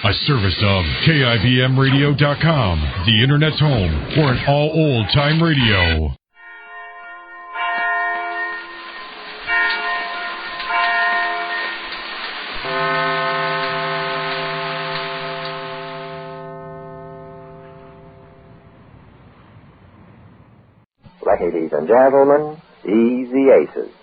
A service of KIBMradio.com, the Internet's home for an all old-time radio. Ladies and gentlemen, Easy Aces.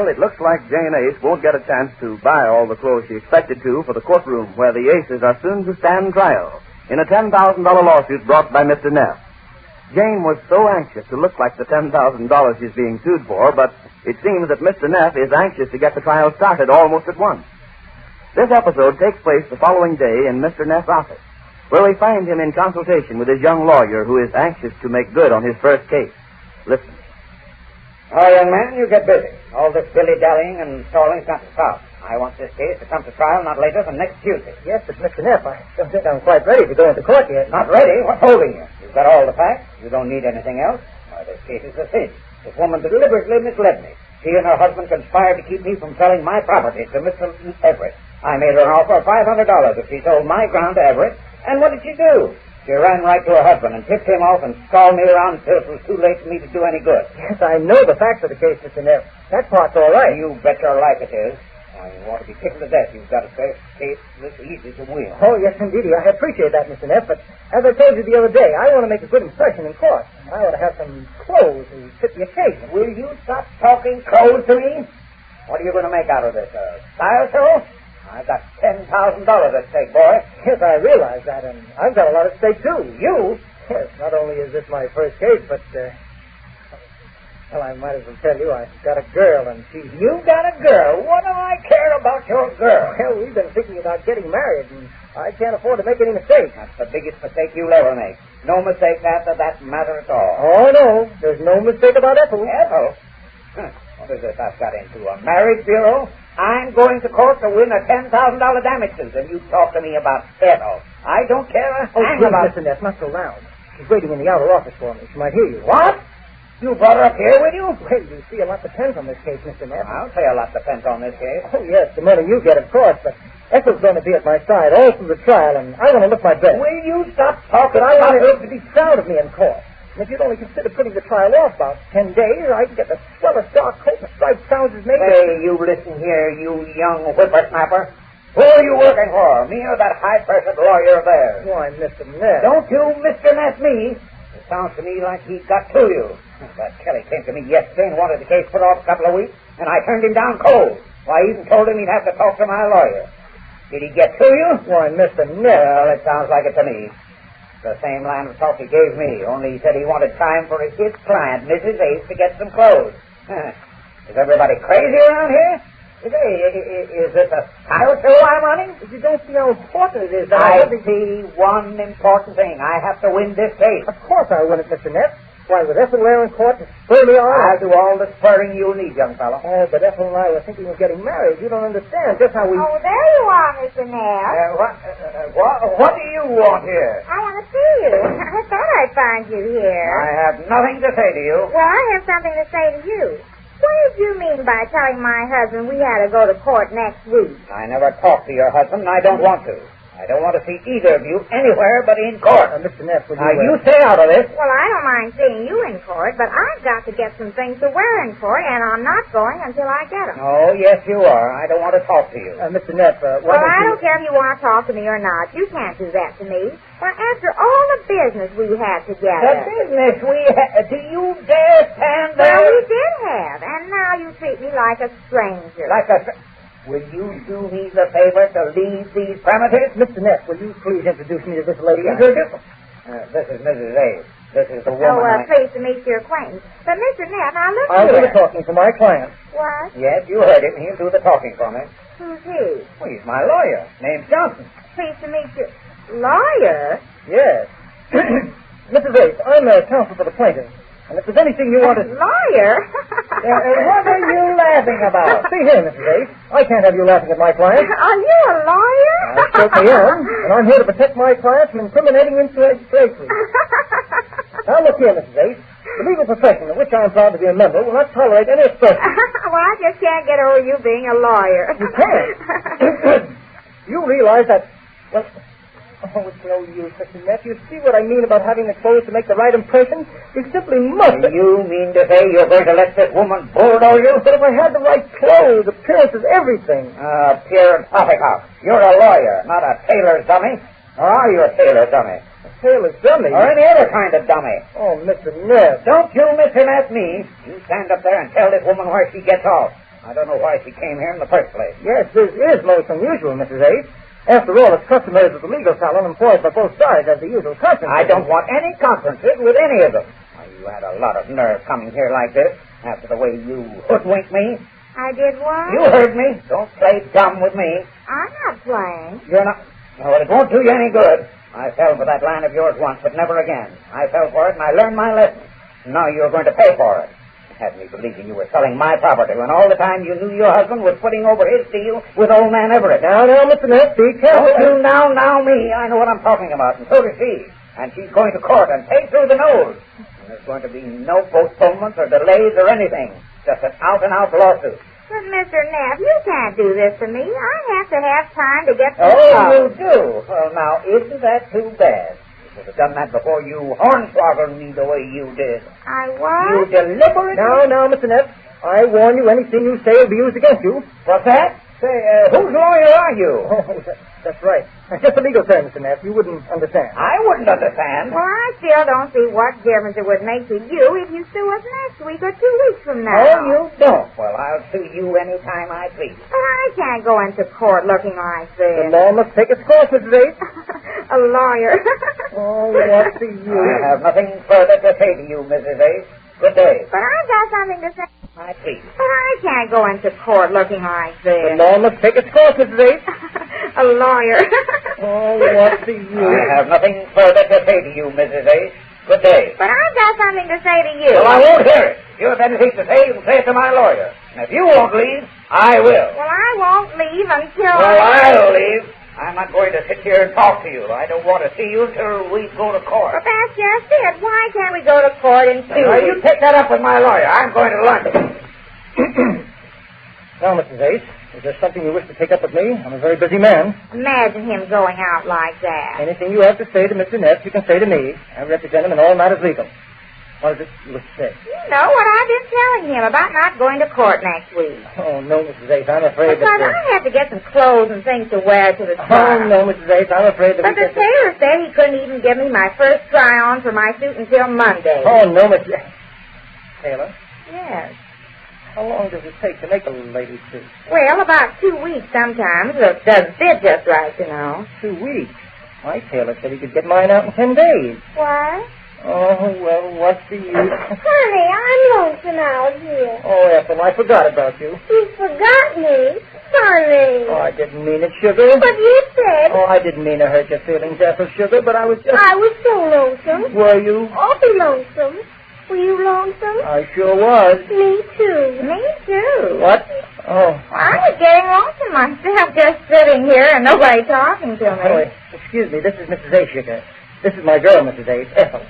It looks like Jane Ace won't get a chance to buy all the clothes she expected to for the courtroom where the Aces are soon to stand trial in a $10,000 lawsuit brought by Mr. Neffs. Jane was so anxious to look like the $10,000 she's being sued for, but it seems that Mr. Neffs is anxious to get the trial started almost at once. This episode takes place the following day in Mr. Neffs' office, where we find him in consultation with his young lawyer who is anxious to make good on his first case. Listen. Oh, young man, you get busy. All this dilly-dallying and stalling's got to stop. I want this case to come to trial not later than next Tuesday. Yes, but Mr. Neff, I don't think I'm quite ready to go into court yet. Not ready? What's holding you? You've got all the facts. You don't need anything else. Why, this case is a cinch. This woman deliberately misled me. She and her husband conspired to keep me from selling my property to Mr. Everett. I made her an offer of $500 if she sold my ground to Everett. And what did she do? She ran right to her husband and tipped him off and stalled me around until it was too late for me to do any good. Yes, I know the facts of the case, Mr. Neff. That part's all right. You bet your life it is. I want to be tickled to death. You've got a case this easy to win. Oh, yes, indeed. I appreciate that, Mr. Neff. But as I told you the other day, I want to make a good impression in court. I ought to have some clothes to fit the occasion. Will you stop talking clothes to me? What are you going to make out of this? A style show? I've got $10,000 at stake, boy. Yes, I realize that, and I've got a lot at stake, too. You? Yes, not only is this my first case, but, well, I might as well tell you, I've got a girl, and she's... You got a girl? What do I care about your girl? Well, we've been thinking about getting married, and I can't afford to make any mistakes. That's the biggest mistake you'll ever make. No mistake after that matter at all. Oh, no. There's no mistake about Ethel. Ethel? What is this I've got into? A marriage bureau? I'm going to court to win a $10,000 damages, and you talk to me about Ethel. I don't care a hang about... Listen, that's not so loud. She's waiting in the outer office for me. She might hear you. What? You brought her up here with you? Well, you see, a lot depends on this case, Mr. Neff. I'll say a lot depends on this case. Oh, yes, the money you get, of course, but Ethel's going to be at my side all through the trial, and I want to look my best. Will you stop talking? I want her to be proud of me in court. And if you'd only consider putting the trial off about 10 days, I can get the swellest dark coat and striped trousers made. Hey, you listen here, you young whippersnapper. Who are you working for? Me or that high-pressured lawyer there? Why, Mr. Neff. Don't you Mr. Neff me. It sounds to me like he got to you. That Kelly came to me yesterday and wanted the case put off a couple of weeks, and I turned him down cold. Why, I even told him he'd have to talk to my lawyer. Did he get to you? Why, Mr. Neff. Well, it sounds like it to me. The same line of talk he gave me, only he said he wanted time for his client, Mrs. Ace, to get some clothes. Is everybody crazy around here? Is this a style show I'm running? You don't see how important it is. I see one important thing. I have to win this case. Of course I win it, Mr. Neff. Why, with Ethel there in court to spur me on... I'll do all the spurring you'll need, young fellow. Oh, but Ethel and I were thinking of getting married. You don't understand just how we... Oh, there you are, Mr. Neff. What do you want here? I want to see you. I thought I'd find you here. I have nothing to say to you. Well, I have something to say to you. What did you mean by telling my husband we had to go to court next week? I never talked to your husband, and I don't want to. I don't want to see either of you anywhere but in court. Mr. Neff, would you... Now, you stay out of this. Well, I don't mind seeing you in court, but I've got to get some things to wear in court, and I'm not going until I get them. Oh, yes, you are. I don't want to talk to you. Mr. Neff, well, I don't care if you want to talk to me or not. You can't do that to me. Well, after all the business we had together... The business we had... Do you dare stand there? Well, we did have, and now you treat me like a stranger. Like a... Will you do me the favor to leave these premises? Mr. Neff, will you please introduce me to this lady? This is Mrs. A. This is the woman pleased to meet your acquaintance. But, Mr. Neff, now look I'll here. do the talking for my client. What? Yes, you heard him. He'll do the talking for me. Who's he? Well, he's my lawyer. Name's Johnson. Pleased to meet you. Lawyer? Yes. Mrs. Ace, I'm counsel for the plaintiff. And if there's anything you want to... Lawyer? What are you laughing about? See here, Mrs. Ace. I can't have you laughing at my client. Are you a lawyer? I certainly am. And I'm here to protect my client from incriminating slavery. Now, look here, Mrs. Ace. The legal profession, of which I'm proud to be a member, will not tolerate any expression. Well, I just can't get over you being a lawyer. You can't. You realize that... Well... Oh, it's no use, Mr. Neff. You see what I mean about having the clothes to make the right impression? You simply must. You mean to say you're going to let this woman bulldoze you? But if I had the right clothes, appearance is everything. Appearance, poppycock. You're a lawyer, not a tailor's dummy. Or are you a tailor's dummy? A tailor's dummy? Or any other kind of dummy. Oh, Mr. Neff. Don't you miss me. You stand up there and tell this woman where she gets off. I don't know why she came here in the first place. Yes, this is most unusual, Mrs. Ace. After all, it's customary that the legal salon employs by both sides as the usual conference. I don't want any conferences with any of them. Why, you had a lot of nerve coming here like this after the way you hoodwinked me. I did what? You heard me. Don't play dumb with me. I'm not playing. You're not... Well, it won't do you any good. I fell for that line of yours once, but never again. I fell for it, and I learned my lesson. Now you're going to pay for it. Had me believing you were selling my property when all the time you knew your husband was putting over his deal with old man Everett. Now, Mr. Neff, be careful. Don't you now me. I know what I'm talking about, and so does she. And she's going to court and pay through the nose. And there's going to be no postponements or delays or anything. Just an out-and-out lawsuit. But, Mr. Neff, you can't do this to me. I have to have time to get Oh, you do? Well, now, isn't that too bad? You should have done that before you hornswoggled me the way you did. I what? You deliberately... Now, Mr. Neff, I warn you, anything you say will be used against you. What's that? Say, whose lawyer are you? Oh, that's right. Just a legal term, Mr. Neff. You wouldn't understand. I wouldn't understand. Well, I still don't see what difference it would make to you if you sue us next week or 2 weeks from now. Oh, you don't? Well, I'll sue you any time I please. But I can't go into court looking like The this. law must take its course, Mrs. Ace. A lawyer. Oh, what's the use? I have nothing further to say to you, Mrs. Ace. Good day. But I've got something to say. I please. But I can't go into court looking like The this. law must take its course, Mrs. Ace. A lawyer. Oh, what's the use? I have nothing further to say to you, Mrs. Ace. Good day. But I've got something to say to you. Well, I won't hear it. If you have anything to say, you can say it to my lawyer. And if you won't leave, I will. Well, I won't leave until... Well, I'll leave. I'm not going to sit here and talk to you. I don't want to see you until we go to court. But that's just it. Why can't we go to court in 2 Now, you weeks? take that up with my lawyer. I'm going to lunch. Now, Mrs. Ace, is there something you wish to take up with me? I'm a very busy man. Imagine him going out like that. Anything you have to say to Mr. Neff, you can say to me. I represent him in all matters legal. What is it you wish to say? You know what I've been telling him about not going to court next week. Oh, no, Mrs. Ace, I'm afraid Because that... I have to get some clothes and things to wear to the Oh, trial. no, Mrs. Ace, I'm afraid that But the tailor said he couldn't even give me my first try-on for my suit until Monday. Oh, no, Mrs. Taylor, Yes. how long does it take to make a lady's suit? Well, about 2 weeks sometimes. It doesn't fit just right, you know. 2 weeks. My tailor said he could get mine out in 10 days. What? Oh, well, what's the use? Honey, I'm lonesome out here. Oh, Ethel, I forgot about you. You forgot me. Honey. Oh, I didn't mean it, Sugar. But you said Oh, I didn't mean to hurt your feelings, Ethel, Sugar, but I was just... I was so lonesome. Were you? Awfully lonesome. Were you lonesome? I sure was. Me too. Me too. What? Oh. I was getting lonesome myself just sitting here and nobody talking to me. Oh, excuse me, this is Mrs. A. Sugar. This is my girl, Mrs. A. Ethel.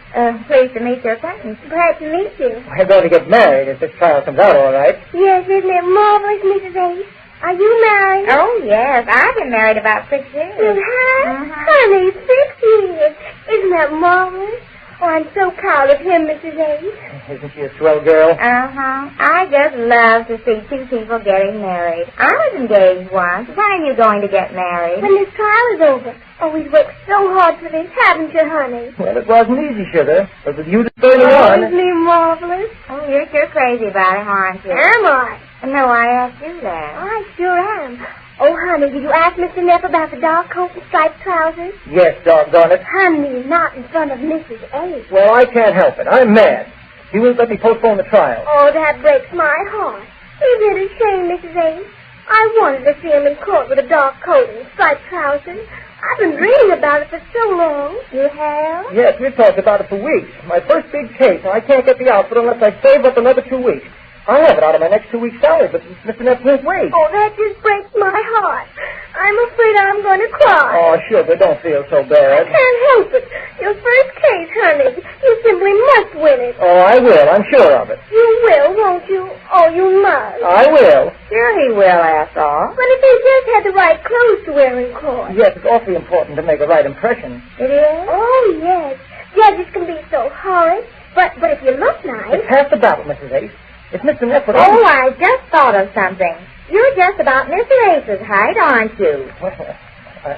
Pleased to meet your acquaintance. Glad to meet you. We're going to get married if this trial comes out all right. Yes, isn't it marvelous, Mrs. A? Are you married? Oh, yes. I've been married about 6 years. You have? Mhm. Honey, 6 years. Isn't that marvelous? Oh, I'm so proud of him, Mrs. A. Isn't she a swell girl? Uh-huh. I just love to see two people getting married. I was engaged once. When are you going to get married? When this trial is over. Oh, we've worked so hard for this, haven't you, honey? Well, it wasn't easy, Sugar. But with you to Oh, 31... isn't he marvelous? Oh, you're sure crazy about him, aren't you? Am I? No, I asked you that. I sure am. Oh, honey, did you ask Mr. Neff about the dark coat and striped trousers? Yes, doggone it. Honey, not in front of Mrs. A. Well, I can't help it. I'm mad. He won't let me postpone the trial. Oh, that breaks my heart. Isn't it a shame, Mrs. A? I wanted to see him in court with a dark coat and striped trousers. I've been dreaming about it for so long. You have? Yes, we've talked about it for weeks. My first big case, and I can't get the outfit unless I save up another 2 weeks. I'll have it out of my next 2 weeks' salary, but Mr. Neff won't wait. Oh, that just breaks my heart. I'm afraid I'm going to cry. Oh, sugar, don't feel so I bad. can't help it. Your first case, honey. You simply must win it. Oh, I will. I'm sure of it. You will, won't you? Oh, you must. I will. Sure he will, asshole. But if he just had the right clothes to wear in court. Yes, it's awfully important to make a right impression. It is? Oh, yes. Judges can be so horrid. But if you look nice... It's half the battle, Mrs. Ace. If Mr. Neff would... Oh, I just thought of something. You're just about Mr. Ace's height, aren't you? Well,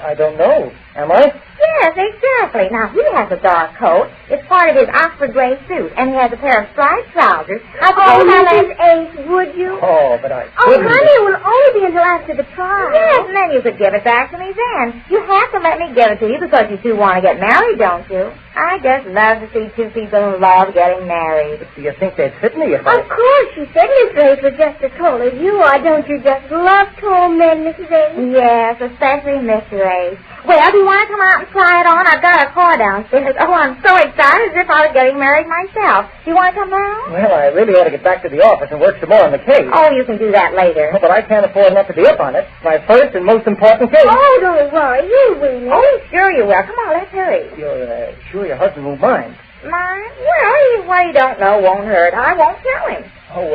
I don't know. Am I? Yes, exactly. Now, he has a dark coat. It's part of his Oxford gray suit, and he has a pair of striped trousers. Oh, Mrs. Ace, would you? Oh, but I Oh, couldn't. honey, it will only be until after the trial. Yes, and then you could give it back to me then. You have to let me give it to you because you two want to get married, don't you? I just love to see two people who love getting married. Do you think they'd fit me if Of course, she said Miss Ace was just as tall as you are. Don't you just love tall men, Mrs. Ace? Yes, especially Mr. Ace. Well, do you want to come out and try it on? I've got a car downstairs. Oh, I'm so excited as if I was getting married myself. Do you want to come round? Well, I really ought to get back to the office and work some more on the case. Oh, you can do that later. But I can't afford not to be up on it. My first and most important case. Oh, don't worry. You'll win it. Oh, sure you will. Come on, let's hurry. You're sure your husband won't mind? Mine? Well, what you don't know won't hurt. I won't tell him. Oh,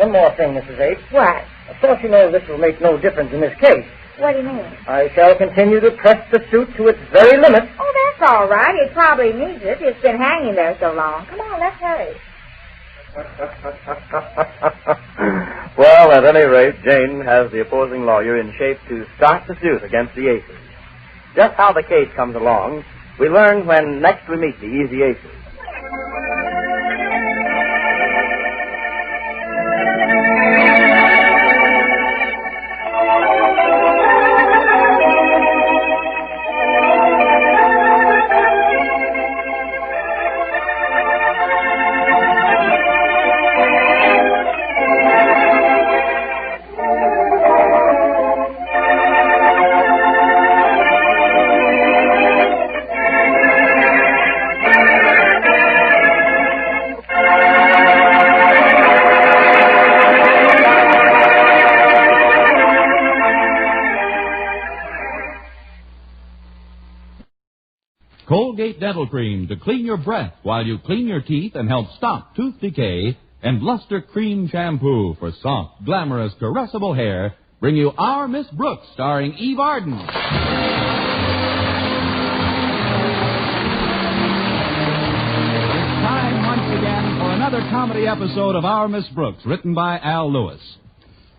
one more thing, Mrs. Ace. What? Of course, you know this will make no difference in this case. What do you mean? I shall continue to press the suit to its very limit. Oh, that's all right. It probably needs it. It's been hanging there so long. Come on, let's hurry. Well, at any rate, Jane has the opposing lawyer in shape to start the suit against the Aces. Just how the case comes along, we learn when next we meet the Easy Aces. Colgate Dental Cream to clean your breath while you clean your teeth and help stop tooth decay, and Luster Cream Shampoo for soft, glamorous, caressable hair bring you Our Miss Brooks, starring Eve Arden. It's time once again for another comedy episode of Our Miss Brooks, written by Al Lewis.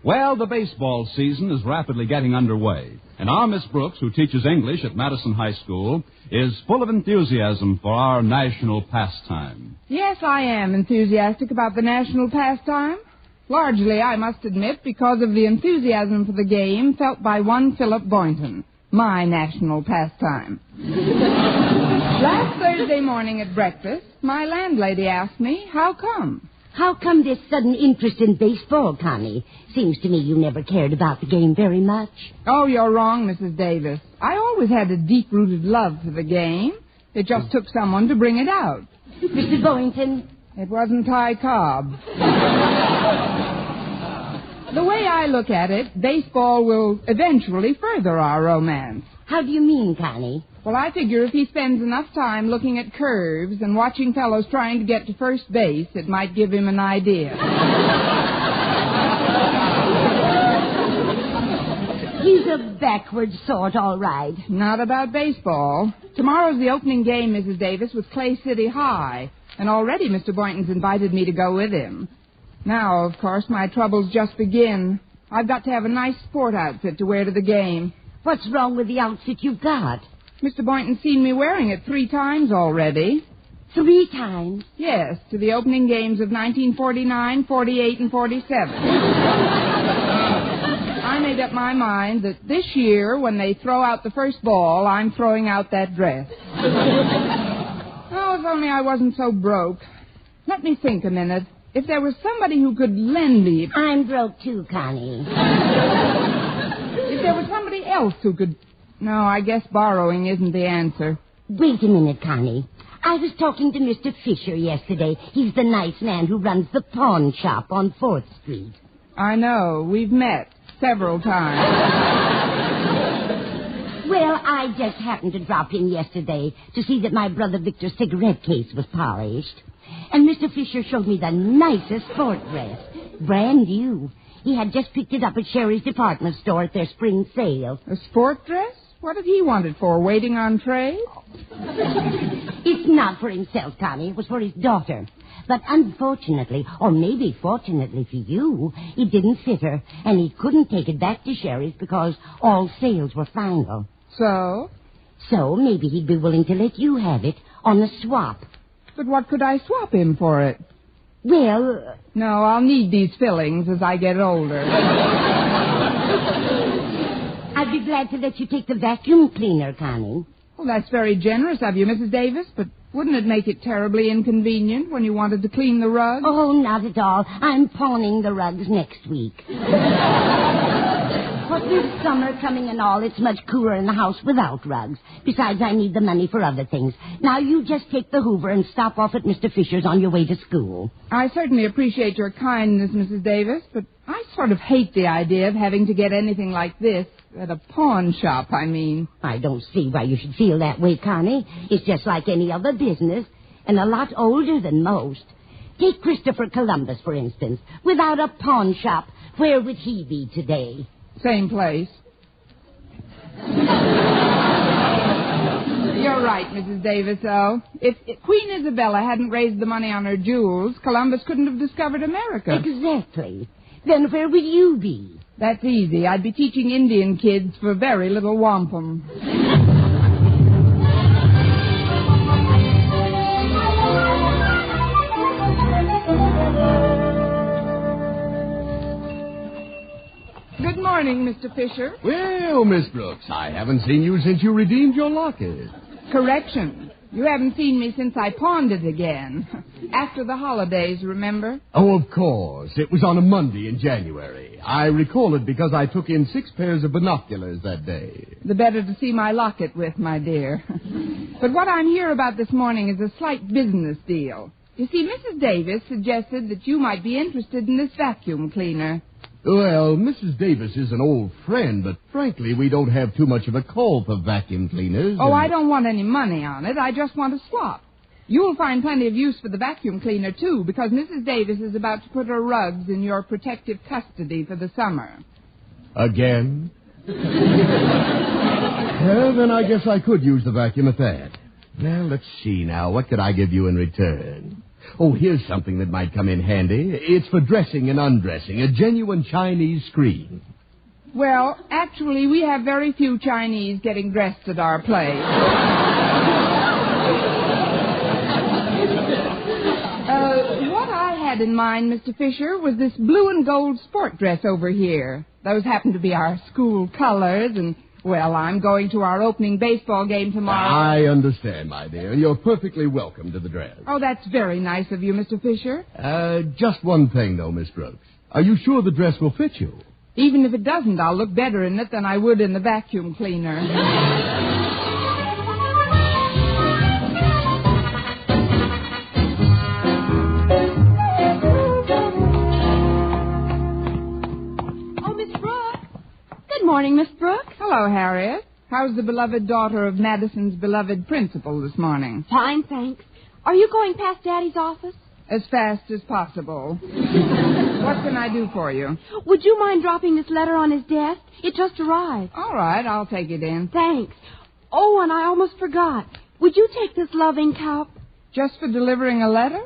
Well, the baseball season is rapidly getting underway, and our Miss Brooks, who teaches English at Madison High School, is full of enthusiasm for our national pastime. Yes, I am enthusiastic about the national pastime. Largely, I must admit, because of the enthusiasm for the game felt by one Philip Boynton, my national pastime. Last Thursday morning at breakfast, my landlady asked me, how come? How come this sudden interest in baseball, Connie? Seems to me you never cared about the game very much. Oh, you're wrong, Mrs. Davis. I always had a deep-rooted love for the game. It just took someone to bring it out. Mr. Boynton? It wasn't Ty Cobb. The way I look at it, baseball will eventually further our romance. How do you mean, Connie? Well, I figure if he spends enough time looking at curves and watching fellows trying to get to first base, it might give him an idea. He's a backward sort, all right. Not about baseball. Tomorrow's the opening game, Mrs. Davis, with Clay City High. And already Mr. Boynton's invited me to go with him. Now, of course, my troubles just begin. I've got to have a nice sport outfit to wear to the game. What's wrong with the outfit you've got? Mr. Boynton's seen me wearing it 3 times already. 3 times? Yes, to the opening games of 1949, 48, and 47. I made up my mind that this year, when they throw out the first ball, I'm throwing out that dress. Oh, if only I wasn't so broke. Let me think a minute. If there was somebody who could lend me... I'm broke too, Connie. If there was somebody else who could... No, I guess borrowing isn't the answer. Wait a minute, Connie. I was talking to Mr. Fisher yesterday. He's the nice man who runs the pawn shop on 4th Street. I know. We've met several times. Well, I just happened to drop in yesterday to see that my brother Victor's cigarette case was polished. And Mr. Fisher showed me the nicest sport dress. Brand new. He had just picked it up at Sherry's department store at their spring sale. A sport dress? What did he want it for, waiting on trade? It's not for himself, Connie. It was for his daughter. But unfortunately, or maybe fortunately for you, it didn't fit her, and he couldn't take it back to Sherry's because all sales were final. So? So maybe he'd be willing to let you have it on a swap. But what could I swap him for it? Well... No, I'll need these fillings as I get older. I'd be glad to let you take the vacuum cleaner, Connie. Well, that's very generous of you, Mrs. Davis, but wouldn't it make it terribly inconvenient when you wanted to clean the rug? Oh, not at all. I'm pawning the rugs next week. But with summer coming and all, it's much cooler in the house without rugs. Besides, I need the money for other things. Now, you just take the Hoover and stop off at Mr. Fisher's on your way to school. I certainly appreciate your kindness, Mrs. Davis, but I sort of hate the idea of having to get anything like this at a pawn shop, I mean. I don't see why you should feel that way, Connie. It's just like any other business, and a lot older than most. Take Christopher Columbus, for instance. Without a pawn shop, where would he be today? Same place. You're right, Mrs. Davis, though. If Queen Isabella hadn't raised the money on her jewels, Columbus couldn't have discovered America. Exactly. Then where would you be? That's easy. I'd be teaching Indian kids for very little wampum. Good morning, Mr. Fisher. Well, Miss Brooks, I haven't seen you since you redeemed your locket. Correction. You haven't seen me since I pawned it again. After the holidays, remember? Oh, of course. It was on a Monday in January. I recall it because I took in 6 pairs of binoculars that day. The better to see my locket with, my dear. But what I'm here about this morning is a slight business deal. You see, Mrs. Davis suggested that you might be interested in this vacuum cleaner. Well, Mrs. Davis is an old friend, but frankly, we don't have too much of a call for vacuum cleaners. Oh, I don't want any money on it. I just want a swap. You'll find plenty of use for the vacuum cleaner, too, because Mrs. Davis is about to put her rugs in your protective custody for the summer. Again? Well, then I guess I could use the vacuum at that. Well, let's see now. What could I give you in return? Oh, here's something that might come in handy. It's for dressing and undressing, a genuine Chinese screen. Well, actually, we have very few Chinese getting dressed at our place. What I had in mind, Mr. Fisher, was this blue and gold sport dress over here. Those happen to be our school colors, and... well, I'm going to our opening baseball game tomorrow. I understand, my dear. You're perfectly welcome to the dress. Oh, that's very nice of you, Mr. Fisher. Just one thing, though, Miss Brooks. Are you sure the dress will fit you? Even if it doesn't, I'll look better in it than I would in the vacuum cleaner. Good morning, Miss Brooks. Hello, Harriet. How's the beloved daughter of Madison's beloved principal this morning? Fine, thanks. Are you going past Daddy's office? As fast as possible. What can I do for you? Would you mind dropping this letter on his desk? It just arrived. All right, I'll take it in. Thanks. Oh, and I almost forgot. Would you take this loving cup? Just for delivering a letter?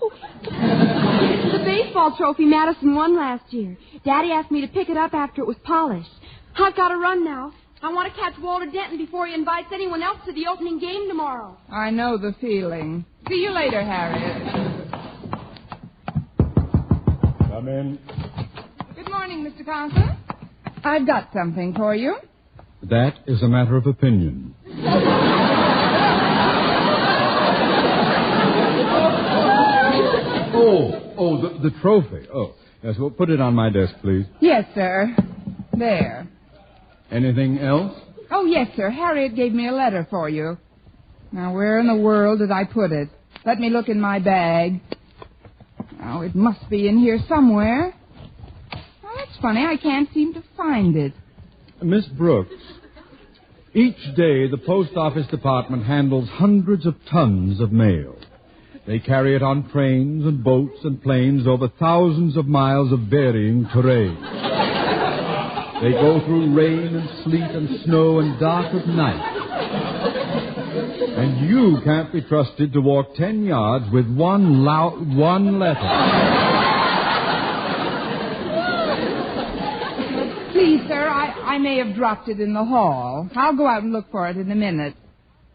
Oh. The baseball trophy Madison won last year. Daddy asked me to pick it up after it was polished. I've got to run now. I want to catch Walter Denton before he invites anyone else to the opening game tomorrow. I know the feeling. See you later, Harriet. Come in. Good morning, Mr. Conklin. I've got something for you. That is a matter of opinion. The trophy. Oh, yes, well, put it on my desk, please. Yes, sir. There. Anything else? Oh, yes, sir. Harriet gave me a letter for you. Now, where in the world did I put it? Let me look in my bag. Oh, it must be in here somewhere. Oh, that's funny. I can't seem to find it. Miss Brooks, each day the post office department handles hundreds of tons of mail. They carry it on trains and boats and planes over thousands of miles of varying terrain. They go through rain and sleet and snow and dark of night. And you can't be trusted to walk 10 yards with one letter. Please, sir, I may have dropped it in the hall. I'll go out and look for it in a minute.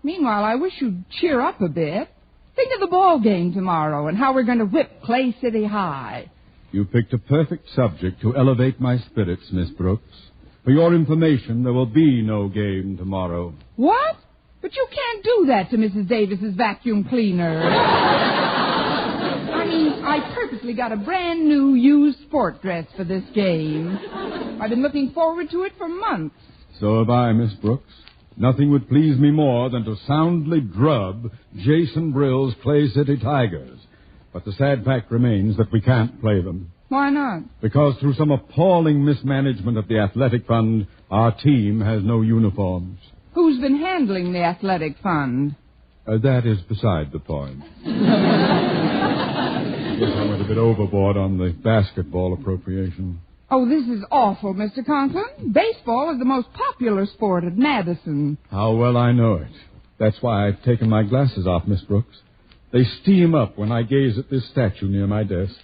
Meanwhile, I wish you'd cheer up a bit. Think of the ball game tomorrow and how we're going to whip Clay City High. You picked a perfect subject to elevate my spirits, Miss Brooks. For your information, there will be no game tomorrow. What? But you can't do that to Mrs. Davis's vacuum cleaner. I mean, I purposely got a brand new used sport dress for this game. I've been looking forward to it for months. So have I, Miss Brooks. Nothing would please me more than to soundly drub Jason Brill's Clay City Tigers. But the sad fact remains that we can't play them. Why not? Because through some appalling mismanagement of the athletic fund, our team has no uniforms. Who's been handling the athletic fund? That is beside the point. Guess I went a bit overboard on the basketball appropriation. Oh, this is awful, Mr. Conklin. Baseball is the most popular sport at Madison. How well I know it. That's why I've taken my glasses off, Miss Brooks. They steam up when I gaze at this statue near my desk.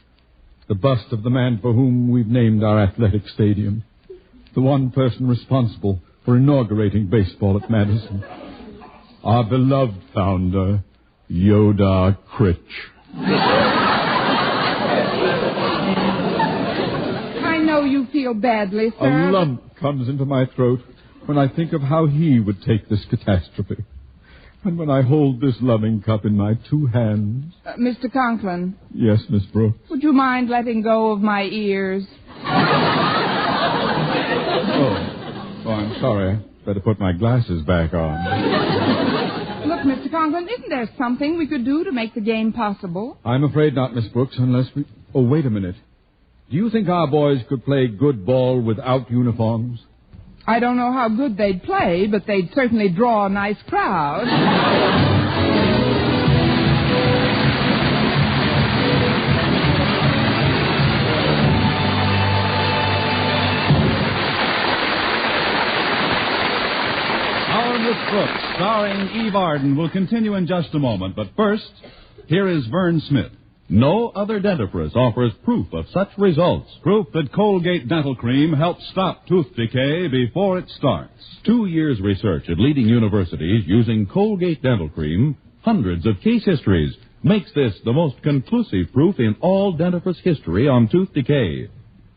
The bust of the man for whom we've named our athletic stadium. The one person responsible for inaugurating baseball at Madison. Our beloved founder, Yoda Critch. I know you feel badly, sir. A lump comes into my throat when I think of how he would take this catastrophe. And when I hold this loving cup in my two hands... Mr. Conklin. Yes, Miss Brooks? Would you mind letting go of my ears? Oh, I'm sorry. Better put my glasses back on. Look, Mr. Conklin, isn't there something we could do to make the game possible? I'm afraid not, Miss Brooks, unless we... Oh, wait a minute. Do you think our boys could play good ball without uniforms? I don't know how good they'd play, but they'd certainly draw a nice crowd. Our Miss Brooks, starring Eve Arden, will continue in just a moment. But first, here is Vern Smith. No other dentifrice offers proof of such results. Proof that Colgate Dental Cream helps stop tooth decay before it starts. 2 years research at leading universities using Colgate Dental Cream, hundreds of case histories, makes this the most conclusive proof in all dentifrice history on tooth decay.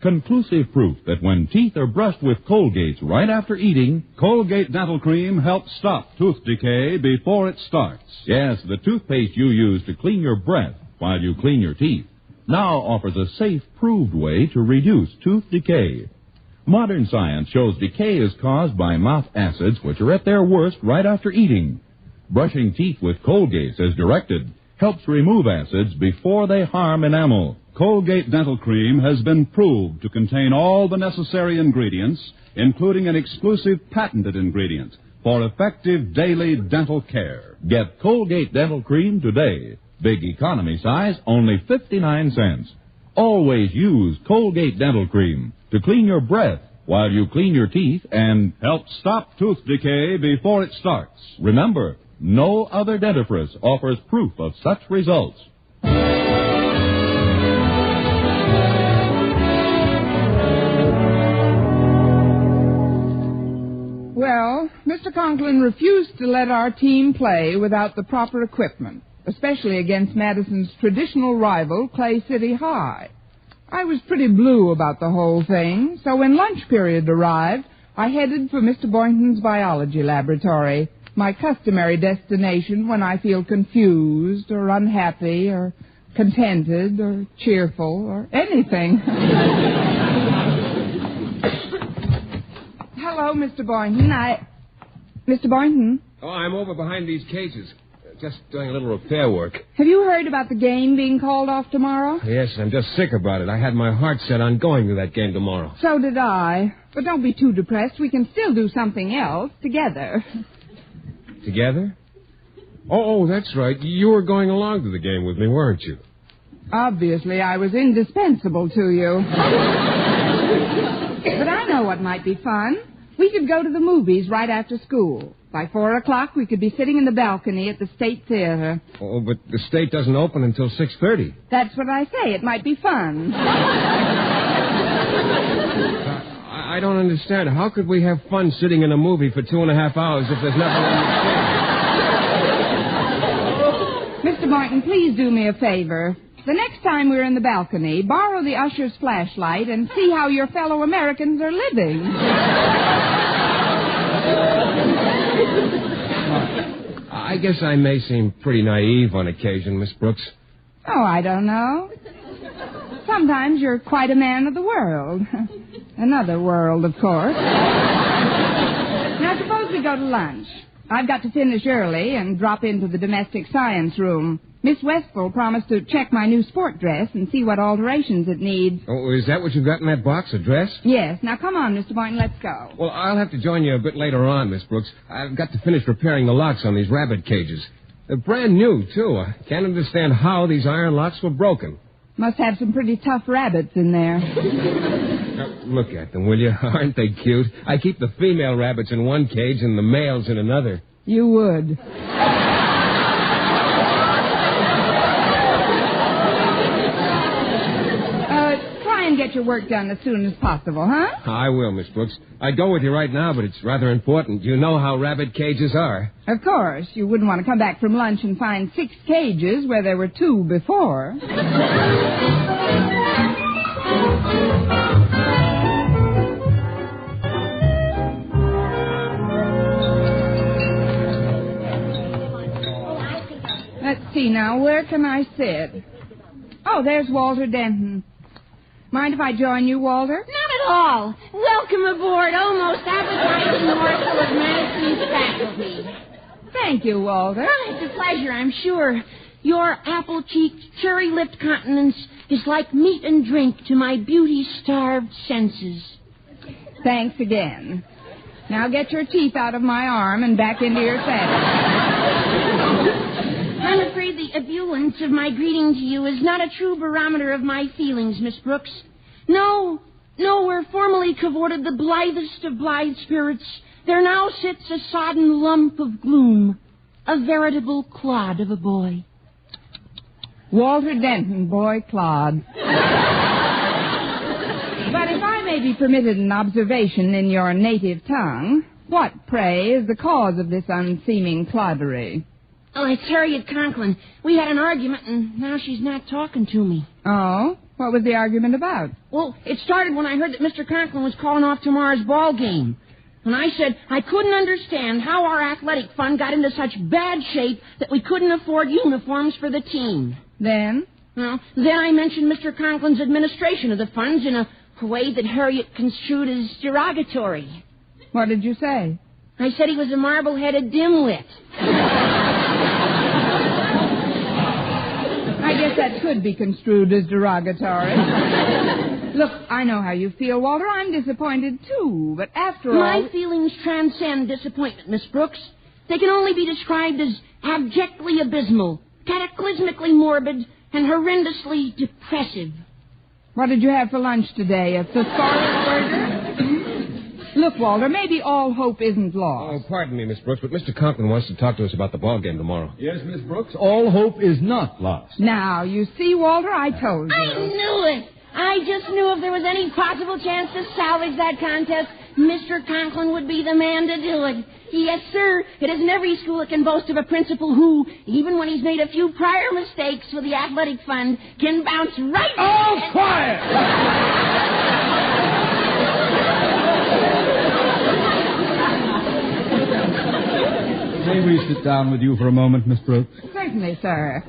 Conclusive proof that when teeth are brushed with Colgates right after eating, Colgate Dental Cream helps stop tooth decay before it starts. Yes, the toothpaste you use to clean your breath while you clean your teeth now offers a safe, proved way to reduce tooth decay. Modern science shows decay is caused by mouth acids, which are at their worst right after eating. Brushing teeth with Colgate as directed helps remove acids before they harm enamel. Colgate Dental Cream has been proved to contain all the necessary ingredients, including an exclusive patented ingredient for effective daily dental care. Get Colgate Dental Cream today. Big economy size, only 59 cents. Always use Colgate Dental Cream to clean your breath while you clean your teeth and help stop tooth decay before it starts. Remember, no other dentifrice offers proof of such results. Well, Mr. Conklin refused to let our team play without the proper equipment, especially against Madison's traditional rival, Clay City High. I was pretty blue about the whole thing, so when lunch period arrived, I headed for Mr. Boynton's biology laboratory, my customary destination when I feel confused or unhappy or contented or cheerful or anything. Hello, Mr. Boynton. Mr. Boynton? Oh, I'm over behind these cages. Just doing a little repair work. Have you heard about the game being called off tomorrow? Yes, I'm just sick about it. I had my heart set on going to that game tomorrow. So did I. But don't be too depressed. We can still do something else together. Together? Oh, that's right. You were going along to the game with me, weren't you? Obviously, I was indispensable to you. But I know what might be fun. We could go to the movies right after school. By 4 o'clock, we could be sitting in the balcony at the State Theater. Oh, but the State doesn't open until 6:30. That's what I say. It might be fun. I don't understand. How could we have fun sitting in a movie for 2.5 hours if there's nothing on the Mr. Boynton, please do me a favor. The next time we're in the balcony, borrow the usher's flashlight and see how your fellow Americans are living. I guess I may seem pretty naive on occasion, Miss Brooks. Oh, I don't know. Sometimes you're quite a man of the world. Another world, of course. Now, suppose we go to lunch. I've got to finish early and drop into the domestic science room. Miss Westphal promised to check my new sport dress and see what alterations it needs. Oh, is that what you've got in that box, a dress? Yes. Now, come on, Mr. Boynton, let's go. Well, I'll have to join you a bit later on, Miss Brooks. I've got to finish repairing the locks on these rabbit cages. They're brand new, too. I can't understand how these iron locks were broken. Must have some pretty tough rabbits in there. Now, look at them, will you? Aren't they cute? I keep the female rabbits in one cage and the males in another. You would. Try and get your work done as soon as possible, huh? I will, Miss Brooks. I'd go with you right now, but it's rather important. You know how rabbit cages are. Of course. You wouldn't want to come back from lunch and find 6 cages where there were 2 before. Let's see now. Where can I sit? Oh, there's Walter Denton. Mind if I join you, Walter? Not at all. Welcome aboard, almost appetizing morsel of Madison's faculty. Thank you, Walter. Oh, it's a pleasure, I'm sure. Your apple-cheeked, cherry-lipped countenance is like meat and drink to my beauty-starved senses. Thanks again. Now get your teeth out of my arm and back into your saddle. I'm afraid the ebullience of my greeting to you is not a true barometer of my feelings, Miss Brooks. No, where formerly cavorted the blithest of blithe spirits, there now sits a sodden lump of gloom, a veritable clod of a boy. Walter Denton, boy clod. But if I may be permitted an observation in your native tongue, what, pray, is the cause of this unseeming cloddery? Oh, it's Harriet Conklin. We had an argument, and now she's not talking to me. Oh? What was the argument about? Well, it started when I heard that Mr. Conklin was calling off tomorrow's ball game. And I said I couldn't understand how our athletic fund got into such bad shape that we couldn't afford uniforms for the team. Then? Well, then I mentioned Mr. Conklin's administration of the funds in a way that Harriet construed as derogatory. What did you say? I said he was a marble-headed dimwit. I guess that could be construed as derogatory. Look, I know how you feel, Walter. I'm disappointed, too. But after all... My feelings transcend disappointment, Miss Brooks. They can only be described as abjectly abysmal, cataclysmically morbid, and horrendously depressive. What did you have for lunch today? A thesaurus burger? Look, Walter, maybe all hope isn't lost. Oh, pardon me, Miss Brooks, but Mr. Conklin wants to talk to us about the ball game tomorrow. Yes, Miss Brooks, all hope is not lost. Now, you see, Walter, I told you. I knew it. I just knew if there was any possible chance to salvage that contest, Mr. Conklin would be the man to do it. Yes, sir. It isn't every school that can boast of a principal who, even when he's made a few prior mistakes for the athletic fund, can bounce right... Oh, quiet! May we sit down with you for a moment, Miss Brooks? Certainly, sir.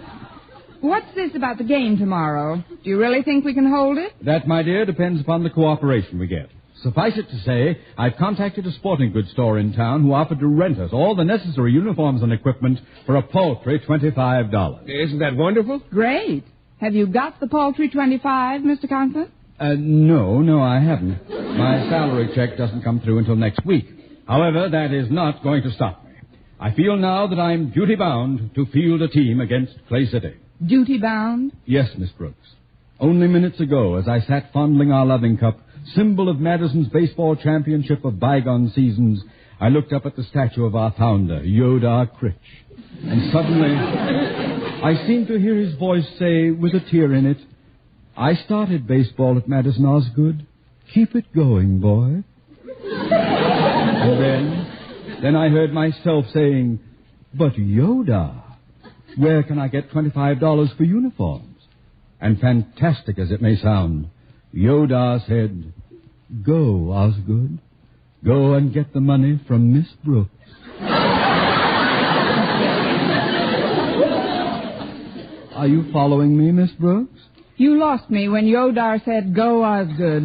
What's this about the game tomorrow? Do you really think we can hold it? That, my dear, depends upon the cooperation we get. Suffice it to say, I've contacted a sporting goods store in town who offered to rent us all the necessary uniforms and equipment for a paltry $25. Isn't that wonderful? Great. Have you got the paltry 25, Mr. Conklin? No, I haven't. My salary check doesn't come through until next week. However, that is not going to stop me. I feel now that I'm duty-bound to field a team against Clay City. Duty-bound? Yes, Miss Brooks. Only minutes ago, as I sat fondling our loving cup, symbol of Madison's baseball championship of bygone seasons, I looked up at the statue of our founder, Yodar Critch. And suddenly, I seemed to hear his voice say, with a tear in it, "I started baseball at Madison Osgood. Keep it going, boy." And then I heard myself saying, "But Yodar, where can I get $25 for uniforms?" And fantastic as it may sound, Yodar said, "Go, Osgood. Go and get the money from Miss Brooks." Are you following me, Miss Brooks? You lost me when Yodar said, "Go, Osgood."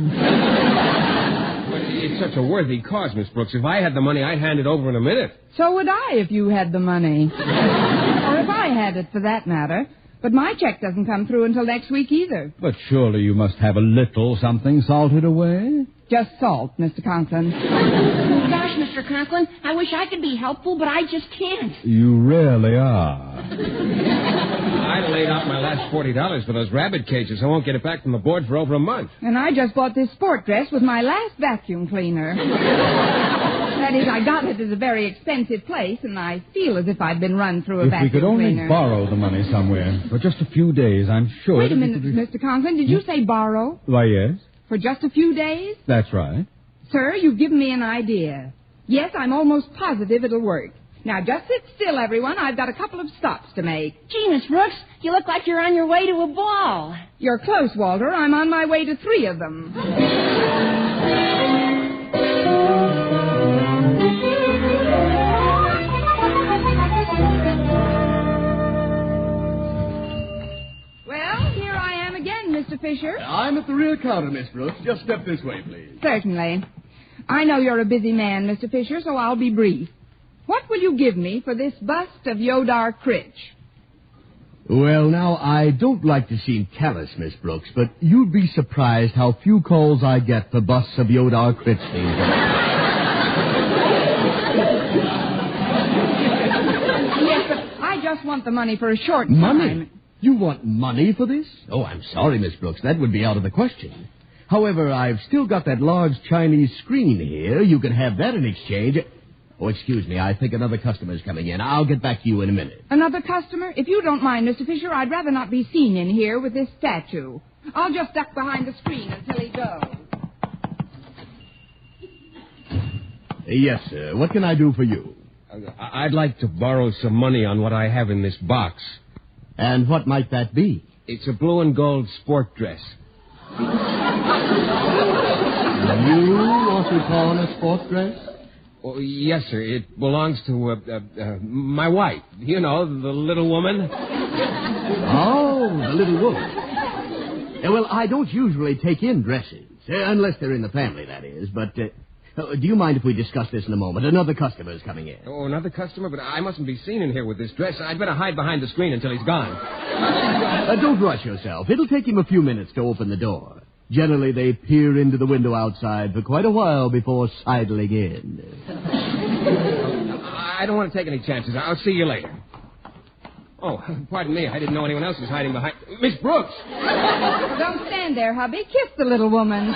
It's such a worthy cause, Miss Brooks. If I had the money, I'd hand it over in a minute. So would I if you had the money. Or if I had it, for that matter. But my check doesn't come through until next week either. But surely you must have a little something salted away. Just salt, Mr. Conklin. Oh, gosh, Mr. Conklin, I wish I could be helpful, but I just can't. You really are. I laid out my last $40 for those rabbit cages. I won't get it back from the board for over a month. And I just bought this sport dress with my last vacuum cleaner. That is, I got it at a very expensive place, and I feel as if I'd been run through a vacuum cleaner. If we could only borrow the money somewhere for just a few days, I'm sure... Wait a minute, Mr. Conklin. Did you say borrow? Why, yes. For just a few days? That's right. Sir, you've given me an idea. Yes, I'm almost positive it'll work. Now, just sit still, everyone. I've got a couple of stops to make. Gee, Miss Brooks, you look like you're on your way to a ball. You're close, Walter. I'm on my way to 3 of them. Mr. Fisher? I'm at the rear counter, Miss Brooks. Just step this way, please. Certainly. I know you're a busy man, Mr. Fisher, so I'll be brief. What will you give me for this bust of Yodar Critch? Well, now, I don't like to seem callous, Miss Brooks, but you'd be surprised how few calls I get for busts of Yodar Critch these days. Yes, but I just want the money for a short time. Money? You want money for this? Oh, I'm sorry, Miss Brooks. That would be out of the question. However, I've still got that large Chinese screen here. You can have that in exchange. Oh, excuse me. I think another customer's coming in. I'll get back to you in a minute. Another customer? If you don't mind, Mr. Fisher, I'd rather not be seen in here with this statue. I'll just duck behind the screen until he goes. Yes, sir. What can I do for you? I'd like to borrow some money on what I have in this box. And what might that be? It's a blue and gold sport dress. You want to pawn a sport dress? Oh, yes, sir. It belongs to my wife. You know, the little woman. Oh, the little woman. Well, I don't usually take in dresses, unless they're in the family, that is. But do you mind if we discuss this in a moment? Another customer is coming in. Oh, another customer? But I mustn't be seen in here with this dress. I'd better hide behind the screen until he's gone. Don't rush yourself. It'll take him a few minutes to open the door. Generally, they peer into the window outside for quite a while before sidling in. I don't want to take any chances. I'll see you later. Oh, pardon me. I didn't know anyone else was hiding behind... Miss Brooks! Well, don't stand there, hubby. Kiss the little woman.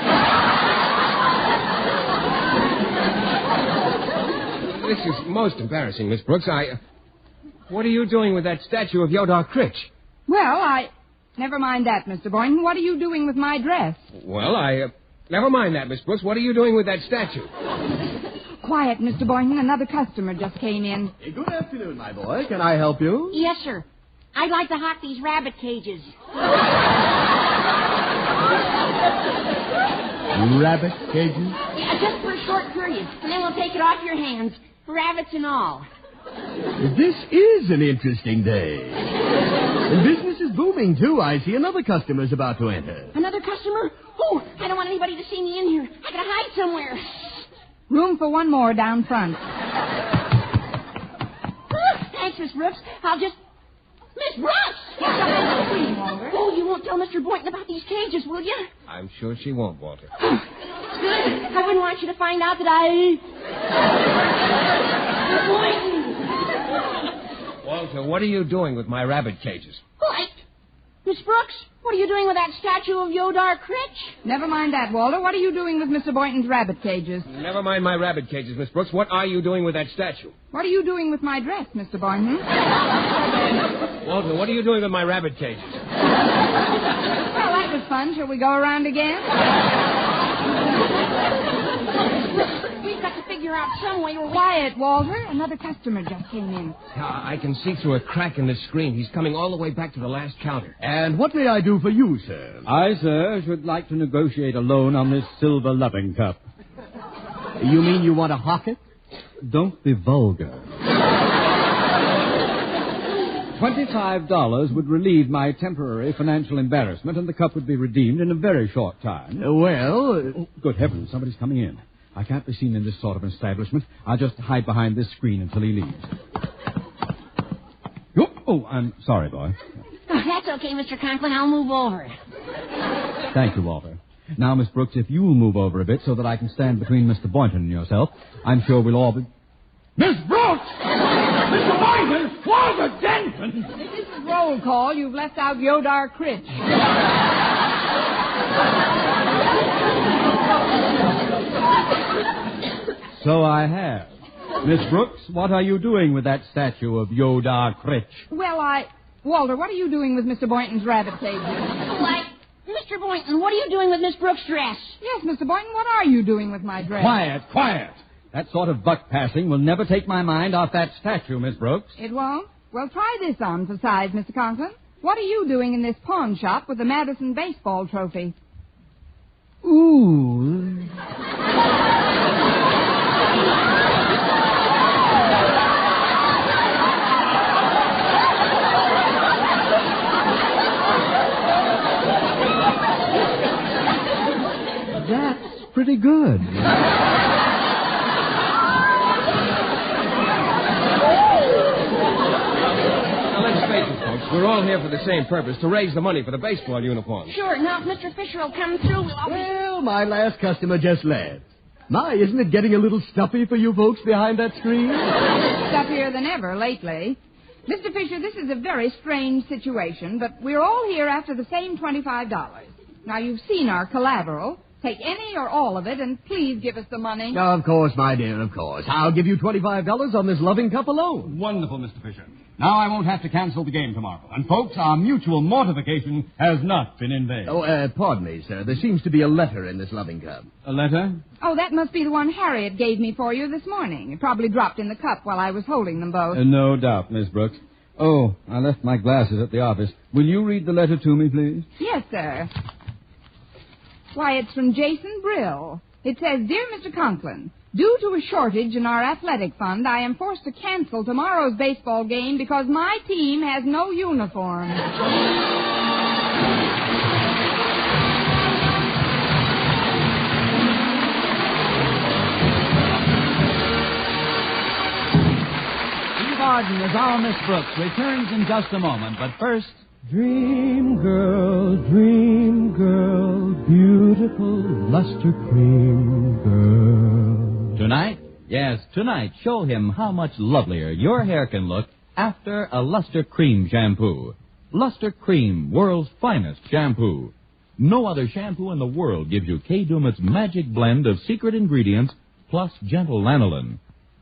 This is most embarrassing, Miss Brooks. What are you doing with that statue of Yodar Critch? Well, Never mind that, Mr. Boynton. What are you doing with my dress? Well, never mind that, Miss Brooks. What are you doing with that statue? quiet, Mr. Boynton. Another customer just came in. Hey, good afternoon, my boy. Can I help you? Yes, sir. I'd like to hock these rabbit cages. Rabbit cages? Yeah, just for a short period. And then we'll take it off your hands. Rabbits and all. This is an interesting day. And business is booming, too. I see another customer's about to enter. Another customer? Oh, I don't want anybody to see me in here. I gotta hide somewhere. Room for one more down front. Thanks, Miss Brooks. I'll just... Miss Brooks! Oh, you won't tell Mr. Boynton about these cages, will you? I'm sure she won't, Walter. Good. I wouldn't want you to find out that I... Boynton! Walter, what are you doing with my rabbit cages? What? Miss Brooks, what are you doing with that statue of Yodar Critch? Never mind that, Walter. What are you doing with Mr. Boynton's rabbit cages? Never mind my rabbit cages, Miss Brooks. What are you doing with that statue? What are you doing with my dress, Mr. Boynton? Walter, what are you doing with my rabbit cages? Well, that was fun. Shall we go around again? We've got to figure out some way where we... Quiet, Walter. Another customer just came in. I can see through a crack in the screen. He's coming all the way back to the last counter. And what may I do for you, sir? I, sir, should like to negotiate a loan on this silver loving cup. You mean you want to hock it? Don't be vulgar. $25 would relieve my temporary financial embarrassment, and the cup would be redeemed in a very short time. Well... Good heavens, somebody's coming in. I can't be seen in this sort of establishment. I'll just hide behind this screen until he leaves. Oh, I'm sorry, boy. Oh, that's okay, Mr. Conklin. I'll move over. Thank you, Walter. Now, Miss Brooks, if you'll move over a bit so that I can stand between Mr. Boynton and yourself, I'm sure we'll all be... Miss Brooks! Mr. Boynton! Walter Denton! This is roll call. You've left out Yodar Critch. So I have. Miss Brooks, what are you doing with that statue of Yodar Critch? Well, Walter, what are you doing with Mr. Boynton's rabbit cages? Mr. Boynton, what are you doing with Miss Brooks' dress? Yes, Mr. Boynton, what are you doing with my dress? Quiet. That sort of buck passing will never take my mind off that statue, Miss Brooks. It won't? Well, try this on for size, Mr. Conklin. What are you doing in this pawn shop with the Madison baseball trophy? Ooh. That's pretty good. We're all here for the same purpose, to raise the money for the baseball uniforms. Sure. Now, if Mr. Fisher will come through, Well, my last customer just left. My, isn't it getting a little stuffy for you folks behind that screen? Stuffier than ever lately. Mr. Fisher, this is a very strange situation, but we're all here after the same $25. Now, you've seen our collateral. Take any or all of it, and please give us the money. Of course, my dear, of course. I'll give you $25 on this loving cup alone. Wonderful, Mr. Fisher. Now I won't have to cancel the game tomorrow. And, folks, our mutual mortification has not been in vain. Oh, pardon me, sir. There seems to be a letter in this loving cup. A letter? Oh, that must be the one Harriet gave me for you this morning. It probably dropped in the cup while I was holding them both. No doubt, Miss Brooks. Oh, I left my glasses at the office. Will you read the letter to me, please? Yes, sir. Why, it's from Jason Brill. It says, Dear Mr. Conklin, due to a shortage in our athletic fund, I am forced to cancel tomorrow's baseball game because my team has no uniform. Steve Arden as our Miss Brooks returns in just a moment, but first... Dream girl, beautiful luster cream girl. Tonight? Yes, tonight, show him how much lovelier your hair can look after a Luster Cream shampoo. Luster Cream, world's finest shampoo. No other shampoo in the world gives you K-Dumat's magic blend of secret ingredients plus gentle lanolin.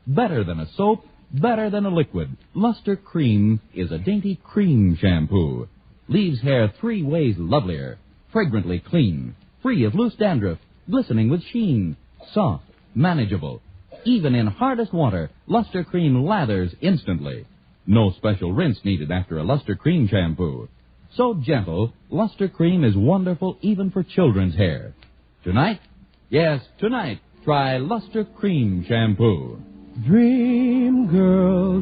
Better than a soap, better than a liquid. Luster Cream is a dainty cream shampoo. Leaves hair 3 ways lovelier. Fragrantly clean. Free of loose dandruff. Glistening with sheen. Soft. Manageable. even in hardest water, Luster Cream lathers instantly. No special rinse needed after a Luster Cream shampoo. So gentle, Luster Cream is wonderful even for children's hair. Tonight, yes, tonight, try Luster Cream shampoo. Dream girl,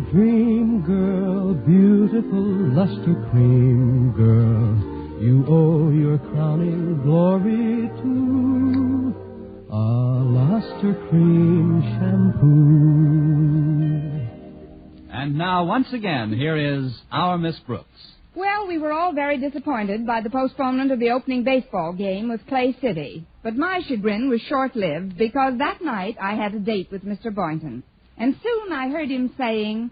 beautiful Luster Cream girl, you owe your crowning glory to a Luster Cream shampoo. And now, once again, here is our Miss Brooks. Well, we were all very disappointed by the postponement of the opening baseball game with Clay City. But my chagrin was short-lived because that night I had a date with Mr. Boynton. And soon I heard him saying...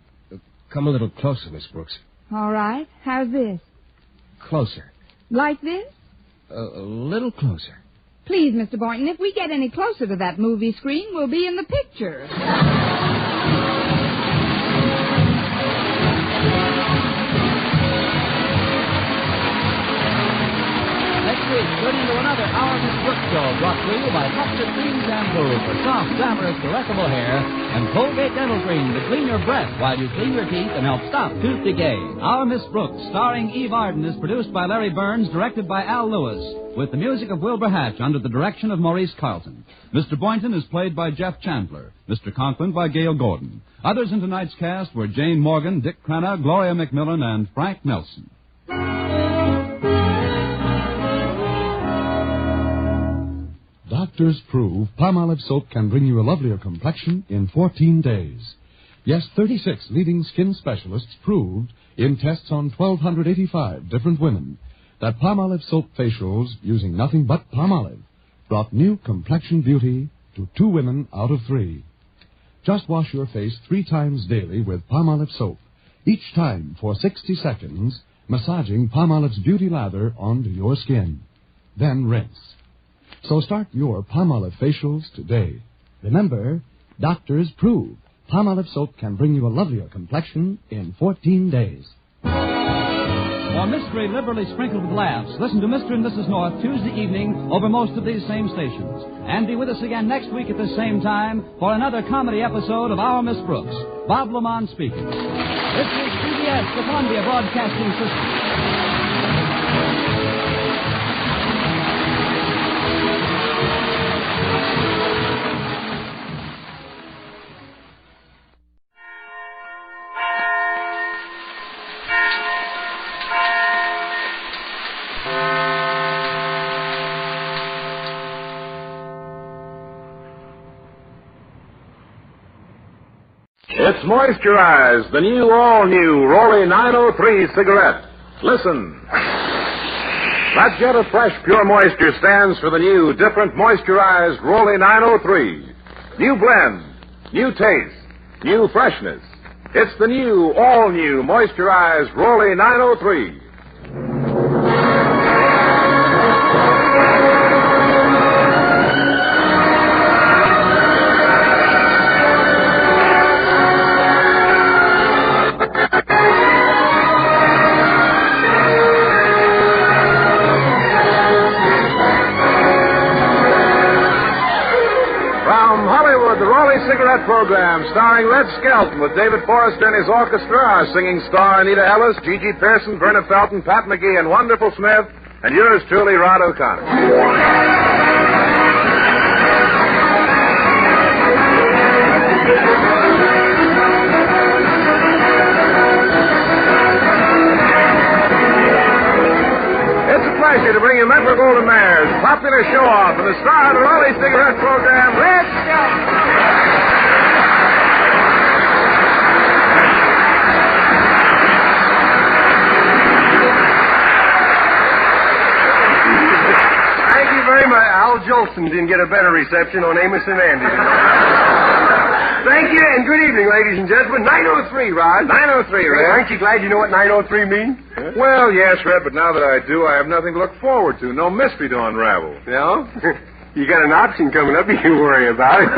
Come a little closer, Miss Brooks. All right. How's this? Closer. Like this? A little closer. Please, Mr. Boynton, if we get any closer to that movie screen, we'll be in the picture. Tune into another Our Miss Brooks show brought to you by Luster Cream Shampoo for soft, glamorous, caressable hair and Colgate Dental Cream to clean your breath while you clean your teeth and help stop tooth decay. Our Miss Brooks, starring Eve Arden, is produced by Larry Burns, directed by Al Lewis, with the music of Wilbur Hatch under the direction of Maurice Carlton. Mr. Boynton is played by Jeff Chandler, Mr. Conklin by Gail Gordon. Others in tonight's cast were Jane Morgan, Dick Crenna, Gloria McMillan, and Frank Nelson. Doctors prove Palmolive soap can bring you a lovelier complexion in 14 days. Yes, 36 leading skin specialists proved in tests on 1,285 different women that Palmolive soap facials using nothing but Palmolive brought new complexion beauty to 2 women out of 3. Just wash your face 3 times daily with Palmolive soap, each time for 60 seconds, massaging Palmolive's beauty lather onto your skin. Then rinse. So start your Palmolive facials today. Remember, doctors prove Palmolive soap can bring you a lovelier complexion in 14 days. For mystery liberally sprinkled with laughs, listen to Mr. and Mrs. North Tuesday evening over most of these same stations. And be with us again next week at the same time for another comedy episode of Our Miss Brooks. Bob Lamont speaking. This is CBS, the Columbia Broadcasting System. It's Moisturize, the new, all-new Rolly 903 cigarette. Listen. That jet of fresh, pure moisture stands for the new, different moisturized Rolly 903. New blend, new taste, new freshness. It's the new, all-new moisturized Rolly 903. Cigarette program starring Red Skelton with David Forrester and his orchestra, our singing star Anita Ellis, Gigi Pearson, Verna Felton, Pat McGee, and Wonderful Smith, and yours truly, Rod O'Connor. It's a pleasure to bring you Metro Golden Mares, popular show-off, and the star of the Raleigh Cigarette program, Red Skelton. Al Jolson didn't get a better reception on Amos and Andy tonight. Thank you, and good evening, ladies and gentlemen. 903, Rod. 903, Red. Aren't you glad you know what 903 means? Huh? Well, yes, Red, but now that I do, I have nothing to look forward to. No mystery to unravel. No? You got an option coming up you can worry about it.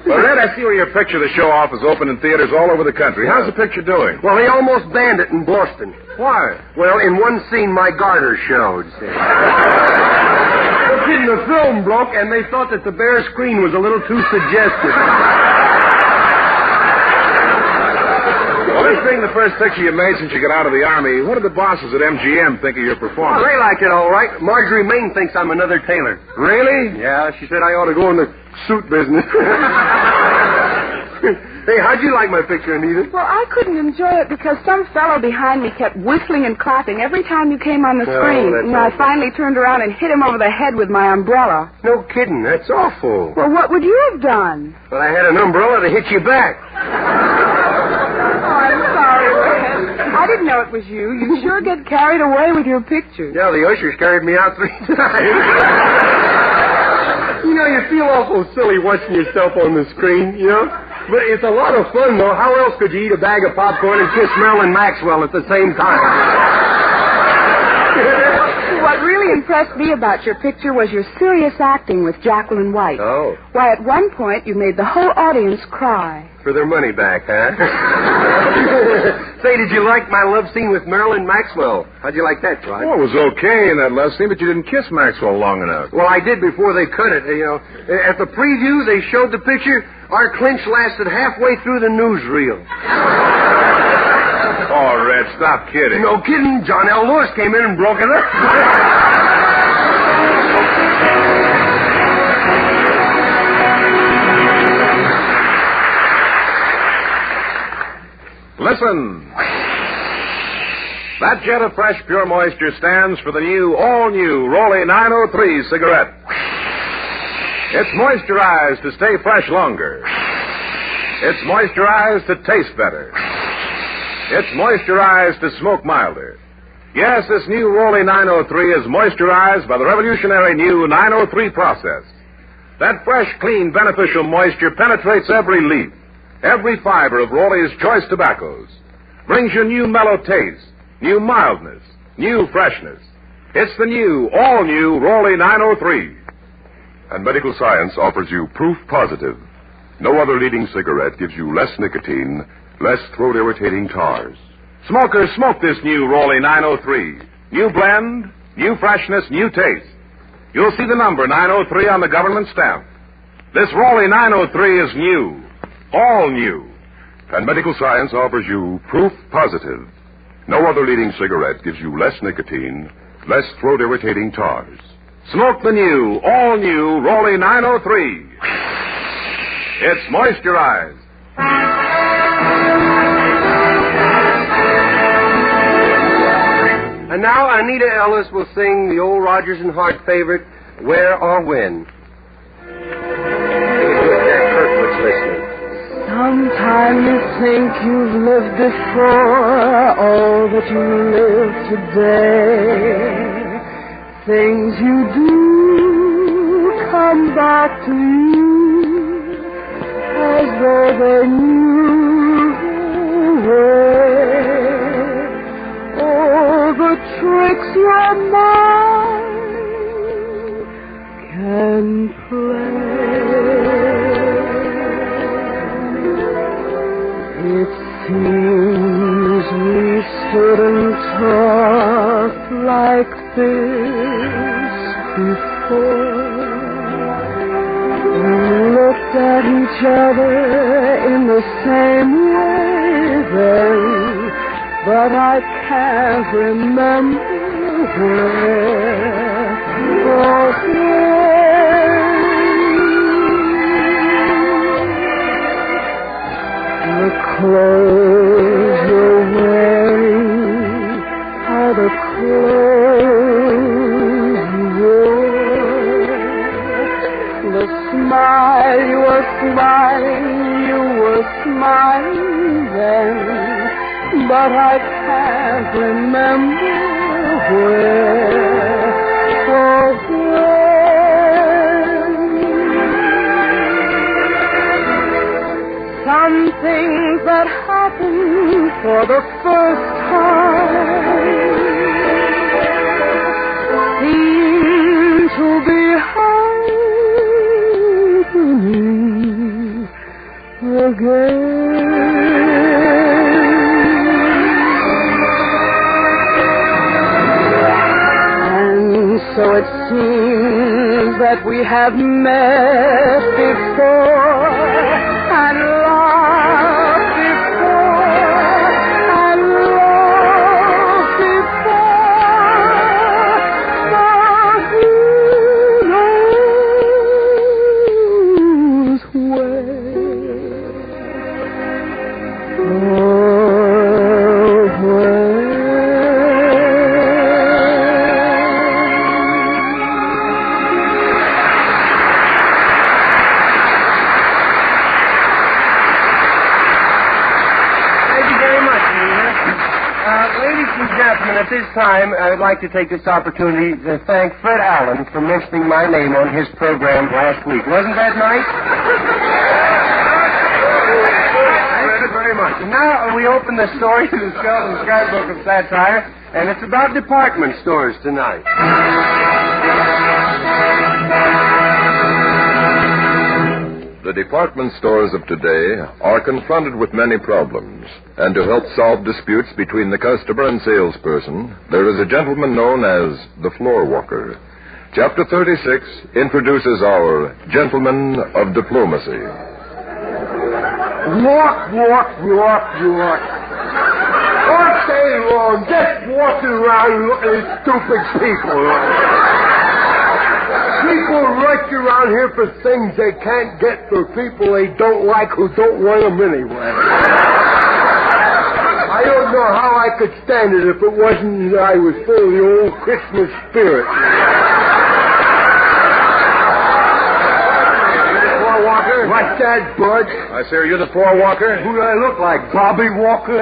Well, Red, I see where your picture of the show-off is open in theaters all over the country. How's the picture doing? Well, they almost banned it in Boston. Why? Well, in one scene, my garter showed. kidding. The film broke, and they thought that the bare screen was a little too suggestive. Well, this being the first picture you made since you got out of the Army, what did the bosses at MGM think of your performance? Well, they liked it all right. Marjorie Main thinks I'm another tailor. Really? Yeah, she said I ought to go in the suit business. Hey, how'd you like my picture, Anita? Well, I couldn't enjoy it because some fellow behind me kept whistling and clapping every time you came on the screen. I finally turned around and hit him over the head with my umbrella. No kidding. That's awful. Well, what would you have done? Well, I had an umbrella to hit you back. I'm sorry, Red. I didn't know it was you. You sure get carried away with your pictures. Yeah, the ushers carried me out 3 times. You know, you feel awful silly watching yourself on the screen, you know? But it's a lot of fun, though. How else could you eat a bag of popcorn and kiss Marilyn Maxwell at the same time? What really impressed me about your picture was your serious acting with Jacqueline White. Oh. Why, at one point, you made the whole audience cry. For their money back, huh? Say, did you like my love scene with Marilyn Maxwell? How'd you like that, Clyde? Well, it was okay in that love scene, but you didn't kiss Maxwell long enough. Well, I did before they cut it, you know. At the preview, they showed the picture. Our clinch lasted halfway through the newsreel. Oh, Red, stop kidding. No kidding. John L. Lewis came in and broke it up. Listen. That jet of fresh, pure moisture stands for the new, all-new Rolly 903 cigarette. It's moisturized to stay fresh longer. It's moisturized to taste better. It's moisturized to smoke milder. Yes, this new Rolly 903 is moisturized by the revolutionary new 903 process. That fresh, clean, beneficial moisture penetrates every leaf, every fiber of Rolly's choice tobaccos, brings you new mellow taste, new mildness, new freshness. It's the new, all-new Rolly 903. And medical science offers you proof positive. No other leading cigarette gives you less nicotine, less throat-irritating tars. Smokers, smoke this new Rolly 903. New blend, new freshness, new taste. You'll see the number 903 on the government stamp. This Rolly 903 is new, all new. And medical science offers you proof positive. No other leading cigarette gives you less nicotine, less throat-irritating tars. Smoke the new, all-new Rolly 903. It's moisturized. And now Anita Ellis will sing the old Rodgers and Hart favorite, Where or When. Kirkwood's listening. Sometime you think you've lived before all that you live today. Things you do come back to you as though they knew the way. Oh, the tricks your mind can play. It seems we stood and talked like this before. We looked at each other in the same way then, but I can't remember where or when. The clothes you're wearing are the clothes you wore. The smile you were smiling then, but I can't remember where or when. Some things that happen for the first time seem to be happening again. And so it seems we have met before and loved before and loved before, but who knows At this time, I would like to take this opportunity to thank Fred Allen for mentioning my name on his program last week. Wasn't that nice? Thank you very much. Now we open the story to the Skelton Scrapbook of Satire, and it's about department stores tonight. The department stores of today are confronted with many problems, and to help solve disputes between the customer and salesperson, there is a gentleman known as the floor walker. Chapter 36 introduces our gentleman of diplomacy. Walk. All day long, just walking around looking at stupid people. People rush around here for things they can't get for people they don't like who don't want them anyway. I don't know how I could stand it if it wasn't that I was full of the old Christmas spirit. Floor walker? What's that, Bud? I say, are you the floor walker? Who do I look like, Bobby Walker?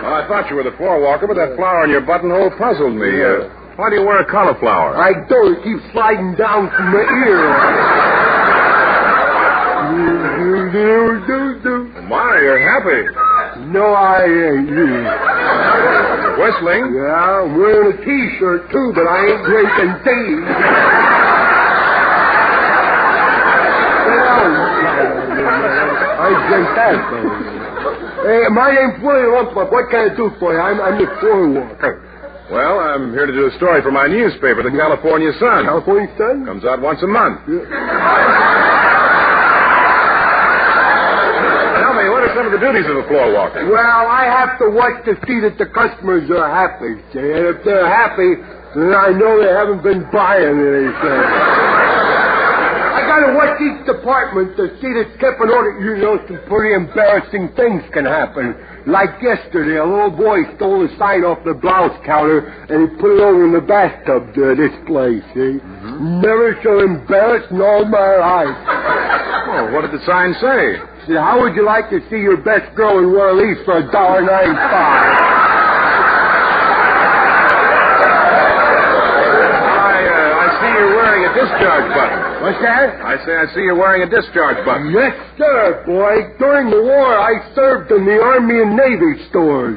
Well, I thought you were the floor walker, but that flower in your buttonhole puzzled me. Why do you wear a cauliflower? I don't. It keeps sliding down from my ear. My, you're happy. No, I ain't. Whistling? Yeah, I'm wearing a T-shirt, too, but I ain't drinking tea. I drink that, though. Hey, my name's Willie Lumpfuck. What can I do for you? I'm the floor walker. Well, I'm here to do a story for my newspaper, the California Sun. California Sun? Comes out once a month. Yeah. Tell me, what are some of the duties of a floor walker? Well, I have to watch to see that the customers are happy. See? And if they're happy, then I know they haven't been buying anything. I gotta watch each department to see that it's kept in order. You know, some pretty embarrassing things can happen. Like yesterday, a little boy stole a sign off the blouse counter, and he put it over in the bathtub display, see? Mm-hmm. Never so embarrassed in all my life. Oh, what did the sign say? See, how would you like to see your best girl in one of these for $1.95? I see you're wearing a discharge button. What's that? I see you're wearing a discharge button. Yes, sir, boy. During the war, I served in the Army and Navy stores.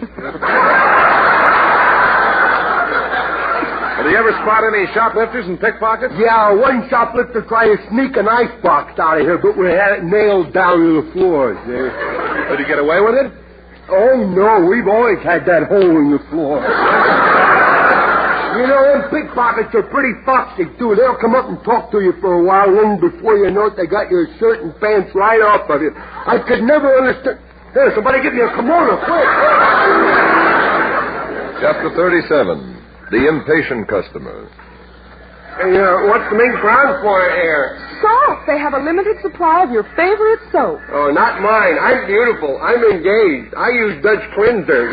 Did you ever spot any shoplifters and pickpockets? Yeah, one shoplifter tried to sneak an icebox out of here, but we had it nailed down to the floor. Did he get away with it? Oh, no. We've always had that hole in the floor. You know, them pickpockets are pretty foxy, too. They'll come up and talk to you for a while, and then before you know it, they got your shirt and pants right off of you. I could never understand. Here, somebody give me a kimono, quick. Chapter 37, The Impatient Customer. Hey, what's the main crowd for here? Soap. They have a limited supply of your favorite soap. Oh, not mine. I'm beautiful. I'm engaged. I use Dutch cleansers.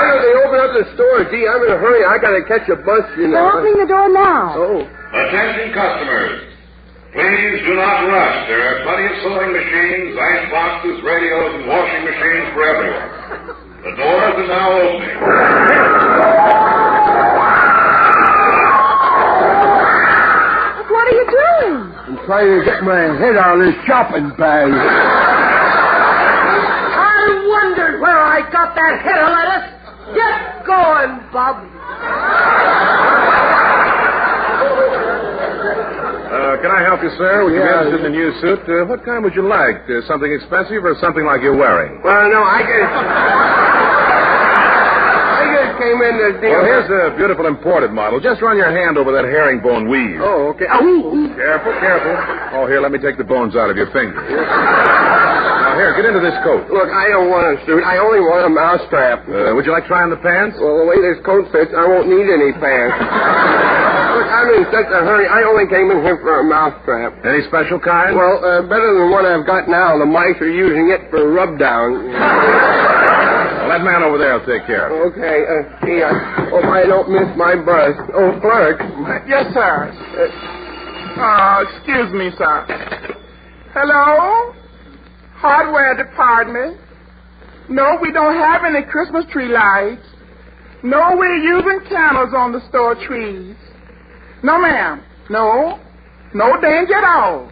They open up the store. Gee, I'm in a hurry. I gotta catch a bus, you know. They're opening the door now. Oh. Attention customers. Please do not rush. There are plenty of sewing machines, ice boxes, radios, and washing machines for everyone. The doors are now opening. What are you doing? I'm trying to get my head out of this shopping bag. I wondered where I got that head of lettuce. Get going, Bob. Can I help you, sir? Would you be interested in a new suit? What kind would you like? Something expensive or something like you're wearing? Well, no, I guess... I just came in this deal. Well, here's a beautiful imported model. Just run your hand over that herringbone weave. Oh, okay. Oh. Careful, careful. Oh, here, let me take the bones out of your fingers. Now, here, get into this coat. Look, I don't want a suit. I only want a mousetrap. Would you like trying the pants? Well, the way this coat fits, I won't need any pants. Look, I'm in such a hurry. I only came in here for a mousetrap. Any special kind? Well, better than what I've got now. The mice are using it for rub-down. Well, that man over there will take care of it. Okay. Gee, I hope I don't miss my bus. Oh, clerk. Yes, sir. Excuse me, sir. Hello? Hardware department? No, we don't have any Christmas tree lights. No, we're using candles on the store trees. No, ma'am. No. No danger at all.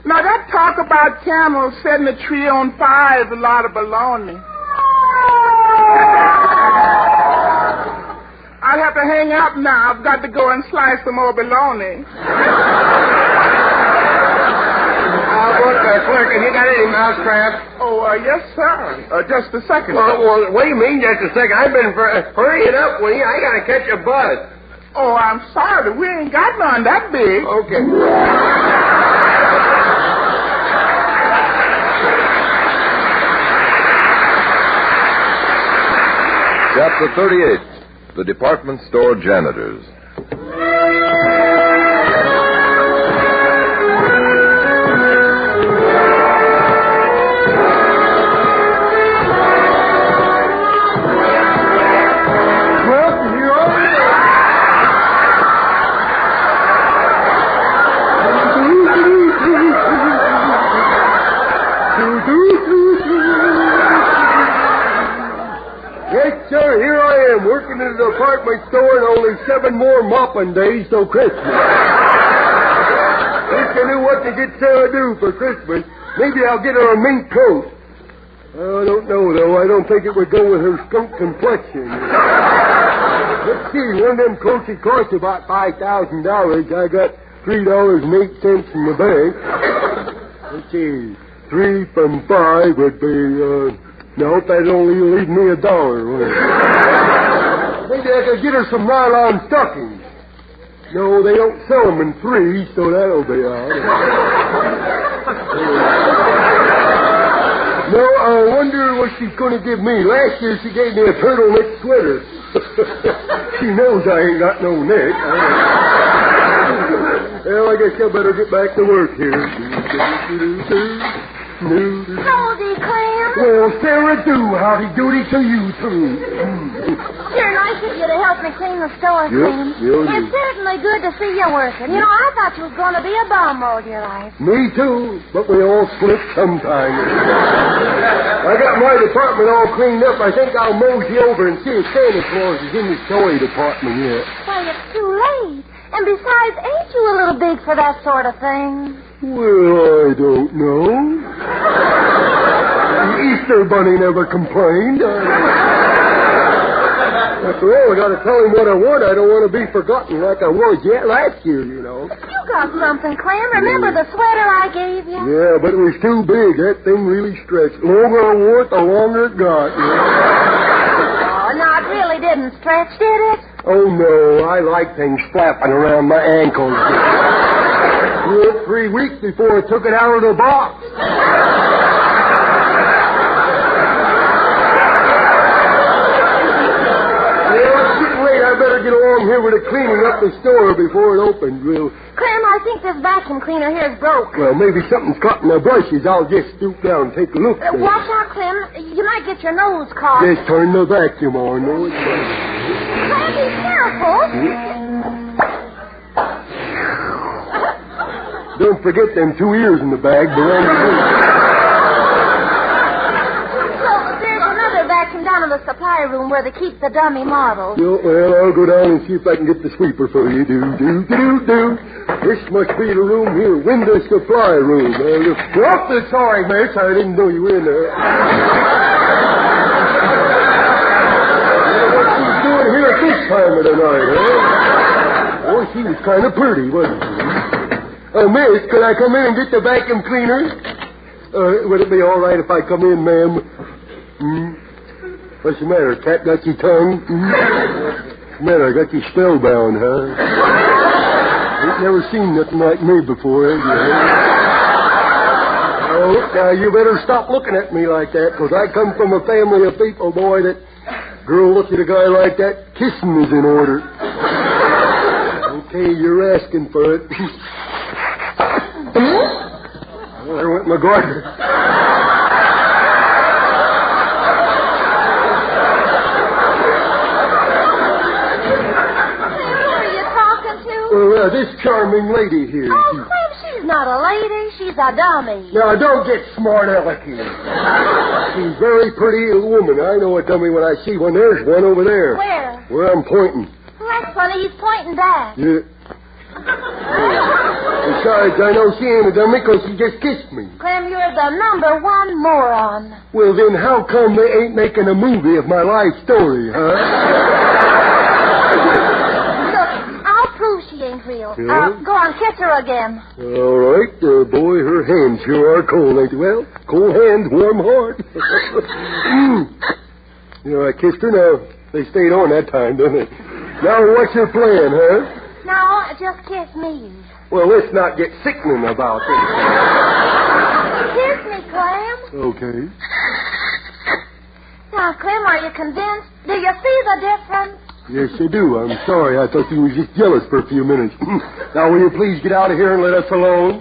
Now, that talk about candles setting the tree on fire is a lot of baloney. I'll have to hang up now. I've got to go and slice some more bologna. Clerk, have you got any mousetraps? Oh, yes, sir. Just a second. Well, what do you mean just a second? I've been hurry it up, will you? I got to catch a bus. Oh, I'm sorry. We ain't got none that big. Okay. Chapter 38, The Department Store Janitors. Working in the department store and only 7 more mopping days till Christmas. Wish I knew what to get Sarah do for Christmas. Maybe I'll get her a mink coat. I don't know, though. I don't think it would go with her skunk complexion. Let's see. One of them coats that cost about $5,000. I got $3.08 in the bank. Let's see. 3 from 5 would be, no, that'd only leave me $1. Maybe I could get her some nylon stockings. No, they don't sell them in 3, so that'll be all right. No, I wonder what she's going to give me. Last year she gave me a turtleneck sweater. She knows I ain't got no neck. Well, I guess I better get back to work here. Howdy, Clem. Well, Sarah, howdy doody to you, too. Sure nice of you to help me clean the store, Clem. It's certainly good to see you working. You know, I thought you was going to be a bum all your life. Me, too, but we all slip sometimes. I got my department all cleaned up. I think I'll mosey over and see if Santa Claus is in the toy department yet. Why, it's too late. And besides, ain't you a little big for that sort of thing? Well, I don't know. The Easter Bunny never complained. After all, I got to tell him what I want. I don't want to be forgotten like I was last year, you know. You got something, Clem. Remember the sweater I gave you? Yeah, but it was too big. That thing really stretched. The longer I wore it, the longer it got. You know? Oh, no, it really didn't stretch, did it? Oh, no. I like things flapping around my ankles. 2 or 3 weeks before I took it out of the box. I better get along here with the cleaning up the store before it opens. Clem, I think this vacuum cleaner here is broke. Well, maybe something's caught in the brushes. I'll just stoop down and take a look. Watch out, Clem. You might get your nose caught. Just turn the vacuum on. No, it's fine. Clem, be careful. Don't forget them 2 ears in the bag. Down in the supply room where they keep the dummy models. Well, I'll go down and see if I can get the sweeper for you. This must be the room here, window supply room. Awfully sorry, miss. I didn't know you were in there. What she's doing here at this time of the night, huh? Oh, she was kind of pretty, wasn't she? Miss, could I come in and get the vacuum cleaner? Would it be all right if I come in, ma'am? What's the matter? Cat got your tongue? What's the matter? I got you spellbound, huh? Ain't never seen nothing like me before, have you? Oh, now you better stop looking at me like that, because I come from a family of people, boy, that girl look at a guy like that, kissing is in order. Okay, you're asking for it. Well, there went my garter. This charming lady here. Oh, Clem, she's not a lady. She's a dummy. Now, don't get smart alecky. She's a very pretty little woman. I know a dummy when I see one. There's one over there. Where? Where I'm pointing. Well, that's funny. He's pointing back. Yeah. Besides, I know she ain't a dummy because she just kissed me. Clem, you're the number one moron. Well, then how come they ain't making a movie of my life story, huh? She ain't real. Yeah? Go on, kiss her again. All right. Boy, her hands sure are cold, ain't they? Well, cold hands, warm heart. You know, I kissed her. Now, they stayed on that time, didn't they? Now, what's your plan, huh? No, just kiss me. Well, let's not get sickening about this. Kiss me, Clem. Okay. Now, Clem, are you convinced? Do you see the difference? Yes, I do. I'm sorry. I thought you was just jealous for a few minutes. Now, will you please get out of here and let us alone?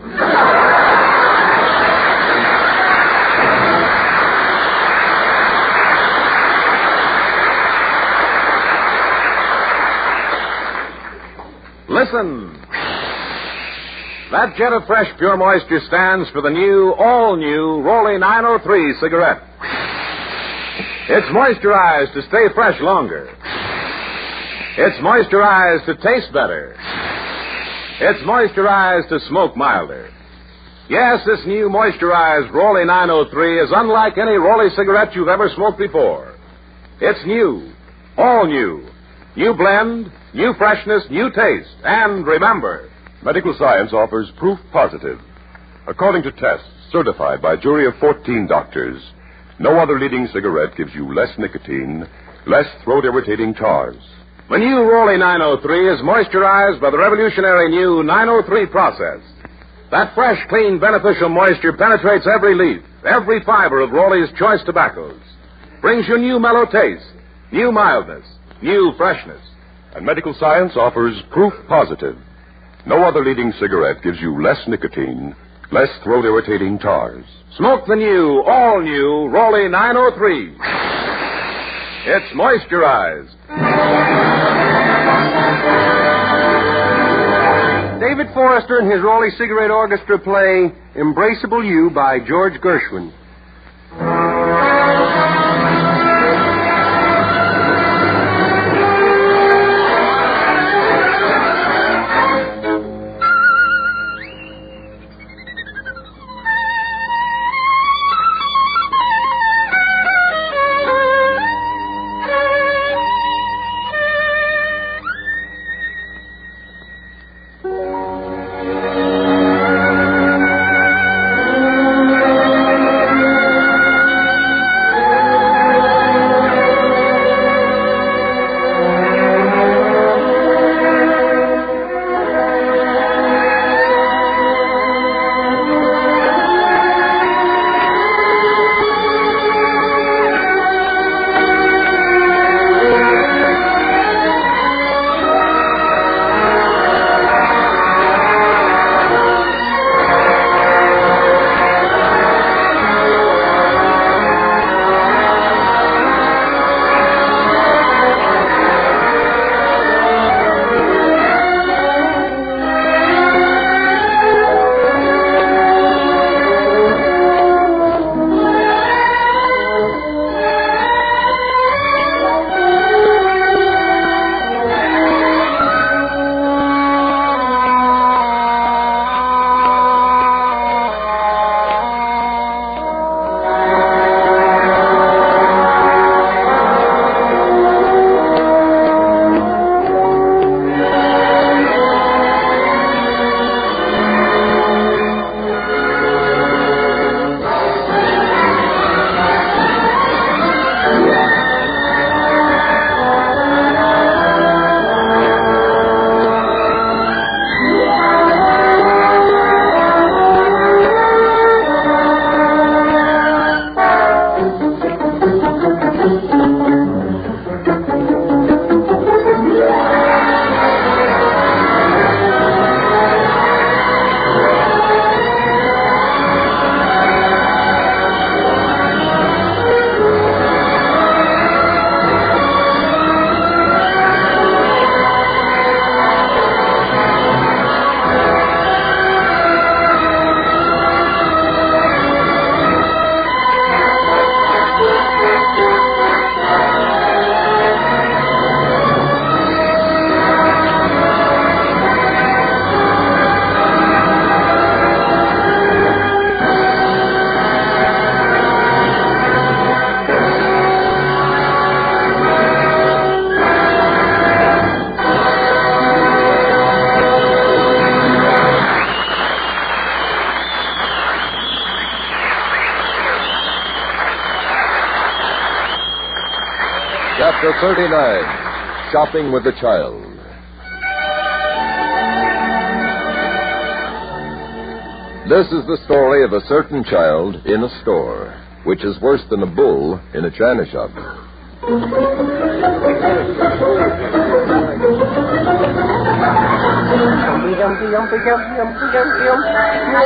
Listen. That jet of fresh, pure moisture stands for the new, all-new Rolly 903 cigarette. It's moisturized to stay fresh longer. It's moisturized to taste better. It's moisturized to smoke milder. Yes, this new moisturized Rolly 903 is unlike any Rolly cigarette you've ever smoked before. It's new, all new. New blend, new freshness, new taste. And remember, Medical science offers proof positive. According to tests certified by a jury of 14 doctors, no other leading cigarette gives you less nicotine, less throat-irritating tars. the new Rolly 903 is moisturized by the revolutionary new 903 process. That fresh, clean, beneficial moisture penetrates every leaf, every fiber of Rolly's choice tobaccos. Brings you new mellow taste, new mildness, new freshness. And medical science offers proof positive. No other leading cigarette gives you less nicotine, less throat-irritating tars. Smoke the new, all-new Rolly 903. It's moisturized. David Forrester and his Rolly Cigarette Orchestra play Embraceable You by George Gershwin. Chapter 39, Shopping with the Child. This is the story of a certain child in a store, which is worse than a bull in a china shop. Are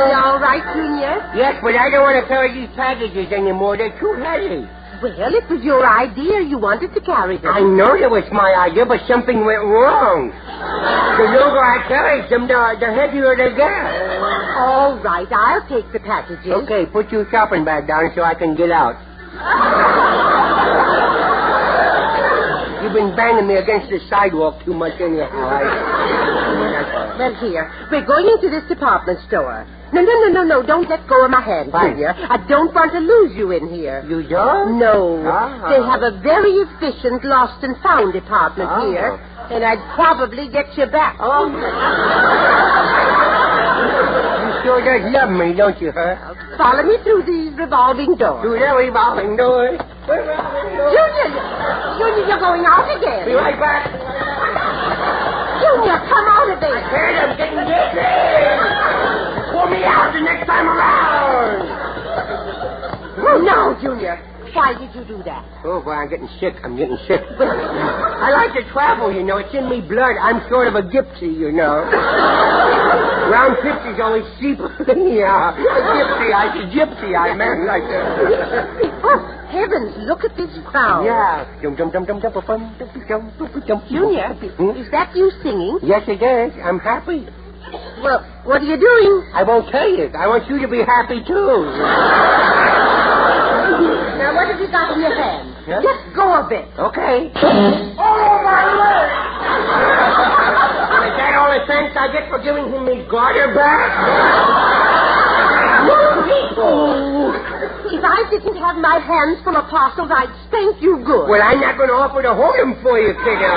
you all right, Junior? Yes, but I don't want to carry these packages anymore. They're too heavy. Well, it was your idea. You wanted to carry them. I know it was my idea, but something went wrong. The longer I carried them, the heavier they get. All right, I'll take the packages. Okay, put your shopping bag down so I can get out. You've been banging me against the sidewalk too much anyhow. Well, here. We're going into this department store. No. Don't let go of my hand, Junior. I don't want to lose you in here. You don't? No. Ah. They have a very efficient lost and found department here, and I'd probably get you back. Oh. You sure does love me, don't you, huh? Follow me through these revolving doors. Through the revolving doors? Junior, you're going out again. Be right back. Junior, come out of there. I heard I'm getting dizzy. Pull me out the next time around. No, Junior. Why did you do that? Oh, boy, I'm getting sick. I like to travel, you know. It's in me blood. I'm sort of a gypsy, you know. Round 50's always cheap. Yeah, a gypsy. I meant like that. Oh, heavens, look at this crowd. Yeah. Junior, is that you singing? Yes, it is. I'm happy. Well, what are you doing? I won't tell you. I want you to be happy, too. Now, what have you got in your hand? Huh? Just go a bit. Okay. Oh, my leg! Is that all the thanks I get for giving him his garter back? If I didn't have my hands full of parcels, I'd spank you good. Well, I'm not going to offer to hold him for you, kiddo.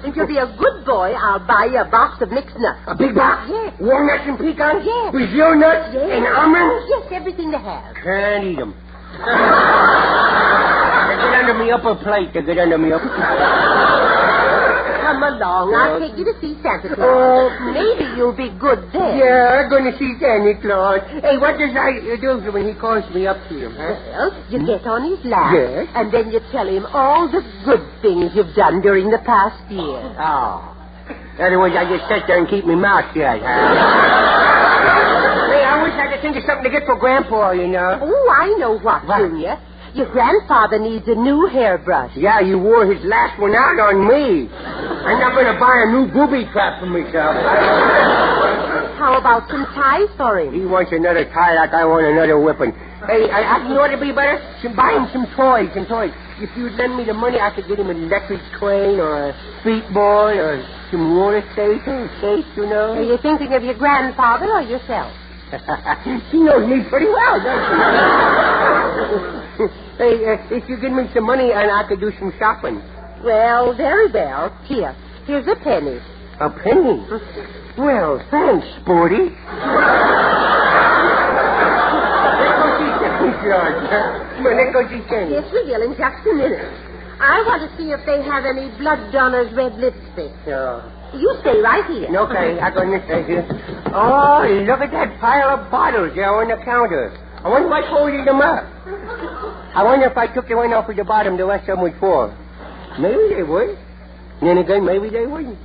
If you'll be a good boy, I'll buy you a box of mixed nuts. A big box? Yes. Walnuts and pecans? Yes. Brazil nuts? Yes. And almonds? Yes, everything they have. Can't eat them. They get under me upper plate. Come along. I'll take you to see Santa Claus. Maybe you'll be good then. Yeah, I'm going to see Santa Claus. Hey, what does I do when he calls me up to him, huh? Well, you get on his lap. Yes. And then you tell him all the good things you've done during the past year. Oh. In other words, I just sit there and keep my mouth shut, huh? Hey, I wish I could think of something to get for Grandpa, you know. Oh, I know what, Junior. Your grandfather needs a new hairbrush. Yeah, you wore his last one out on me. I'm not going to buy a new booby trap for myself. How about some ties for him? He wants another tie like I want another whipping. Hey, I you know what would be better? Buy him some toys. If you'd lend me the money, I could get him an electric train or a speedboat or some roller skates, you know. Are you thinking of your grandfather or yourself? She knows me pretty well, doesn't she? Hey, if you give me some money, and I could do some shopping. Well, very well. Here's a penny. A penny? Well, thanks, Sporty. Let's go see Sandy. Yes, we will in just a minute. I want to see if they have any blood donors' red lipstick. You stay right here. Okay, I'm going to stay here. Oh, look at that pile of bottles there on the counter. I wonder what's holding them up. I wonder if I took the one off of the bottom, the rest of them would fall. Maybe they would. Then again, maybe they wouldn't.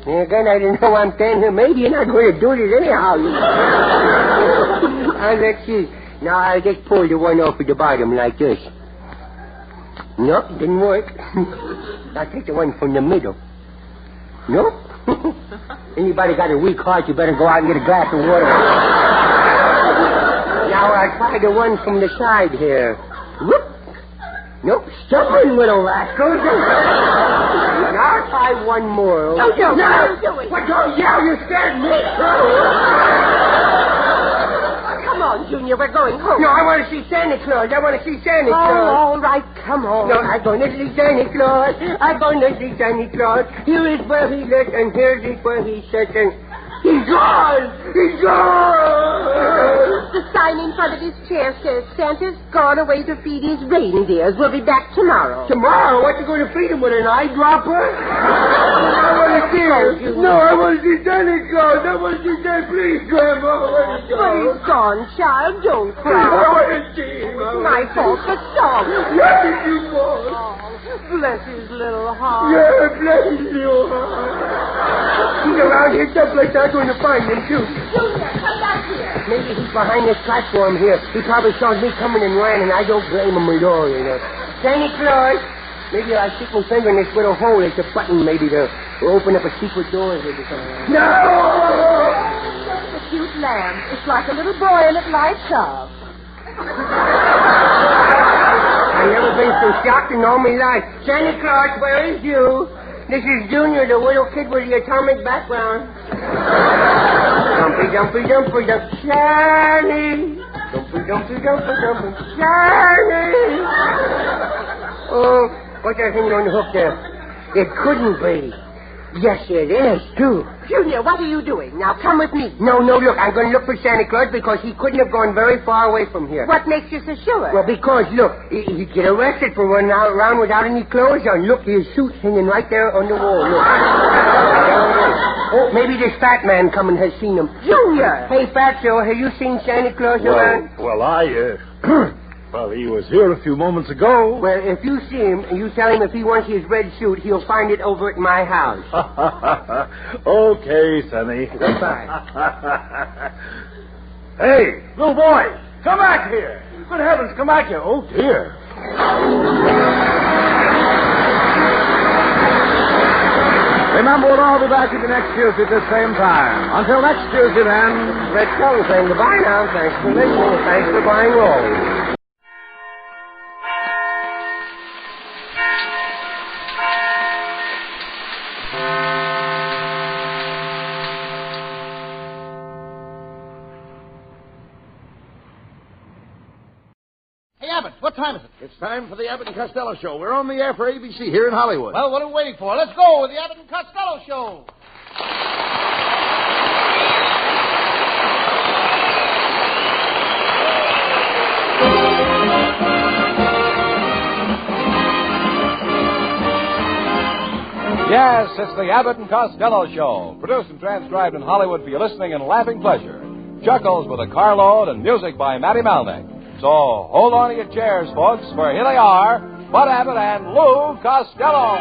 Then again, I didn't know I'm standing here. Maybe you're not going to do this anyhow. Let's see. Now, I'll just pull the one off of the bottom like this. Nope, didn't work. I'll take the one from the middle. Nope. Anybody got a weak heart, you better go out and get a glass of water. Now, I'll try the one from the side here. Whoop. Nope, stubborn little rascal. Now I'll try one more. Don't do it. What don't yell? You scared me. Come on, Junior, we're going home. No, I want to see Santa Claus. All right, come on. No, I'm going to see Santa Claus. Here is where he lives, and here's where he sits, and He's gone! He's gone! The sign in front of his chair says, Santa's gone away to feed his reindeers. We'll be back tomorrow. Tomorrow? What you going to feed him with, an eyedropper? I want to see him. No, I want to see Santa Claus. I want to see Santa. Please, Grandma, let me go. But he's gone, child. Don't cry. I want to see him. It's my fault for song. What did you want? Bless his little heart. Yeah, bless his little heart. He's around here someplace. I'm going to find him, too. Junior, come back here. Maybe he's behind this platform here. He probably saw me coming and ran, and I don't blame him at all, you know. Santa Claus! Maybe I stick my finger in this little hole. It's a button, maybe, to open up a secret door here or something. No! It's a cute lamb. It's like a little boy, and it lights up. I've never been so shocked in all my life. Santa Claus, where is you? This is Junior, the little kid with the atomic background. Dumpy, dumpy, dumpy, dumpy, Shiny. Dumpy, dumpy, dumpy, dumpy, Shiny. Oh, what's that thing on the hook there? It couldn't be. Yes, it is, too. Junior, what are you doing? Now come with me. No, look, I'm going to look for Santa Claus because he couldn't have gone very far away from here. What makes you so sure? Well, because, look, he'd get arrested for running around without any clothes on. Look, his suit's hanging right there on the wall. Look. Oh, maybe this fat man coming has seen him. Junior! Hey, Fatso, have you seen Santa Claus around? Well, well, he was here a few moments ago. Well, if you see him, and you tell him if he wants his red suit, he'll find it over at my house. Okay, Sonny. Goodbye. Hey, little boy, come back here. Good heavens, come back here. Oh, dear. Remember, we'll all be back again next Tuesday at the same time. Until next Tuesday, then. Red Skull saying goodbye now. Thanks for listening. Thanks for buying rolls. What time is it? It's time for the Abbott and Costello Show. We're on the air for ABC here in Hollywood. Well, what are we waiting for? Let's go with the Abbott and Costello Show. Yes, it's the Abbott and Costello Show, produced and transcribed in Hollywood for your listening and laughing pleasure. Chuckles with a carload and music by Matty Malnick. So hold on to your chairs, folks, for here they are, Bud Abbott and Lou Costello.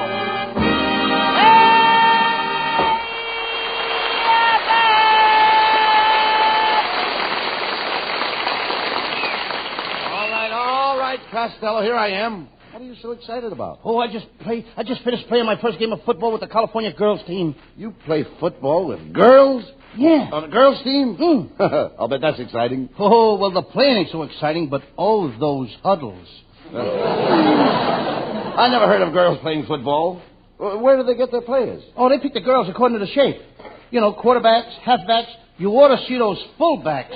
All right, Costello, here I am. What are you so excited about? Oh, I just finished playing my first game of football with the California girls team. You play football with girls? Yeah. On a girls team? I'll bet that's exciting. Oh, well, the playing ain't so exciting, but oh, those huddles. I never heard of girls playing football. Where do they get their players? Oh, they pick the girls according to the shape. You know, quarterbacks, halfbacks. You ought to see those fullbacks.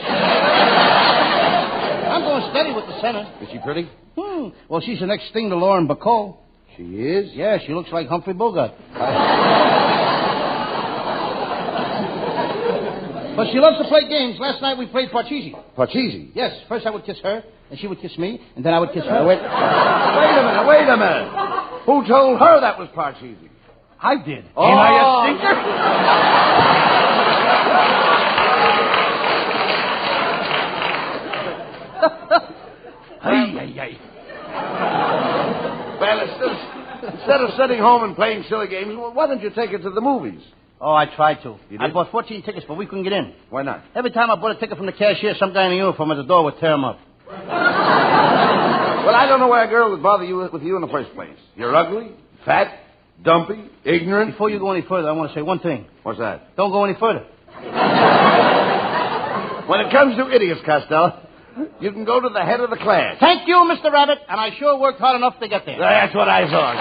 I'm going steady with the center. Is she pretty? Well, she's the next thing to Lauren Bacall. She is? Yeah, she looks like Humphrey Bogart. But she loves to play games. Last night we played Parcheesi. Parcheesi? Yes. First I would kiss her, and she would kiss me, and then I would kiss her. Wait a minute. Who told her that was Parcheesi? I did. Oh. Ain't I a stinker? Hey. Well, instead of sitting home and playing silly games, why don't you take her to the movies? Oh, I tried to. You did? I bought 14 tickets, but we couldn't get in. Why not? Every time I bought a ticket from the cashier, some guy in a uniform at the door would tear him up. Well, I don't know why a girl would bother you with you in the first place. You're ugly, fat, dumpy, ignorant. Before you go any further, I want to say one thing. What's that? Don't go any further. When it comes to idiots, Costello, you can go to the head of the class. Thank you, Mr. Rabbit, and I sure worked hard enough to get there. That's what I thought.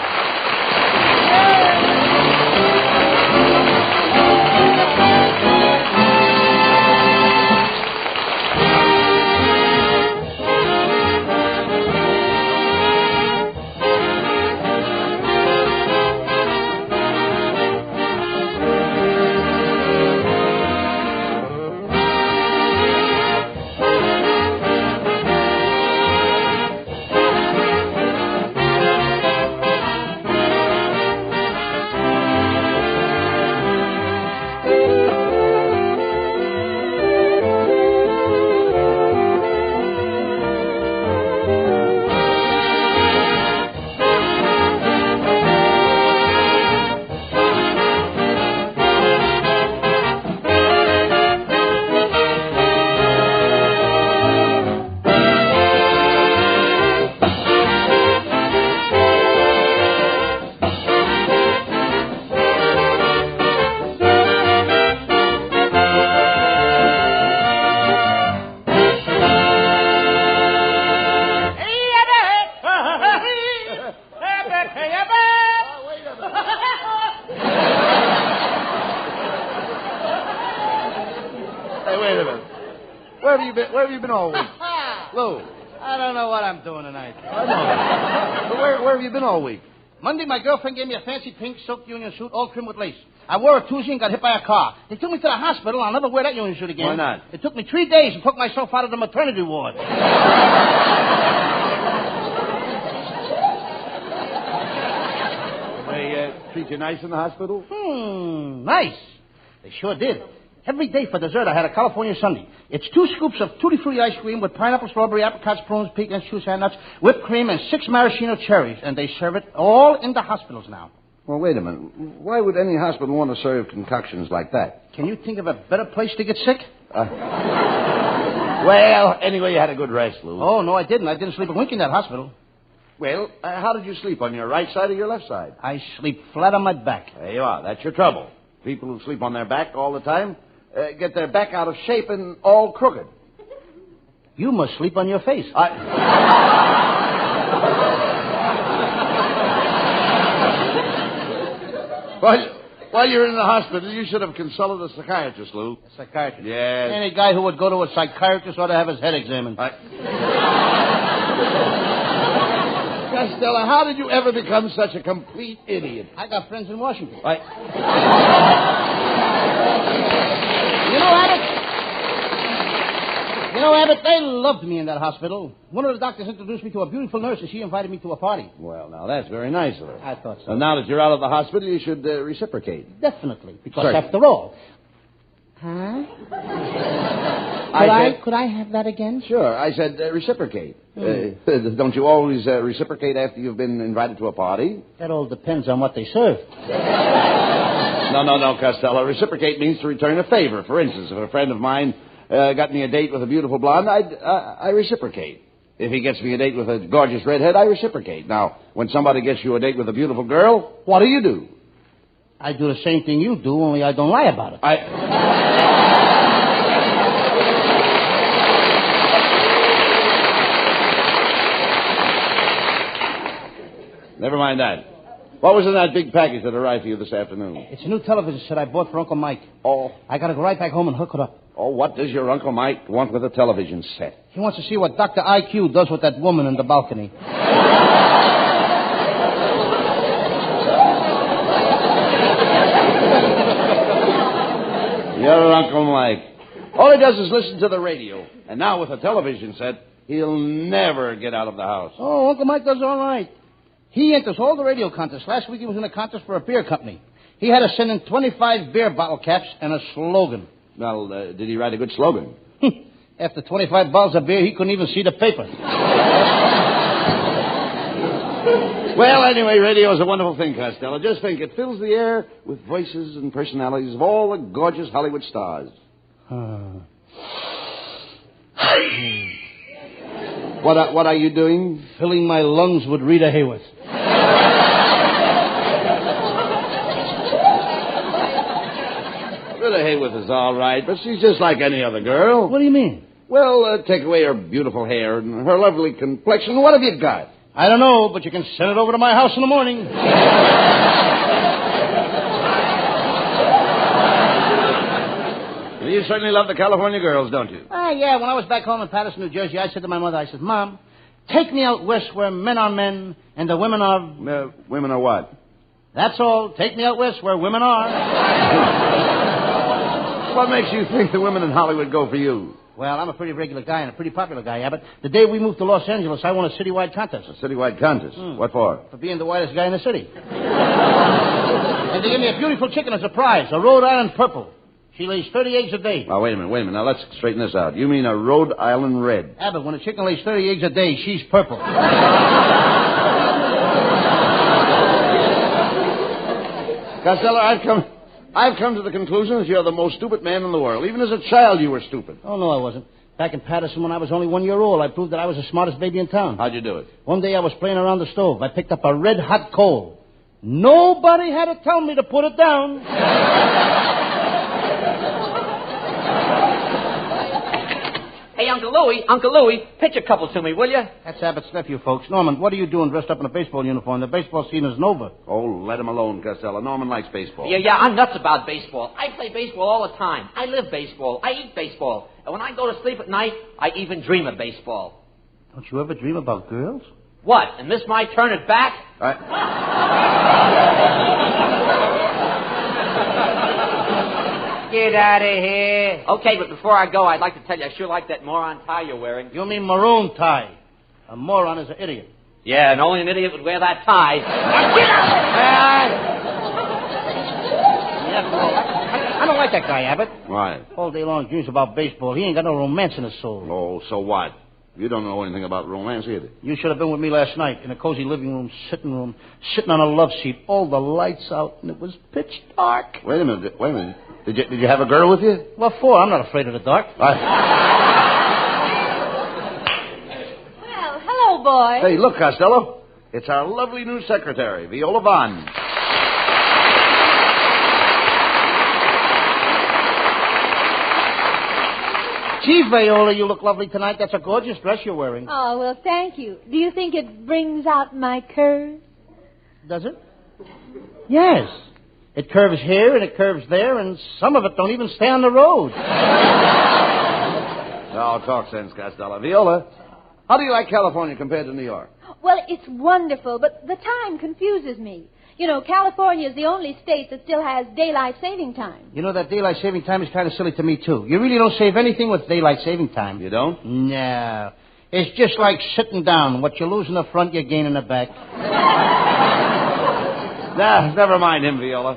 wait a minute. Where have you been all week? Lou. I don't know what I'm doing tonight. I know. But where have you been all week? Monday, my girlfriend gave me a fancy pink silk union suit, all trimmed with lace. I wore it Tuesday and got hit by a car. They took me to the hospital. I'll never wear that union suit again. Why not? It took me 3 days and took myself out of the maternity ward. They treat you nice in the hospital? Nice. They sure did. Every day for dessert, I had a California sundae. It's 2 scoops of Tutti Frutti ice cream with pineapple, strawberry, apricots, prunes, pecans, Chushan nuts, whipped cream, and 6 maraschino cherries. And they serve it all in the hospitals now. Well, wait a minute. Why would any hospital want to serve concoctions like that? Can you think of a better place to get sick? Well, anyway, you had a good rest, Lou. Oh, no, I didn't. I didn't sleep a wink in that hospital. Well, how did you sleep? On your right side or your left side? I sleep flat on my back. There you are. That's your trouble. People who sleep on their back all the time get their back out of shape and all crooked. You must sleep on your face. While you're in the hospital, you should have consulted a psychiatrist, Lou. A psychiatrist? Yes. Any guy who would go to a psychiatrist ought to have his head examined. Costello, how did you ever become such a complete idiot? I got friends in Washington. You know, Abbott, they loved me in that hospital. One of the doctors introduced me to a beautiful nurse, and she invited me to a party. Well, now, that's very nice of her. I thought so. And now that you're out of the hospital, you should reciprocate. Definitely, because Sorry. after all... Huh? Could I have that again? Sure. I said reciprocate. Don't you always reciprocate after you've been invited to a party? That all depends on what they serve. No, Costello. Reciprocate means to return a favor. For instance, if a friend of mine got me a date with a beautiful blonde, I reciprocate. If he gets me a date with a gorgeous redhead, I reciprocate. Now, when somebody gets you a date with a beautiful girl, what do? I do the same thing you do, only I don't lie about it. Never mind that. What was in that big package that arrived for you this afternoon? It's a new television set I bought for Uncle Mike. Oh. I got to go right back home and hook it up. Oh, what does your Uncle Mike want with a television set? He wants to see what Dr. IQ does with that woman in the balcony. Your Uncle Mike. All he does is listen to the radio. And now with a television set, he'll never get out of the house. Oh, Uncle Mike does all right. He enters all the radio contests. Last week he was in a contest for a beer company. He had to send in 25 beer bottle caps and a slogan. Well, did he write a good slogan? After 25 bottles of beer, he couldn't even see the paper. Well, anyway, radio is a wonderful thing, Costello. Just think, it fills the air with voices and personalities of all the gorgeous Hollywood stars. What are you doing? Filling my lungs with Rita Hayworth. Rita Hayworth is all right, but she's just like any other girl. What do you mean? Well, take away her beautiful hair and her lovely complexion. What have you got? I don't know, but you can send it over to my house in the morning. You certainly love the California girls, don't you? Yeah. When I was back home in Patterson, New Jersey, I said to my mother, I said, Mom, take me out west where men are men and the women are... women are what? That's all. Take me out west where women are. What makes you think the women in Hollywood go for you? Well, I'm a pretty regular guy and a pretty popular guy, Abbott. The day we moved to Los Angeles, I won a citywide contest. A citywide contest? What for? For being the whitest guy in the city. And they gave me a beautiful chicken as a prize, a Rhode Island purple. She lays 30 eggs a day. Now, wait a minute. Now, let's straighten this out. You mean a Rhode Island red? Abbott, when a chicken lays 30 eggs a day, she's purple. Costello, I've come to the conclusion that you're the most stupid man in the world. Even as a child, you were stupid. Oh, no, I wasn't. Back in Patterson, when I was only 1 year old, I proved that I was the smartest baby in town. How'd you do it? One day I was playing around the stove. I picked up a red-hot coal. Nobody had to tell me to put it down. Hey, Uncle Louie, pitch a couple to me, will you? That's Abbott's nephew, folks. Norman, what are you doing dressed up in a baseball uniform? The baseball season isn't over. Oh, let him alone, Costello. Norman likes baseball. Yeah, I'm nuts about baseball. I play baseball all the time. I live baseball. I eat baseball. And when I go to sleep at night, I even dream of baseball. Don't you ever dream about girls? What, and miss my turn it back? Get out of here. Okay, but before I go, I'd like to tell you I sure like that moron tie you're wearing. You mean maroon tie. A moron is an idiot. Yeah, and only an idiot would wear that tie. Get I don't like that guy, Abbott. Why? All day long dreams about baseball. He ain't got no romance in his soul. Oh, so what? You don't know anything about romance either. You should have been with me last night in a cozy living room, sitting on a love seat, all the lights out, and it was pitch dark. Wait a minute. Did you have a girl with you? What for? I'm not afraid of the dark. Well, hello, boy. Hey, look, Costello. It's our lovely new secretary, Viola Vaughn. Gee, Viola, you look lovely tonight. That's a gorgeous dress you're wearing. Oh, well, thank you. Do you think it brings out my curves? Does it? Yes. It curves here and it curves there, and some of it don't even stay on the road. Now, talk sense, Costello. Viola, how do you like California compared to New York? Well, it's wonderful, but the time confuses me. You know, California is the only state that still has daylight saving time. You know, that daylight saving time is kind of silly to me, too. You really don't save anything with daylight saving time. You don't? No. It's just like sitting down. What you lose in the front, you gain in the back. Nah, never mind him, Viola.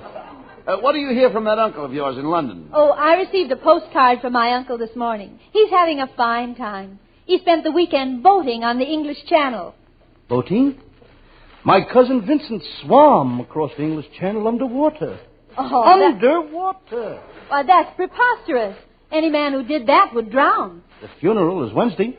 What do you hear from that uncle of yours in London? Oh, I received a postcard from my uncle this morning. He's having a fine time. He spent the weekend boating on the English Channel. Boating? My cousin Vincent swam across the English Channel underwater. Oh, underwater. Why, that's preposterous. Any man who did that would drown. The funeral is Wednesday.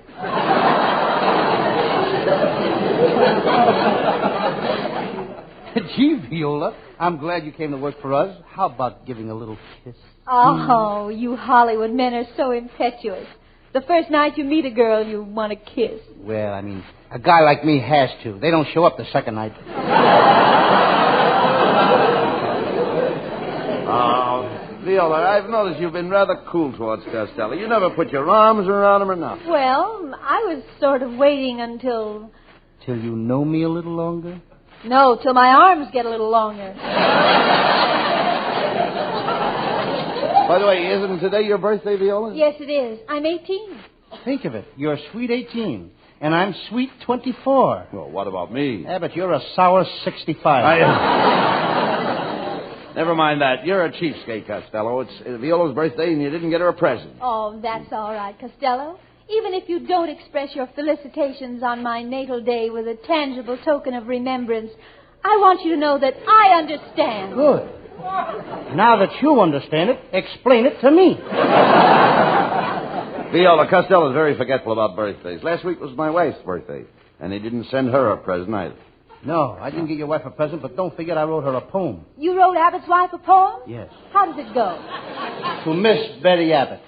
Gee, Viola, I'm glad you came to work for us. How about giving a little kiss? Oh, you Hollywood men are so impetuous. The first night you meet a girl, you want to kiss. Well, I mean, a guy like me has to. They don't show up the second night. Oh, Viola, I've noticed you've been rather cool towards Costello. You never put your arms around him or nothing. Well, I was sort of waiting until... Till you know me a little longer? No, till my arms get a little longer. By the way, isn't today your birthday, Viola? Yes, it is. I'm 18. Think of it. You're a sweet 18. And I'm sweet 24. Well, what about me? Abbott, you're a sour 65. Never mind that. You're a cheapskate, Costello. It's Viola's birthday, and you didn't get her a present. Oh, that's all right, Costello. Even if you don't express your felicitations on my natal day with a tangible token of remembrance, I want you to know that I understand. Good. Now that you understand it, explain it to me. Viola, Costello's very forgetful about birthdays. Last week was my wife's birthday, and he didn't send her a present either. No, I didn't get your wife a present, but don't forget I wrote her a poem. You wrote Abbott's wife a poem? Yes. How does it go? To Miss Betty Abbott.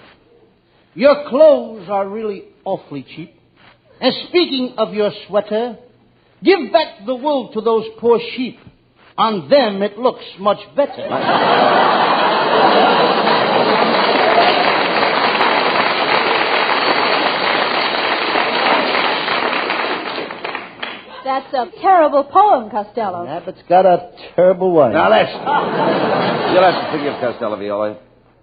Your clothes are really awfully cheap. And speaking of your sweater, give back the wool to those poor sheep. On them it looks much better. That's a terrible poem, Costello. Abbott's got a terrible wife. Now, you'll have to forgive Costello, Viola.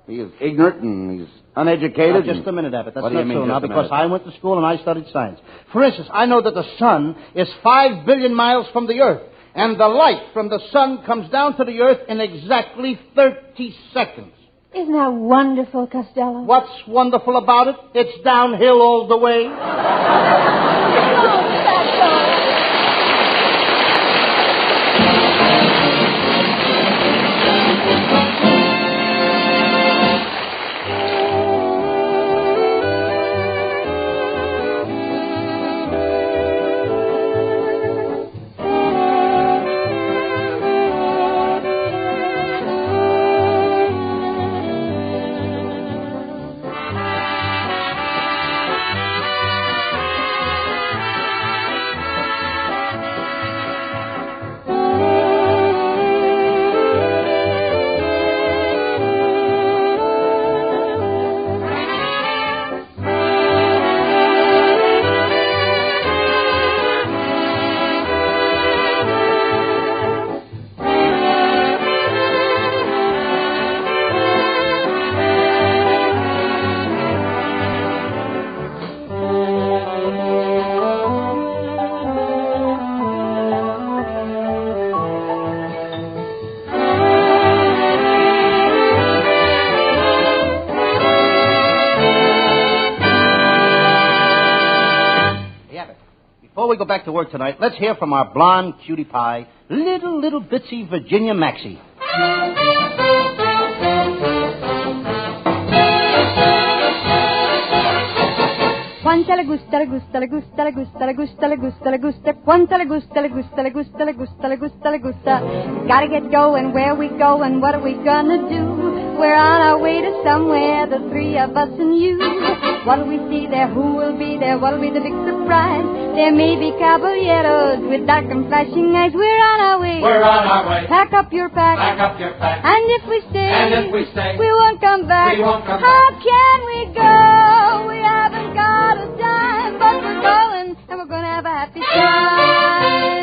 He is ignorant and he's uneducated. Now, just a minute, Abbott. That's what do not you mean, true now, just a because minute? I went to school and I studied science. For instance, I know that the sun is 5 billion miles from the Earth, and the light from the sun comes down to the Earth in exactly 30 seconds. Isn't that wonderful, Costello? What's wonderful about it? It's downhill all the way. we go back to work tonight, let's hear from our blonde cutie pie, little bitsy Virginia Maxie. Quanta le gusta, le gusta, le gusta, le gusta, le gusta, le gusta, le gusta. Quanta le gusta, le gusta, le gusta, le gusta, le gusta, le gusta. Gotta get going, where we going, what are we gonna do? We're on our way to somewhere, the three of us and you. What'll we see there, who will be there, what'll be the big surprise? There may be caballeros with dark and flashing eyes. We're on our way. We're on our way. Pack up your pack. Pack up your pack. And if we stay, we won't come back. We won't come How back. can we go? We haven't got a dime, but we're going, and we're gonna have a happy time.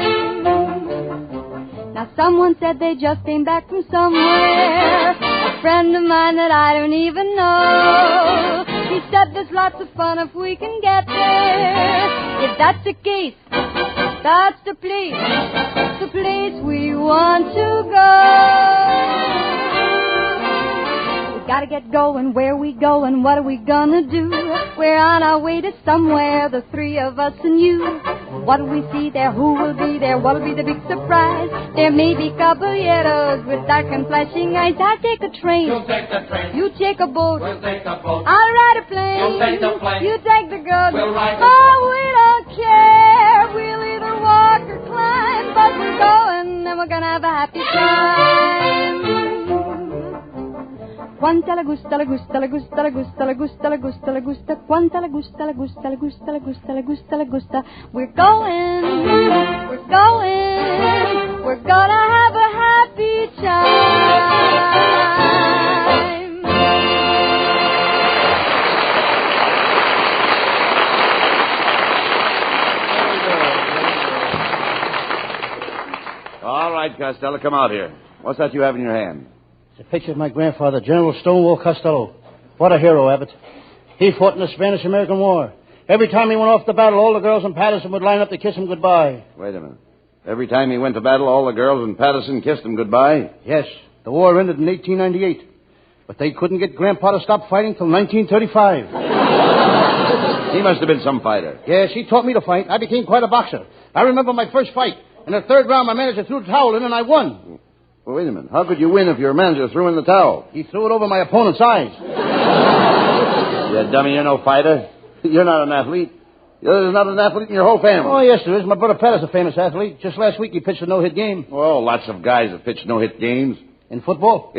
Now someone said they just came back from somewhere. A friend of mine that I don't even know. He said there's lots of fun if we can get there. If that's the case, that's the place we want to go. We gotta get going, where we going, what are we gonna do? We're on our way to somewhere, the three of us and you. What'll we see there, who will be there, what'll be the big surprise? There may be caballeros with dark and flashing eyes. I'll take a train. You'll take the train. You take a boat. We'll take the boat. I'll ride a plane. You'll take the plane. You take the gun. We'll ride the Oh, we don't care. We'll either walk or climb, but we're going and we're gonna have a happy time. Quanta le gusta, le gusta, le gusta, le gusta, le gusta, le gusta, le gusta. Quanta le gusta, le gusta, le gusta, le gusta, le gusta, le gusta. We're going, we're gonna have a happy time. All right, Costello, come out here. What's that you have in your hand? It's a picture of my grandfather, General Stonewall Costello. What a hero, Abbott. He fought in the Spanish-American War. Every time he went off to battle, all the girls in Patterson would line up to kiss him goodbye. Wait a minute. Every time he went to battle, all the girls in Patterson kissed him goodbye? Yes, the war ended in 1898. But they couldn't get Grandpa to stop fighting till 1935. He must have been some fighter. Yes, he taught me to fight. I became quite a boxer. I remember my first fight. In the third round, my manager threw the towel in, and I won. Well, wait a minute. How could you win if your manager threw in the towel? He threw it over my opponent's eyes. You dummy, you're no fighter. You're not an athlete. There's not an athlete in your whole family. Oh, yes, there is. My brother Pat is a famous athlete. Just last week, he pitched a no-hit game. Oh, lots of guys have pitched no-hit games. In football?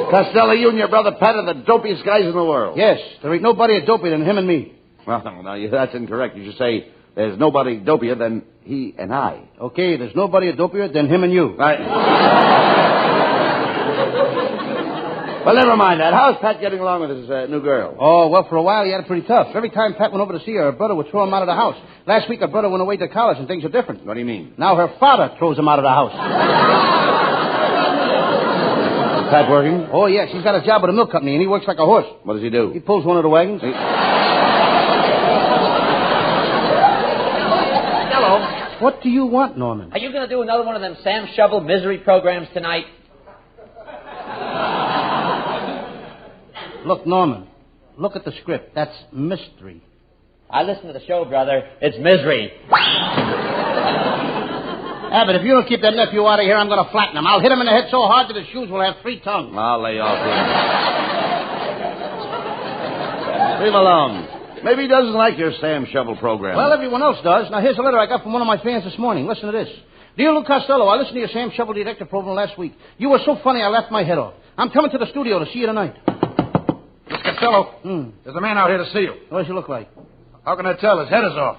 Costello, you and your brother Pat are the dopiest guys in the world. Yes, there ain't nobody a dopier than him and me. Well, no, that's incorrect. You should say there's nobody dopier than he and I. Okay, there's nobody a dopier than him and you. Well, never mind that. How's Pat getting along with his new girl? Oh, well, for a while he had it pretty tough. Every time Pat went over to see her brother would throw him out of the house. Last week her brother went away to college and things are different. What do you mean? Now her father throws him out of the house. Pat working? Oh, yes. He's got a job with a milk company and he works like a horse. What does he do? He pulls one of the wagons. Hello. What do you want, Norman? Are you going to do another one of them Sam Shovel misery programs tonight? Look, Norman, look at the script. That's mystery. I listen to the show, brother. It's misery. Abbott, if you don't keep that nephew out of here, I'm going to flatten him. I'll hit him in the head so hard that his shoes will have 3 tongues. I'll lay off here. Leave him alone. Maybe he doesn't like your Sam Shovel program. Well, everyone else does. Now, here's a letter I got from one of my fans this morning. Listen to this. Dear Lou Costello, I listened to your Sam Shovel detective program last week. You were so funny I laughed my head off. I'm coming to the studio to see you tonight. Miss Costello, there's a man out here to see you. What does he look like? How can I tell? His head is off.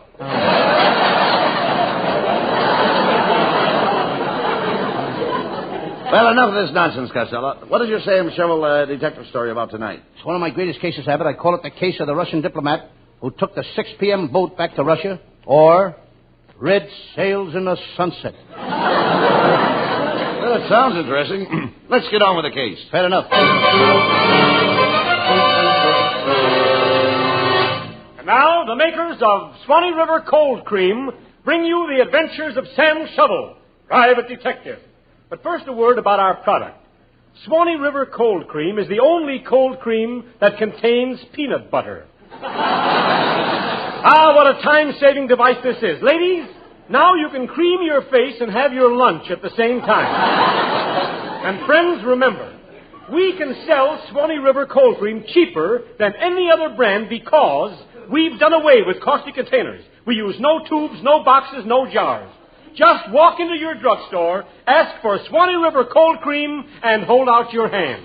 Well, enough of this nonsense, Costello. What is your Sam Shovel detective story about tonight? It's one of my greatest cases, Abbott. I call it the case of the Russian diplomat who took the 6 p.m. boat back to Russia, or Red Sails in the Sunset. Well, it sounds interesting. Let's get on with the case. Fair enough. And now, the makers of Swanee River Cold Cream bring you the adventures of Sam Shovel, private detective. But first, a word about our product. Swanee River Cold Cream is the only cold cream that contains peanut butter. Ah, what a time-saving device this is. Ladies, now you can cream your face and have your lunch at the same time. And friends, remember, we can sell Swanee River Cold Cream cheaper than any other brand because we've done away with costly containers. We use no tubes, no boxes, no jars. Just walk into your drugstore, ask for Swanee River Cold Cream, and hold out your hand.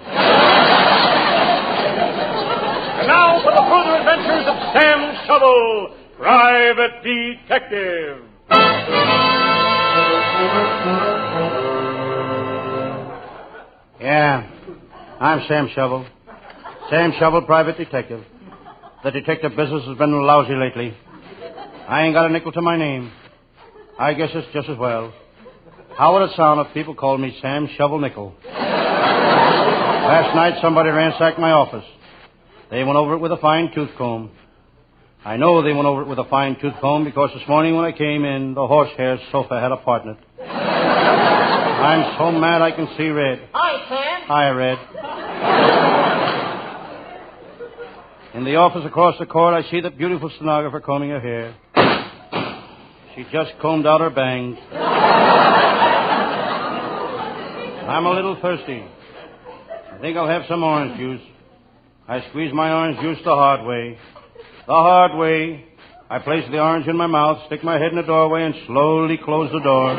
And now for the further adventures of Sam Shovel, Private Detective. Yeah, I'm Sam Shovel. Sam Shovel, Private Detective. The detective business has been lousy lately. I ain't got a nickel to my name. I guess it's just as well. How would it sound if people called me Sam Shovel Nickel? Last night, somebody ransacked my office. They went over it with a fine-tooth comb. I know they went over it with a fine-tooth comb because this morning when I came in, the horsehair sofa had a part in it. I'm so mad I can see red. Hi, Sam. Hi, Red. In the office across the court, I see the beautiful stenographer combing her hair. She just combed out her bangs. I'm a little thirsty. I think I'll have some orange juice. I squeeze my orange juice the hard way. The hard way. I place the orange in my mouth, stick my head in the doorway, and slowly close the door.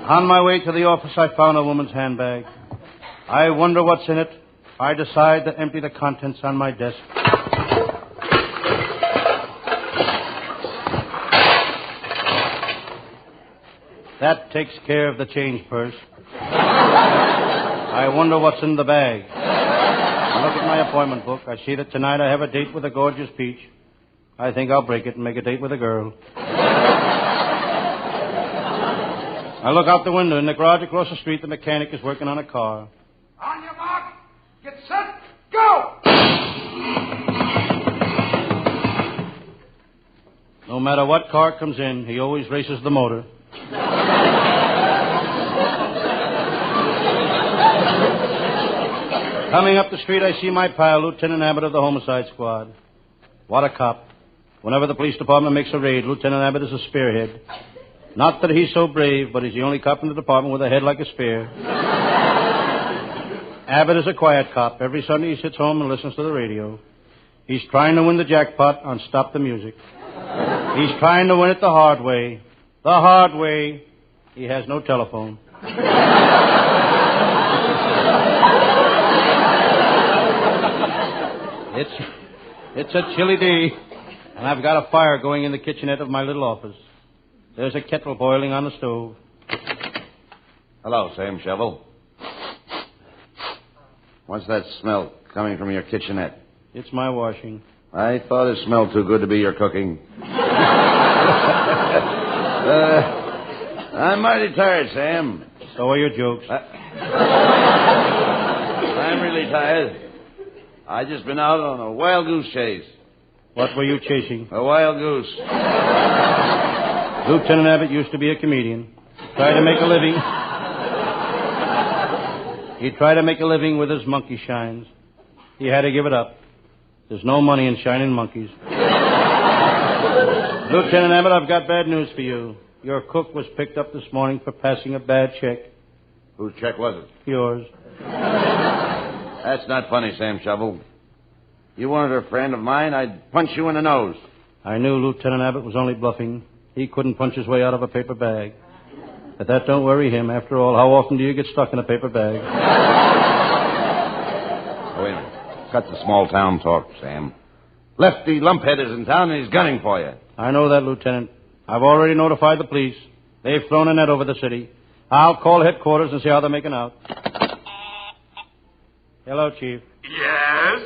On my way to the office, I found a woman's handbag. I wonder what's in it. I decide to empty the contents on my desk. That takes care of the change purse. I wonder what's in the bag. I look at my appointment book. I see that tonight I have a date with a gorgeous peach. I think I'll break it and make a date with a girl. I look out the window. In the garage across the street, the mechanic is working on a car. On your mark, get set, go! No matter what car comes in, he always races the motor. Coming up the street, I see my pal, Lieutenant Abbott of the Homicide Squad. What a cop. Whenever the police department makes a raid, Lieutenant Abbott is a spearhead. Not that he's so brave, but he's the only cop in the department with a head like a spear. Abbott is a quiet cop. Every Sunday he sits home and listens to the radio. He's trying to win the jackpot on Stop the Music. He's trying to win it the hard way. The hard way. He has no telephone. It's a chilly day, and I've got a fire going in the kitchenette of my little office. There's a kettle boiling on the stove. Hello, Sam Shovel. What's that smell coming from your kitchenette? It's my washing. I thought it smelled too good to be your cooking. I'm mighty tired, Sam. So are your jokes. I'm really tired. I just been out on a wild goose chase. What were you chasing? A wild goose. Lieutenant Abbott used to be a comedian. Tried to make a living. He tried to make a living with his monkey shines. He had to give it up. There's no money in shining monkeys. Lieutenant Abbott, I've got bad news for you. Your cook was picked up this morning for passing a bad check. Whose check was it? Yours. That's not funny, Sam Shovel. You weren't a friend of mine, I'd punch you in the nose. I knew Lieutenant Abbott was only bluffing. He couldn't punch his way out of a paper bag. But that don't worry him. After all, how often do you get stuck in a paper bag? Oh, wait a minute. Cut the small town talk, Sam. Lefty Lumphead is in town and he's gunning for you. I know that, Lieutenant. I've already notified the police. They've thrown a net over the city. I'll call headquarters and see how they're making out. Hello, Chief. Yes?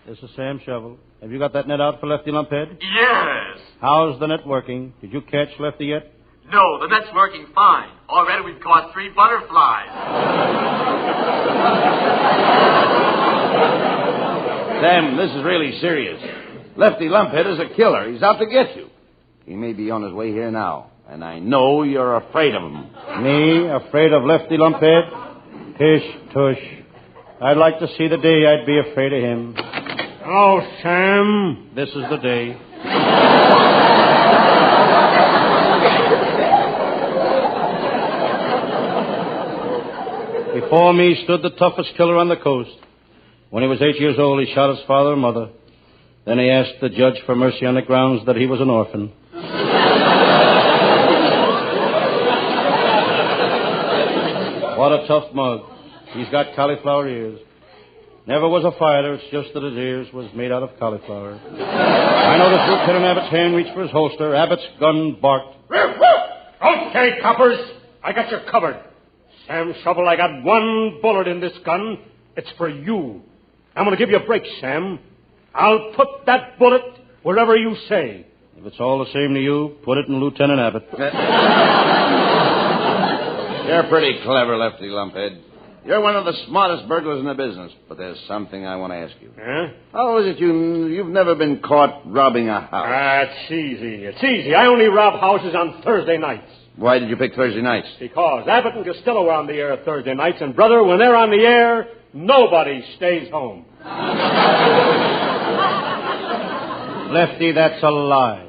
This is Sam Shovel. Have you got that net out for Lefty Lumphead? Yes. How's the net working? Did you catch Lefty yet? No, the net's working fine. Already we've caught 3 butterflies. Sam, this is really serious. Lefty Lumphead is a killer. He's out to get you. He may be on his way here now. And I know you're afraid of him. Me, afraid of Lefty Lumphead? Tish, tush. I'd like to see the day I'd be afraid of him. Oh, Sam, this is the day. Before me stood the toughest killer on the coast. When he was 8 years old, he shot his father and mother. Then he asked the judge for mercy on the grounds that he was an orphan. What a tough mug. He's got cauliflower ears. Never was a fighter, it's just that his ears was made out of cauliflower. I noticed Lieutenant Abbott's hand reach for his holster. Abbott's gun barked. Okay, coppers. I got you covered. Sam Shovel, I got one bullet in this gun. It's for you. I'm going to give you a break, Sam. I'll put that bullet wherever you say. If it's all the same to you, put it in Lieutenant Abbott. You're pretty clever, Lefty Lumphead. You're one of the smartest burglars in the business. But there's something I want to ask you. Huh? How is it you've never been caught robbing a house? It's easy. It's easy. I only rob houses on Thursday nights. Why did you pick Thursday nights? Because Abbott and Costello are on the air Thursday nights, and, brother, when they're on the air, nobody stays home. Lefty, that's a lie.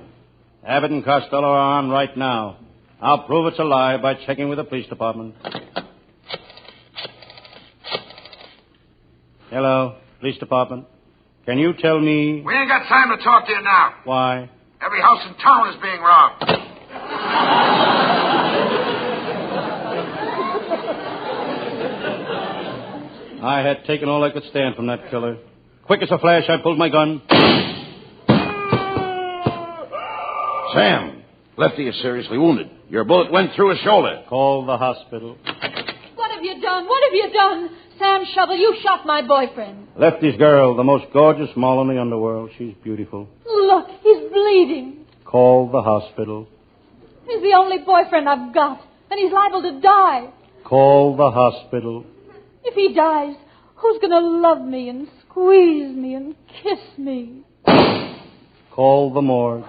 Abbott and Costello are on right now. I'll prove it's a lie by checking with the police department. Hello, police department. Can you tell me... We ain't got time to talk to you now. Why? Every house in town is being robbed. I had taken all I could stand from that killer. Quick as a flash, I pulled my gun. Sam, Lefty is seriously wounded. Your bullet went through his shoulder. Call the hospital. What have you done? What have you done? Sam Shovel, you shot my boyfriend. Lefty's girl, the most gorgeous moll in the underworld. She's beautiful. Look, he's bleeding. Call the hospital. He's the only boyfriend I've got, and he's liable to die. Call the hospital. If he dies, who's going to love me and squeeze me and kiss me? Call the morgue.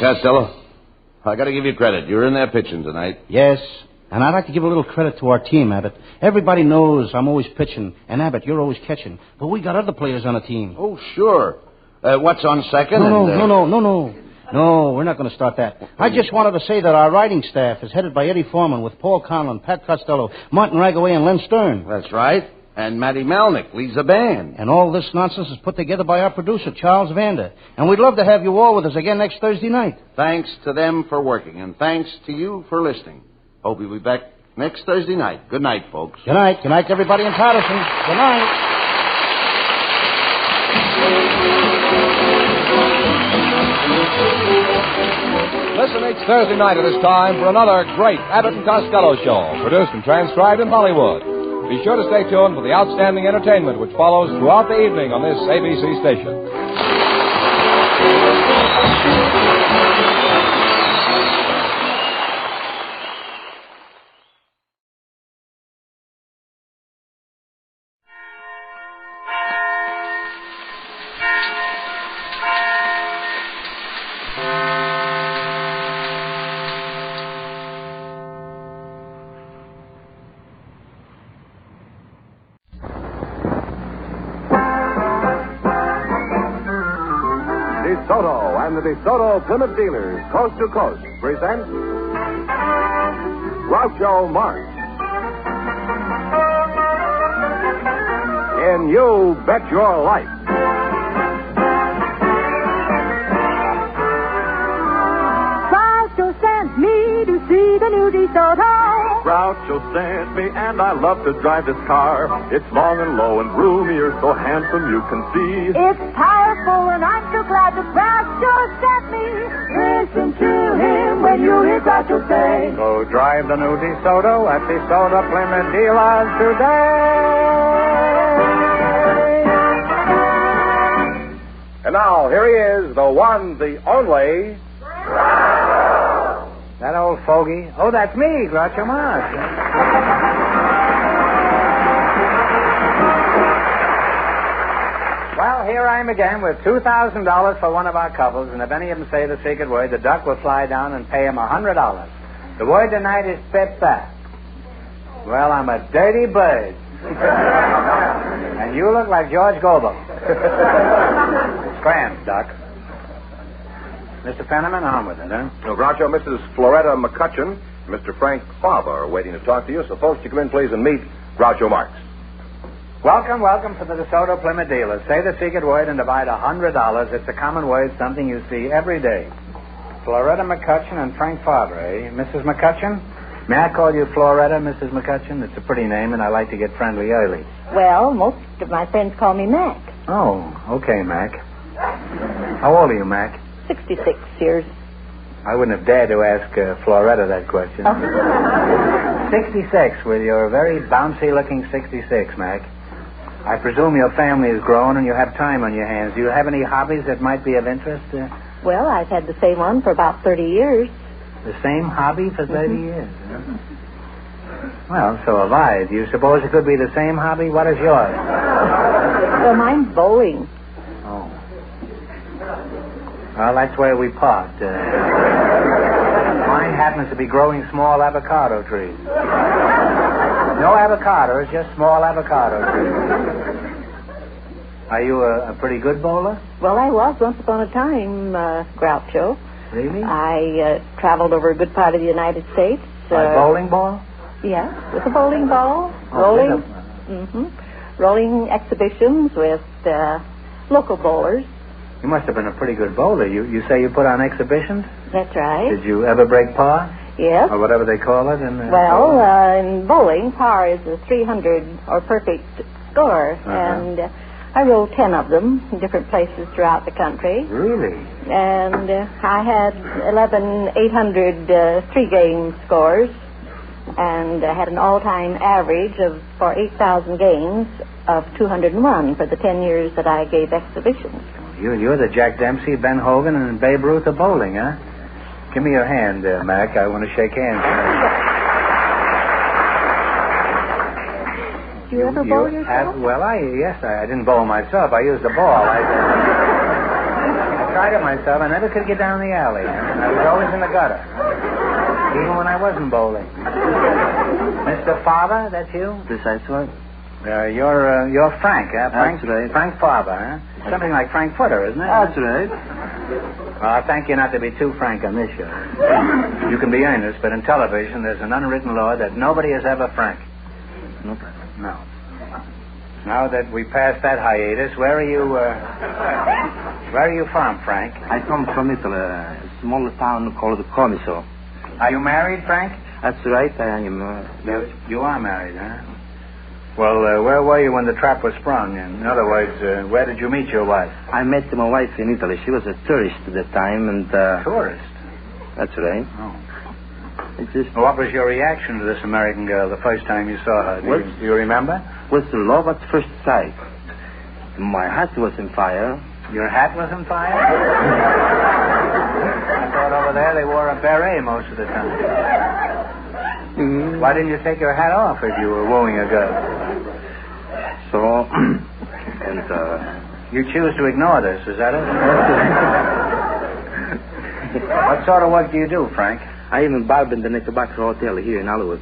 Costello, I got to give you credit. You were in there pitching tonight. Yes, and I'd like to give a little credit to our team, Abbott. Everybody knows I'm always pitching, and Abbott, you're always catching. But we got other players on the team. Oh, sure. What's on second? No, we're not going to start that. I just wanted to say that our writing staff is headed by Eddie Foreman with Paul Conlon, Pat Costello, Martin Ragaway, and Len Stern. That's right. And Matty Malnick leads the band. And all this nonsense is put together by our producer, Charles Vander. And we'd love to have you all with us again next Thursday night. Thanks to them for working, and thanks to you for listening. Hope you'll be back next Thursday night. Good night, folks. Good night. Good night to everybody in Patterson. Good night. Listen each Thursday night at this time for another great Abbott and Costello show, produced and transcribed in Hollywood. Be sure to stay tuned for the outstanding entertainment which follows throughout the evening on this ABC station. DeSoto and the DeSoto Plymouth dealers, coast to coast, present Groucho Marx in You Bet Your Life. Groucho sent me to see the new DeSoto. Groucho sent me, and I love to drive this car. It's long and low and roomy, you're so handsome you can see. It's powerful, and I'm so glad that Groucho sent me. Listen to him when you hear Groucho say, go drive the new DeSoto at DeSoto Plymouth dealers today. And now, here he is, the one, the only... That old fogey. Oh, that's me, Groucho Marx. Well, here I am again with $2,000 for one of our couples, and if any of them say the secret word, the duck will fly down and pay him $100. The word tonight is peppa. Well, I'm a dirty bird. And you look like George Goebel. Scram, Duck. Mr. Fenneman, on with it, huh? No, Groucho, Mrs. Floretta McCutcheon, Mr. Frank Faber are waiting to talk to you, so folks, you come in, please, and meet Groucho Marx. Welcome, welcome to the DeSoto Plymouth dealers. Say the secret word and divide $100. It's a common word, something you see every day. Floretta McCutcheon and Frank Faber, eh? Mrs. McCutcheon? May I call you Floretta, Mrs. McCutcheon? It's a pretty name, and I like to get friendly early. Well, most of my friends call me Mac. Oh, okay, Mac. How old are you, Mac? 66 years. I wouldn't have dared to ask Floretta that question. Oh. 66, with your very bouncy-looking 66, Mac. I presume your family is grown and you have time on your hands. Do you have any hobbies that might be of interest? Well, I've had the same one for about 30 years. The same hobby for 30 years? Huh? Well, so have I. Do you suppose it could be the same hobby? What is yours? Well, mine's bowling. Oh. Well, that's where we part. Mine happens to be growing small avocado trees. No avocados, just small avocado trees. Are you a pretty good bowler? Well, I was once upon a time, Groucho. Really? I traveled over a good part of the United States. By bowling ball? Yes, with a bowling ball. Rolling exhibitions with local bowlers. You must have been a pretty good bowler. You say you put on exhibitions? That's right. Did you ever break par? Yes. Or whatever they call it? In bowling, par is a 300 or perfect score. And I rolled 10 of them in different places throughout the country. Really? And I had 11 800 three-game scores. And I had an all-time average for 8,000 games of 201 for the 10 years that I gave exhibitions. You're the Jack Dempsey, Ben Hogan, and Babe Ruth of bowling, huh? Give me your hand, Mac. I want to shake hands. Do you ever bowl yourself? Yes, I didn't bowl myself. I used a ball. I tried it myself. I never could get down the alley. I was always in the gutter, even when I wasn't bowling. Mr. Faber, that's you? Precisely. You're Frank, huh? That's right. Frank Faber, huh? Something like Frank Footer, isn't it? That's right. Well, I thank you not to be too frank on this show. You can be earnest, but in television there's an unwritten law that nobody is ever frank. No. Now that we passed that hiatus, where are you from, Frank? I come from Italy, a small town called Comiso. Are you married, Frank? That's right, I am. You are married, huh? Well, where were you when the trap was sprung? In other words, where did you meet your wife? I met my wife in Italy. She was a tourist at the time, and... Tourist? That's right. Oh. What was your reaction to this American girl the first time you saw her? Do you remember? Was love at first sight. My hat was on fire. Your hat was on fire? I thought over there they wore a beret most of the time. Mm-hmm. Why didn't you take your hat off if you were wooing a girl? So, you choose to ignore this, is that it? What sort of work do you do, Frank? I am a barber in the Knickerbocker Hotel here in Hollywood.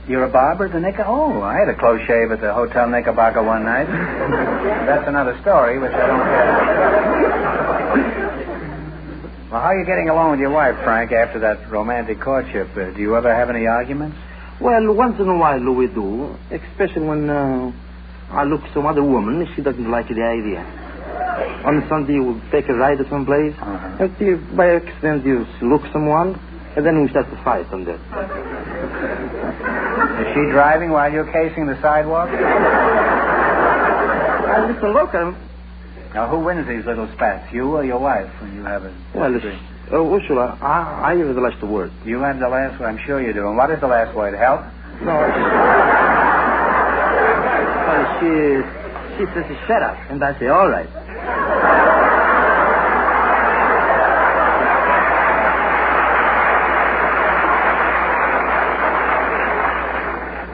You're a barber at the Knickerbocker? Oh, I had a close shave at the Hotel Knickerbocker one night. That's another story, which I don't care. Well, how are you getting along with your wife, Frank, after that romantic courtship? Do you ever have any arguments? Well, once in a while we do, especially when I look some other woman. She doesn't like the idea. On Sunday, we'll take a ride to someplace, and see, by accident, you look someone, and then we start to fight on that. Is she driving while you're casing the sidewalk? Listen, look, Now, who wins these little spats, you or your wife, when you have a... Well, Ursula, I have the last word. You have the last word? I'm sure you do. And what is the last word? Help? No. Well, she says, shut up. And I say, all right.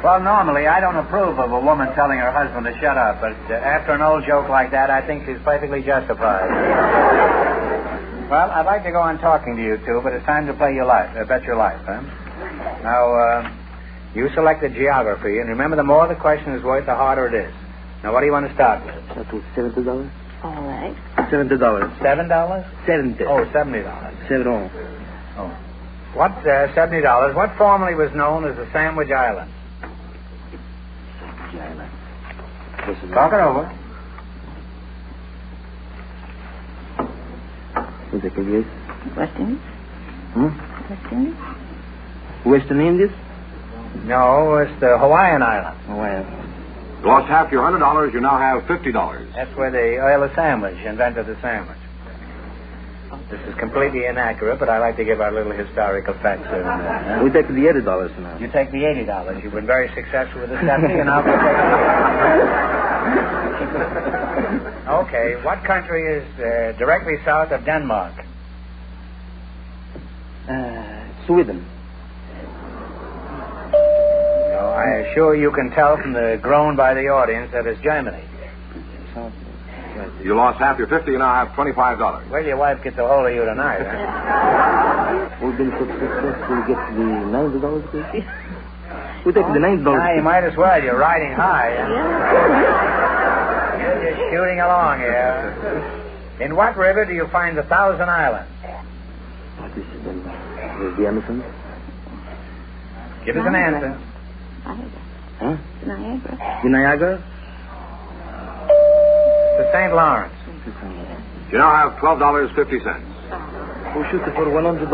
Well, normally, I don't approve of a woman telling her husband to shut up, but after an old joke like that, I think she's perfectly justified. Well, I'd like to go on talking to you two, but it's time to play your life, bet your life, huh? Now, you selected geography, and remember, the more the question is worth, the harder it is. Now, what do you want to start with? That was $70. All right. $70. $7? 70. Oh, $70. $70. Oh. What, $70, what formerly was known as the Sandwich Islands? Talk it over. What's it called? West Indies? West Indies? Western Indies? No, it's the Hawaiian Islands. Hawaiian. You lost half your $100. You now have $50. That's where the Earl of Sandwich invented the sandwich. This is completely inaccurate, but I like to give our little historical facts. We take the $80 now. You take the $80. You've been very successful with the 70, and I'll take Okay, what country is directly south of Denmark? Sweden. No, I assure you can tell from the groan by the audience that it's Germany. You lost half your $50. You now have $25. Well, your wife gets a hold of you tonight, huh? We've been so successful to get the $90, please. We take the $90. Now, you might as well. You're riding high. Huh? You're just shooting along here. In what river do you find the Thousand Islands? What is it then? The Amazon? Give us an answer. Huh? Niagara. The Niagara? The St. Lawrence. You now have $12.50. We'll shoot it for $100.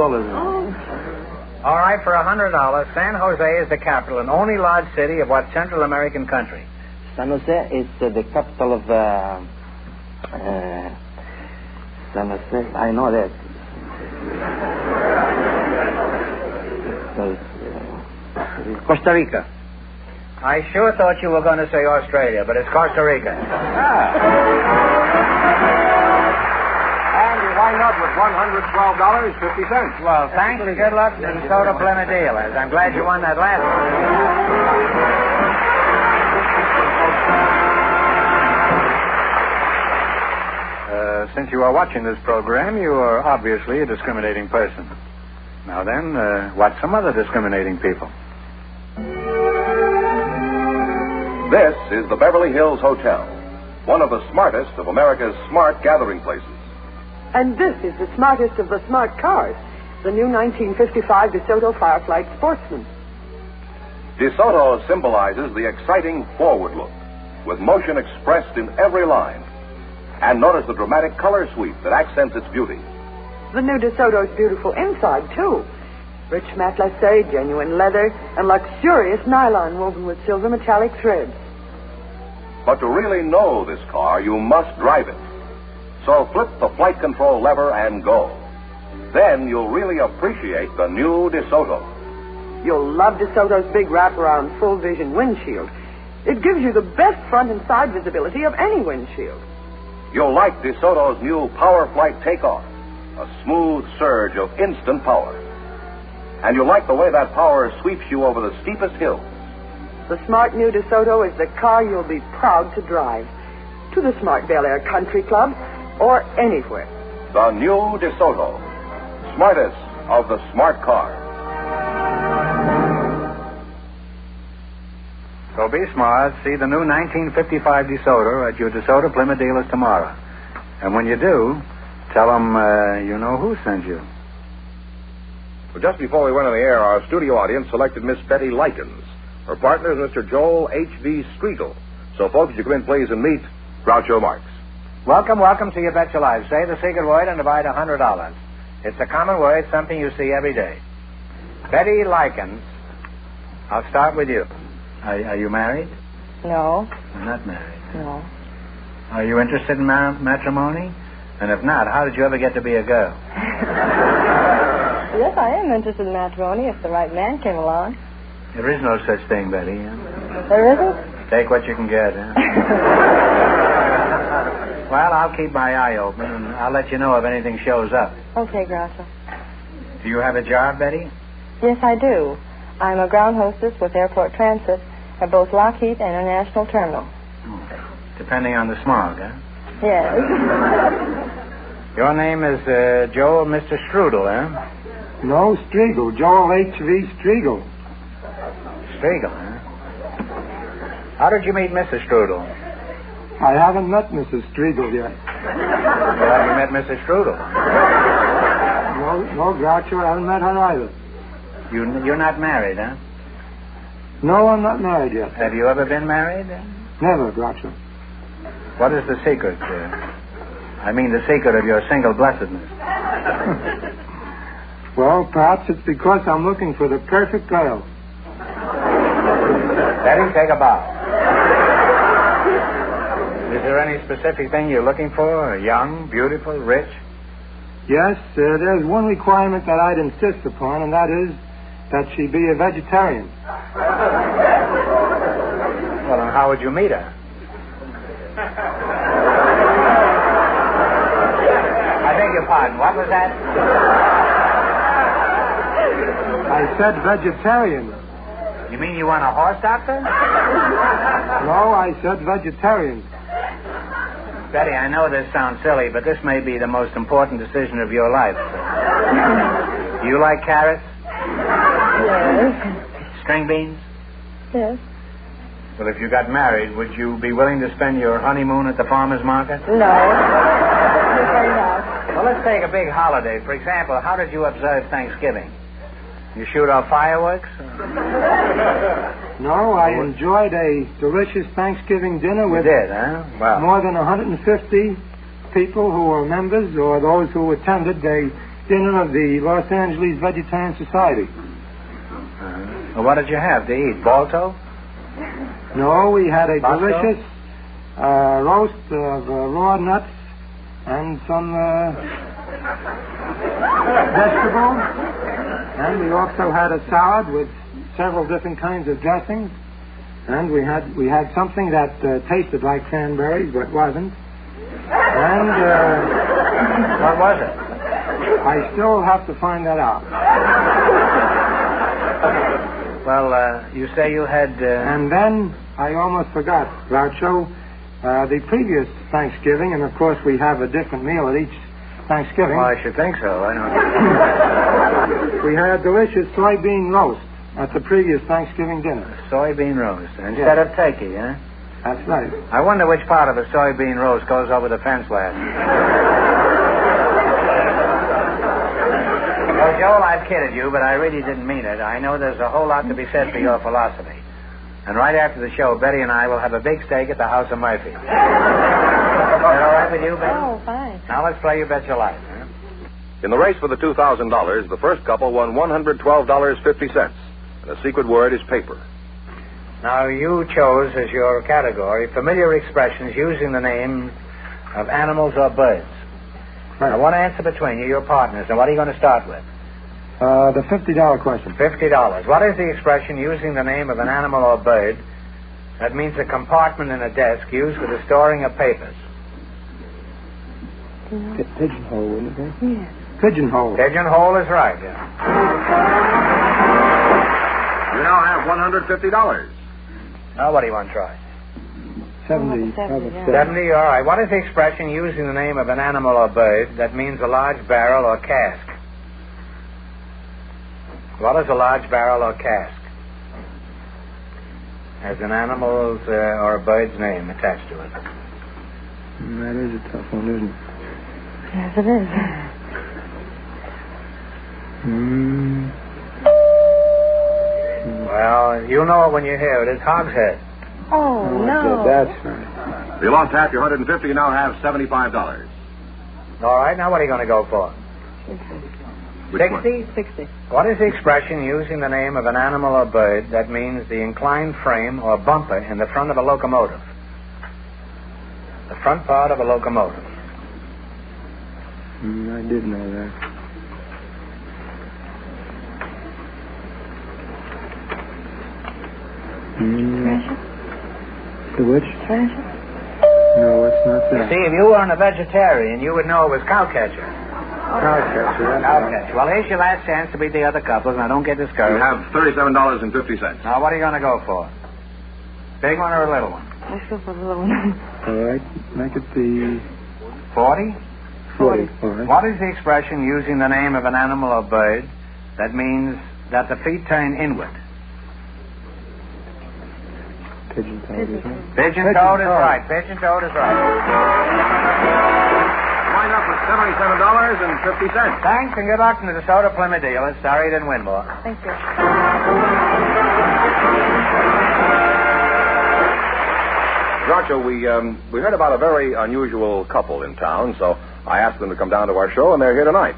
All right, for $100, San Jose is the capital and only large city of what Central American country? San Jose is the capital of... San Jose, I know that. Costa Rica. I sure thought you were going to say Australia, but it's Costa Rica. And you wind up with $112.50. Well, thanks and good luck to the Soda Plymouth dealers. I'm glad you won that last one. Since you are watching this program, you are obviously a discriminating person. Now then, what's some other discriminating people? This is the Beverly Hills Hotel, one of the smartest of America's smart gathering places. And this is the smartest of the smart cars, the new 1955 DeSoto Firefly Sportsman. DeSoto symbolizes the exciting forward look, with motion expressed in every line. And notice the dramatic color sweep that accents its beauty. The new DeSoto's beautiful inside, too. Rich matelassé, genuine leather, and luxurious nylon woven with silver metallic threads. But to really know this car, you must drive it. So flip the flight control lever and go. Then you'll really appreciate the new DeSoto. You'll love DeSoto's big wraparound full vision windshield. It gives you the best front and side visibility of any windshield. You'll like DeSoto's new Power Flight Takeoff, a smooth surge of instant power. And you'll like the way that power sweeps you over the steepest hills. The smart new DeSoto is the car you'll be proud to drive. To the smart Bel Air Country Club or anywhere. The new DeSoto, smartest of the smart cars. So be smart. See the new 1955 DeSoto at your DeSoto Plymouth dealers tomorrow. And when you do, Tell them you know who sent you. Well, just before we went on the air, our studio audience selected Miss Betty Likens. Her partner is Mr. Joel H.V. Striegel. So, folks, you come in, please, and meet Groucho Marx. Welcome to You Bet Your Life. Say the secret word and divide $100. It's a common word, something you see every day. Betty Likens, I'll start with you. Are you married? No. You're not married. No. Are you interested in matrimony? And if not, how did you ever get to be a girl? Yes, I am interested in matrimony if the right man came along. There is no such thing, Betty. There isn't? Take what you can get, huh? Well, I'll keep my eye open, and I'll let you know if anything shows up. Okay, Groucho. Do you have a job, Betty? Yes, I do. I'm a ground hostess with Airport Transit at both Lockheed and International Terminal. Depending on the smog, huh? Yes. Your name is Joel Mr. Strudel, huh? No, Striegel. Joel H.V. Striegel. Striegel, huh? How did you meet Mrs. Strudel? I haven't met Mrs. Striegel yet. Well, have you met Mrs. Strudel? No, Groucho, I haven't met her either. You're not married, huh? No, I'm not married yet. Have you ever been married? Never, Groucho. What is the secret? I mean the secret of your single blessedness. Well, perhaps it's because I'm looking for the perfect girl. Betty, take a bow. Is there any specific thing you're looking for? Young, beautiful, rich? Yes, there's one requirement that I'd insist upon, and that is that she be a vegetarian. Well, and how would you meet her? I beg your pardon. What was that? I said vegetarian. You mean you want a horse doctor? No, I said vegetarian. Betty, I know this sounds silly, but this may be the most important decision of your life. Do you like carrots? Yes. String beans? Yes. Well, if you got married, would you be willing to spend your honeymoon at the farmer's market? No. Well, let's take a big holiday. For example, how did you observe Thanksgiving? You shoot off fireworks? No, I enjoyed a delicious Thanksgiving dinner with more than 150 people who were members or those who attended the dinner of the Los Angeles Vegetarian Society. Well, what did you have to eat? Balto? No, we had a Bosco? delicious roast of raw nuts and some vegetables. And we also had a salad with several different kinds of dressings. And we had something that tasted like cranberries but wasn't. And what was it? I still have to find that out. Well, you say you had... And then I almost forgot, Groucho, the previous Thanksgiving, and of course we have a different meal at each Thanksgiving. Well, I should think so. I know. We had a delicious soybean roast at the previous Thanksgiving dinner. Soybean roast instead of turkey, huh? That's right. I wonder which part of a soybean roast goes over the fence last. Well, Joel, I've kidded you, but I really didn't mean it. I know there's a whole lot to be said for your philosophy. And right after the show, Betty and I will have a big steak at the House of Murphy. Is that all right with you, Betty? Oh, fine. Now let's play You Bet Your Life. Huh? In the race for the $2,000, the first couple won $112.50. And the secret word is paper. Now, you chose as your category familiar expressions using the name of animals or birds. Right. I want to answer between you, your partners. Now, what are you going to start with? The $50 question. $50. What is the expression using the name of an animal or bird that means a compartment in a desk used for the storing of papers? Pigeonhole, wouldn't it be? Yes. Pigeonhole. Pigeonhole is right, yeah. You now have $150. Now, what do you want to try? 70. 70, all right. What is the expression using the name of an animal or bird that means a large barrel or cask? What is a large barrel or cask? Has an animal's or a bird's name attached to it. That is a tough one, isn't it? Yes, it is. Well, you'll know it when you hear it. It's Hogshead. Oh, no. That's right. You lost half your $150. You now have $75. All right, now what are you going to go for? Which 60? 60. What is the expression using the name of an animal or bird that means the inclined frame or bumper in the front of a locomotive? The front part of a locomotive. I did know that. The which? No, it's not that. See, if you weren't a vegetarian, you would know it was cowcatcher. Cowcatcher. Cowcatcher. Well, here's your last chance to beat the other couples. Now, don't get discouraged. You have $37.50. Now, what are you going to go for? Big one or a little one? Let's go for the little one. All right. Make it the... 40? 40. All right. What is the expression using the name of an animal or bird that means that the feet turn inward? Pigeon-toed, isn't it? Pigeon-toed is right. Pigeon-toed is right. Wind up with $77.50. Thanks, and good luck to the DeSoto Plymouth dealers. Sorry you didn't win more. Thank you. Groucho, we heard about a very unusual couple in town, so I asked them to come down to our show, and they're here tonight.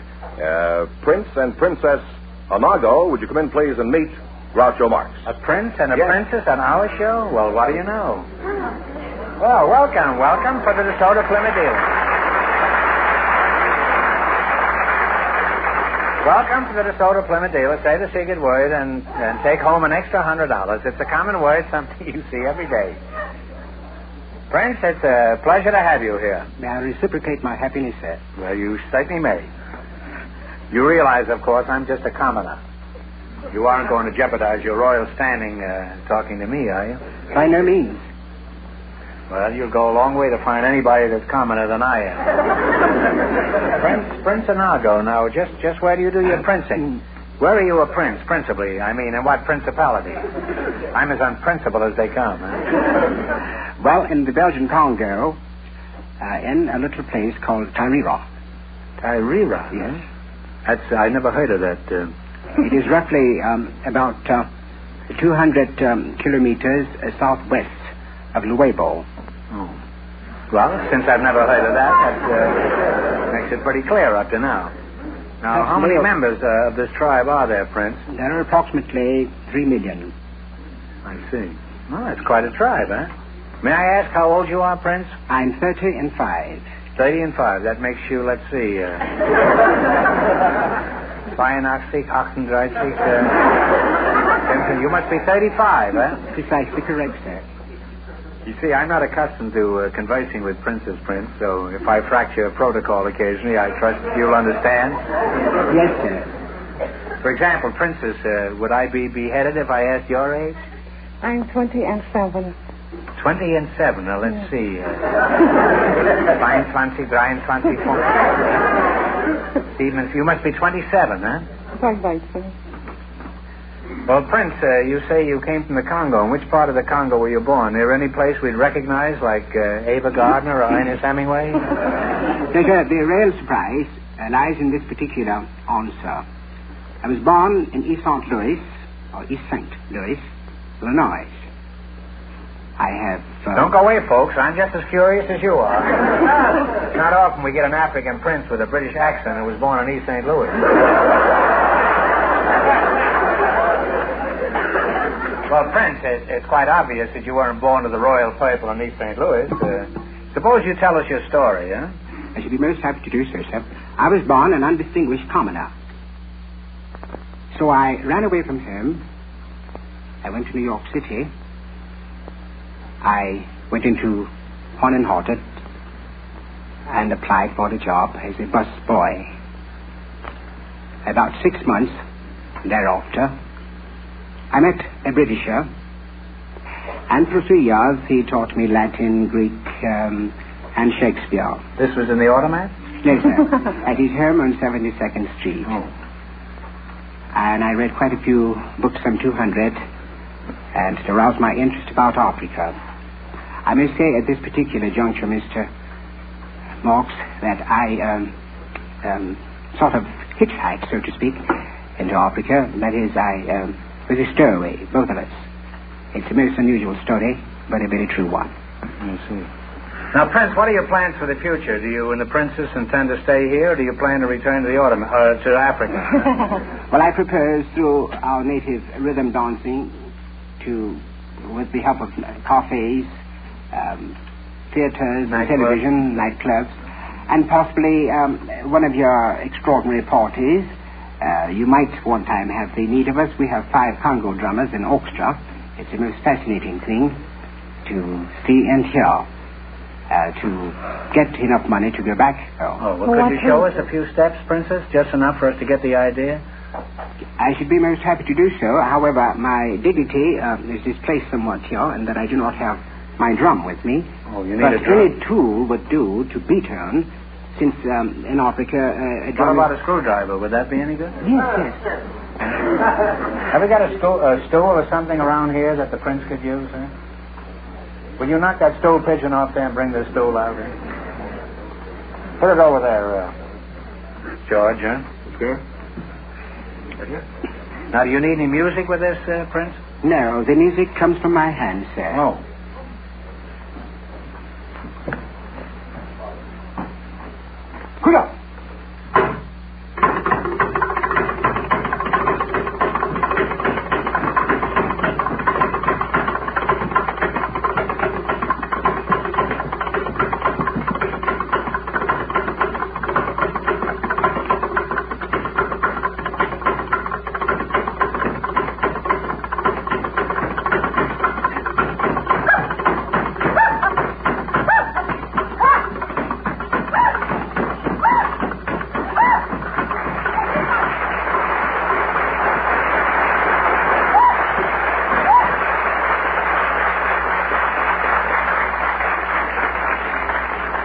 Prince and Princess Anago, would you come in, please, and meet Groucho Marx? A prince and a princess on our show? Well, what do you know? Well, welcome for the DeSoto Plymouth dealers. Welcome to the DeSoto Plymouth dealers. Say the secret word and take home an extra $100. It's a common word, something you see every day. Prince, it's a pleasure to have you here. May I reciprocate my happiness, sir? Well, you certainly may. You realize, of course, I'm just a commoner. You aren't going to jeopardize your royal standing talking to me, are you? By no means. Well, you'll go a long way to find anybody that's commoner than I am. Prince Anago, now, just where do you do your princing? Where are you a prince, principally? I mean, in what principality? I'm as unprincipled as they come. Huh? Well, in the Belgian Congo, in a little place called Tairira. Tairira? Yes. I never heard of that. It is roughly about 200 kilometers southwest of Luebo. Oh. Well, since I've never heard of that makes it pretty clear up to now. Now, how many members of this tribe are there, Prince? There are approximately 3 million. I see. Well, that's quite a tribe, huh? May I ask how old you are, Prince? I'm 30 and 5. 30 and 5. That makes you, let's see, 82, 38, you must be 35, huh? Precisely correct, sir. You see, I'm not accustomed to conversing with princes, Prince, so if I fracture protocol occasionally, I trust you'll understand. Yes, sir. For example, Princess, would I be beheaded if I asked your age? I'm 20 and 7. 20 and 7. Now, let's see. 23, 24. Stevens, you must be 27, huh? Quite right, sir. Well, Prince, you say you came from the Congo. In which part of the Congo were you born? There any place we'd recognize, like Ava Gardner or Ernest Hemingway? The real surprise lies in this particular answer. I was born in East St. Louis, or East St. Louis, Illinois. I have... Don't go away, folks. I'm just as curious as you are. It's not often we get an African prince with a British accent who was born in East St. Louis. Well, Prince, it's quite obvious that you weren't born to the royal purple in East St. Louis. Suppose you tell us your story, huh? I should be most happy to do so, sir. I was born an undistinguished commoner. So I ran away from home. I went to New York City. I went into Horn and Horton and applied for the job as a bus boy. About 6 months thereafter, I met a Britisher, and for 3 years he taught me Latin, Greek, and Shakespeare. This was in the automat? Yes, sir. At his home on 72nd Street. Oh. And I read quite a few books, some 200, and to rouse my interest about Africa. I may say at this particular juncture, Mr. Marks, that I sort of hitchhiked, so to speak, into Africa. That is, I was a stowaway, both of us. It's a most unusual story, but a very true one. I see. Now, Prince, what are your plans for the future? Do you and the princess intend to stay here, or do you plan to return to to Africa? Well, I propose through our native rhythm dancing to, with the help of cafes, theaters, television, nightclubs, and possibly one of your extraordinary parties. You might one time have the need of us. We have 5 Congo drummers in orchestra. It's a most fascinating thing to see and hear. To get enough money to go back. Well, could you show us a few steps, Princess? Just enough for us to get the idea? I should be most happy to do so. However, my dignity is displaced somewhat here, and that I do not have my drum with me. Oh, you need but a drum. any tool would do to beat on, since in Africa a drum. What about a screwdriver? Would that be any good? Yes. Have we got a stool or something around here that the prince could use, huh? Will you knock that stool pigeon off there and bring the stool out here? Put it over there, George, huh? Sure. Now, do you need any music with this, Prince? No, the music comes from my hand, sir. Oh. Good up.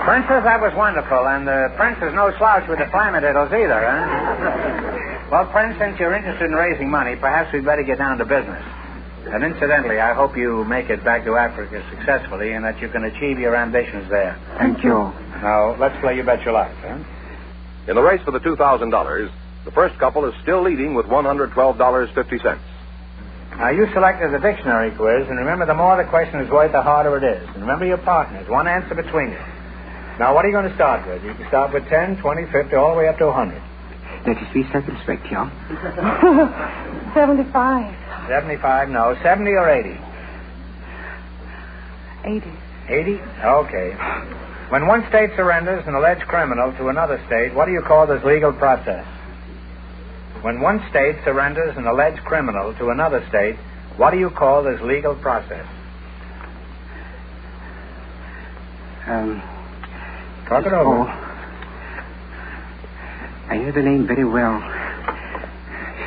Princess, that was wonderful, and the Prince is no slouch with the flamadiddles either, huh? Well, Prince, since you're interested in raising money, perhaps we'd better get down to business. And incidentally, I hope you make it back to Africa successfully and that you can achieve your ambitions there. Thank you. Now, let's play You Bet Your Life, huh? In the race for the $2,000, the first couple is still leading with $112.50. Now, you selected the dictionary quiz, and remember, the more the question is worth, the harder it is. And remember your partners, one answer between you. Now, what are you going to start with? You can start with 10, 20, 50, all the way up to 100. Let us be circumspect, yeah? 75. 75, no. 70 or 80? 80. 80? Okay. When one state surrenders an alleged criminal to another state, what do you call this legal process? When one state surrenders an alleged criminal to another state, what do you call this legal process? Talk it over. Oh, I know the name very well.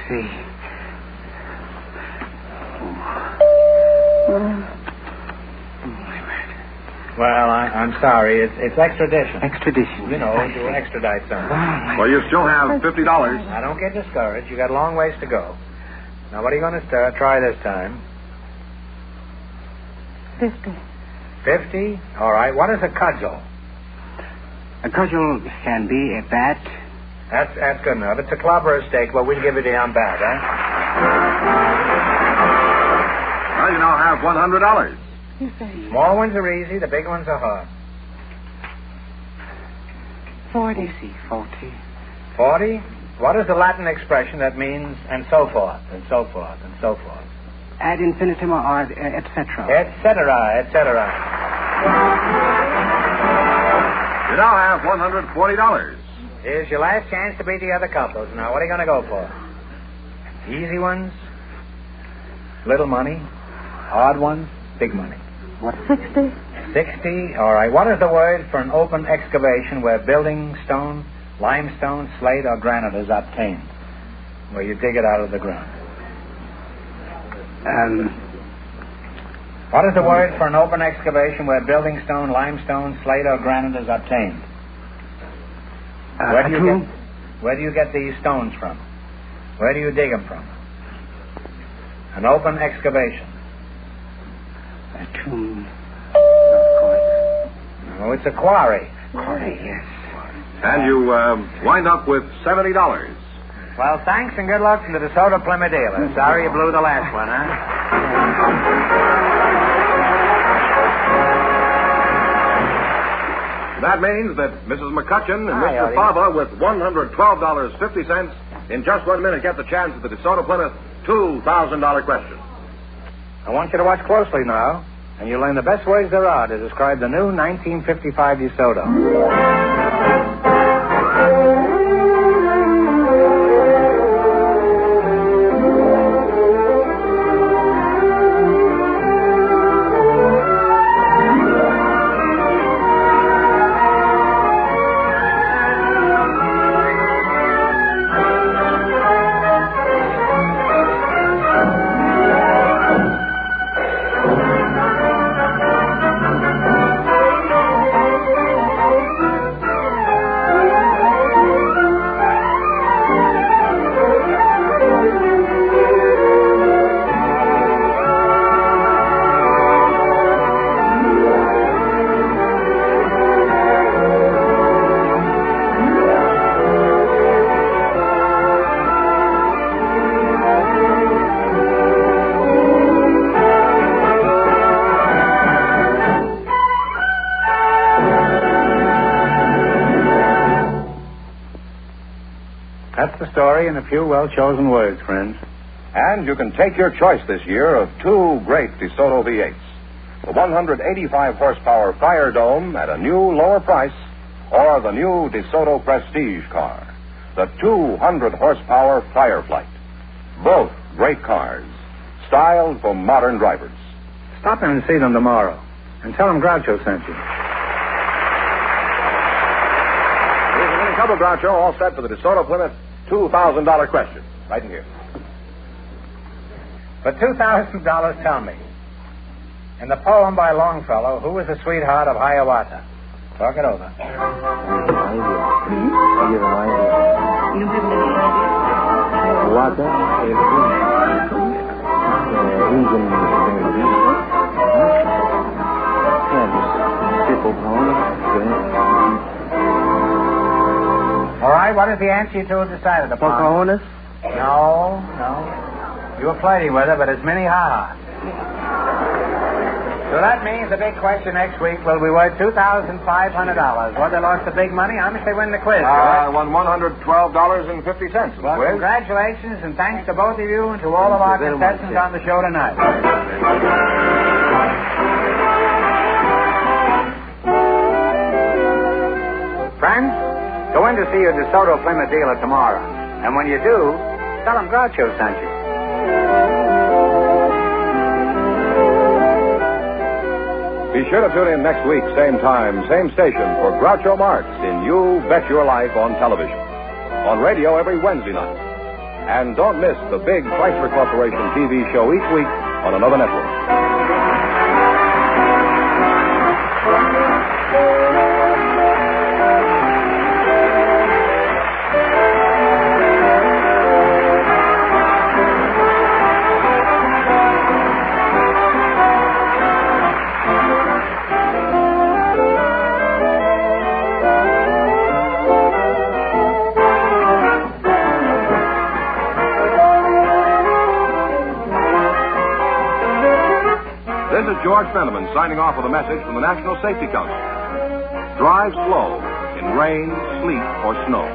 See. Well, I'm sorry. It's extradition. Extradition. You know, to extradite someone. Well, you still have $50. Now, don't get discouraged. You got a long ways to go. Now, what are you going to try this time? 50. 50? All right. What is a cudgel? A cudgel can be a bat. That's good enough. It's a club or a stake. Well, we'll give you the bat, huh? Well, you now have $100. Small ones are easy. The big ones are hard. 40. 40. 40? What is the Latin expression that means and so forth, and so forth, and so forth? Ad infinitum or et cetera. Et cetera, et cetera. You now have $140. Here's your last chance to beat the other couples. Now, what are you going to go for? Easy ones? Little money? Hard ones? Big money? What? 60. 60? All right. What is the word for an open excavation where building stone, limestone, slate, or granite is obtained? Where you dig it out of the ground. What is the word for an open excavation where building stone, limestone, slate, or granite is obtained? Where do you get these stones from? Where do you dig them from? An open excavation. A tomb. Oh, it's a quarry. Yes. And you wind up with $70. Well, thanks and good luck from the DeSoto Plymouth dealer. Sorry you blew the last one, huh? That means that Mrs. McCutcheon and Mr. Fava with $112.50 in just 1 minute get the chance at the DeSoto Plymouth $2,000 question. I want you to watch closely now, and you'll learn the best ways there are to describe the new 1955 DeSoto. That's the story in a few well-chosen words, friends. And you can take your choice this year of two great DeSoto V8s. The 185-horsepower Fire Dome at a new, lower price, or the new DeSoto Prestige car, the 200-horsepower Fireflight. Both great cars, styled for modern drivers. Stop in and see them tomorrow, and tell them Groucho sent you. Here's a little couple, Groucho, all set for the DeSoto Plymouth $2,000 question. Right in here. For $2,000, tell me, in the poem by Longfellow, who was the sweetheart of Hiawatha? Talk it over. I have an idea. You don't have any idea? Hiawatha is Indian baby. Yeah, just simple poem. All right, what is the answer you two have decided upon? Pocahontas? No. You were flirty with her, but it's Minnie Ha-Ha. So that means the big question next week will be worth $2,500. Well, they lost the big money. How much they win the quiz? I won $112.50. Well, congratulations, and thanks to both of you and to all of our contestants on the show tonight. Friends, go in to see your DeSoto Plymouth dealer tomorrow. And when you do, tell him Groucho sent you. Be sure to tune in next week, same time, same station, for Groucho Marx in You Bet Your Life on television. On radio every Wednesday night. And don't miss the big Chrysler Corporation TV show each week on another network. This is George Fenneman signing off with a message from the National Safety Council. Drive slow in rain, sleet, or snow.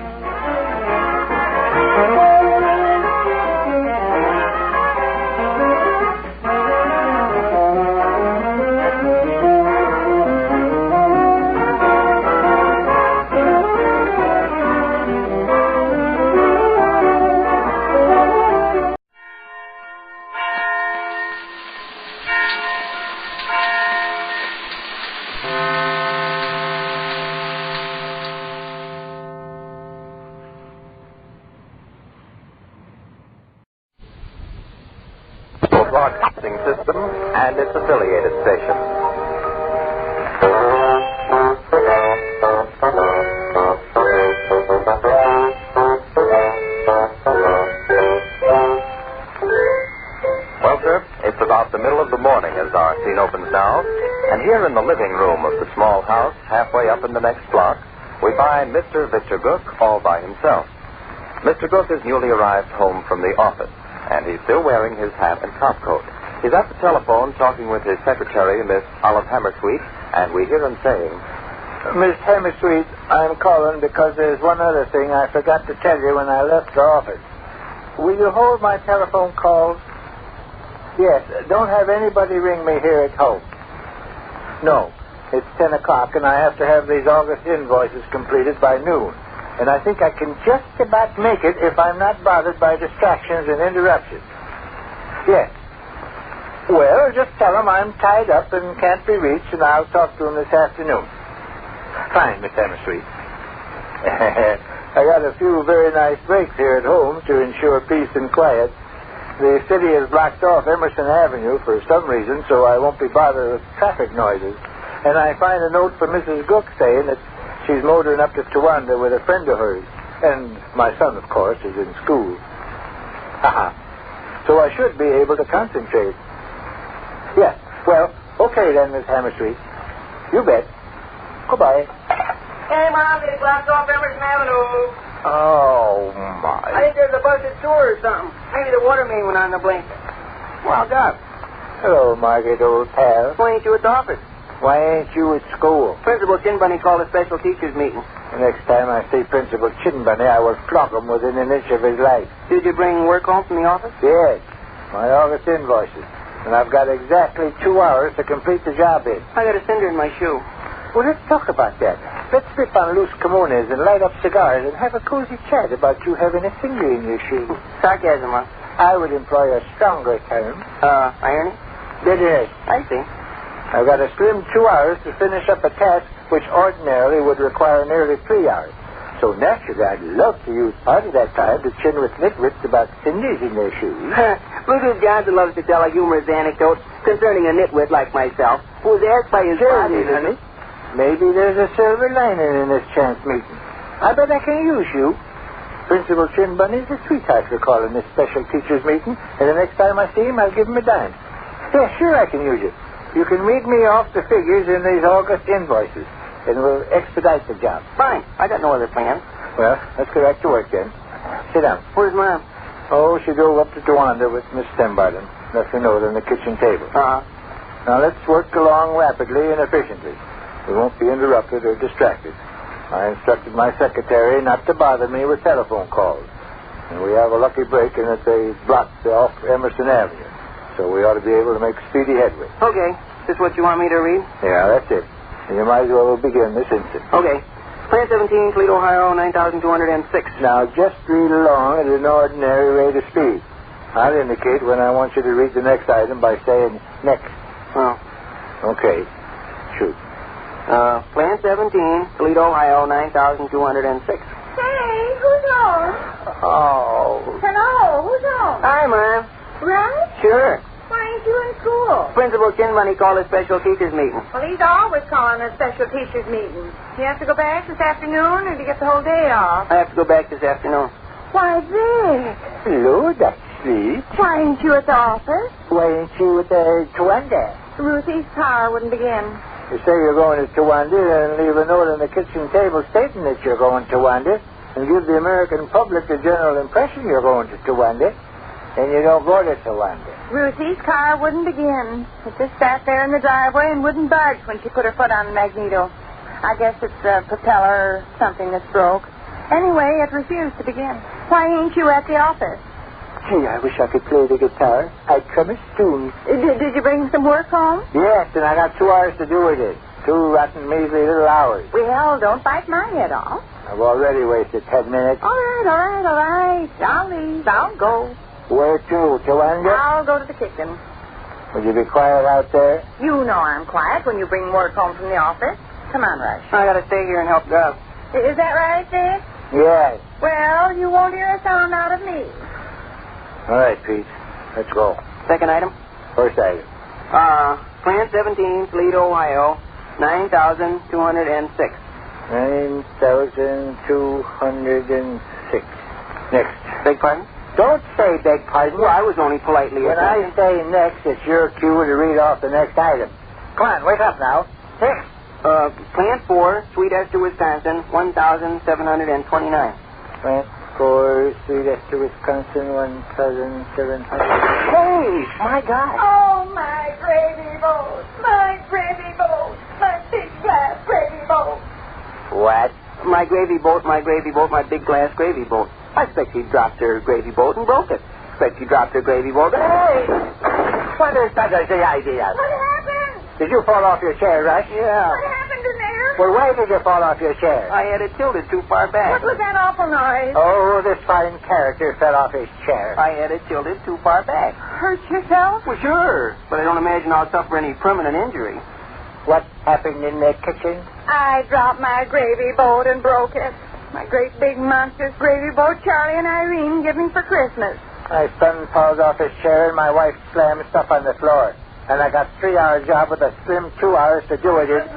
Broadcasting System and its affiliated stations. Well, sir, it's about the middle of the morning as our scene opens now, and here in the living room of the small house halfway up in the next block, find Mr. Victor Gook all by himself. Mr. Gook is newly arrived home from the office, and he's still wearing his hat and top coat. He's at the telephone talking with his secretary, Miss Olive Hammersweet, and we hear him saying, Miss Hammersweet, I'm calling because there's one other thing I forgot to tell you when I left the office. Will you hold my telephone calls? Yes, don't have anybody ring me here at home. No, it's 10 o'clock, and I have to have these August invoices completed by noon. And I think I can just about make it if I'm not bothered by distractions and interruptions. Yes. Well, just tell them I'm tied up and can't be reached, and I'll talk to them this afternoon. Fine, Miss Hammersweet. I got a few very nice breaks here at home to ensure peace and quiet. The city has blocked off Emerson Avenue for some reason, so I won't be bothered with traffic noises. And I find a note from Mrs. Gook saying that she's motoring up to Towanda with a friend of hers. And my son, of course, is in school. So I should be able to concentrate. Yes. Well, okay then, Miss Hammersweet. You bet. Goodbye. Hey, Mom, they blocked off Emerson Avenue. Oh, my. I think there's a busted sewer or something. Maybe the water main went on the blink. Well, Doc. Hello, Margaret, old pal. Why ain't you at the office? Why ain't you at school? Principal Chinbunny called a special teachers meeting. The next time I see Principal Chinbunny, I will flog him within an inch of his life. Did you bring work home from the office? Yes. My August invoices. And I've got exactly 2 hours to complete the job in. I got a cinder in my shoe. Well, let's talk about that. Let's slip on loose kimonos and light up cigars and have a cozy chat about you having a finger in your shoe. Sarcasm, huh? I would employ a stronger term. Irony? Bitterness. I see. I've got a slim 2 hours to finish up a task which ordinarily would require nearly 3 hours. So naturally, I'd love to use part of that time to chin with nitwits about cinders in their shoes. Bluetooth Johnson loves to tell a humorous anecdote concerning a nitwit like myself who was asked by his father. Honey. Maybe there's a silver lining in this chance meeting. I bet I can use you. Principal Chinbunny's a sweetheart for calling this special teachers meeting, and the next time I see him, I'll give him a dime. Yeah, sure I can use you. You can read me off the figures in these August invoices, and we'll expedite the job. Fine. I got no other plans. Well, let's get back to work then. Sit down. Where's Mom? Oh, she drove up to Towanda with Miss Stembarton. Left a note on the kitchen table. Now let's work along rapidly and efficiently. We won't be interrupted or distracted. I instructed my secretary not to bother me with telephone calls. And we have a lucky break in that they blocked off Emerson Avenue. So we ought to be able to make speedy headway. Okay. Is this what you want me to read? Yeah, that's it. And you might as well begin this instant. Okay. Plant 17, Toledo, Ohio, 9,206. Now, just read along at an ordinary rate of speed. I'll indicate when I want you to read the next item by saying next. Oh. Okay. Shoot. Plant 17, Toledo, Ohio, 9,206. Hey, who's home? Oh. Hello, who's home? Hi, Mom. Right? Sure. Why ain't you in school? Principal Chinbunny called a special teachers meeting. Well, he's always calling a special teachers meeting. You have to go back this afternoon, or do you get the whole day off? I have to go back this afternoon. Why, Vic. Hello, that's sweet. Why ain't you at the office? Why ain't you at the Towanda? Ruthie's car wouldn't begin. You say you're going to Towanda and leave a note on the kitchen table stating that you're going to Towanda and give the American public the general impression you're going to Towanda, and you don't go to Towanda. Ruthie's car wouldn't begin. It just sat there in the driveway and wouldn't budge when she put her foot on the magneto. I guess it's a propeller or something that's broke. Anyway, it refused to begin. Why ain't you at the office? Gee, I wish I could play the guitar. I'd come as soon. Did you bring some work home? Yes, and I got 2 hours to do with it. 2 rotten, measly little hours. Well, don't bite my head off. I've already wasted 10 minutes. All right. I'll leave. I'll go. Where to, Towanda? I'll go to the kitchen. Will you be quiet out there? You know I'm quiet when you bring work home from the office. Come on, Rush. I gotta stay here and help Gov. Is that right, Dick? Yes. Well, you won't hear a sound out of me. All right, Pete. Let's go. Second item? First item. Plant 17, Toledo, Ohio, 9,206. 9,206. Next. Beg pardon? Don't say beg pardon. Well, I was only politely When I say next, it's your cue to read off the next item. Come on, wake up now. Next. Plant 4, Sweet Esther, Wisconsin, 1,729. Plant 4, Sweet Esther, Wisconsin, 1,700. Hey, my God. Oh, my gravy boat. My gravy boat. My big glass gravy boat. What? My gravy boat, my gravy boat, my big glass gravy boat. I expect she dropped her gravy boat and broke it. Expect she dropped her gravy boat. Hey! What is that idea? What happened? Did you fall off your chair, Rush? Yeah. What happened in there? Well, why did you fall off your chair? I had it tilted too far back. What was that awful noise? Oh, this fine character fell off his chair. I had it tilted too far back. Hurt yourself? Well, sure. But I don't imagine I'll suffer any permanent injury. What happened in the kitchen? I dropped my gravy boat and broke it. My great big monstrous gravy boat Charlie and Irene gave me for Christmas. My son falls off his chair and my wife slams stuff on the floor. And I got 3-hour job with a slim 2 hours to do it in.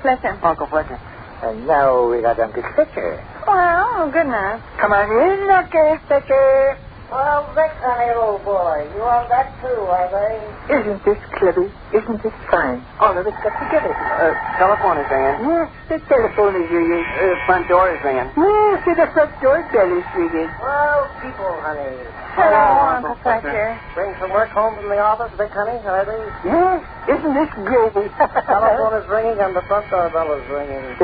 Listen. Uncle Fletcher. And now we got Uncle Fletcher. Well, good enough. Come on in, Uncle Fletcher. Well, Vic, honey, old boy, you all that too, are they? Isn't this clever? Isn't this fine? All of us got together. Telephone is ringing. Yes, the telephone is ringing. Front door is ringing. Yes, the front door bell is ringing. Well, people, honey. Hello, Uncle Fletcher. Bring some work home from the office, Vic, honey, are they? Yes, isn't this gravy? Telephone is ringing and the front door bell is ringing.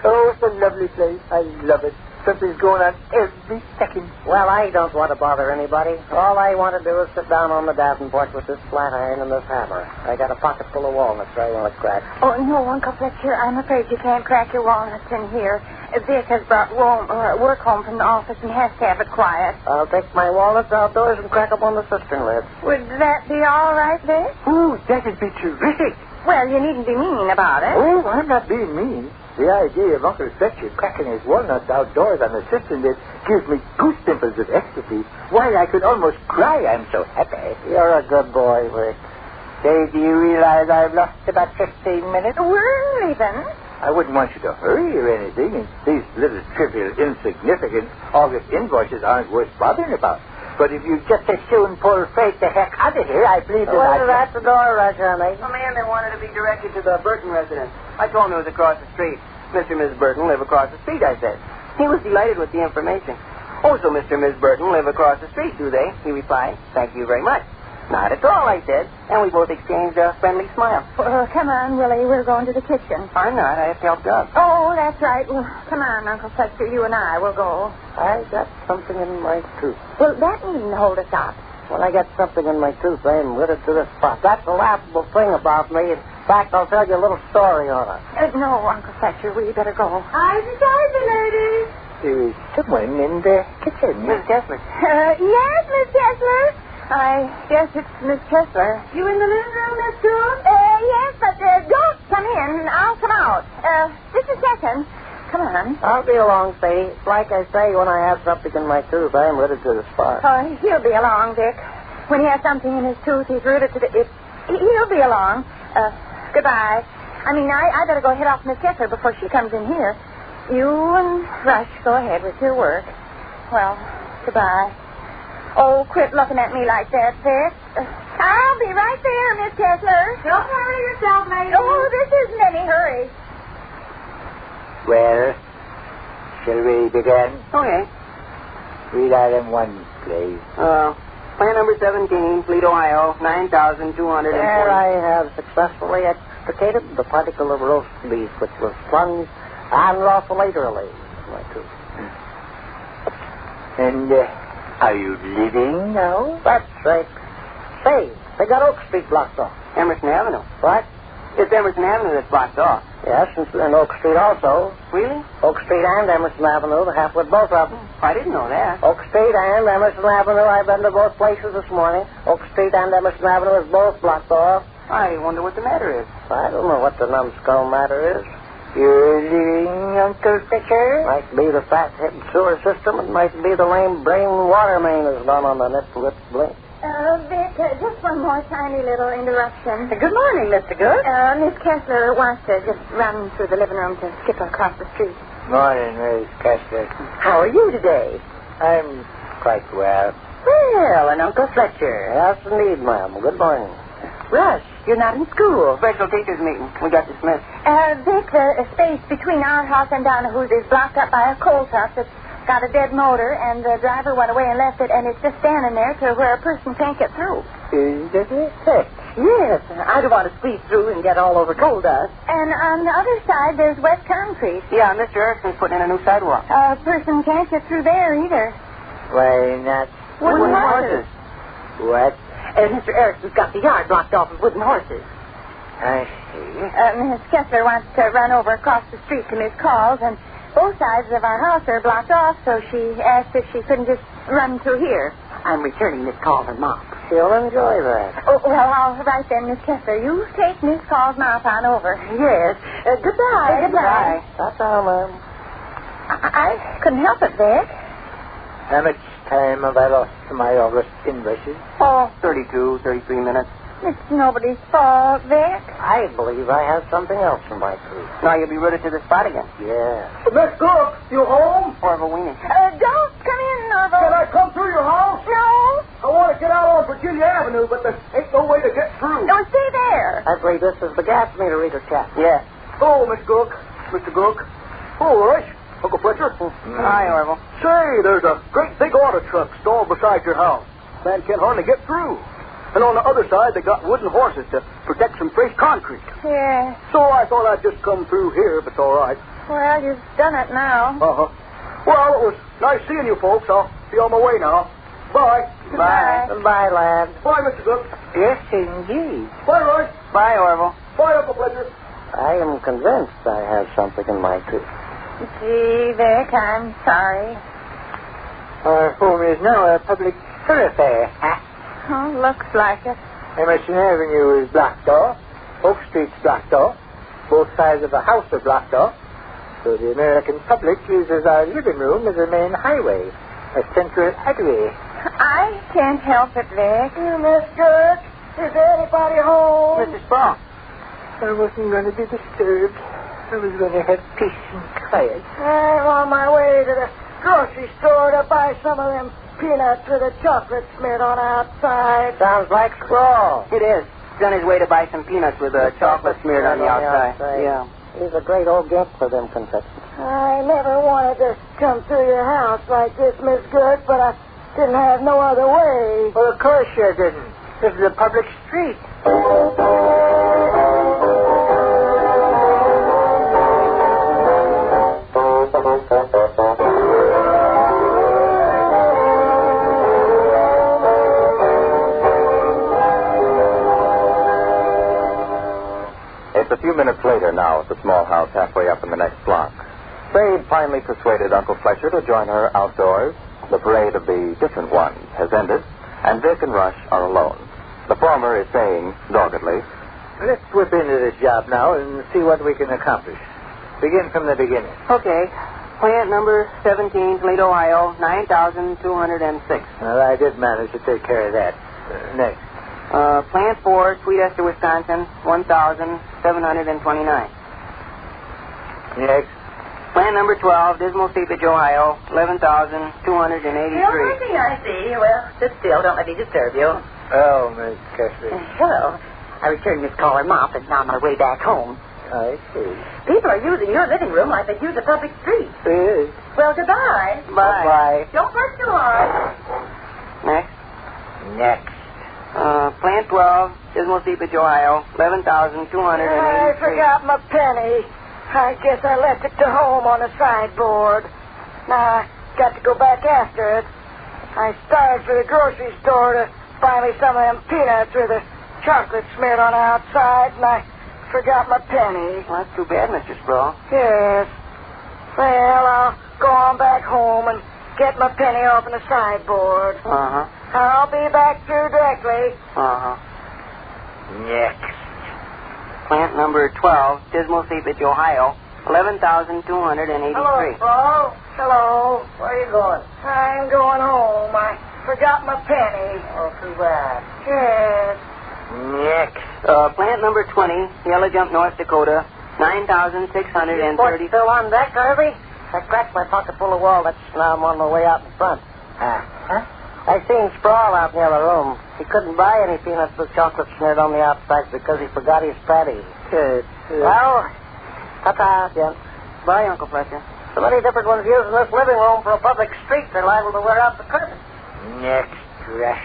Oh, it's a lovely place. I love it. Something's going on every second. Well, I don't want to bother anybody. All I want to do is sit down on the davenport with this flat iron and this hammer. I got a pocket full of walnuts I want to crack. Oh, no, Uncle Fletcher, I'm afraid you can't crack your walnuts in here. Vic has brought work home from the office and has to have it quiet. I'll take my walnuts outdoors and crack them on the cistern lid. Would that be all right, Vic? Oh, that'd be terrific. Well, you needn't be mean about it. Oh, I'm not being mean. The idea of Uncle Fletcher cracking his walnuts outdoors on the cistern lid gives me goose pimples of ecstasy. Why, I could almost cry. I'm so happy. You're a good boy, Vic. Say, do you realize I've lost about 15 minutes? We're leaving. I wouldn't want you to hurry or anything. And these little trivial, insignificant August invoices aren't worth bothering about. But if you just as soon pull freight the heck out of here, I believe that What is at the door, Rush, honey? A man that wanted to be directed to the Burton residence. I told him it was across the street. Mr. and Miss Burton live across the street, I said. He was delighted with the information. Oh, so Mr. and Miss Burton live across the street, do they? He replied, thank you very much. Not at all, I said, and we both exchanged a friendly smile. Come on, Willie, we're going to the kitchen. I'm not. I have to help Doug. Oh, that's right. Well, come on, Uncle Fletcher, you and I will go. I got something in my tooth. Well, that needn't hold us up. When I get something in my tooth, I'm rooted to the spot. That's the laughable thing about me. In fact, I'll tell you a little story on it. No, Uncle Fletcher, we better go. I'm sorry, lady. There is someone in the kitchen. Miss Kessler. Yes, Miss Kessler. I guess it's Miss Kessler. You in the living room, Miss Gould? Yes, but don't come in. I'll come out. Just a second. Come on. I'll be along, Sadie. Like I say, when I have something in my tooth, I'm rooted to the spot. Oh, he'll be along, Dick. When he has something in his tooth, he's rooted to the... He'll be along. Goodbye. I mean, I better go head off Miss Kessler before she comes in here. You and Rush go ahead with your work. Well, goodbye. Oh, quit looking at me like that, Vic. I'll be right there, Miss Kessler. Don't hurry yourself, lady. Oh, this isn't any hurry. Well, shall we begin? Okay. Read item 1, please. Plan number 17, Fleet, Ohio, 9,240. There I have successfully extricated the particle of roast beef which was plunged unlawfully in my tooth. And, are you living now? That's right. Say, they got Oak Street blocked off. Emerson Avenue. What? It's Emerson Avenue that's blocked off. Yes, and Oak Street also. Really? Oak Street and Emerson Avenue, they have with both of them. I didn't know that. Oak Street and Emerson Avenue, I've been to both places this morning. Oak Street and Emerson Avenue is both blocked off. I wonder what the matter is. I don't know what the numbskull matter is. You're living, Uncle Fletcher? Might be the fat-head sewer system. It might be the lame brain water main that's done on the nip-lip blink. Vic, just one more tiny little interruption. Good morning, Mr. Good. Miss Kessler wants to just run through the living room to skip across the street. Morning, Miss Kessler. How are you today? I'm quite well. Well, and Uncle Fletcher. Yes, indeed, ma'am. Good morning. Rush, You're not in school. Special teachers meeting. We got dismissed. Vic, the space between our house and Donahue's is blocked up by a coal truck that's got a dead motor, and the driver went away and left it, and it's just standing there to where a person can't get through. Does it? Yes. I don't want to squeeze through and get all over coal dust. And on the other side, there's wet concrete. Yeah, Mr. Erickson's putting in a new sidewalk. A person can't get through there either. Why not? Wooden horses. What? Mr. Erickson's got the yard blocked off with wooden horses. I see. Miss Kessler wants to run over across the street to Miss Call's, and both sides of our house are blocked off, so she asked if she couldn't just run through here. I'm returning Miss Call's and mop. She'll enjoy that. Oh, well, all right then, Miss Kessler. You take Miss Call's mop on over. Yes. Goodbye. Goodbye. That's all, ma'am. I couldn't help it, Vic. How much time have I lost to my August invoices? Oh, 32, 33 minutes. It's nobody's fault, Vic. I believe I have something else for my crew. Now you'll be rooted to the spot again. Yeah. Miss Cook, you home? Orville Weenie. Don't come in, Orville. Can I come through your house? No. I want to get out on Virginia Avenue, but there ain't no way to get through. No, stay there. I believe this is the gas meter reader chap. Yeah. Oh, Miss Cook. Mr. Cook. Oh, Rush. Uncle Fletcher. Hi, Orville. Say, there's a great big auto truck stalled beside your house. Man can't hardly get through. And on the other side, they got wooden horses to protect some fresh concrete. Yeah. So I thought I'd just come through here, if it's all right. Well, you've done it now. Uh-huh. Well, it was nice seeing you folks. I'll be on my way now. Bye. Bye. Bye, lad. Bye, Mr. Cook. Yes, indeed. Bye, Roy. Bye, Orville. Bye, Uncle Fletcher. I am convinced I have something in my tooth. Gee, Vic, I'm sorry. Our home is now a public thoroughfare. Oh, looks like it. Emerson Avenue is blocked off. Oak Street's blocked off. Both sides of the house are blocked off. So the American public uses our living room as a main highway, a central artery. I can't help it, Vic. Miss Cook, is there anybody home? Mrs. Sprawl. I wasn't going to be disturbed. I was going to have peace and quiet. I'm on my way to the grocery store to buy some of them peanuts with a chocolate smeared on the outside. Sounds like Sprawl. It is. He's on his way to buy some peanuts with a chocolate smeared on the outside. Yeah. He's a great old gift for them confections. I never wanted to come through your house like this, Miss Good, but I didn't have no other way. Well, of course you didn't. This is a public street. It's a few minutes later now at the small house halfway up in the next block. Spade finally persuaded Uncle Fletcher to join her outdoors. The parade of the different ones has ended, and Vic and Rush are alone. The former is saying, doggedly, Let's whip into this job now and see what we can accomplish. Begin from the beginning. Okay. Plant number 17, Toledo, Ohio, 9,206. Well, I did manage to take care of that. Next. Plant 4, Sweetester, Wisconsin, 1,729. Next. Plant number 12, Dismal Seepage, Ohio, 11,283. I see. Well, sit still. Don't let me disturb you. Oh, Miss Kessler. Hello. I returned Miss Caller Mop and now on my way back home. I see. People are using your living room like they use a public street. Yes. Well, goodbye. Bye. Bye. Don't work too hard. Next. Next. Plant 12, Dismal Seepage, Ohio, 11,283. I forgot my penny. I guess I left it to home on the sideboard. Now I got to go back after it. I started for the grocery store to buy me some of them peanuts with a chocolate smeared on the outside, and I forgot my penny. Well, that's too bad, Mr. Sprawl. Yes. Well, I'll go on back home and get my penny off in the sideboard. Uh-huh. I'll be back through directly. Uh-huh. Next. Plant number 12, Dismal Seepage, Ohio, 11,283. Hello, Paul. Hello. Where are you going? I'm going home. I forgot my penny. Oh, too bad. Yes. Next. Plant number 20, Yellow Jump, North Dakota, 9,633. Still on deck, Harvey? I cracked my pocket full of walnuts. Now I'm on my way out in front. Uh-huh. I seen Sprawl out near the room. He couldn't buy any peanuts with chocolate smeared on the outside because he forgot his patty. Well, ta-ta, gents. Bye, Uncle Fletcher. So many different ones using this living room for a public street, they're liable to wear out the curtain. Next rush.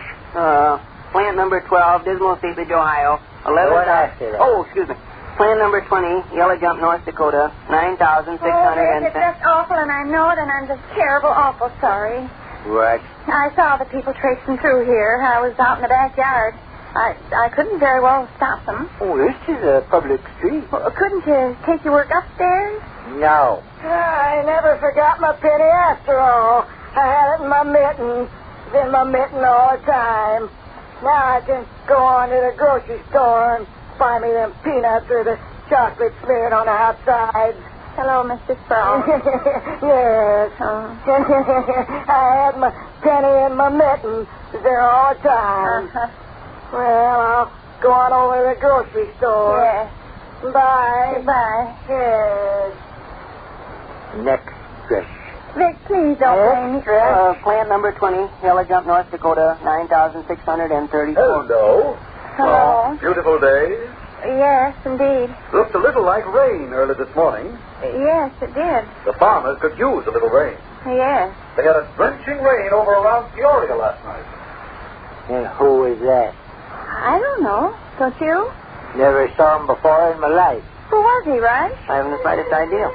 Plant number 12, Dismal Seepage, Ohio. 11. What I say that? Oh, excuse me. Plant number 20, Yellow Jump, North Dakota. 9,600. It's just awful, and I know it, and I'm just terrible, awful sorry. What? I saw the people traipsing through here. I was out in the backyard. I couldn't very well stop them. Oh, this is a public street. Well, couldn't you take your work upstairs? No. I never forgot my penny after all. I had it in my mitten. It's in my mitten all the time. Now I can go on to the grocery store and buy me them peanuts with the chocolate smeared on the outside. Hello, Mr. Sproul. Yes. I had my penny in my mitten. It's there all the time. Well, I'll go on over to the grocery store. Yes. Bye. Goodbye. Yes. Next rush. Vic, please don't blame me. Plant number 20, Yellow Jump, North Dakota. 9,634. Hello. Hello. Beautiful day. Yes, indeed. Looked a little like rain early this morning. Yes, it did. The farmers could use a little rain. Yes. They had a drenching rain over around Peoria last night. And who is that? I don't know. Don't you? Never saw him before in my life. Who was he, Rush? I haven't the slightest idea.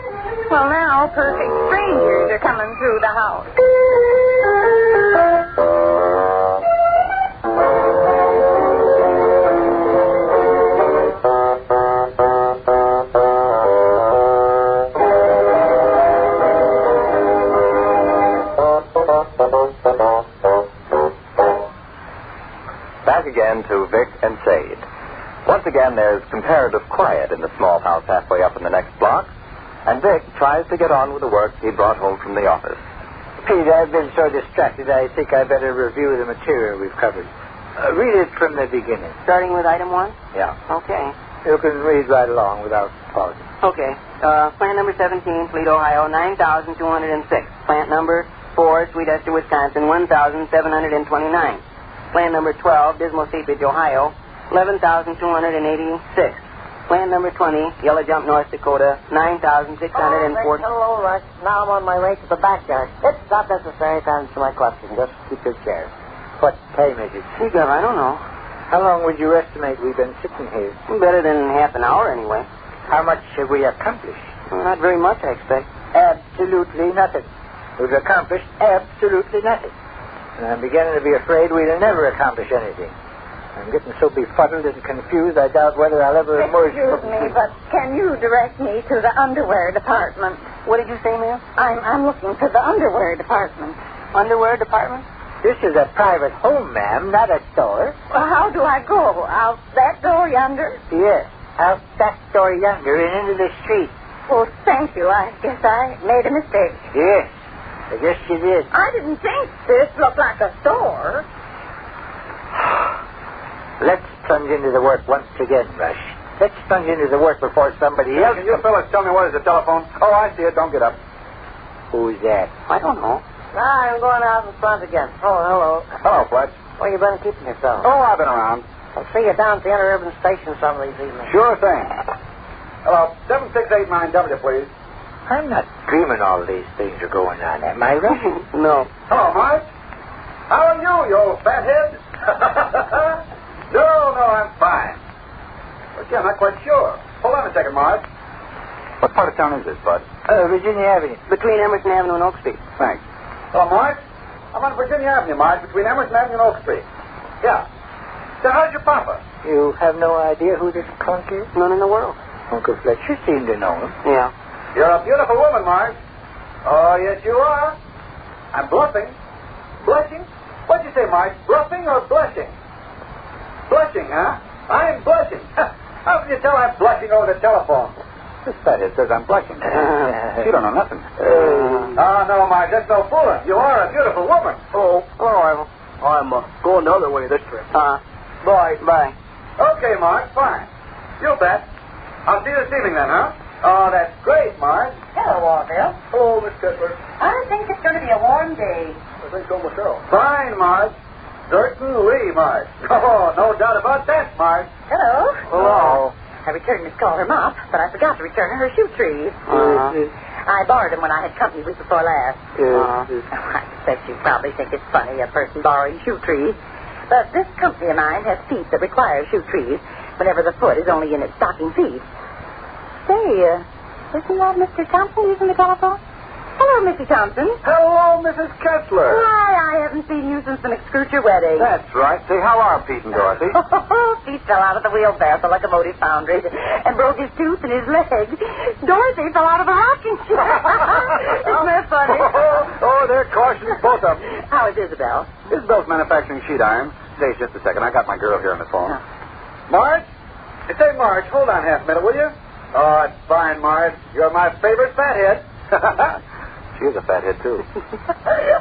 Well, now perfect strangers are coming through the house. Back again to Vic and Sade. Once again, there's comparative quiet in the small house halfway up in the next block, and Vic tries to get on with the work he brought home from the office. Pete, I've been so distracted I think I better review the material we've covered. Read it from the beginning. Starting with item 1? Yeah. Okay. You can read right along without pausing. Okay. Plant number 17, Fleet, Ohio, 9,206. Plant number 4, Sweet Esther, Wisconsin, 1,729. Plant number 12, Dismal Seepage, Ohio, 11,286. Plant number 20, Yellow Jump, North Dakota, 9,640. Hello, Rush. Now I'm on my way to the backyard. It's not necessary to answer my question. Just keep your chair. What time is it? Gov, I don't know. How long would you estimate we've been sitting here? Better than half an hour, anyway. How much have we accomplished? Well, not very much, I expect. Absolutely nothing. We've accomplished absolutely nothing. And I'm beginning to be afraid we'll never accomplish anything. I'm getting so befuddled and confused, I doubt whether I'll ever emerge Excuse me, but can you direct me to the underwear department? What did you say, ma'am? I'm looking for the underwear department. Underwear department? This is a private home, ma'am, not a store. Well, how do I go? Out that door yonder? Yes, out that door yonder and into the street. Oh, thank you. I guess I made a mistake. Yes, I guess you did. I didn't think this looked like a store. Let's plunge into the work once again, Rush. Let's plunge into the work before somebody else... Can you fellas tell me what is the telephone? Oh, I see it. Don't get up. Who's that? I don't know. I'm going out in front again. Oh, hello. Hello, Fletch. Where you been keeping yourself? Oh, I've been around. I'll see you down at the interurban station some of these evenings. Sure thing. Hello, 7689W, please. I'm not dreaming all these things are going on, am I, Rush? No. Hello, Marge. How are you old fathead? No, I'm fine. But gee, I'm not quite sure. Hold on a second, Marge. What part of town is this, Bud? Virginia Avenue. Between Emerson Avenue and Oak Street. Thanks. Hello, Marge. I'm on Virginia Avenue, Marge, between Emerson Avenue and Oak Street. Yeah. So how's your papa? You have no idea who this clunk is? None in the world. Uncle Fletcher seemed to know him. Yeah. You're a beautiful woman, Marge. Oh, yes, you are. I'm bluffing. Blushing? What'd you say, Marge? Bluffing or blushing? Blushing, huh? I'm blushing. How can you tell I'm blushing over the telephone? This fathead says I'm blushing. You don't know nothing. Oh, no, Marge, that's no fooling. You are a beautiful woman. Oh, hello, I'm going the other way this trip. Bye. Okay, Marge, fine. You bet. I'll see you this evening then, huh? Oh, that's great, Marge. Hello, Orville. Hello, Miss Kessler. I think it's going to be a warm day. I think so myself. Fine, Marge. Certainly, Marge. Oh, no doubt about that, Marge. Hello. Hello. I returned Miss Call her mop, but I forgot to return her shoe trees. I borrowed them when I had company week before last. I expect you probably think it's funny, a person borrowing shoe trees. But this company of mine has feet that require shoe trees whenever the foot is only in its stocking feet. Say, isn't that Mr. Thompson using the telephone? Hello, Mr. Thompson. Hello, Mrs. Kessler. Why, I haven't seen you since the McScroocher wedding. That's right. Say, how are Pete and Dorothy? Pete fell out of the wheelbarrow at the locomotive foundry and broke his tooth and his leg. Dorothy fell out of a rocking chair. Isn't that funny? Oh, they're cautious, both of them. How is Isabel? Isabel's manufacturing sheet iron. Stay just a second. I got my girl here on the phone. Marge? Say, Marge, hold on half a minute, will you? Oh, it's fine, Marge. You're my favorite fathead. She is a fathead, too.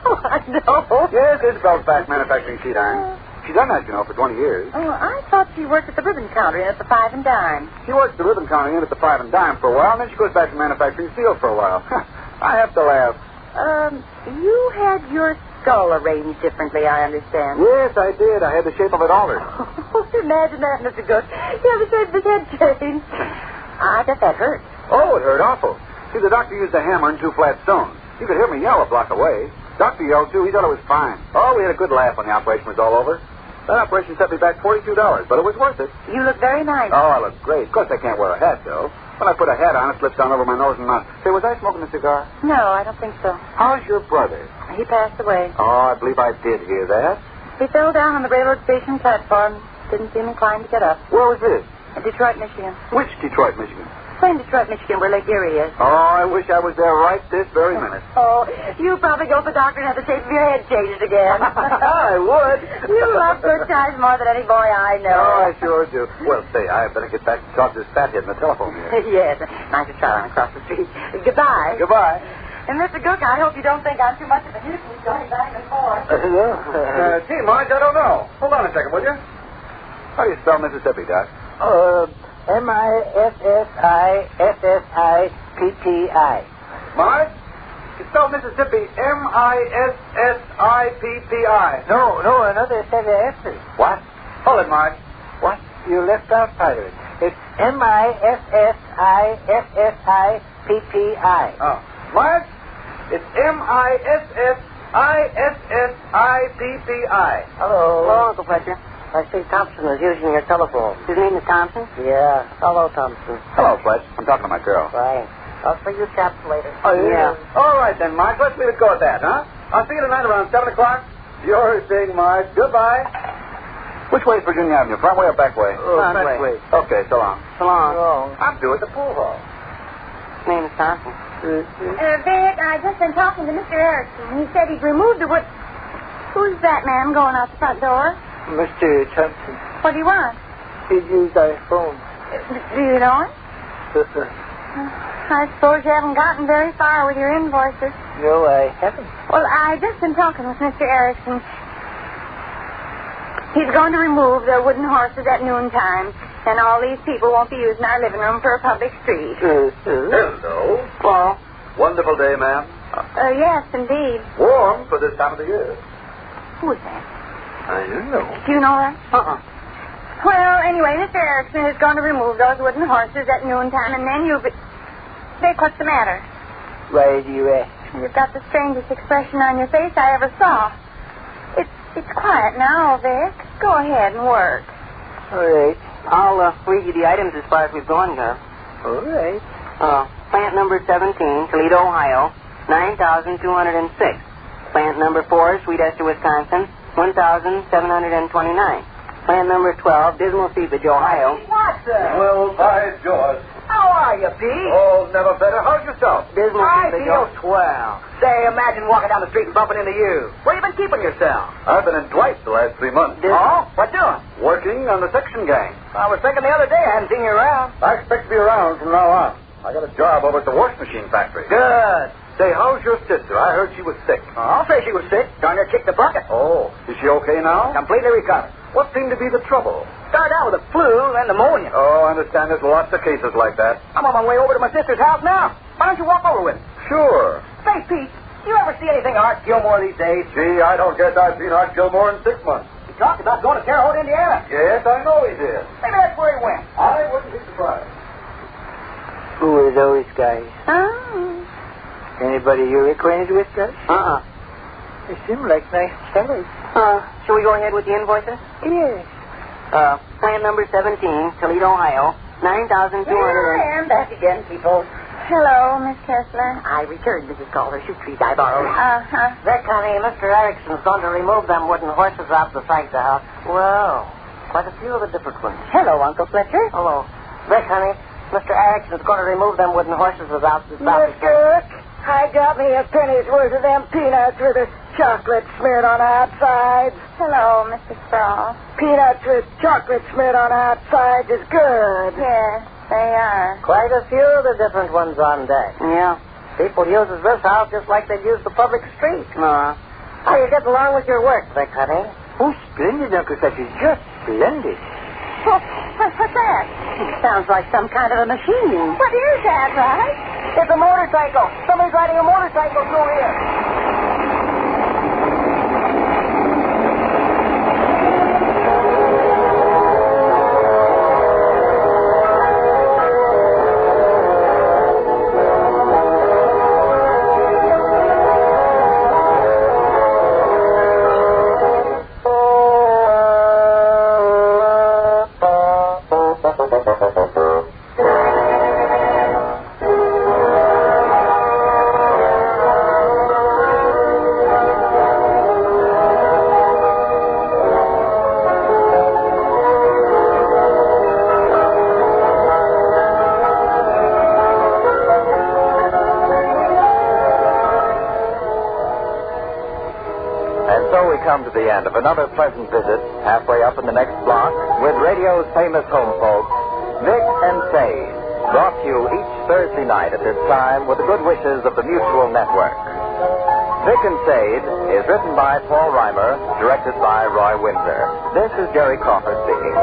Oh, I know. Yes, Isabel's back manufacturing sheet iron. She's done that, you know, for 20 years. Oh, I thought she worked at the ribbon counter and at the Five and Dime. She works at the ribbon counter and at the Five and Dime for a while, and then she goes back to manufacturing steel for a while. I have to laugh. You had your skull arranged differently, I understand. Yes, I did. I had the shape of it altered. Imagine that, Mr. Good. You have the shape of his head changed. I bet that hurt. Oh, it hurt awful. See, the doctor used a hammer and 2 flat stones. You could hear me yell a block away. Doctor yelled, too. He thought it was fine. Oh, we had a good laugh when the operation was all over. That operation set me back $42, but it was worth it. You look very nice. Oh, I look great. Of course, I can't wear a hat, though. When I put a hat on, it slips down over my nose and mouth. Say, was I smoking a cigar? No, I don't think so. How's your brother? He passed away. Oh, I believe I did hear that. He fell down on the railroad station platform. Didn't seem inclined to get up. Where was this? In Detroit, Michigan. Which Detroit, Michigan? Same Detroit, Michigan, where Lake Erie is. Oh, I wish I was there right this very minute. Oh, you probably go to the doctor and have the shape of your head changed again. I would. You love good times more than any boy I know. Oh, I sure do. Well, say, I better get back to talk to this fathead on the telephone here. Yes, nice to try on across the street. Goodbye. Goodbye. And Mr. Gook, I hope you don't think I'm too much of a nuisance going back and forth. Gee, Marge, I don't know. Hold on a second, will you? How do you spell Mississippi, Doc? Mississippi. Marge? You spell Mississippi Mississippi. No, another set of S's. What? Hold it, Marge. What? You left out part of it. It's Mississippi. Oh. Marge? It's Mississippi. Hello, Uncle Fletcher. I see Thompson is using your telephone. His name is Thompson? Yeah. Hello, Thompson. Hello, Fletch. I'm talking to my girl. Right. I'll see you chaps later. Oh, yeah. All right, then, Marge. Let's leave it go at that, huh? I'll see you tonight around 7 o'clock. Sure thing, Marge. Goodbye. Which way is Virginia Avenue? Front way or back way? Back way. Okay, so long. So long. I'm due at the pool hall. His name is Thompson. Vic, I just been talking to Mr. Erickson. He said he'd removed the wood. Who's that man going out the front door? Mr. Thompson. What do you want? He used our phone. Do you know him? I suppose you haven't gotten very far with your invoices. No, I haven't. Well, I just been talking with Mr. Erickson. He's going to remove the wooden horses at noontime, and all these people won't be using our living room for a public street. Hello. Well, Wonderful day, ma'am. Yes, indeed. Warm for this time of the year. Who is that? I don't know. Do you know her? Well, anyway, Mr. Erickson is going to remove those wooden horses at noontime, and then you'll be... Vic, what's the matter? Why do you ask? You've got the strangest expression on your face I ever saw. It's quiet now, Vic. Go ahead and work. All right. I'll read you the items as far as we've gone, Gus. All right. Plant number 17, Toledo, Ohio, 9,206. Plant number 4, Sweet Esther, Wisconsin, 1,729. Plant number 12, Dismal Seepage, Ohio. What's that? Well, by George. How are you, Pete? Oh, never better. How's yourself? Dismal I Seepage. feel swell. Say, imagine walking down the street and bumping into you. Where you been keeping yourself? I've been in twice the last 3 months. Oh? What doing? Working on the section gang. I was thinking the other day I hadn't seen you around. I expect to be around from now on. I got a job over at the wash machine factory. Good. Say, how's your sister? I heard she was sick. I'll say she was sick. Darn near kicked the bucket. Oh, is she okay now? Completely recovered. What seemed to be the trouble? Started out with a flu and pneumonia. Oh, I understand. There's lots of cases like that. I'm on my way over to my sister's house now. Why don't you walk over with me? Sure. Say, Pete, you ever see anything of Art Gilmore these days? Gee, I don't guess I've seen Art Gilmore in 6 months. He talked about going to Terre Haute, Indiana. Yes, I know he did. Maybe that's where he went. I wouldn't be surprised. Who are those guys? Oh. Anybody you're acquainted with, Gus? They seem like nice fellows. Shall we go ahead with the invoices? Yes. Plan number 17, Toledo, Ohio. 9,200. Here I am back again, people. Hello, Miss Kessler. I returned Mrs. Calder's shoe trees I borrowed. Vic, honey, Mr. Erickson's going to remove them wooden horses out beside the house. Well, quite a few of the different ones. Hello, Uncle Fletcher. Hello. Vic, honey, Mr. Erickson's going to remove them wooden horses without the Mister, I got me a penny's worth of them peanuts with a chocolate smeared on the outside. Hello, Mr. Sproul. Peanuts with chocolate smeared on the outside is good. Yes, they are. Quite a few of the different ones on deck. Yeah. People uses this house just like they'd use the public street. How you getting along with your work, Vic, honey? Oh, splendid, Uncle Fletcher. Just splendid. What's that? Sounds like some kind of a machine. What is that, right? It's a motorcycle. Somebody's riding a motorcycle through here. Come to the end of another pleasant visit halfway up in the next block with radio's famous home folks, Vic and Sade, brought to you each Thursday night at this time with the good wishes of the Mutual Network. Vic and Sade is written by Paul Reimer, directed by Roy Windsor. This is Jerry Crawford speaking.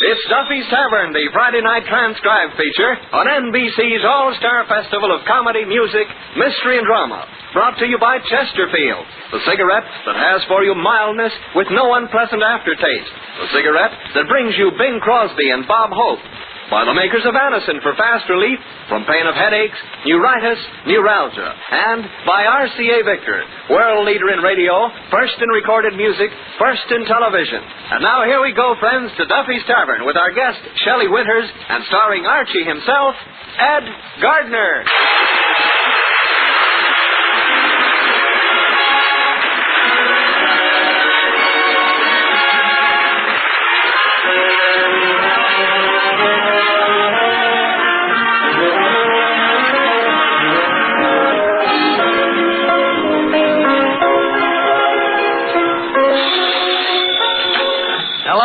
It's Duffy's Tavern, the Friday night transcribed feature on NBC's All-Star Festival of Comedy, Music, Mystery, and Drama. Brought to you by Chesterfield, the cigarette that has for you mildness with no unpleasant aftertaste. The cigarette that brings you Bing Crosby and Bob Hope. By the makers of Anacin for fast relief from pain of headaches, neuritis, neuralgia. And by RCA Victor, world leader in radio, first in recorded music, first in television. And now here we go, friends, to Duffy's Tavern with our guest, Shelley Winters, and starring Archie himself, Ed Gardner.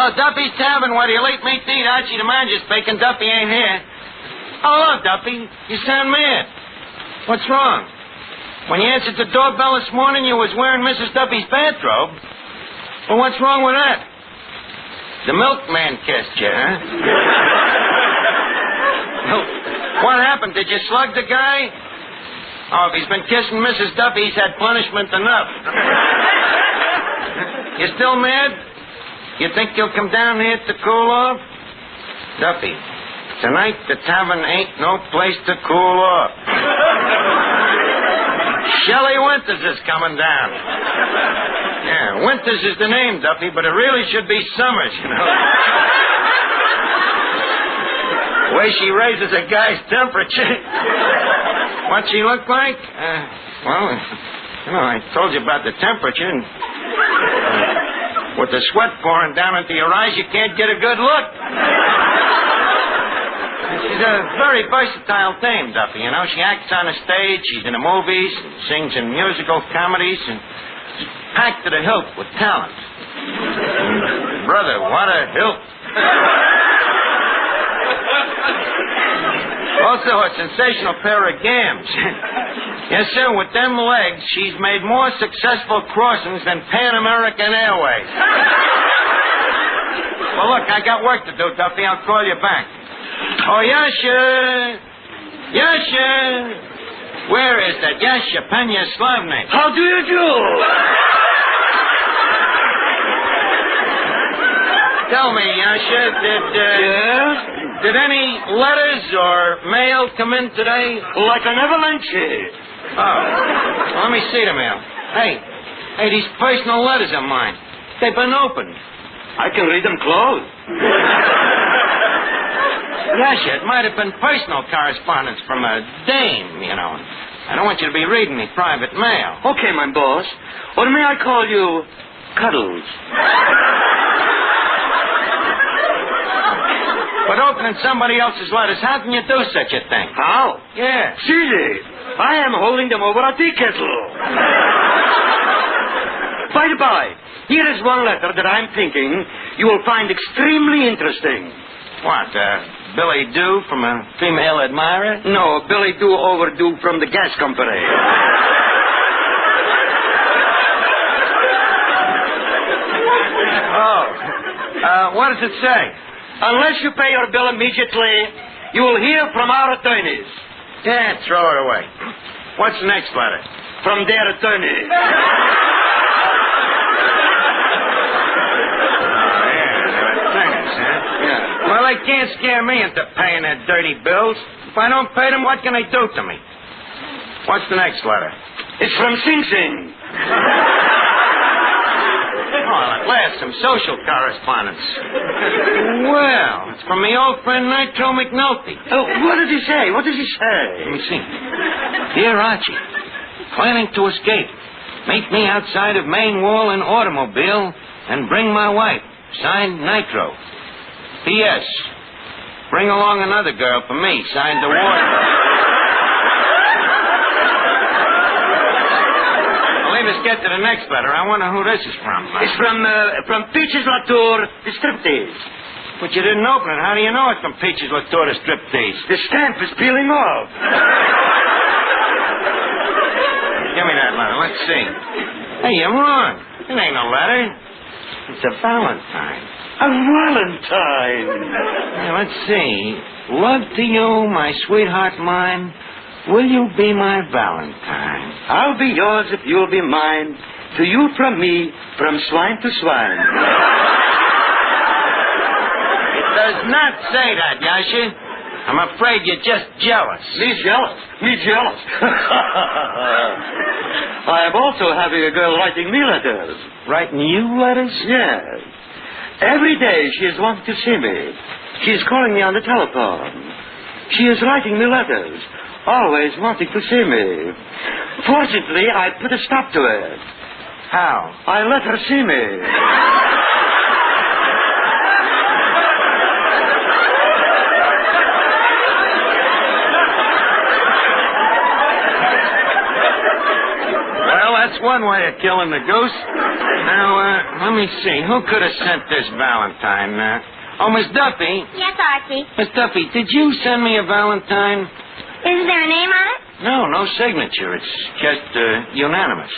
Duffy's Tavern, where your late mate Dean Archie the manager's speaking. Duffy ain't here. Hello, Duffy. You sound mad. What's wrong? When you answered the doorbell this morning, you was wearing Mrs. Duffy's bathrobe. Well, what's wrong with that? The milkman kissed you, huh? What happened? Did you slug the guy? Oh, if he's been kissing Mrs. Duffy, he's had punishment enough. You still mad? You think you'll come down here to cool off? Duffy, tonight the tavern ain't no place to cool off. Shelley Winters is coming down. Yeah, Winters is the name, Duffy, but it really should be Summers, you know. The way she raises a guy's temperature. What she look like? Well, you know, I told you about the temperature, and with the sweat pouring down into your eyes, you can't get a good look. She's a very versatile dame, Duffy, you know. She acts on the stage, she's in the movies, sings in musical comedies, and she's packed to the hilt with talent. And, brother, what a hilt. Also, a sensational pair of gams. Yes, sir, with them legs, she's made more successful crossings than Pan American Airways. Well, look, I got work to do, Duffy. I'll call you back. Oh, Yasha! Yasha! Where is that Yasha Penya Slavnik? How do you do? Tell me, Yasha, did any letters or mail come in today? Like an avalanche. Oh. Well, let me see the mail. Hey, these personal letters of mine. They've been opened. I can read them closed. Yasha, it might have been personal correspondence from a dame, you know. I don't want you to be reading me private mail. Okay, my boss. Or may I call you Cuddles? But opening somebody else's letters, how can you do such a thing? How? Yeah. Silly. I am holding them over a tea kettle. By the by, here is one letter that I'm thinking you will find extremely interesting. What, Billy Doo from a female admirer? No, Billy Doo overdue from the gas company. What does it say? Unless you pay your bill immediately, you will hear from our attorneys. Yeah, throw it away. What's the next letter? From their attorneys. Yeah. Well, they can't scare me into paying their dirty bills. If I don't pay them, what can they do to me? What's the next letter? It's from Sing Sing. Oh, at last, some social correspondence. Well, it's from my old friend Nitro McNulty. Oh, what did he say? What does he say? Let me see. Dear Archie, planning to escape. Meet me outside of main wall in automobile and bring my wife. Signed, Nitro. P.S. Bring along another girl for me. Signed, the warden. Let's get to the next letter. I wonder who this is from. It's from Peaches Latour, the striptease. But you didn't open it. How do you know it's from Peaches Latour, the striptease? The stamp is peeling off. Give me that letter. Let's see. Hey, you're wrong. It ain't no letter. It's a valentine. A valentine. Hey, let's see. Love to you, my sweetheart mine. Will you be my valentine? I'll be yours if you'll be mine. To you from me, from swine to swine. It does not say that, Yasha. I'm afraid you're just jealous. Me jealous? Me jealous? I am also having a girl writing me letters. Writing you letters? Yes. Every day she is wanting to see me. She is calling me on the telephone. She is writing me letters. Always wanting to see me. Fortunately, I put a stop to it. How? I let her see me. Well, that's one way of killing the goose. Now, let me see. Who could have sent this valentine? Miss Duffy. Yes, Archie. Miss Duffy, did you send me a valentine? Is there a name on it? No signature. It's just unanimous.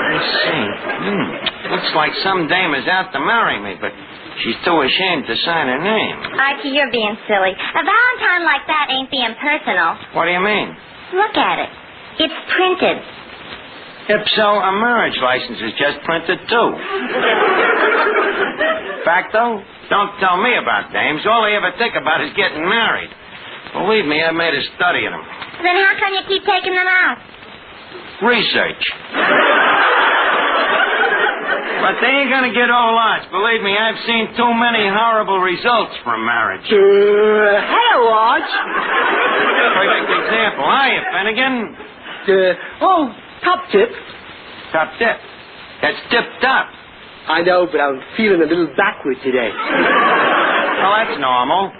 Let's see. Looks like some dame is out to marry me, but she's too ashamed to sign her name. Archie, you're being silly. A valentine like that ain't being personal. What do you mean? Look at it. It's printed. If so, a marriage license is just printed, too. Facto? Don't tell me about dames. All they ever think about is getting married. Believe me, I made a study of them. Then how come you keep taking them out? research. But they ain't gonna get all lots. Believe me, I've seen too many horrible results from marriage. Hello, Arch. Perfect example. Hiya, Finnegan. Top tip. Top tip. That's tip-top. I know, but I'm feeling a little backward today. Well, that's normal.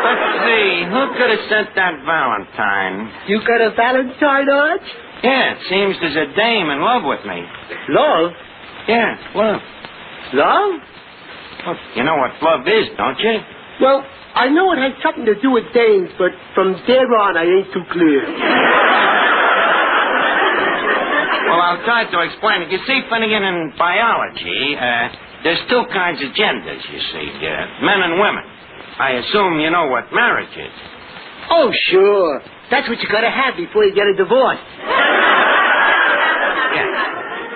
Let's see. Who could have sent that Valentine? You got a Valentine, Arch? Yeah, it seems there's a dame in love with me. Love? Yeah, love. Love? Well, you know what love is, don't you? Well, I know it has something to do with dames, but from there on, I ain't too clear. Well, I'll try to explain it. You see, Finnegan, in biology, there's two kinds of genders, you see, men and women. I assume you know what marriage is. Oh, sure. That's what you gotta have before you get a divorce. Yeah.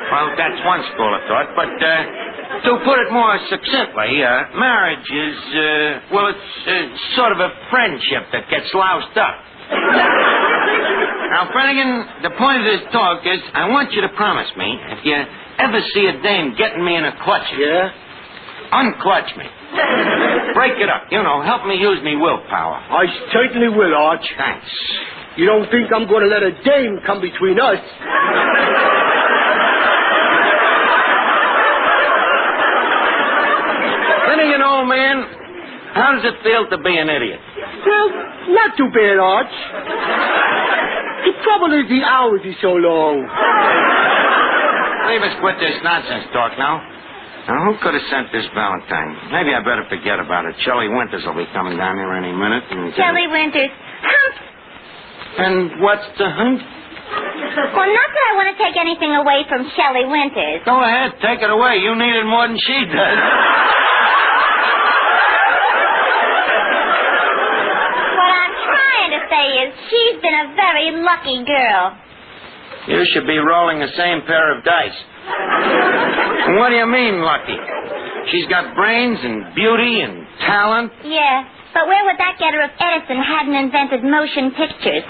Well, that's one school of thought, but to put it more succinctly, marriage is, it's sort of a friendship that gets loused up. Now, Finnegan, the point of this talk is I want you to promise me, if you ever see a dame getting me in a clutch, unclutch me. Break it up. You know, help me use me willpower. I certainly will, Arch. Thanks. You don't think I'm going to let a dame come between us? Finnegan, old man, how does it feel to be an idiot? Well, not too bad, Arch. The trouble is the hours are so long. Leave us quit this nonsense talk now. Now, who could have sent this Valentine? Maybe I better forget about it. Shelley Winters will be coming down here any minute. Shelley Winters. Hump! And what's the hump? Well, not that I want to take anything away from Shelley Winters. Go ahead, take it away. You need it more than she does. What I'm trying to say is she's been a very lucky girl. You should be rolling the same pair of dice. What do you mean, lucky? She's got brains and beauty and talent. Yeah, but where would that get her if Edison hadn't invented motion pictures?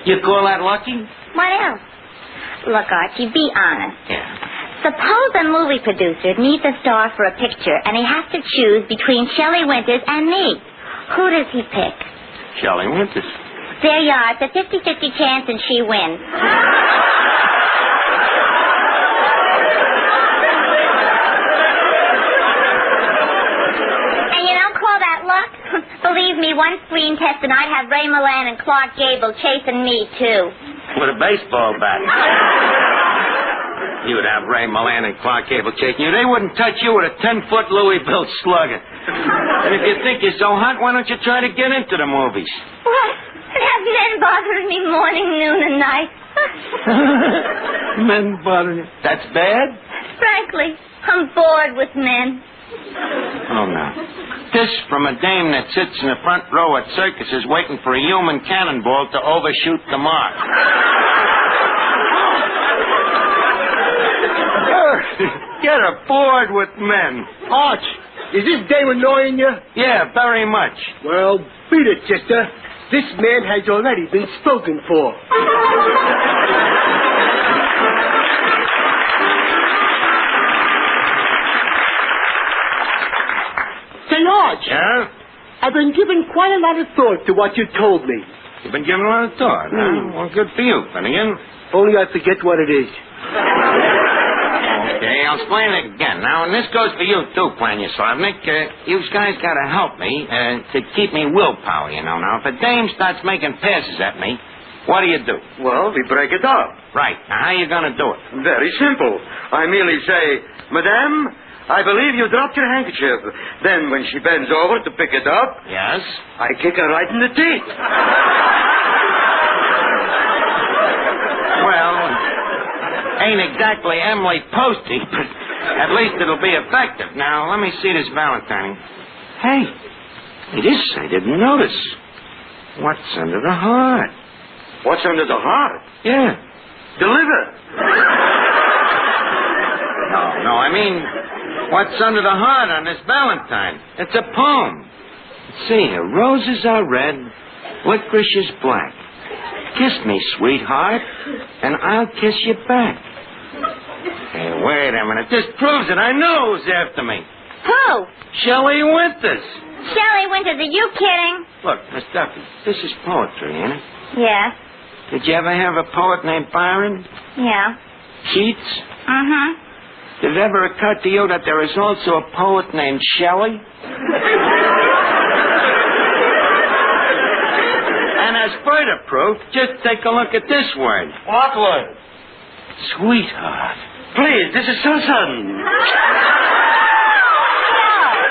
You call that lucky? What else? Look, Archie, be honest. Yeah. Suppose a movie producer needs a star for a picture, and he has to choose between Shelley Winters and me. Who does he pick? Shelley Winters. There you are. It's a 50-50 chance, and she wins. Believe me, one screen test and I'd have Ray Milland and Clark Gable chasing me, too. With a baseball bat. You would have Ray Milland and Clark Gable chasing you. They wouldn't touch you with a 10-foot Louisville slugger. And if you think you're so hot, why don't you try to get into the movies? What? Have men bothering me morning, noon, and night? Men bothering you? That's bad? Frankly, I'm bored with men. Oh, no. This from a dame that sits in the front row at circuses waiting for a human cannonball to overshoot the mark. Get bored with men. Arch, is this dame annoying you? Yeah, very much. Well, beat it, Jester. This man has already been spoken for. Say, Arch. Yeah? I've been giving quite a lot of thought to what you told me. You've been giving a lot of thought, huh? Well, good for you, Finnegan. Only I forget what it is. Okay, I'll explain it again. Now, and this goes for you, too, Planyaslavnik. You guys got to help me to keep me willpower, you know. Now, if a dame starts making passes at me, what do? Well, we break it up. Right. Now, how you going to do it? Very simple. I merely say, Madame, I believe you dropped your handkerchief. Then, when she bends over to pick it up... Yes? I kick her right in the teeth. Well, ain't exactly Emily Posty, but at least it'll be effective. Now, let me see this Valentine. Hey, this I didn't notice. What's under the heart? What's under the heart? Yeah. The liver. No, I mean, what's under the heart on this Valentine? It's a poem. Let's see here. Roses are red, licorice is black. Kiss me, sweetheart, and I'll kiss you back. Hey, wait a minute. This proves it. I know who's after me. Who? Shelley Winters. Shelley Winters, are you kidding? Look, Miss Duffy, this is poetry, ain't it? Yes. Did you ever have a poet named Byron? Yeah. Keats? Mm-hmm. Did it ever occur to you that there is also a poet named Shelley? And as further proof, just take a look at this word. What word? Sweetheart. Please, this is so sudden.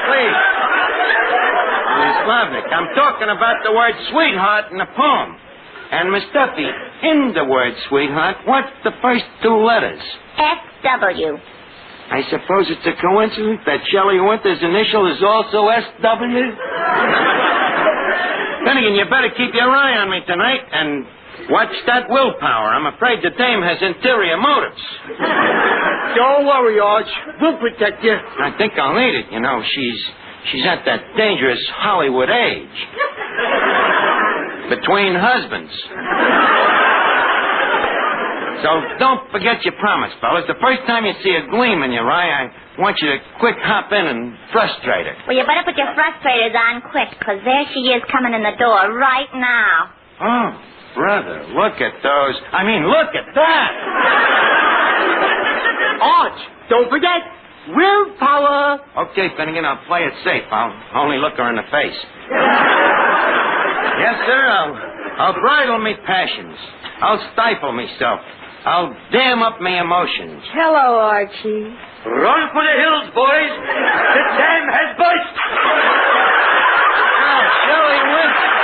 Please. Miss Slavnik, I'm talking about the word sweetheart in the poem. And Miss Duffy, in the word sweetheart, what's the first two letters? S.W. I suppose it's a coincidence that Shelley Winters' initial is also S.W.? Finnegan, you better keep your eye on me tonight and watch that willpower. I'm afraid the dame has interior motives. Don't worry, Arch. We'll protect you. I think I'll need it. You know, she's at that dangerous Hollywood age. Between husbands. So don't forget your promise, fellas. The first time you see a gleam in your eye, I want you to quick hop in and frustrate her. Well, you better put your frustrators on quick, because there she is coming in the door right now. Oh, brother, look at those. I mean, look at that. Arch, don't forget, willpower. Okay, Finnegan, I'll play it safe. I'll only look her in the face. Yes, sir, I'll bridle me passions. I'll stifle myself. I'll dam up my emotions. Hello, Archie. Run for the hills, boys. The dam has burst. Oh, Shelley Winters.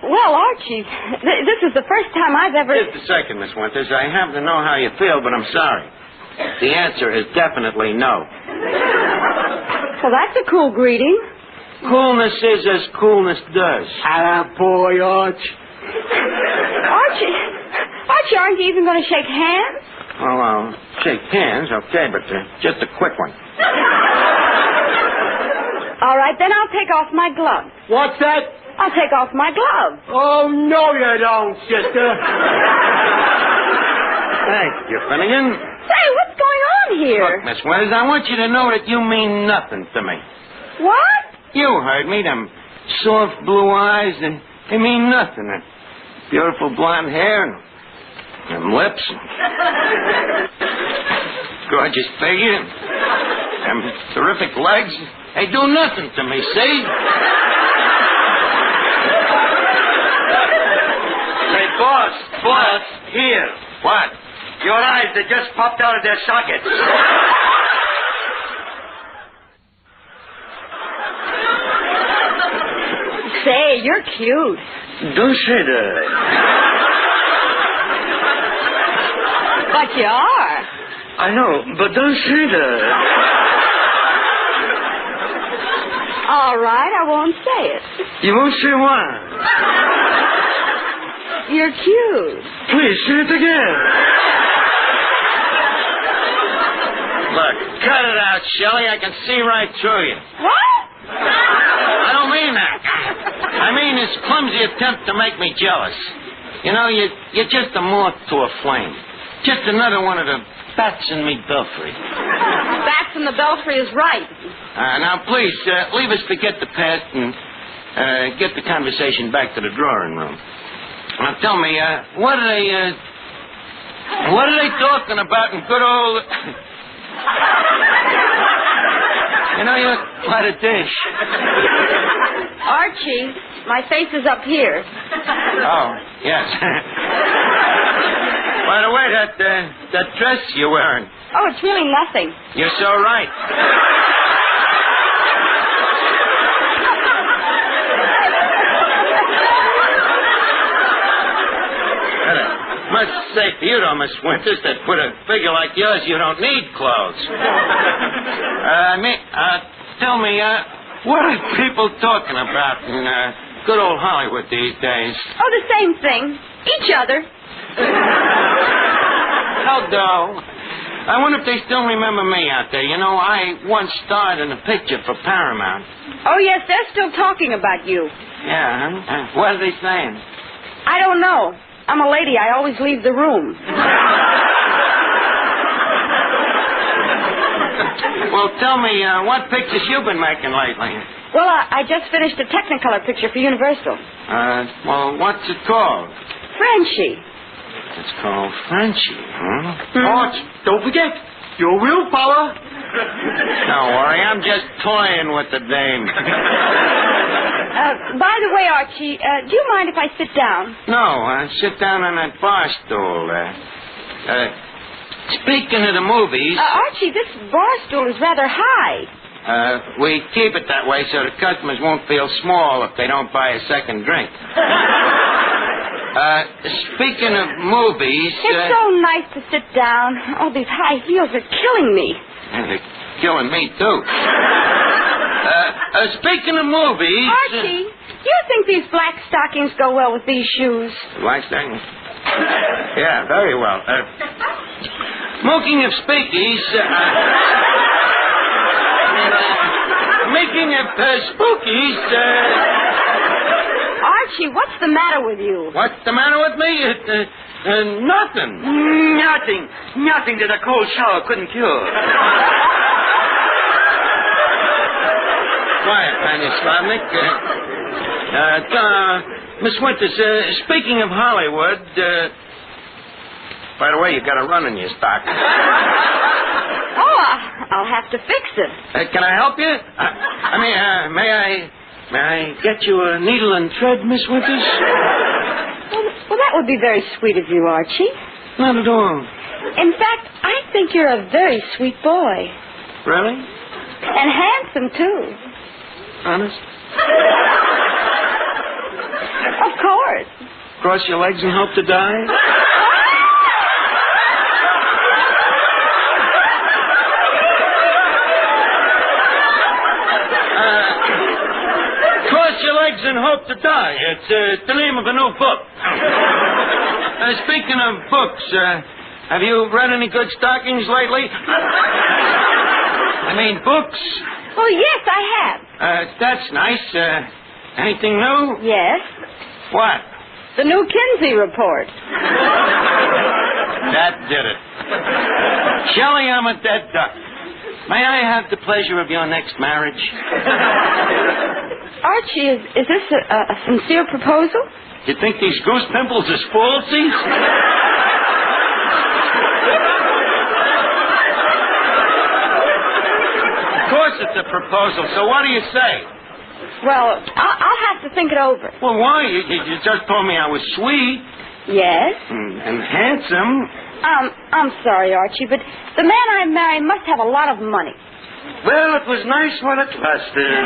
Well, Archie, this is the first time I've ever... Just a second, Miss Winters. I happen to know how you feel, but I'm sorry. The answer is definitely no. Well, that's a cool greeting. Coolness is as coolness does. Boy, Arch. Archie, aren't you even going to shake hands? Well, I'll shake hands, okay, but just a quick one. All right, then I'll take off my glove. What's that? I'll take off my glove. Oh, no, you don't, sister. Thank you, Finnegan. Say, what's going on here? Look, Miss Winters, I want you to know that you mean nothing to me. What? You heard me. Them soft blue eyes, they mean nothing. That beautiful blonde hair and them lips. Gorgeous figure. Them terrific legs. They do nothing to me, see? Say, boss, here. What? Your eyes, they just popped out of their sockets. Say, you're cute. Don't say that. But you are. I know, but don't say that. All right, I won't say it. You won't say why. You're cute. Please, say it again. Look, cut it out, Shelley. I can see right through you. What? I don't mean that. I mean this clumsy attempt to make me jealous. You know, you're just a moth to a flame. Just another one of the bats in me belfry. Bats in the belfry is right. Now, please, leave us forget the past and get the conversation back to the drawing room. Now, tell me, what are they talking about in good old... You know, you look quite a dish. Archie, my face is up here. Oh, yes. By the way, that dress you're wearing. Oh, it's really nothing. You're so right. Must say to you, though, Miss Winters, that with a figure like yours, you don't need clothes. Tell me, what are people talking about in good old Hollywood these days? Oh, the same thing. Each other. How dull. I wonder if they still remember me out there. You know, I once starred in a picture for Paramount. Oh, yes, they're still talking about you. Yeah, huh? What are they saying? I don't know. I'm a lady. I always leave the room. Well, tell me, what pictures you've been making lately? Well, I just finished a Technicolor picture for Universal. Well, what's it called? Frenchie. It's called Frenchie, huh? Mm-hmm. Don't forget, your willpower. Don't worry, I'm just toying with the dame. By the way, Archie, do you mind if I sit down? No, sit down on that bar stool. Speaking of the movies... Archie, this bar stool is rather high. We keep it that way so the customers won't feel small if they don't buy a second drink. Speaking of movies... It's so nice to sit down. Oh, these high heels are killing me. They're killing me, too. Speaking of movies... Archie, do you think these black stockings go well with these shoes? Black stockings? Yeah, very well. Smoking of speakies... making of spookies... Archie, what's the matter with you? What's the matter with me? Nothing. Nothing that a cold shower couldn't cure. Quiet, Panya Slavnik. Miss Winters, speaking of Hollywood, by the way, you got a run in your stock. Oh, I'll have to fix it. Can I help you? May I get you a needle and thread, Miss Winters? Well, that would be very sweet of you, Archie. Not at all. In fact, I think you're a very sweet boy. Really? And handsome, too. Honest? Of course. Cross your legs and hope to die? Cross your legs and hope to die. It's the name of a new book. Speaking of books, have you read any good stockings lately? I mean, books. Oh, yes, I have. That's nice. Anything new? Yes. What? The new Kinsey report. That did it. Shelley, I'm a dead duck. May I have the pleasure of your next marriage? Archie, is this a sincere proposal? You think these goose pimples is falsies? Of course it's a proposal, so what do you say? Well, I'll have to think it over. Well, why? You just told me I was sweet. Yes? And handsome. I'm sorry, Archie, but the man I marry must have a lot of money. Well, it was nice while it lasted.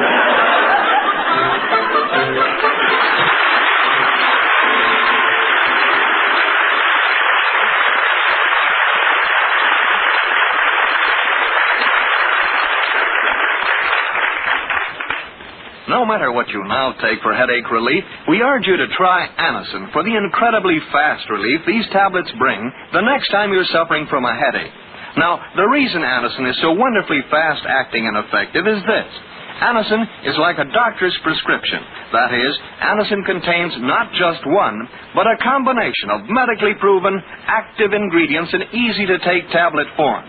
No matter what you now take for headache relief, we urge you to try Anacin for the incredibly fast relief these tablets bring the next time you're suffering from a headache. Now, the reason Anacin is so wonderfully fast-acting and effective is this. Anacin is like a doctor's prescription. That is, Anacin contains not just one, but a combination of medically proven, active ingredients in easy-to-take tablet form.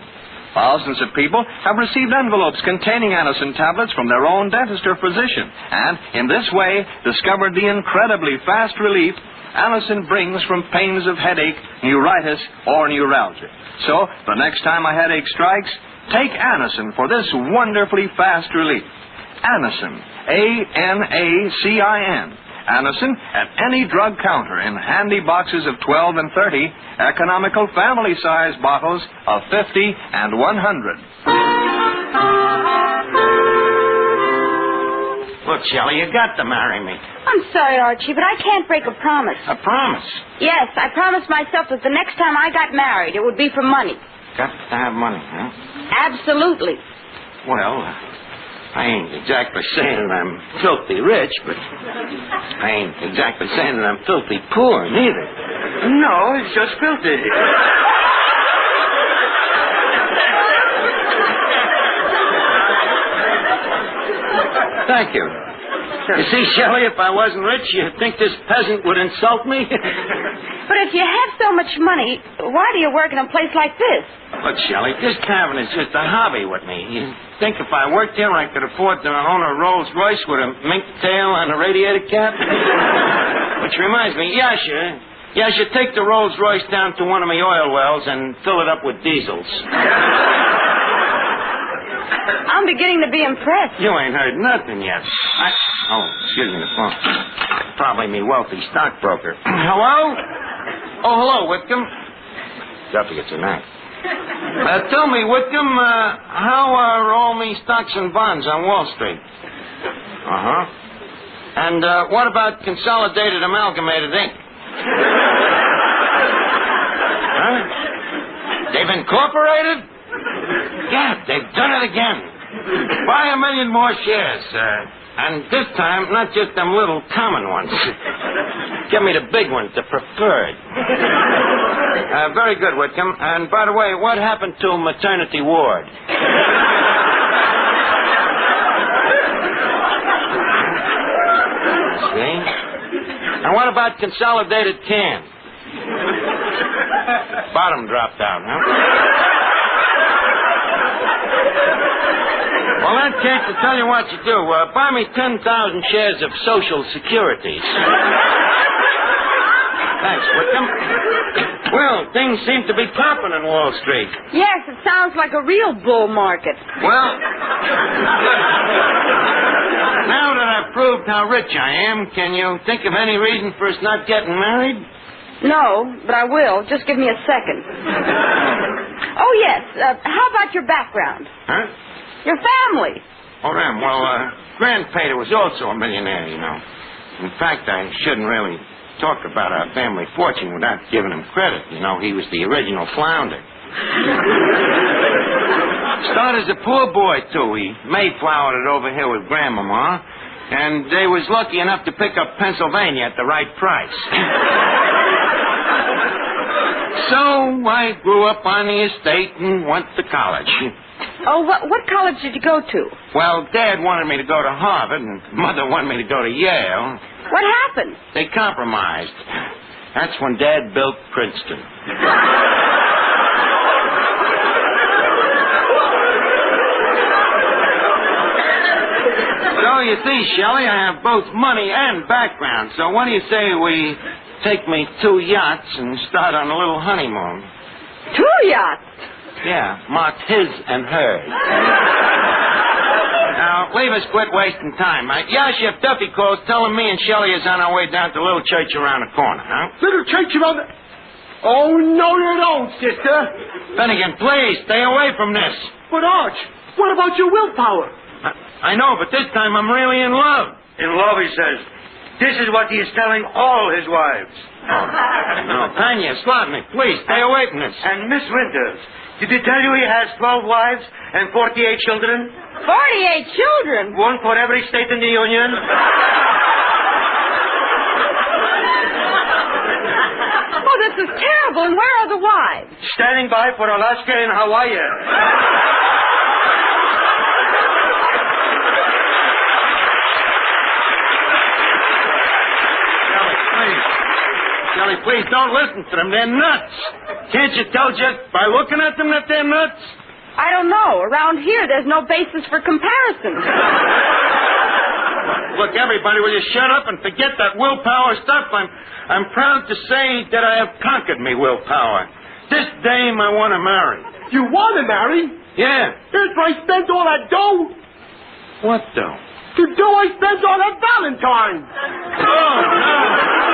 Thousands of people have received envelopes containing Anacin tablets from their own dentist or physician, and in this way discovered the incredibly fast relief Anacin brings from pains of headache, neuritis, or neuralgia. So, the next time a headache strikes, take Anacin for this wonderfully fast relief. Anacin, A-N-A-C-I-N. Anacin at any drug counter in handy boxes of 12 and 30, economical family-size bottles of 50 and 100. Look, Shelley, you got to marry me. I'm sorry, Archie, but I can't break a promise. A promise? Yes, I promised myself that the next time I got married, it would be for money. Got to have money, huh? Absolutely. Well, I ain't exactly saying that I'm filthy rich, but I ain't exactly saying that I'm filthy poor, neither. No, it's just filthy. Thank you. You see, Shelley, if I wasn't rich, you'd think this peasant would insult me? But if you have so much money, why do you work in a place like this? Look, Shelley, this tavern is just a hobby with me. You think if I worked here, I could afford to own a Rolls Royce with a mink tail and a radiator cap? Which reminds me, Yasha, take the Rolls Royce down to one of my oil wells and fill it up with diesels. I'm beginning to be impressed. You ain't heard nothing yet. Excuse me, the phone. Probably me wealthy stockbroker. Hello? Oh, hello, Whitcomb. Duffy gets a knife. Tell me, Whitcomb, how are all me stocks and bonds on Wall Street? Uh-huh. And what about Consolidated Amalgamated Inc.? Huh? They've incorporated? Yeah, they've done it again. Buy 1 million more shares, and this time, not just them little common ones. Give me the big ones, the preferred. Very good, Whitcomb. And by the way, what happened to maternity ward? See? And what about consolidated can? Bottom dropped out, huh? Well, in that case, I'll tell you what you do. Buy me 10,000 shares of Social Securities. Thanks, Whitcomb. Well, things seem to be popping on Wall Street. Yes, it sounds like a real bull market. Well, now that I've proved how rich I am, can you think of any reason for us not getting married? No, but I will. Just give me a second. Oh, yes. How about your background? Huh? Your family. Oh, them. Well, Grandpater was also a millionaire, you know. In fact, I shouldn't really talk about our family fortune without giving him credit. You know, he was the original flounder. Started as a poor boy, too. He Mayflowered it over here with Grandmama, and they was lucky enough to pick up Pennsylvania at the right price. So I grew up on the estate and went to college. Oh, what college did you go to? Well, Dad wanted me to go to Harvard, and Mother wanted me to go to Yale. What happened? They compromised. That's when Dad built Princeton. So, you see, Shelley, I have both money and background. So what do you say we take me 2 yachts and start on a little honeymoon? 2 yachts? Yeah, marked his and hers. Now, leave us quit wasting time. Yasha, if Duffy calls, tell him me and Shelley is on our way down to a little church around the corner, huh? Little church around the... Oh, no, you don't, sister. Finnegan, please, stay away from this. But, Arch, what about your willpower? I know, but this time I'm really in love. In love, he says. This is what he is telling all his wives. Oh, no, Tanya, Slotnick, please, stay away from this. And Miss Winters, did he tell you he has 12 wives and 48 children? 48 children? One for every state in the Union. Oh, this is terrible. And where are the wives? Standing by for Alaska and Hawaii. Shelley, please don't listen to them. They're nuts. Can't you tell just by looking at them that they're nuts? I don't know. Around here, there's no basis for comparison. Look, everybody, will you shut up and forget that willpower stuff? I'm proud to say that I have conquered me willpower. This dame I want to marry. You want to marry? Yeah. Here's where I spent all that dough. What dough? The dough I spent on that Valentine. Oh, no.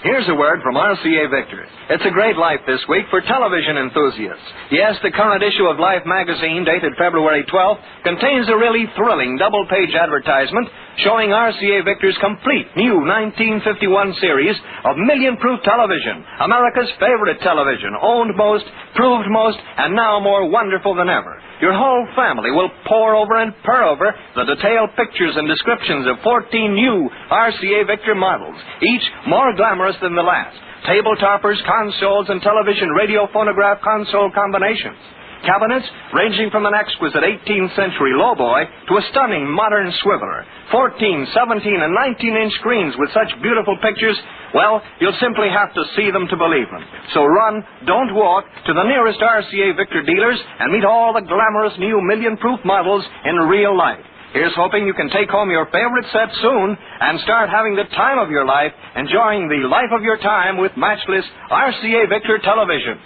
Here's a word from RCA Victor. It's a great life this week for television enthusiasts. Yes, the current issue of Life magazine, dated February 12th, contains a really thrilling double-page advertisement showing RCA Victor's complete new 1951 series of million-proof television, America's favorite television, owned most, proved most, and now more wonderful than ever. your whole family will pore over and purr over the detailed pictures and descriptions of 14 new RCA Victor models, each more glamorous than the last. Table toppers, consoles, and television radio phonograph console combinations. Cabinets ranging from an exquisite 18th century lowboy to a stunning modern swiveler. 14, 17, and 19-inch screens with such beautiful pictures, well, you'll simply have to see them to believe them. So run, don't walk, to the nearest RCA Victor dealers and meet all the glamorous new million-proof models in real life. Here's hoping you can take home your favorite set soon and start having the time of your life, enjoying the life of your time with matchless RCA Victor television.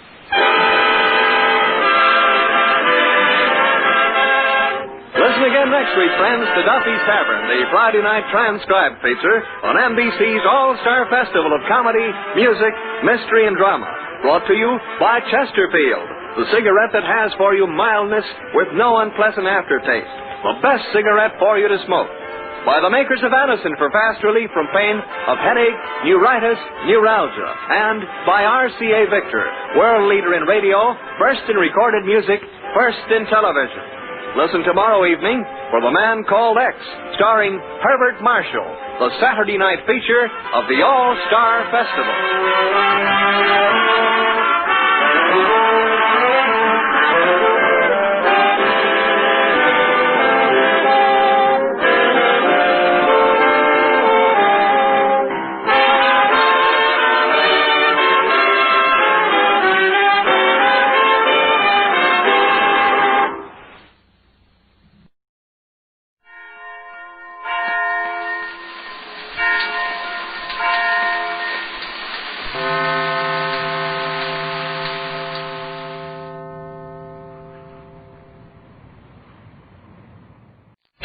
Listen again next week, friends, to Duffy's Tavern, the Friday night transcribed feature on NBC's All-Star Festival of Comedy, Music, Mystery, and Drama. Brought to you by Chesterfield, the cigarette that has for you mildness with no unpleasant aftertaste. The best cigarette for you to smoke. By the makers of Anacin for fast relief from pain of headache, neuritis, neuralgia. And by RCA Victor, world leader in radio, first in recorded music, first in television. Listen tomorrow evening for The Man Called X, starring Herbert Marshall, the Saturday night feature of the All-Star Festival.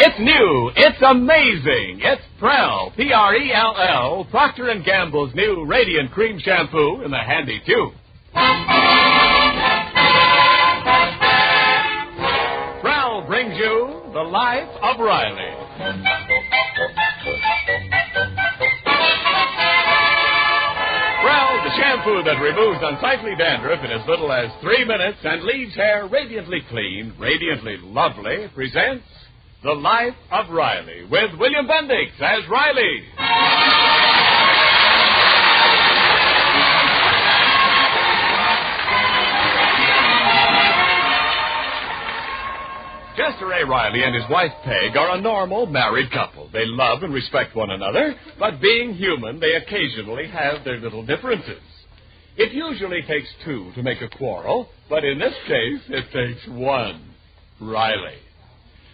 It's new. It's amazing. It's Prell, P-R-E-L-L, Procter & Gamble's new Radiant Cream Shampoo in the handy tube. Prell brings you The Life of Riley. Prell, the shampoo that removes unsightly dandruff in as little as 3 minutes and leaves hair radiantly clean, radiantly lovely, presents The Life of Riley, with William Bendix as Riley. Jester A. Riley and his wife Peg are a normal married couple. They love and respect one another, but being human, they occasionally have their little differences. It usually takes two to make a quarrel, but in this case, it takes one. Riley.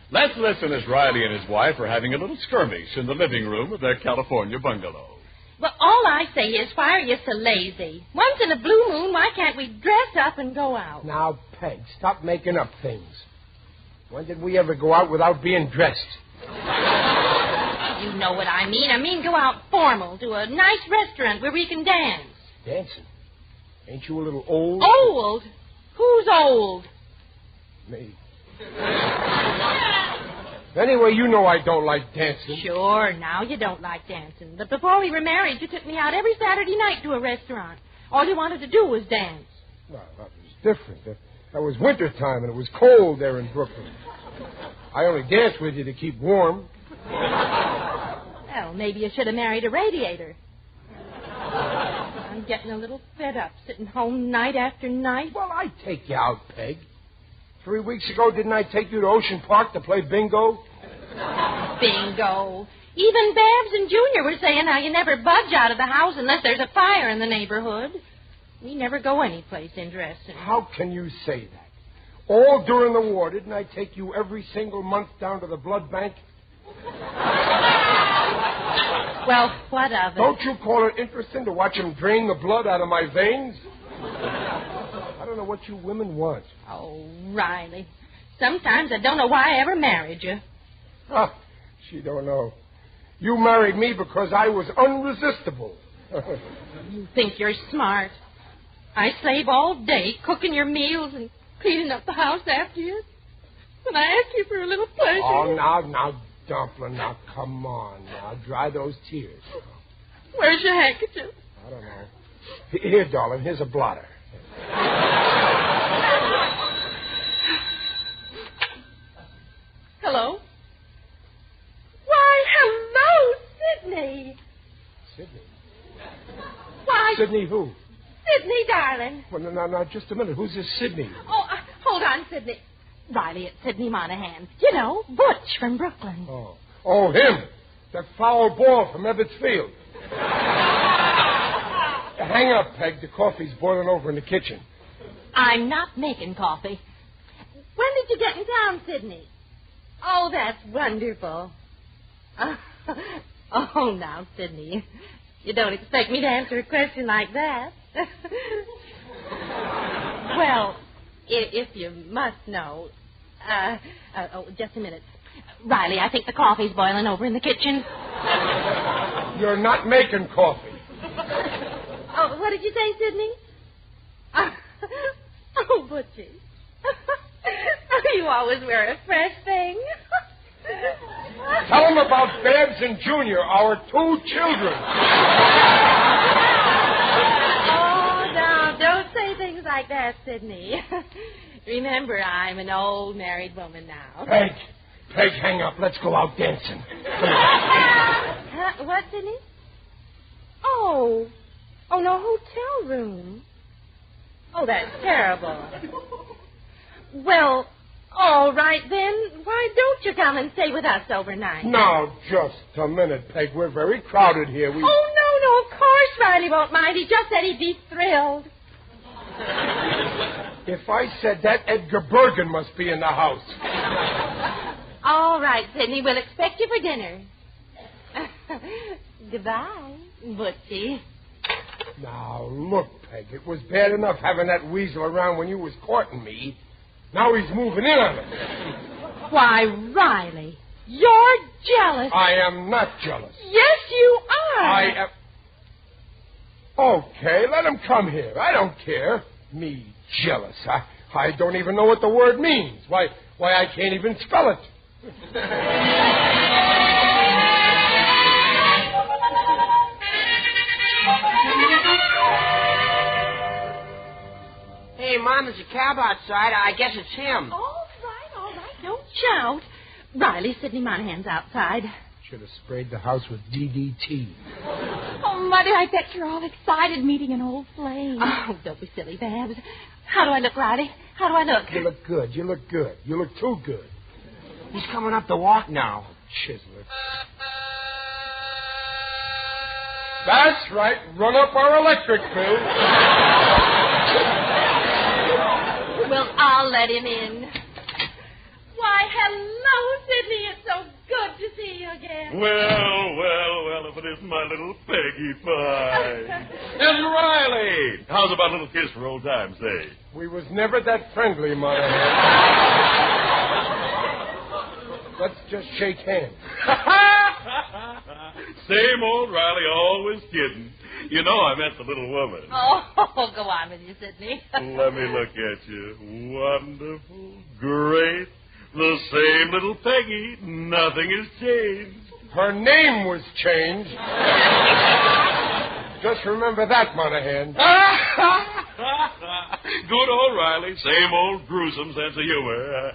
Let's listen as Riley and his wife are having a little skirmish in the living room of their California bungalow. Well, all I say is, why are you so lazy? Once in a blue moon, why can't we dress up and go out? Now, Peg, stop making up things. When did we ever go out without being dressed? You know what I mean. I mean go out formal to a nice restaurant where we can dance. Dancing? Ain't you a little old? Old? Who's old? Me. Anyway, you know I don't like dancing. Sure, now you don't like dancing. But before we were married, you took me out every Saturday night to a restaurant. All you wanted to do was dance. Well, that was different. That was wintertime, and it was cold there in Brooklyn. I only danced with you to keep warm. Well, maybe you should have married a radiator. I'm getting a little fed up sitting home night after night. Well, I'd take you out, Peg. 3 weeks ago, didn't I take you to Ocean Park to play bingo? Bingo. Even Babs and Junior were saying how you never budge out of the house unless there's a fire in the neighborhood. We never go anyplace interesting. How can you say that? All during the war, didn't I take you every single month down to the blood bank? Well, what of it? Don't you call it interesting to watch them drain the blood out of my veins? I don't know what you women want. Oh, Riley. Sometimes I don't know why I ever married you. Ah, she don't know. You married me because I was unresistible. You think you're smart. I slave all day cooking your meals and cleaning up the house after you. And I ask you for a little pleasure. Oh, now, Dumpling, now, come on. Now, dry those tears. Where's your handkerchief? I don't know. Here, darling, here's a blotter. Sidney who? Sidney, darling. Well, no, just a minute. Who's this Sidney? Oh, hold on, Sidney. Riley, it's Sidney Monohan. You know, Butch from Brooklyn. Oh, him. That foul ball from Ebbett Field. Hang up, Peg. The coffee's boiling over in the kitchen. I'm not making coffee. When did you get in town, Sidney? Oh, that's wonderful. Oh, now, Sidney, you don't expect me to answer a question like that. Well, if you must know... just a minute. Riley, I think the coffee's boiling over in the kitchen. You're not making coffee. Oh, what did you say, Sidney? Oh, Butchie. You always wear a fresh thing. Tell them about Babs and Junior, our 2 children. Oh, no, don't say things like that, Sidney. Remember, I'm an old married woman now. Peg, hang up. Let's go out dancing. What, Sidney? Oh, no hotel room. Oh, that's terrible. Well, all right then. Why don't you come and stay with us overnight? Now, just a minute, Peg. We're very crowded here. Oh, no, of course Riley won't mind. He just said he'd be thrilled. If I said that, Edgar Bergen must be in the house. All right, Sidney. We'll expect you for dinner. Goodbye, Butchie. Now, look, Peg, it was bad enough having that weasel around when you was courting me. Now he's moving in on us. Why, Riley, you're jealous. I am not jealous. Yes, you are. I am... Okay, let him come here. I don't care. Me jealous. I don't even know what the word means. Why, I can't even spell it. Hey, Mom, there's a cab outside. I guess it's him. All right. Don't shout. Riley, Sidney Monahan's outside. Should have sprayed the house with DDT. Oh, Mother, I bet you're all excited meeting an old flame. Oh, don't be silly, Babs. How do I look, Riley? How do I look? You look good. You look too good. He's coming up the walk now. Chiseler. That's right. Run up our electric bill. Well, I'll let him in. Why, hello, Sidney. It's so good to see you again. Well, if it isn't my little Peggy Pie. And Riley. How's about a little kiss for old time's sake? We was never that friendly, Monohan. Let's just shake hands. Same old Riley, always kidding. You know I meant the little woman. Oh, go on with you, Sidney. Let me look at you. Wonderful, great, the same little Peggy. Nothing has changed. Her name was changed. Just remember that, Monohan. Good old Riley, same old gruesome sense of humor.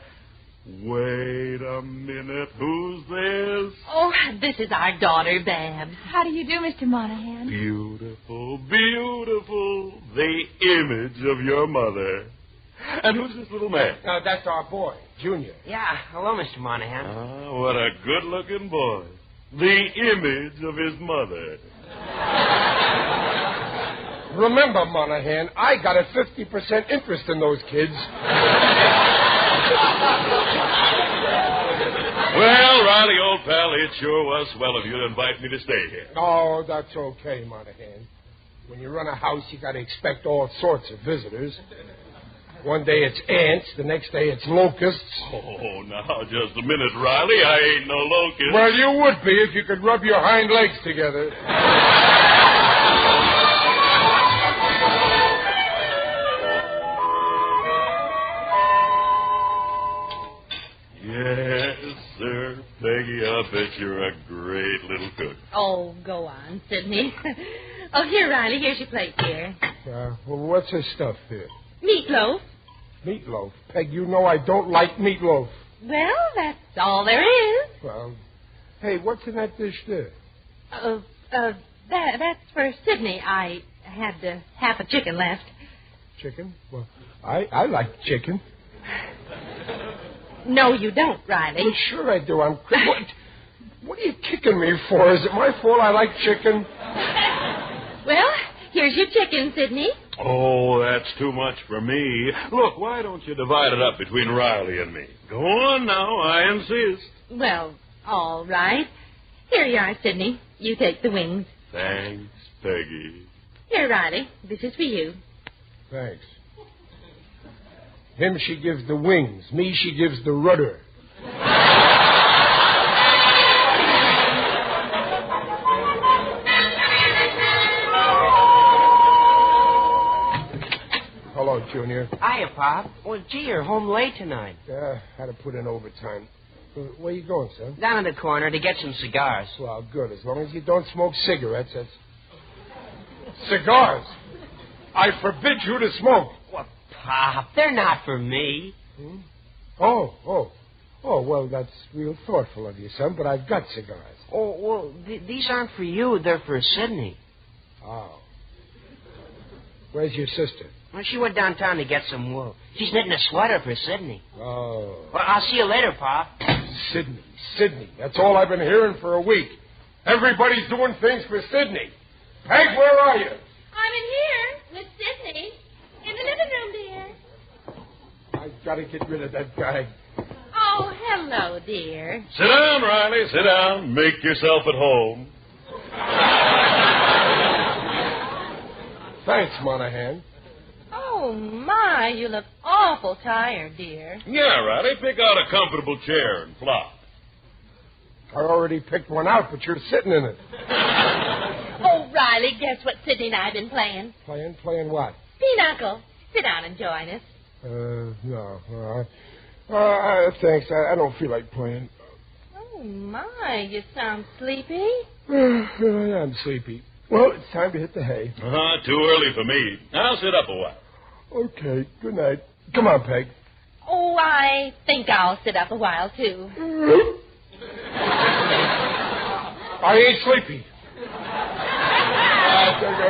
Wait a minute, who's this? Oh, this is our daughter, Babs. How do you do, Mr. Monohan? Beautiful, beautiful, the image of your mother. And who's this little man? That's our boy, Junior. Yeah, hello, Mr. Monohan. Ah, what a good-looking boy. The image of his mother. Remember, Monohan, I got a 50% interest in those kids. Well, Riley, old pal, it sure was swell of you to invite me to stay here. Oh, that's okay, Monohan. When you run a house, you got to expect all sorts of visitors. One day it's ants, the next day it's locusts. Oh, now, just a minute, Riley. I ain't no locust. Well, you would be if you could rub your hind legs together. Yes, sir. Peggy, I bet you're a great little cook. Oh, go on, Sidney. Oh, here, Riley, here's your plate, dear. Well, what's this stuff here? Meatloaf. Meatloaf? Peg, you know I don't like meatloaf. Well, that's all there is. Well, hey, what's in that dish there? That's for Sidney. I had half a chicken left. Chicken? Well, I like chicken. No, you don't, Riley. Well, sure I do. What are you kicking me for? Is it my fault I like chicken? Well, here's your chicken, Sidney. Oh, that's too much for me. Look, why don't you divide it up between Riley and me? Go on now, I insist. Well, all right. Here you are, Sidney. You take the wings. Thanks, Peggy. Here, Riley. This is for you. Thanks. Him she gives the wings. Me she gives the rudder. Hello, Junior. Hiya, Pop. Well, gee, you're home late tonight. Yeah, had to put in overtime. Where you going, son? Down in the corner to get some cigars. Well, good. As long as you don't smoke cigarettes, that's... Cigars? I forbid you to smoke. Well, Pop, they're not for me. Hmm? Oh, well, that's real thoughtful of you, son, but I've got cigars. Oh, well, these aren't for you. They're for Sidney. Oh. Where's your sister? Well, she went downtown to get some wool. She's knitting a sweater for Sidney. Oh. Well, I'll see you later, Pop. Sidney. That's all I've been hearing for a week. Everybody's doing things for Sidney. Peg, where are you? I'm in here with Sidney. In the living room, dear. I've got to get rid of that guy. Oh, hello, dear. Sit down, Riley. Sit down. Make yourself at home. Thanks, Monohan. Oh, my, you look awful tired, dear. Yeah, Riley. Pick out a comfortable chair and flop. I already picked one out, but you're sitting in it. Oh, Riley, guess what Sidney and I have been playing? Playing what? Pinochle. Sit down and join us. No. Thanks. I don't feel like playing. Oh, my, you sound sleepy. I'm sleepy. Well, it's time to hit the hay. Too early for me. I'll sit up a while. Okay, good night. Come on, Peg. Oh, I think I'll sit up a while, too. I ain't sleepy.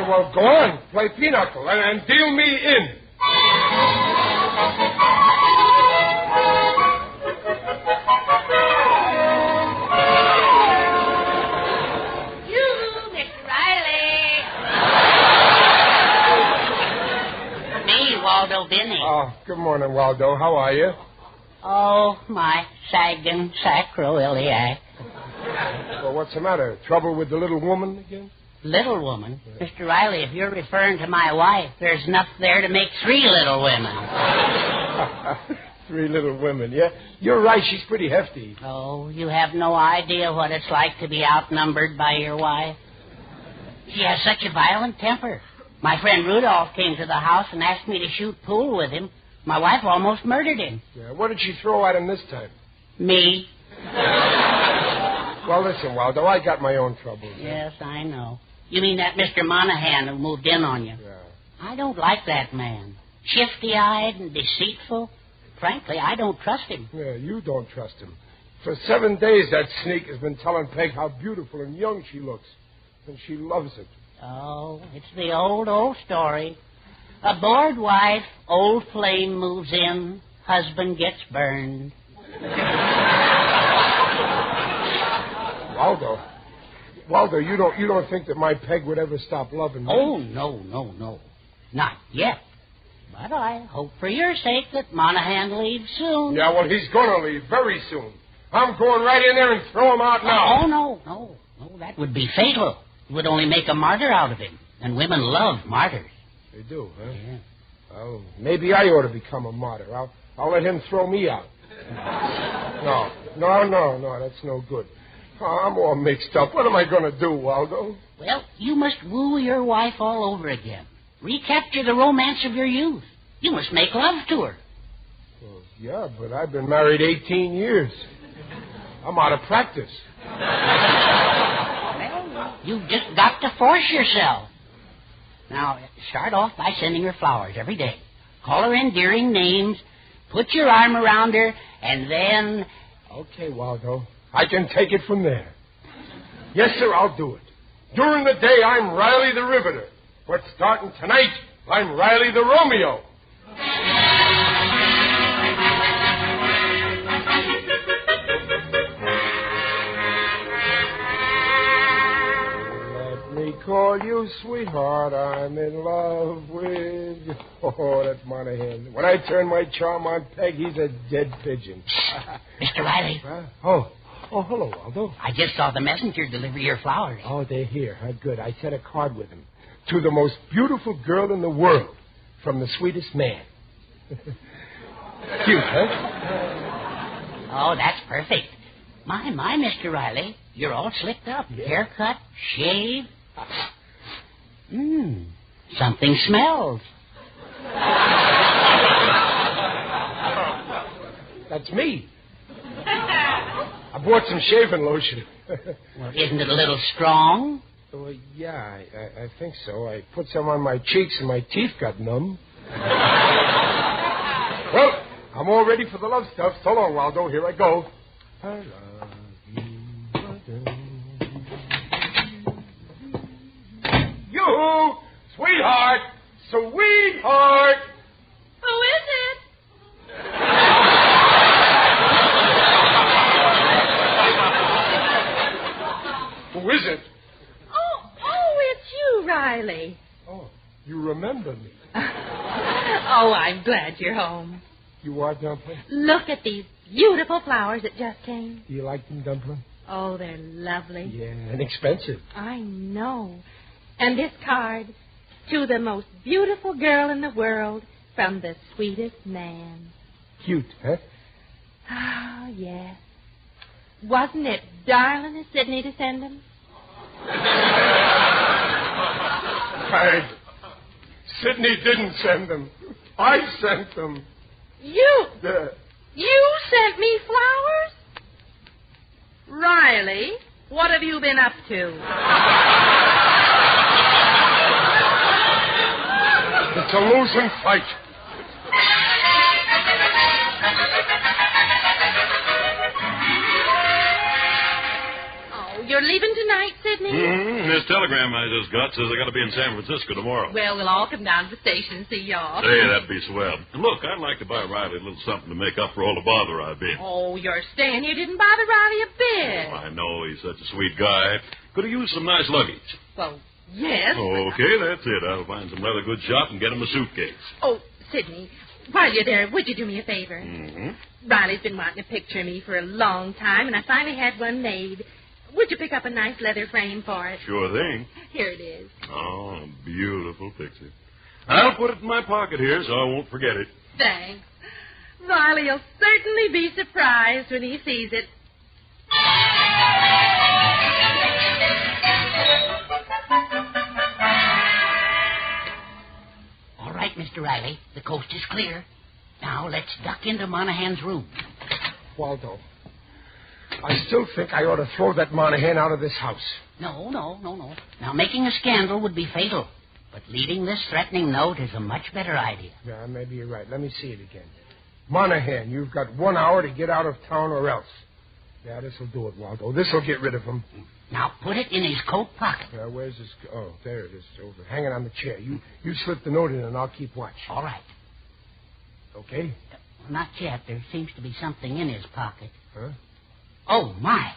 Well, go on. Play pinochle and deal me in. Waldo Binney. Oh, good morning, Waldo. How are you? Oh, my sagging sacroiliac. Well, what's the matter? Trouble with the little woman again? Little woman? Yeah. Mr. Riley, if you're referring to my wife, there's enough there to make 3 little women. 3 little women, yeah? You're right, she's pretty hefty. Oh, you have no idea what it's like to be outnumbered by your wife. She has such a violent temper. My friend Rudolph came to the house and asked me to shoot pool with him. My wife almost murdered him. Yeah, what did she throw at him this time? Me. Well, listen, Waldo, I got my own troubles. Yes, I know. You mean that Mr. Monohan who moved in on you? Yeah. I don't like that man. Shifty-eyed and deceitful. Frankly, I don't trust him. Yeah, you don't trust him. For 7 days, that sneak has been telling Peg how beautiful and young she looks. And she loves it. Oh, it's the old story. A bored wife, old flame moves in, husband gets burned. Waldo, you don't think that my Peg would ever stop loving me? Oh, no. Not yet. But I hope for your sake that Monohan leaves soon. Yeah, well, he's going to leave very soon. I'm going right in there and throw him out now. Oh, no, that would be fatal. It would only make a martyr out of him. And women love martyrs. They do, huh? Yeah. Oh, maybe I ought to become a martyr. I'll let him throw me out. No, that's no good. Oh, I'm all mixed up. What am I going to do, Waldo? Well, you must woo your wife all over again. Recapture the romance of your youth. You must make love to her. Well, yeah, but I've been married 18 years. I'm out of practice. Well, you've just got to force yourself. Now, start off by sending her flowers every day. Call her endearing names. Put your arm around her, and then... Okay, Waldo. I can take it from there. Yes, sir, I'll do it. During the day, I'm Riley the Riveter. But starting tonight, I'm Riley the Romeo. Let me call you sweetheart, I'm in love with you. Oh, that's Monohan. When I turn my charm on Peg, he's a dead pigeon. Mr. Riley. Oh, hello, Waldo. I just saw the messenger deliver your flowers. Oh, they're here. Good. I sent a card with them. To the most beautiful girl in the world, from the sweetest man. Cute, huh? Oh, that's perfect. My, Mr. Riley. You're all slicked up. Yeah. Haircut, shave. Something smells. That's me. I bought some shaving lotion. Well, isn't it a little strong? Well, yeah, I think so. I put some on my cheeks and my teeth got numb. Well, I'm all ready for the love stuff. So long, Waldo. Here I go. I love you. You, sweetheart, sweetheart. Who is it? Who is it? Oh, it's you, Riley. Oh, you remember me. Oh, I'm glad you're home. You are, Dumpling? Look at these beautiful flowers that just came. Do you like them, Dumpling? Oh, they're lovely. Yeah, and expensive. I know. And this card, to the most beautiful girl in the world, from the sweetest man. Cute, huh? Oh, yes. Wasn't it darling of Sidney to send them? Sidney didn't send them. I sent them. You sent me flowers? Riley, what have you been up to? It's a losing fight. You're leaving tonight, Sidney? This telegram I just got says I got to be in San Francisco tomorrow. Well, we'll all come down to the station and see y'all. Hey, that'd be swell. Look, I'd like to buy Riley a little something to make up for all the bother I've been. Oh, you're staying here didn't bother Riley a bit. Oh, I know, he's such a sweet guy. Could have used some nice luggage. Well, yes. Okay, that's it. I'll find some leather goods shop and get him a suitcase. Oh, Sidney, while you're there, would you do me a favor? Riley's been wanting a picture of me for a long time, and I finally had one made. Would you pick up a nice leather frame for it? Sure thing. Here it is. Oh, a beautiful picture. I'll put it in my pocket here so I won't forget it. Thanks. Riley'll certainly be surprised when he sees it. All right, Mr. Riley. The coast is clear. Now let's duck into Monahan's room. Waldo, I still think I ought to throw that Monohan out of this house. No. Now, making a scandal would be fatal. But leaving this threatening note is a much better idea. Yeah, maybe you're right. Let me see it again. Monohan, you've got 1 hour to get out of town or else. Yeah, this'll do it, Waldo. This'll get rid of him. Now, put it in his coat pocket. Where's this? Oh, there it is. Over. Hanging on the chair. You slip the note in and I'll keep watch. All right. Okay? Not yet. There seems to be something in his pocket. Huh? Oh, my.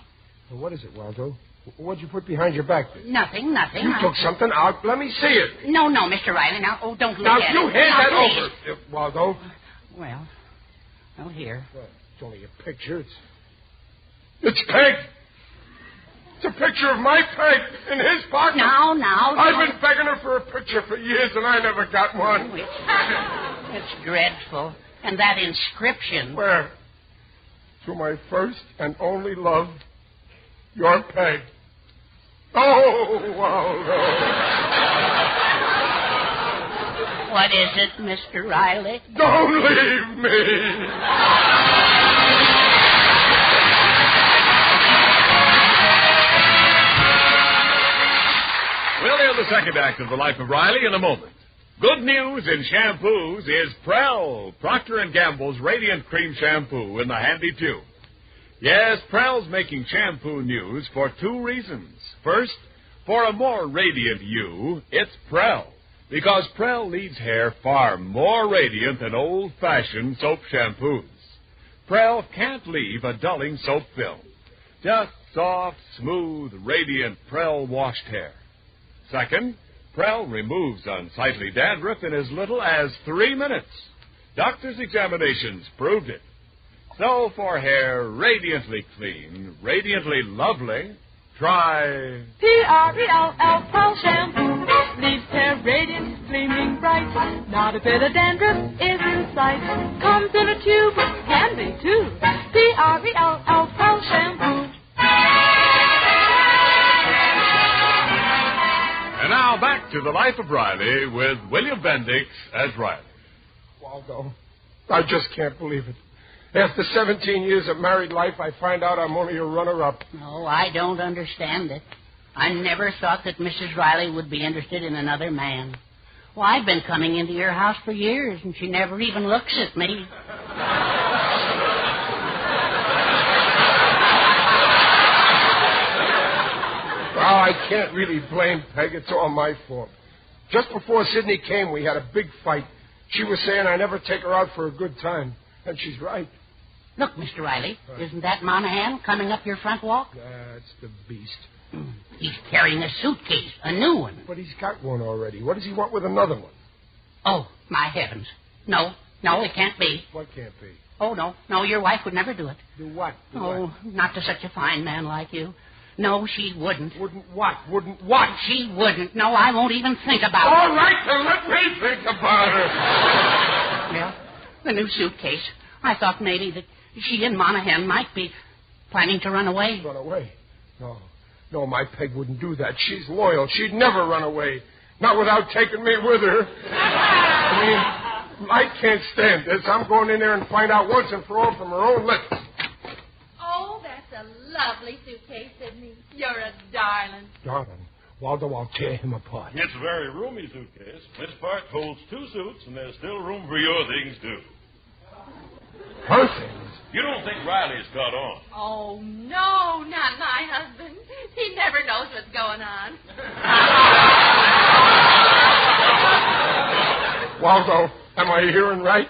Well, what is it, Waldo? What'd you put behind your back there? Nothing. You took something out. Let me see it. No, Mr. Riley. Now, don't look now, at it. Now, you hand that please. over, Waldo. Well, here. Well, it's only a picture. It's Peg. It's a picture of my Peg in his pocket. Now. I've been begging her for a picture for years, and I never got one. It's dreadful. And that inscription. Where? To my first and only love, your Peg. Oh, Waldo. What is it, Mr. Riley? Don't leave me. We'll hear the second act of the life of Riley in a moment. Good news in shampoos is Prell, Procter & Gamble's Radiant Cream Shampoo in the handy tube. Yes, Prell's making shampoo news for two reasons. First, for a more radiant you, it's Prell. Because Prell leaves hair far more radiant than old-fashioned soap shampoos. Prell can't leave a dulling soap film. Just soft, smooth, radiant Prell washed hair. Second, Prell removes unsightly dandruff in as little as 3 minutes. Doctors' examinations proved it. So for hair radiantly clean, radiantly lovely, try P-R-E-L-L, Prell shampoo. Leaves hair radiant, gleaming bright. Not a bit of dandruff is in sight. Comes in a tube, handy too. P-R-E-L-L, Prell shampoo. And now back to the life of Riley with William Bendix as Riley. Waldo, I just can't believe it. After 17 years of married life, I find out I'm only a runner-up. Oh, I don't understand it. I never thought that Mrs. Riley would be interested in another man. Well, I've been coming into your house for years, and she never even looks at me. Well, I can't really blame Peg. It's all my fault. Just before Sidney came, we had a big fight. She was saying I never take her out for a good time. And she's right. Look, Mr. Riley, isn't that Monohan coming up your front walk? That's the beast. He's carrying a suitcase, a new one. But he's got one already. What does he want with another one? Oh, my heavens. No, it can't be. What can't be? Oh, no, your wife would never do it. Do what? Not to such a fine man like you. No, she wouldn't. Wouldn't what? Wouldn't what? She wouldn't. No, I won't even think about it. All right, then let me think about it. Well, the new suitcase. I thought maybe that she and Monohan might be planning to run away. Run away? No, my Peg wouldn't do that. She's loyal. She'd never run away. Not without taking me with her. I mean, I can't stand this. I'm going in there and find out once and for all from her own lips. Oh, that's a lovely suitcase, Sidney. You're a darling. Darling? Waldo, I'll tear him apart. It's a very roomy suitcase. This part holds 2 suits, and there's still room for your things, too. Her things? You don't think Riley's caught on? Oh, no, not my husband. He never knows what's going on. Waldo, am I hearing right?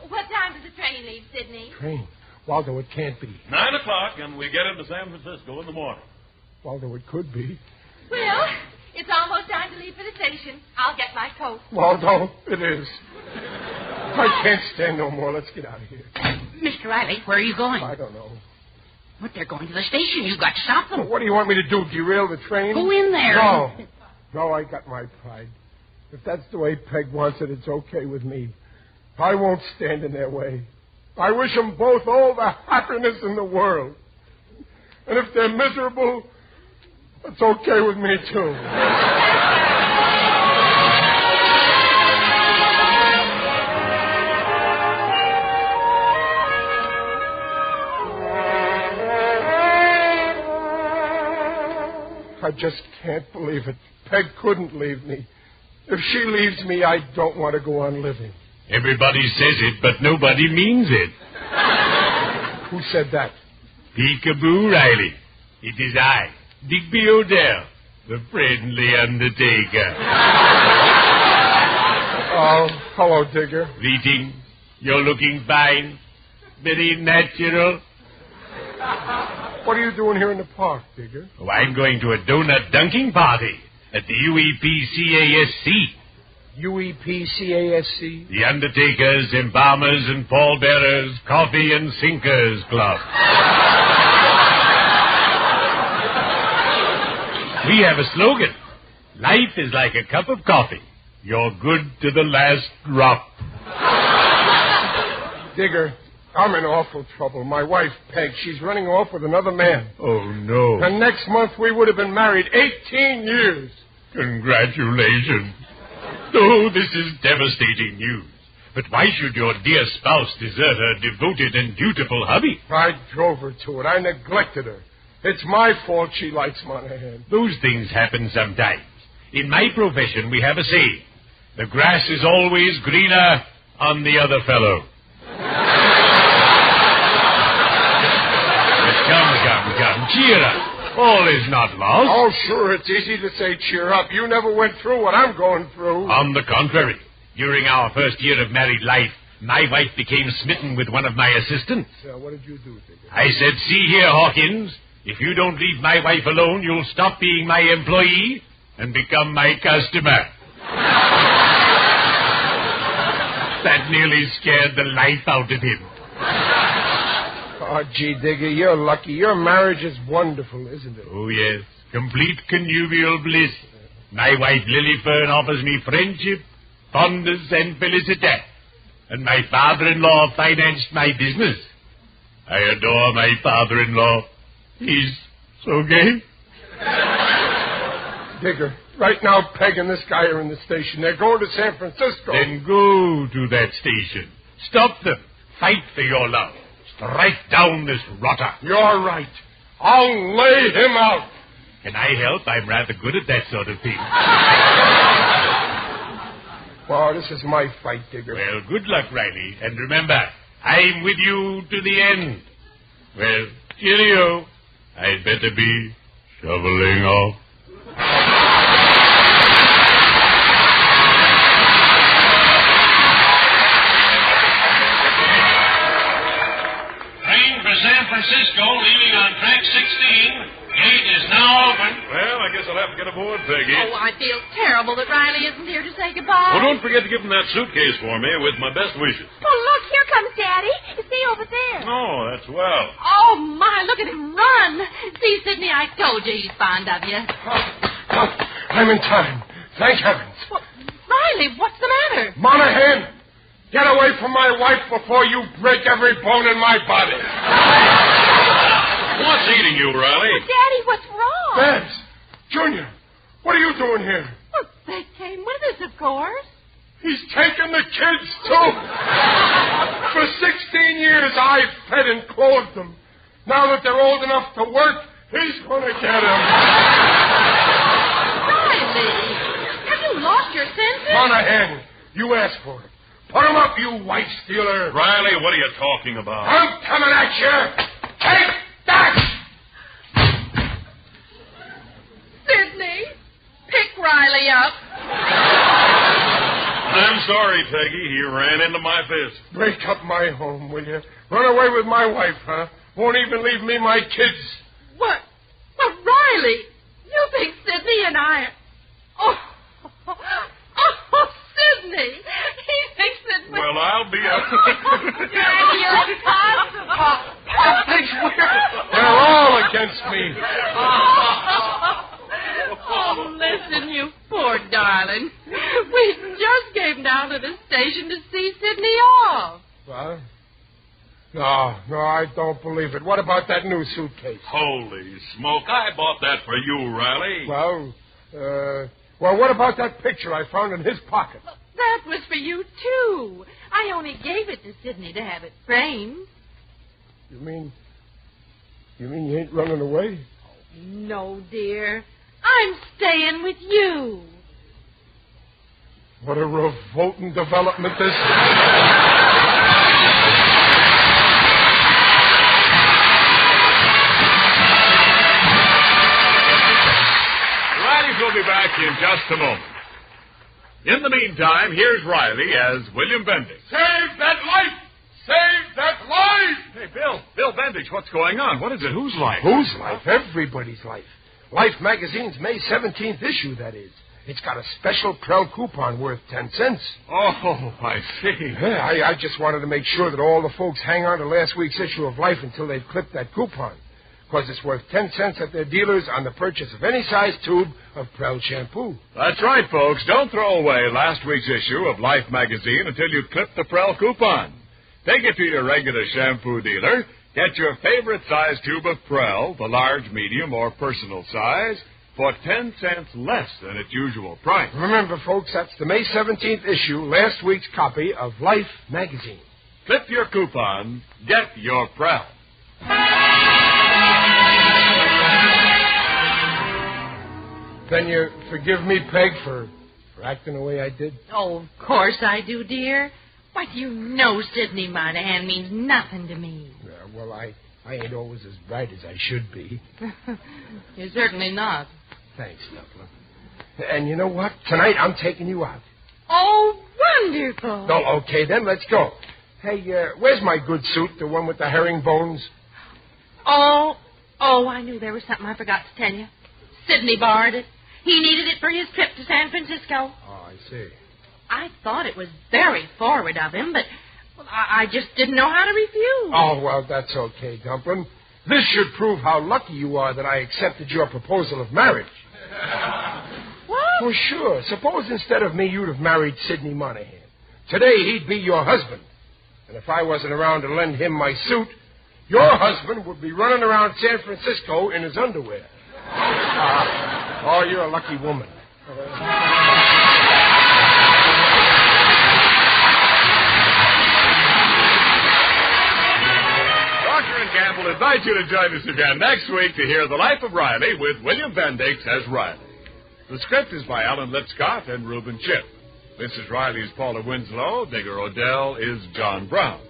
What time does the train leave, Sidney? Train? Waldo, it can't be. 9 o'clock, and we get into San Francisco in the morning. Waldo, it could be. Well, it's almost time to leave for the station. I'll get my coat. Waldo, it is. I can't stand no more. Let's get out of here. Mr. Riley, where are you going? I don't know. But they're going to the station. You've got to stop them. Well, what do you want me to do, derail the train? Go in there. No, I got my pride. If that's the way Peg wants it, it's okay with me. I won't stand in their way. I wish them both all the happiness in the world. And if they're miserable, it's okay with me, too. I just can't believe it. Peg couldn't leave me. If she leaves me, I don't want to go on living. Everybody says it, but nobody means it. Who said that? Peekaboo, Riley. It is I, Digby Odell, the friendly undertaker. Oh, hello, Digger. Greetings. You're looking fine. Very natural. What are you doing here in the park, Digger? Oh, I'm going to a donut dunking party at the UEPCASC. UEPCASC? The Undertakers, Embalmers, and Pallbearers, Coffee and Sinkers Club. We have a slogan. Life is like a cup of coffee. You're good to the last drop. Digger, I'm in awful trouble. My wife, Peg, she's running off with another man. Oh, no. And next month we would have been married 18 years. Congratulations. Oh, this is devastating news. But why should your dear spouse desert her devoted and dutiful hubby? I drove her to it. I neglected her. It's my fault she likes Monohan. Those things happen sometimes. In my profession, we have a saying. The grass is always greener on the other fellow. But come. Cheer up. All is not lost. Oh, sure, it's easy to say cheer up. You never went through what I'm going through. On the contrary, during our first year of married life, my wife became smitten with one of my assistants. What did you do, Digger? I said, see here, Hawkins, if you don't leave my wife alone, you'll stop being my employee and become my customer. That nearly scared the life out of him. Oh, gee, Digger, you're lucky. Your marriage is wonderful, isn't it? Oh, yes. Complete connubial bliss. My wife, Lily Fern, offers me friendship, fondness, and felicity. And my father-in-law financed my business. I adore my father-in-law. He's so gay. Digger, right now Peg and this guy are in the station. They're going to San Francisco. Then go to that station. Stop them. Fight for your love. Strike down this rotter. You're right. I'll lay him out. Can I help? I'm rather good at that sort of thing. Well, this is my fight, Digger. Well, good luck, Riley. And remember, I'm with you to the end. Well, cheerio. I'd better be shoveling off. Train for San Francisco leaving on track 16. Gate is now open. Well, I guess I'll have to get aboard, Peggy. Oh, I feel terrible that Riley isn't here to say goodbye. Well, don't forget to give him that suitcase for me with my best wishes. Oh, look, here comes Daddy. See over there. Oh, that's well. Oh, my, look at him run. See, Sidney, I told you he's fond of you. I'm in time. Thank heavens. Well, Riley, what's the matter? Monohan, get away from my wife before you break every bone in my body. What's eating you, Riley? Oh, Daddy, what's wrong? Babs, Junior, what are you doing here? Well, they came with us, of course. He's taken the kids, too. For 16 years, I've fed and clothed them. Now that they're old enough to work, he's going to get them. Riley, have you lost your senses? Monohan, you asked for it. Put him up, you wife stealer. Riley, what are you talking about? I'm coming at you. Take that! Sidney, pick Riley up. I'm sorry, Peggy. He ran into my fist. Break up my home, will you? Run away with my wife, huh? Won't even leave me my kids. What? Well, Riley, you think Sidney and I... Oh, Sidney. He thinks that... Well, I'll be a... Daddy, you're impossible. They're all against me. Oh, listen, you poor darling. We just came down to the station to see Sidney off. What? No, I don't believe it. What about that new suitcase? Holy smoke, I bought that for you, Riley. Well, what about that picture I found in his pocket? That was for you, too. I only gave it to Sidney to have it framed. You mean you ain't running away? No, dear. I'm staying with you. What a revolting development this is. We'll be back in just a moment. In the meantime, here's Riley as William Bendix. Save that life! Save that life! Hey, Bill Bendix, what's going on? What is it? Whose life? Whose life? Everybody's life. Life magazine's May 17th issue, that is. It's got a special Prel coupon worth 10 cents. Oh, I see. Yeah, I just wanted to make sure that all the folks hang on to last week's issue of Life until they've clipped that coupon. Because it's worth 10 cents at their dealers on the purchase of any size tube of Prel shampoo. That's right, folks. Don't throw away last week's issue of Life magazine until you clip the Prel coupon. Take it to your regular shampoo dealer. Get your favorite size tube of Prel, the large, medium, or personal size, for 10 cents less than its usual price. Remember, folks, that's the May 17th issue, last week's copy of Life magazine. Clip your coupon. Get your Prel. Then you forgive me, Peg, for acting the way I did? Oh, of course I do, dear. Why, you know Sidney Monohan means nothing to me. Yeah, well, I I ain't always as bright as I should be. You're certainly not. Thanks, Knuckler. And you know what? Tonight I'm taking you out. Oh, wonderful. Oh, okay, then let's go. Hey, where's my good suit, the one with the herringbones? Oh, I knew there was something I forgot to tell you. Sidney borrowed it. He needed it for his trip to San Francisco. Oh, I see. I thought it was very forward of him, but I just didn't know how to refuse. Oh, well, that's okay, Dumplin'. This should prove how lucky you are that I accepted your proposal of marriage. What? Well, sure. Suppose instead of me, you'd have married Sidney Monohan. Today, he'd be your husband. And if I wasn't around to lend him my suit, your husband would be running around San Francisco in his underwear. Oh, you're a lucky woman. Gamble invite you to join us again next week to hear The Life of Riley with William Bendix as Riley. The script is by Alan Lipscott and Reuben Chip. Mrs. Riley is Paula Winslow. Digger Odell is John Brown.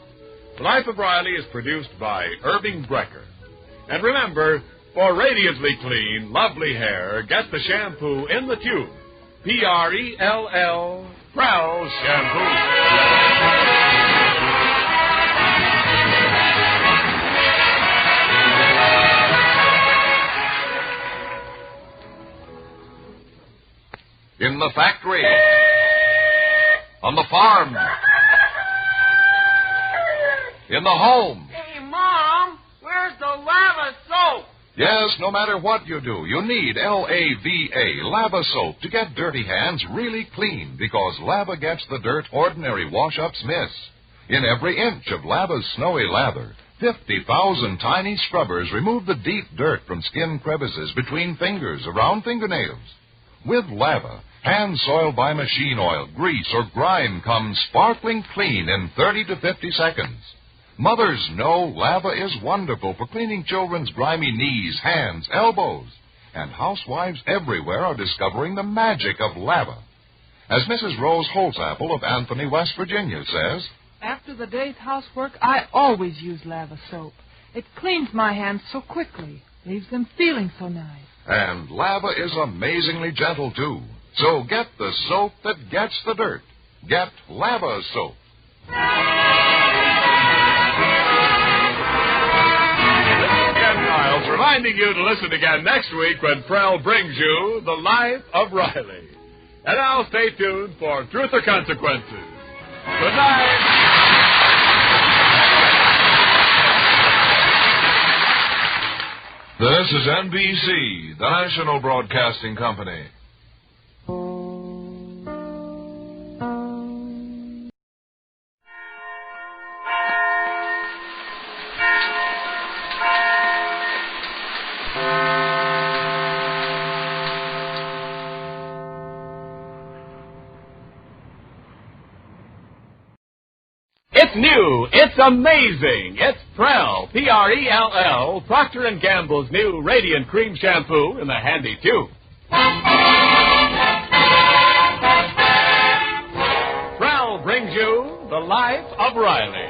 The Life of Riley is produced by Irving Brecker. And remember, for radiantly clean, lovely hair, get the shampoo in the tube. Prell, Prell Shampoo. In the factory, on the farm, in the home. Hey, Mom, where's the lava soap? Yes, no matter what you do, you need Lava, Lava Soap, to get dirty hands really clean, because Lava gets the dirt ordinary wash-ups miss. In every inch of Lava's snowy lather, 50,000 tiny scrubbers remove the deep dirt from skin crevices between fingers, around fingernails. With Lava, hands soiled by machine oil, grease, or grime come sparkling clean in 30 to 50 seconds. Mothers know Lava is wonderful for cleaning children's grimy knees, hands, elbows. And housewives everywhere are discovering the magic of Lava. As Mrs. Rose Holtzapple of Anthony, West Virginia says, after the day's housework, I always use Lava soap. It cleans my hands so quickly, leaves them feeling so nice. And Lava is amazingly gentle, too. So get the soap that gets the dirt. Get Lava Soap. Miles reminding you to listen again next week when Prell brings you The Life of Riley. And now stay tuned for Truth or Consequences. Good night. This is NBC, the National Broadcasting Company. It's new. It's amazing. It's Prell, Prell, Procter & Gamble's new Radiant Cream Shampoo in the handy tube. Prell brings you The Life of Riley.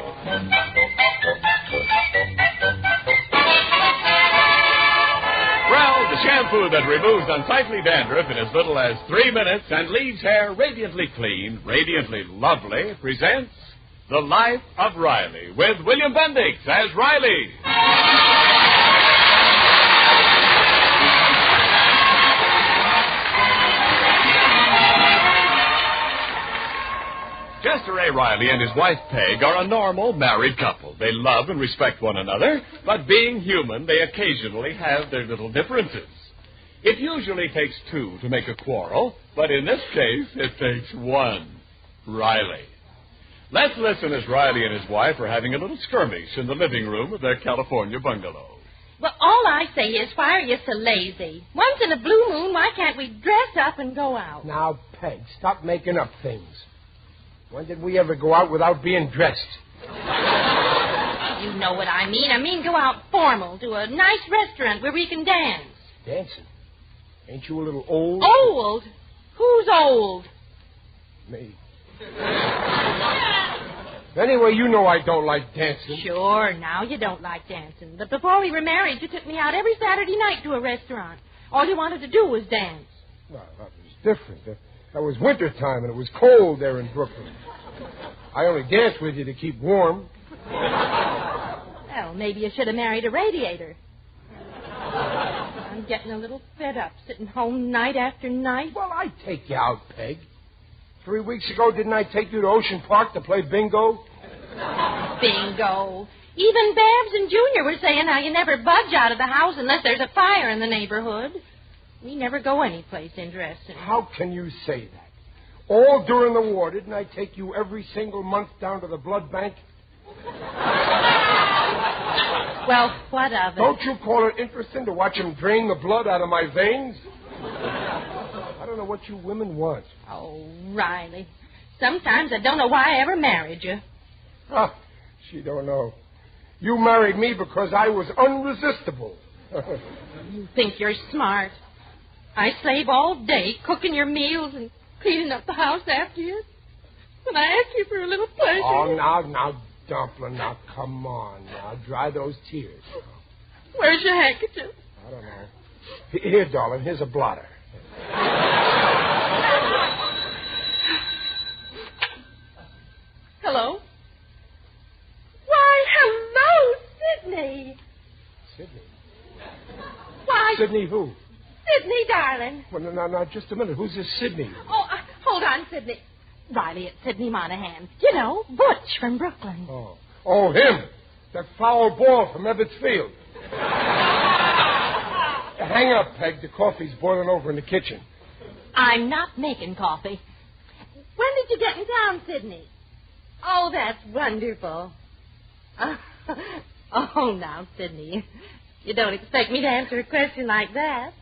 Prell, the shampoo that removes unsightly dandruff in as little as 3 minutes and leaves hair radiantly clean, radiantly lovely, presents The Life of Riley, with William Bendix as Riley. Jester A. Riley and his wife Peg are a normal married couple. They love and respect one another, but being human, they occasionally have their little differences. It usually takes two to make a quarrel, but in this case, it takes one. Riley. Let's listen as Riley and his wife are having a little skirmish in the living room of their California bungalow. Well, all I say is, why are you so lazy? Once in a blue moon, why can't we dress up and go out? Now, Peg, stop making up things. When did we ever go out without being dressed? You know what I mean. I mean go out formal, to a nice restaurant where we can dance. Dancing? Ain't you a little old? Old? Who's old? Me. Anyway, you know I don't like dancing. Sure, now you don't like dancing. But before we were married, you took me out every Saturday night to a restaurant. All you wanted to do was dance. Well, that was different. That was wintertime, and it was cold there in Brooklyn. I only danced with you to keep warm. Well, maybe you should have married a radiator. I'm getting a little fed up sitting home night after night. Well, I'd take you out, Peg. 3 weeks ago, didn't I take you to Ocean Park to play bingo? Bingo. Even Babs and Junior were saying how you never budge out of the house unless there's a fire in the neighborhood. We never go anyplace interesting. How can you say that? All during the war, didn't I take you every single month down to the blood bank? Well, what of it? Don't you call it interesting to watch him drain the blood out of my veins? I don't know what you women want. Oh, Riley. Sometimes I don't know why I ever married you. Ah, she don't know. You married me because I was unresistible. You think you're smart. I slave all day cooking your meals and cleaning up the house after you. And I ask you for a little pleasure. Oh, now, Dumpling, now, come on. Now, dry those tears. Where's your handkerchief? I don't know. Here, darling, here's a blotter. Hello? Why, hello, Sidney. Sidney? Why? Sidney who? Sidney, darling. Well, now, just a minute. Who's this Sidney? Oh, hold on, Sidney. Riley, it's Sidney Monohan. You know, Butch from Brooklyn. Oh, him. That foul ball from Abbott's Field. Hang up, Peg. The coffee's boiling over in the kitchen. I'm not making coffee. When did you get in town, Sidney? Oh, that's wonderful. Oh, now, Sidney, you don't expect me to answer a question like that.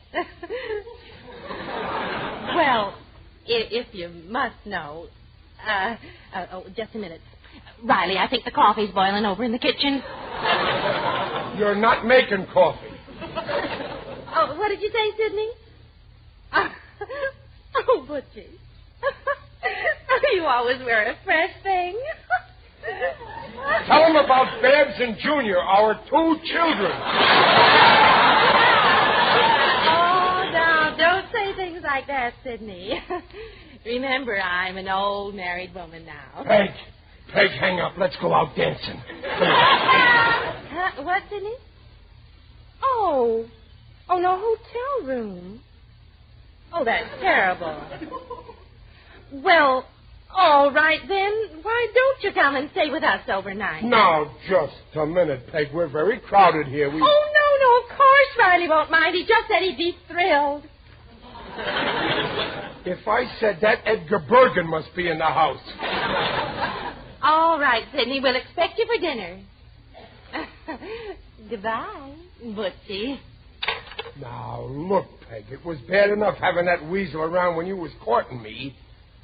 Well, if you must know... just a minute. Riley, I think the coffee's boiling over in the kitchen. You're not making coffee. Oh, what did you say, Sidney? Oh, Butchie. You always wear a fresh thing. Tell them about Babs and Junior, our 2 children. Oh, now, don't say things like that, Sidney. Remember, I'm an old married woman now. Peg, hang up. Let's go out dancing. What, Sidney? Oh, no hotel room. Oh, that's terrible. Well, all right then. Why don't you come and stay with us overnight? Now, just a minute, Peg. We're very crowded here. Oh, no, of course Riley won't mind. He just said he'd be thrilled. If I said that, Edgar Bergen must be in the house. All right, Sidney. We'll expect you for dinner. Goodbye, Butchie. Now, look, Peg, it was bad enough having that weasel around when you was courting me.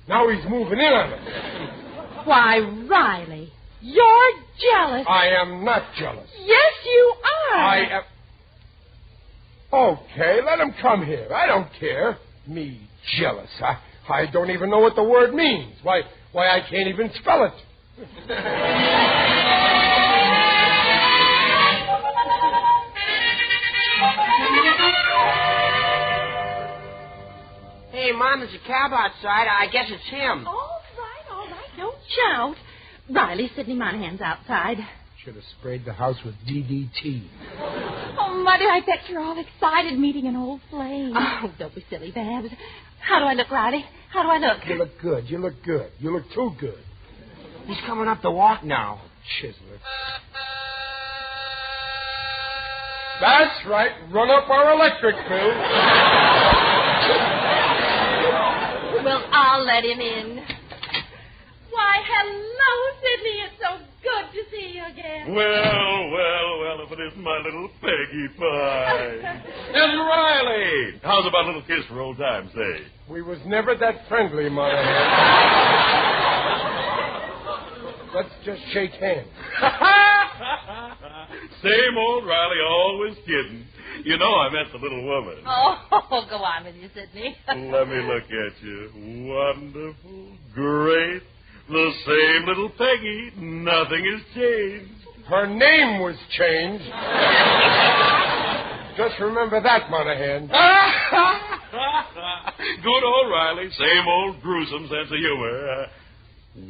Now he's moving in on us. Why, Riley, you're jealous. I am not jealous. Yes, you are. I am... Okay, let him come here. I don't care. Me jealous. I don't even know what the word means. Why, I can't even spell it. Hey, Mom, there's a cab outside. I guess it's him. All right. Don't shout. Riley, Sidney Monahan's outside. Should have sprayed the house with DDT. Oh, Mother, I bet you're all excited meeting an old flame. Oh, don't be silly, Babs. How do I look, Riley? How do I look? You look good. You look good. You look too good. He's coming up the walk now. Chiseler. That's right. Run up our electric bill. Well, I'll let him in. Why, hello, Sidney. It's so good to see you again. Well, if it isn't my little Peggy Pie. And Riley. How's about a little kiss for old time's sake? We was never that friendly, Monohan. Let's just shake hands. Same old Riley, always kidding. You know I meant the little woman. Oh, go on with you, Sidney. Let me look at you. Wonderful, great, The same little Peggy. Nothing has changed. Her name was changed. Just remember that, Monohan. Good old Riley. Same old gruesome sense of humor.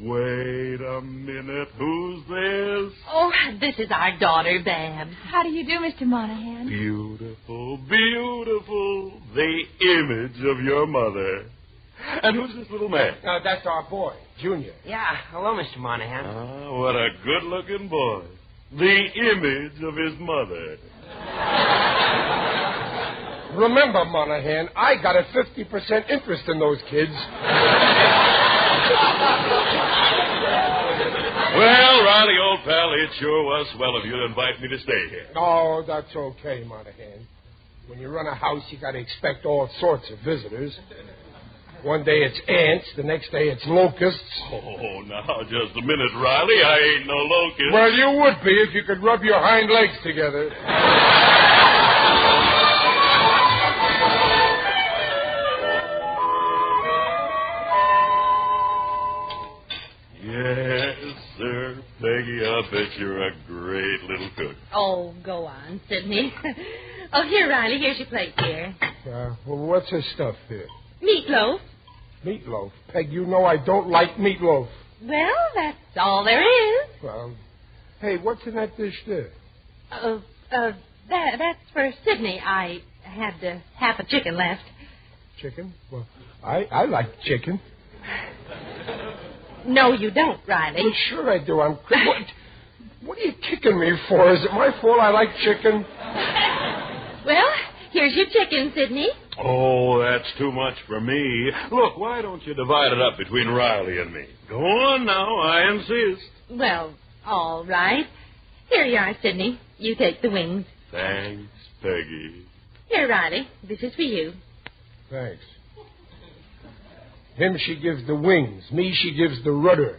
Wait a minute. Who's this? Oh, this is our daughter, Babs. How do you do, Mr. Monohan? Beautiful, beautiful. The image of your mother. And who's this little man? That's our boy, Junior. Yeah, hello, Mr. Monohan. Ah, what a good-looking boy. The image of his mother. Remember, Monohan, I got a 50% interest in those kids. Well, Riley, old pal, it sure was swell of you to invite me to stay here. Oh, that's okay, Monohan. When you run a house, you got to expect all sorts of visitors. One day it's ants, the next day it's locusts. Oh, now, just a minute, Riley. I ain't no locust. Well, you would be if you could rub your hind legs together. Yes, sir. Peggy, I bet you're a great little cook. Oh, go on, Sidney. Oh, here, Riley, here's your plate, dear. Well, what's this stuff here? Meatloaf. Meatloaf? Peg, you know I don't like meatloaf. Well, that's all there is. Well, hey, what's in that dish there? That's for Sidney. I had half a chicken left. Chicken? Well, I like chicken. No, you don't, Riley. Well, sure I do. What are you kicking me for? Is it my fault I like chicken? Well, here's your chicken, Sidney. Oh, that's too much for me. Look, why don't you divide it up between Riley and me? Go on now, I insist. Well, all right. Here you are, Sidney. You take the wings. Thanks, Peggy. Here, Riley. This is for you. Thanks. Him she gives the wings. Me she gives the rudder.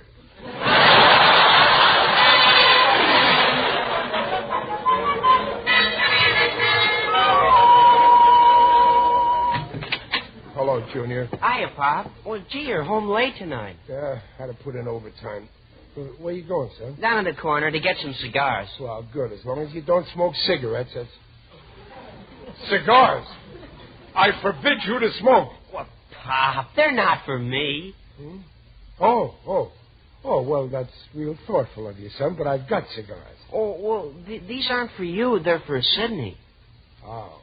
Hello, Junior. Hiya, Pop. Well, gee, you're home late tonight. Yeah, had to put in overtime. Where you going, son? Down in the corner to get some cigars. Well, good. As long as you don't smoke cigarettes, that's... Cigars? I forbid you to smoke. What, Pop? They're not for me. Hmm? Oh, well, that's real thoughtful of you, son, but I've got cigars. Oh, well, these aren't for you. They're for Sidney. Oh.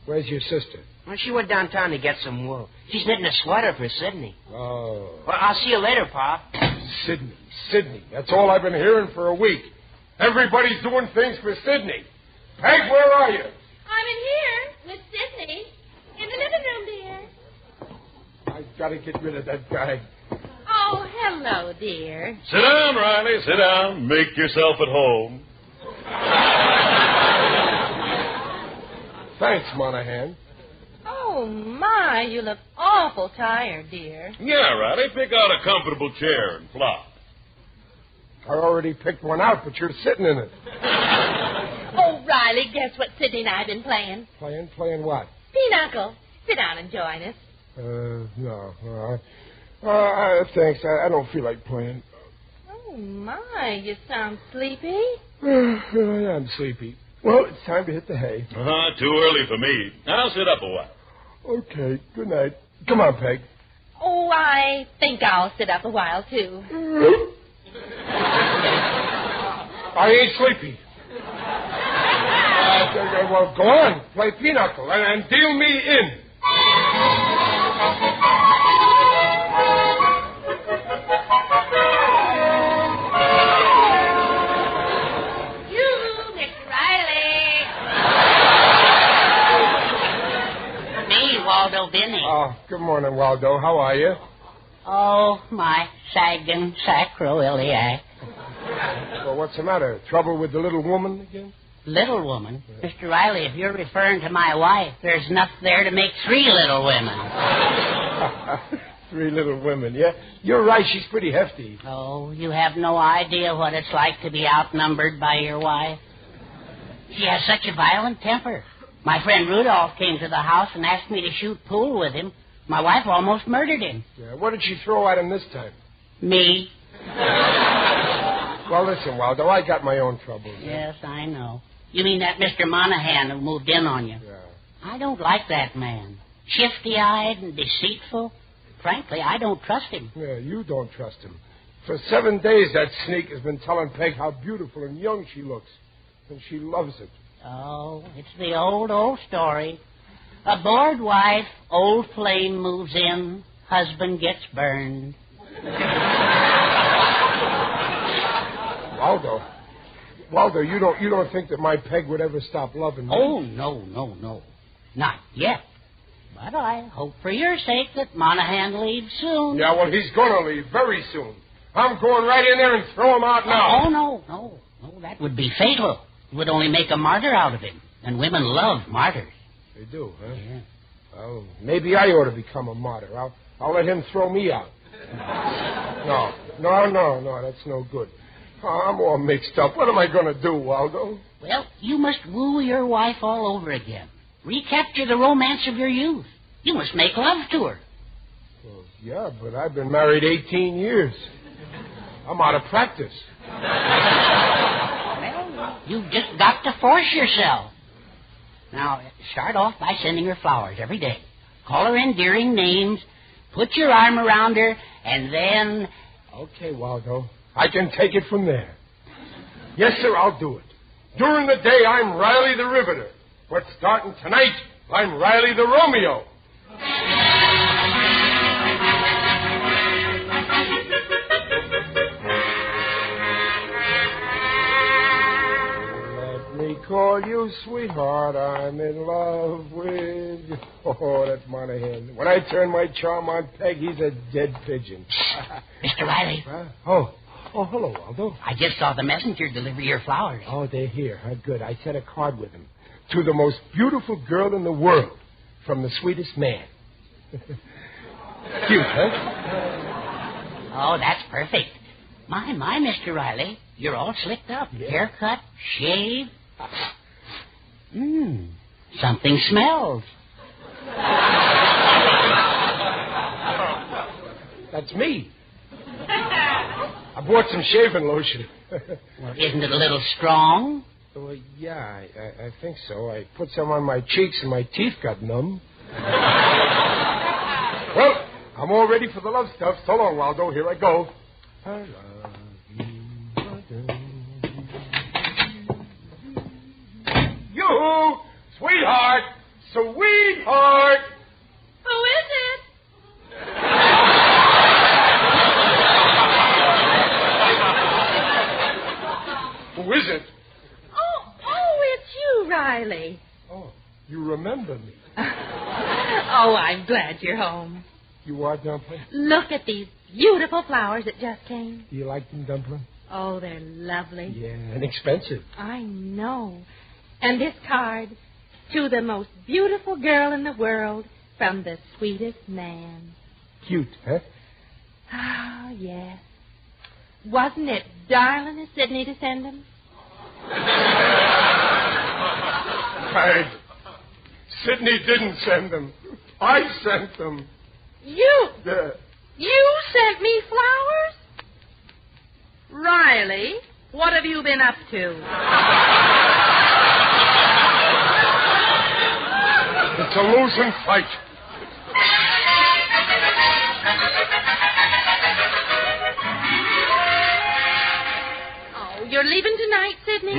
Where's your sister? Well, she went downtown to get some wool. She's knitting a sweater for Sidney. Oh. Well, I'll see you later, Pop. Sidney. That's all I've been hearing for a week. Everybody's doing things for Sidney. Peg, where are you? I'm in here with Sidney. In the living room, dear. I've got to get rid of that guy. Oh, hello, dear. Sit down, Riley. Sit down. Make yourself at home. Thanks, Monohan. Oh, my, you look awful tired, dear. Yeah, Riley. Pick out a comfortable chair and flop. I already picked one out, but you're sitting in it. Oh, Riley, guess what Sidney and I have been playing? Playing what? Pinochle. Sit down and join us. No. Thanks. I don't feel like playing. Oh, my, you sound sleepy. I am sleepy. Well, it's time to hit the hay. Too early for me. I'll sit up a while. Okay, good night. Come on, Peg. Oh, I think I'll sit up a while, too. I ain't sleepy. Well, go on. Play pinochle and deal me in. Waldo Binney. Oh, good morning, Waldo. How are you? Oh, my sagging sacroiliac. Well, what's the matter? Trouble with the little woman again? Little woman? Yeah. Mr. Riley, if you're referring to my wife, there's enough there to make 3 little women. 3 little women, yeah? You're right, she's pretty hefty. Oh, you have no idea what it's like to be outnumbered by your wife. She has such a violent temper. My friend Rudolph came to the house and asked me to shoot pool with him. My wife almost murdered him. Yeah, what did she throw at him this time? Me. Well, listen, Waldo, I got my own troubles. Yes, I know. You mean that Mr. Monohan who moved in on you? Yeah. I don't like that man. Shifty-eyed and deceitful. Frankly, I don't trust him. Yeah, you don't trust him. For 7 days, that sneak has been telling Peg how beautiful and young she looks. And she loves it. Oh, it's the old story. A bored wife, old flame moves in, husband gets burned. Waldo, you don't think that my Peg would ever stop loving me? Oh, no. Not yet. But I hope for your sake that Monohan leaves soon. Yeah, well, he's going to leave very soon. I'm going right in there and throw him out now. Oh, no, that would be fatal. It would only make a martyr out of him. And women love martyrs. They do, huh? Yeah. Well, maybe I ought to become a martyr. I'll let him throw me out. No, that's no good. Oh, I'm all mixed up. What am I going to do, Waldo? Well, you must woo your wife all over again. Recapture the romance of your youth. You must make love to her. Well, yeah, but I've been married 18 years. I'm out of practice. Well, you've just got to force yourself. Now, start off by sending her flowers every day. Call her endearing names. Put your arm around her, and then... Okay, Waldo. I can take it from there. Yes, sir, I'll do it. During the day, I'm Riley the Riveter. But starting tonight, I'm Riley the Romeo. Let me call you sweetheart. I'm in love with you. Oh, that's Monohan. When I turn my charm on Peg, he's a dead pigeon. Mr. Riley. Oh, hello, Waldo. I just saw the messenger deliver your flowers. Oh, they're here. Good. I sent a card with them. To the most beautiful girl in the world. From the sweetest man. Cute, huh? Oh, that's perfect. My, Mr. Riley. You're all slicked up. Yeah. Haircut, shave. Something smells. That's me. I bought some shaving lotion. Well, isn't it a little strong? Well, yeah, I think so. I put some on my cheeks and my teeth got numb. Well, I'm all ready for the love stuff. So long, Waldo. Here I go. I love you, sweetheart. Sweetheart. Who is it? Who is it? Oh, it's you, Riley. Oh, you remember me. Oh, I'm glad you're home. You are, Dumpling? Look at these beautiful flowers that just came. Do you like them, Dumpling? Oh, they're lovely. Yeah, and expensive. I know. And this card, to the most beautiful girl in the world, from the sweetest man. Cute, huh? Oh, yes. Wasn't it darling of Sidney to send them? Sidney didn't send them. I sent them. You? Yeah. You sent me flowers? Riley, what have you been up to? It's a losing fight. You're leaving tonight, Sidney?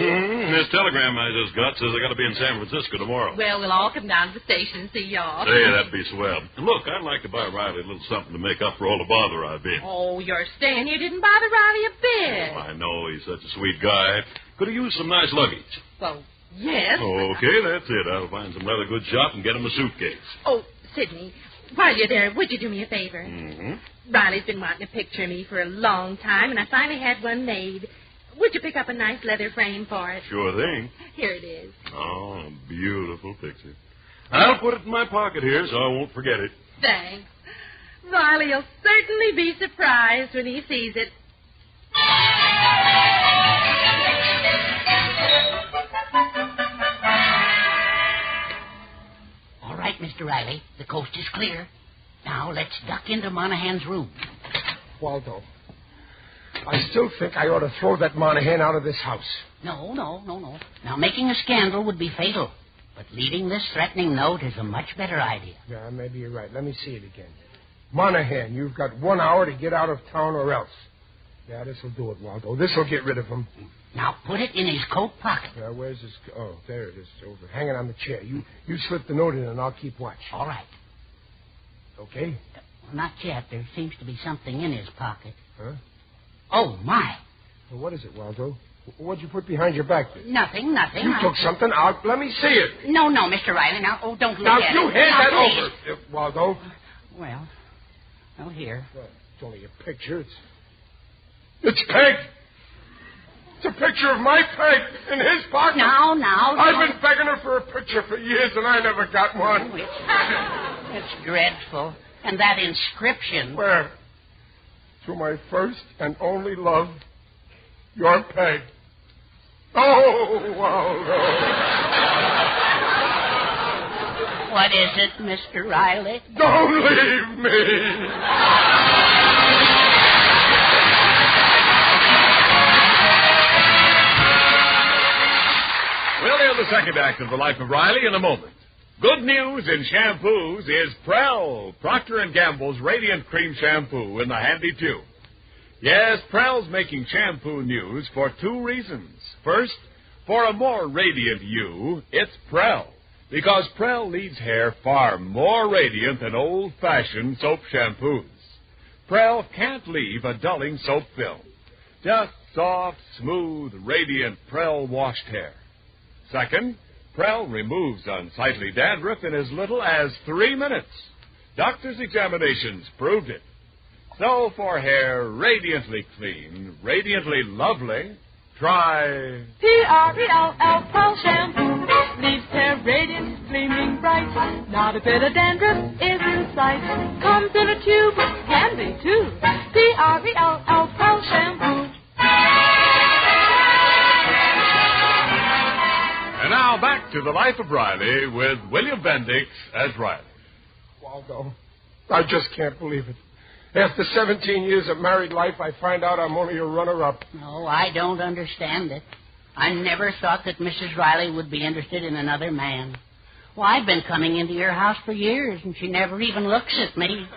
This telegram I just got says I got to be in San Francisco tomorrow. Well, we'll all come down to the station and see y'all. Hey, that'd be swell. And look, I'd like to buy Riley a little something to make up for all the bother I've been. Oh, you're staying here didn't bother Riley a bit. I know, he's such a sweet guy. Could have used some nice luggage. Well, yes. Okay, that's it. I'll find some leather goods shop and get him a suitcase. Oh, Sidney, while you're there, would you do me a favor? Mm-hmm. Riley's been wanting to picture me for a long time, and I finally had one made. Would you pick up a nice leather frame for it? Sure thing. Here it is. Oh, a beautiful picture. I'll put it in my pocket here so I won't forget it. Thanks. Riley'll certainly be surprised when he sees it. All right, Mr. Riley. The coast is clear. Now, let's duck into Monahan's room. Waldo, I still think I ought to throw that Monahan out of this house. No. Now, making a scandal would be fatal. But leaving this threatening note is a much better idea. Yeah, maybe you're right. Let me see it again. Monahan, you've got 1 hour to get out of town or else. Yeah, this'll do it, Waldo. This'll get rid of him. Now, put it in his coat pocket. Where's his... Oh, there it is. Over. Hanging on the chair. You slip the note in and I'll keep watch. All right. Okay? Well, not yet. There seems to be something in his pocket. Huh? Oh, my. Well, what is it, Waldo? What'd you put behind your back there? Nothing. You took something out. Let me see it. No, Mr. Riley. Now, don't look now, at it. Now, you hand that please. over, Waldo. Well, here. It's only a picture. It's Peg. It's a picture of my Peg in his pocket. Now. I've been begging her for a picture for years, and I never got one. It's dreadful. And that inscription. Where? To my first and only love, your Peg. Oh, Waldo. What is it, Mr. Riley? Don't leave me. We'll hear the second act of The Life of Riley in a moment. Good news in shampoos is Prell, Procter & Gamble's Radiant Cream Shampoo in the handy tube. Yes, Prell's making shampoo news for 2 reasons. First, for a more radiant you, it's Prell, because Prell leaves hair far more radiant than old-fashioned soap shampoos. Prell can't leave a dulling soap film. Just soft, smooth, radiant Prell-washed hair. Second, Prell removes unsightly dandruff in as little as 3 minutes. Doctors' examinations proved it. So for hair radiantly clean, radiantly lovely, try... P-R-E-L-L, Prell Shampoo. Leaves hair radiant, gleaming bright. Not a bit of dandruff is in sight. Comes in a tube, handy too. P-R-E-L-L, Prell Shampoo. And now back to The Life of Riley with William Bendix as Riley. Waldo, I just can't believe it. After 17 years of married life, I find out I'm only a runner-up. No, I don't understand it. I never thought that Mrs. Riley would be interested in another man. Well, I've been coming into your house for years, and she never even looks at me.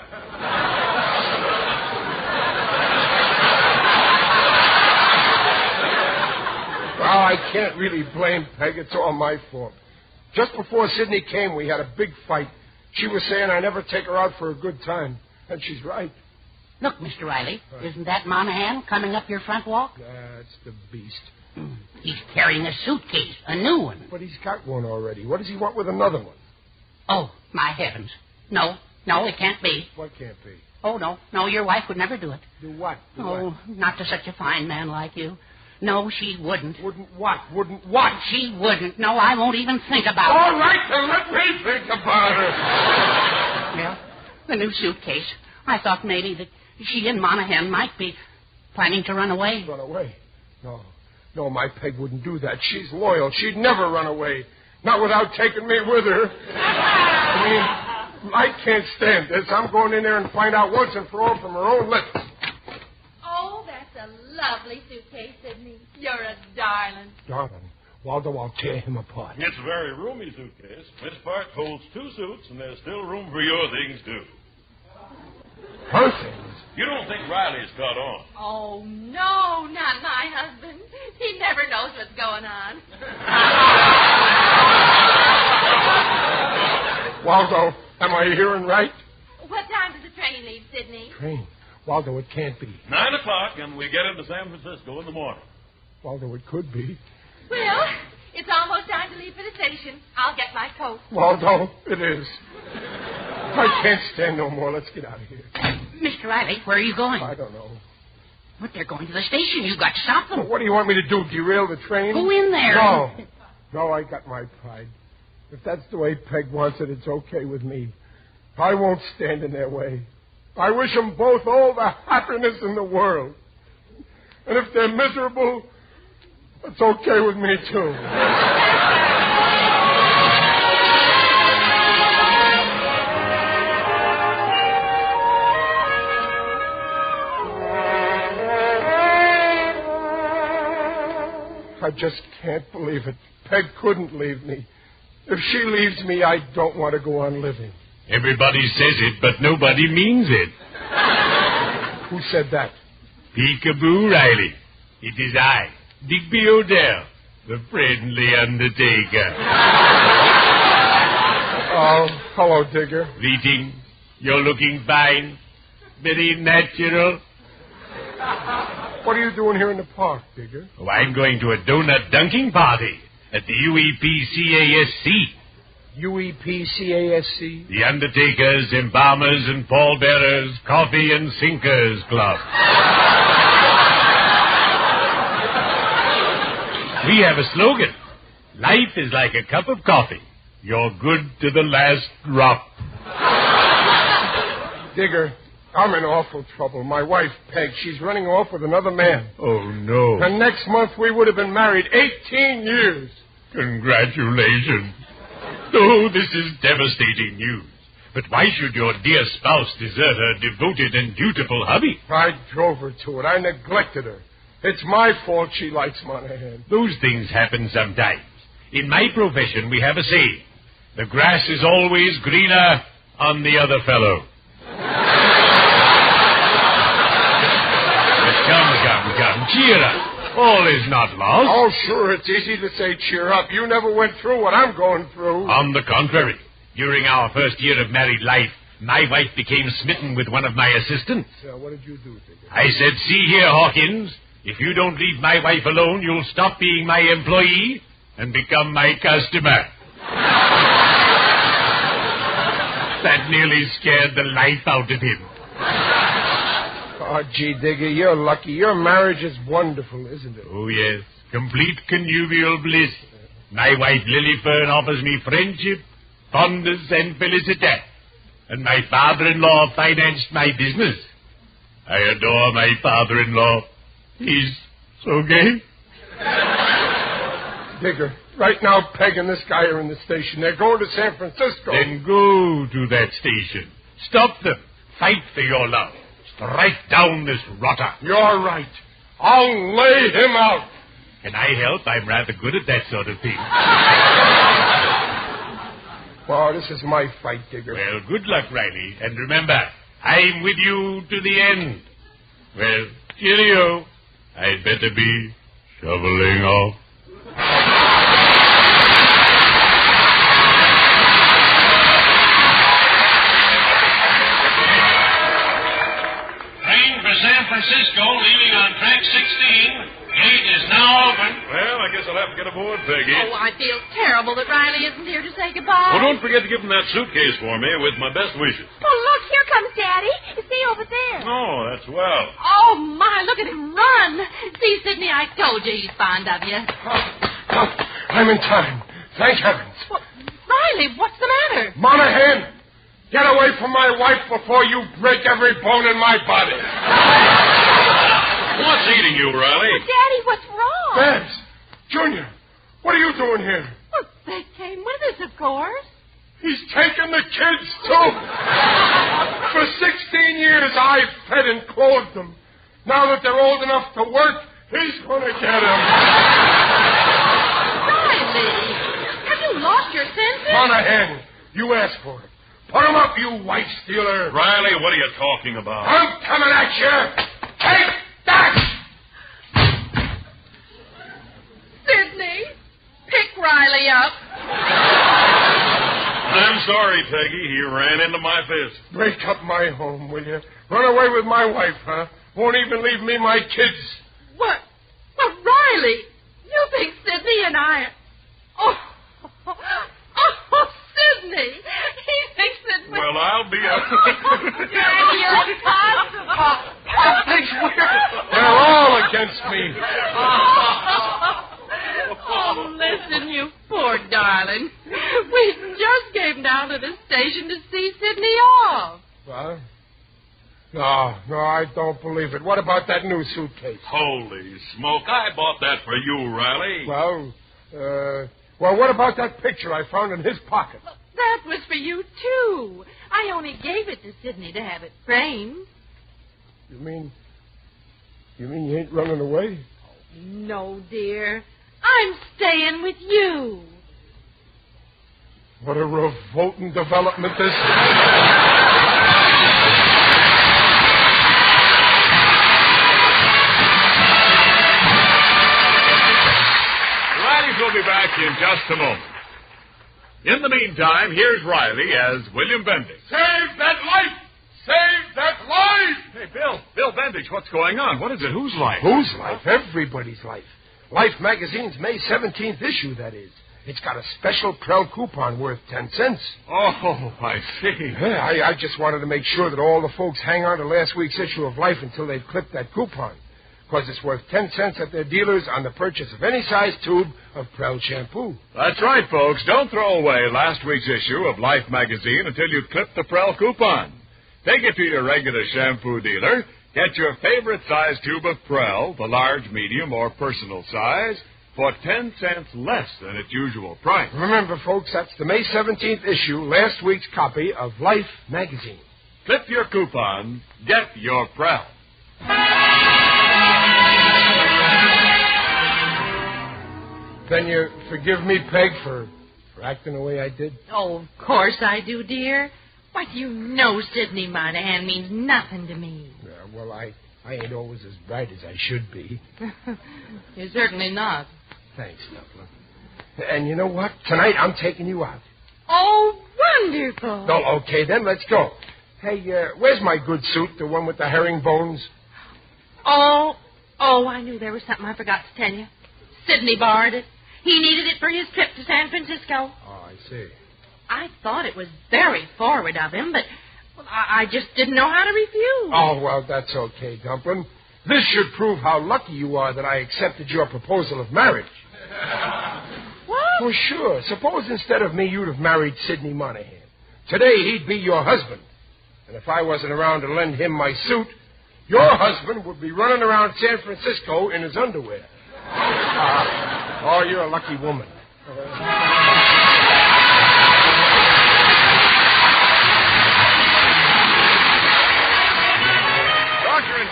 Well, I can't really blame Peg. It's all my fault. Just before Sidney came, we had a big fight. She was saying I never take her out for a good time. And she's right. Look, Mr. Riley, isn't that Monohan coming up your front walk? That's the beast. He's carrying a suitcase, a new one. But he's got one already. What does he want with another one? Oh, my heavens. No, it can't be. What can't be? Oh, no, your wife would never do it. Do what? Not to such a fine man like you. No, she wouldn't. Wouldn't what? Wouldn't what? She wouldn't. No, I won't even think about it. All right, then let me think about it. Well, the new suitcase. I thought maybe that she and Monahan might be planning to run away. Run away? No, my Peg wouldn't do that. She's loyal. She'd never run away. Not without taking me with her. I can't stand this. I'm going in there and find out once and for all from her own lips. Oh, that's a lovely suitcase, Sidney. You're a darling. Darling? Waldo, I'll tear him apart. It's a very roomy suitcase. This part holds 2 suits, and there's still room for your things, too. Her things? You don't think Riley's caught on? Oh, no, not my husband. He never knows what's going on. Waldo, am I hearing right? What time does the train leave, Sidney? Train? Waldo, it can't be. 9 o'clock, and we get into San Francisco in the morning. Waldo, it could be. Well, it's almost time to leave for the station. I'll get my coat. Waldo, it is. I can't stand no more. Let's get out of here. Mr. Riley, where are you going? I don't know. But they're going to the station. You've got to stop them. Well, what do you want me to do, derail the train? Go in there. No, I got my pride. If that's the way Peg wants it, it's okay with me. I won't stand in their way. I wish them both all the happiness in the world. And if they're miserable, it's okay with me, too. I just can't believe it. Peg couldn't leave me. If she leaves me, I don't want to go on living. Everybody says it, but nobody means it. Who said that? Peekaboo, Riley. It is I, Digby Odell, the friendly undertaker. Oh, hello, Digger. Greetings. You're looking fine. Very natural. What are you doing here in the park, Digger? Oh, I'm going to a donut dunking party at the UEPCASC. UEPCASC? The Undertakers, Embalmers, and Pallbearers, Coffee and Sinkers Club. We have a slogan. Life is like a cup of coffee. You're good to the last drop. Digger, I'm in awful trouble. My wife, Peg, she's running off with another man. Oh, no. And next month we would have been married 18 years. Congratulations. Oh, this is devastating news. But why should your dear spouse desert her devoted and dutiful hubby? I drove her to it. I neglected her. It's my fault she likes Monohan. Those things happen sometimes. In my profession, we have a saying. The grass is always greener on the other fellow. But come. Cheer up. All is not lost. Oh, sure, it's easy to say cheer up. You never went through what I'm going through. On the contrary. During our first year of married life, my wife became smitten with one of my assistants. What did you do, Digger? I said, see here, Hawkins, if you don't leave my wife alone, you'll stop being my employee and become my customer. That nearly scared the life out of him. Oh, gee, Digger, you're lucky. Your marriage is wonderful, isn't it? Oh, yes. Complete connubial bliss. My wife, Lily Fern, offers me friendship, fondness, and felicity. And my father-in-law financed my business. I adore my father-in-law. He's so gay. Digger, right now Peg and this guy are in the station. They're going to San Francisco. Then go to that station. Stop them. Fight for your love. Strike down this rotter. You're right. I'll lay him out. Can I help? I'm rather good at that sort of thing. Oh, this is my fight, Digger. Well, good luck, Riley. And remember, I'm with you to the end. Well, cheerio. I'd better be shoveling off. Train for San Francisco leaving on track 16. Gate is now open. Well, I guess I'll have to get aboard, Peggy. Oh, I feel terrible that Riley isn't here to say goodbye. Well, don't forget to give him that suitcase for me with my best wishes. Oh, look, here comes Daddy. See over there. Oh, that's well. Oh, my, look at him run. See, Sidney, I told you he's fond of you. I'm in time. Thank heavens. Well, Riley, what's the matter? Monohan, get away from my wife before you break every bone in my body. What's eating you, Riley? Oh, Daddy, what's wrong? Babs, Junior, what are you doing here? Well, they came with us, of course. He's taken the kids, too. For 16 years, I've fed and clothed them. Now that they're old enough to work, he's going to get them. Riley, have you lost your senses? Monohan, you asked for it. Put him up, you wife stealer. Riley, what are you talking about? I'm coming at you. Take that! Sidney, pick Riley up. I'm sorry, Peggy. He ran into my fist. Break up my home, will you? Run away with my wife, huh? Won't even leave me my kids. What? Well, Riley, you think Sidney and I... Oh, Sidney. He thinks that... Well, I'll be up. Daddy, you're impossible. They're all against me. Oh, listen, you poor darling. We just came down to the station to see Sidney off. What? No, I don't believe it. What about that new suitcase? Holy smoke. I bought that for you, Riley. Well, what about that picture I found in his pocket? That was for you, too. I only gave it to Sidney to have it framed. You mean you ain't running away? No, dear. I'm staying with you. What a revolting development this is. Riley will be back in just a moment. In the meantime, here's Riley as William Bendix. Save that life! Save that life! Hey, Bill Bendix, what's going on? What is it? Whose life? Whose life? Everybody's life. Life magazine's May 17th issue, that is. It's got a special Prel coupon worth 10 cents. Oh, I see. Yeah, I just wanted to make sure that all the folks hang on to last week's issue of Life until they've clipped that coupon. Because it's worth 10 cents at their dealers on the purchase of any size tube of Prel shampoo. That's right, folks. Don't throw away last week's issue of Life magazine until you've clipped the Prel coupon. Take it to your regular shampoo dealer. Get your favorite size tube of Prel, the large, medium, or personal size, for 10 cents less than its usual price. Remember, folks, that's the May 17th issue, last week's copy of Life magazine. Clip your coupon. Get your Prel. Then you forgive me, Peg, for acting the way I did? Oh, of course I do, dear. Why, you know Sidney Monohan means nothing to me. Well, I ain't always as bright as I should be. You're certainly not. Thanks, Duffy. And you know what? Tonight I'm taking you out. Oh, wonderful. Oh, okay, then let's go. Hey, where's my good suit, the one with the herringbones? Oh, I knew there was something I forgot to tell you. Sidney borrowed it. He needed it for his trip to San Francisco. Oh, I see. I thought it was very forward of him, but I just didn't know how to refuse. Oh, well, that's okay, Dumplin'. This should prove how lucky you are that I accepted your proposal of marriage. What? Well, sure. Suppose instead of me, you'd have married Sidney Monohan. Today, he'd be your husband. And if I wasn't around to lend him my suit, your husband would be running around San Francisco in his underwear. Oh, you're a lucky woman.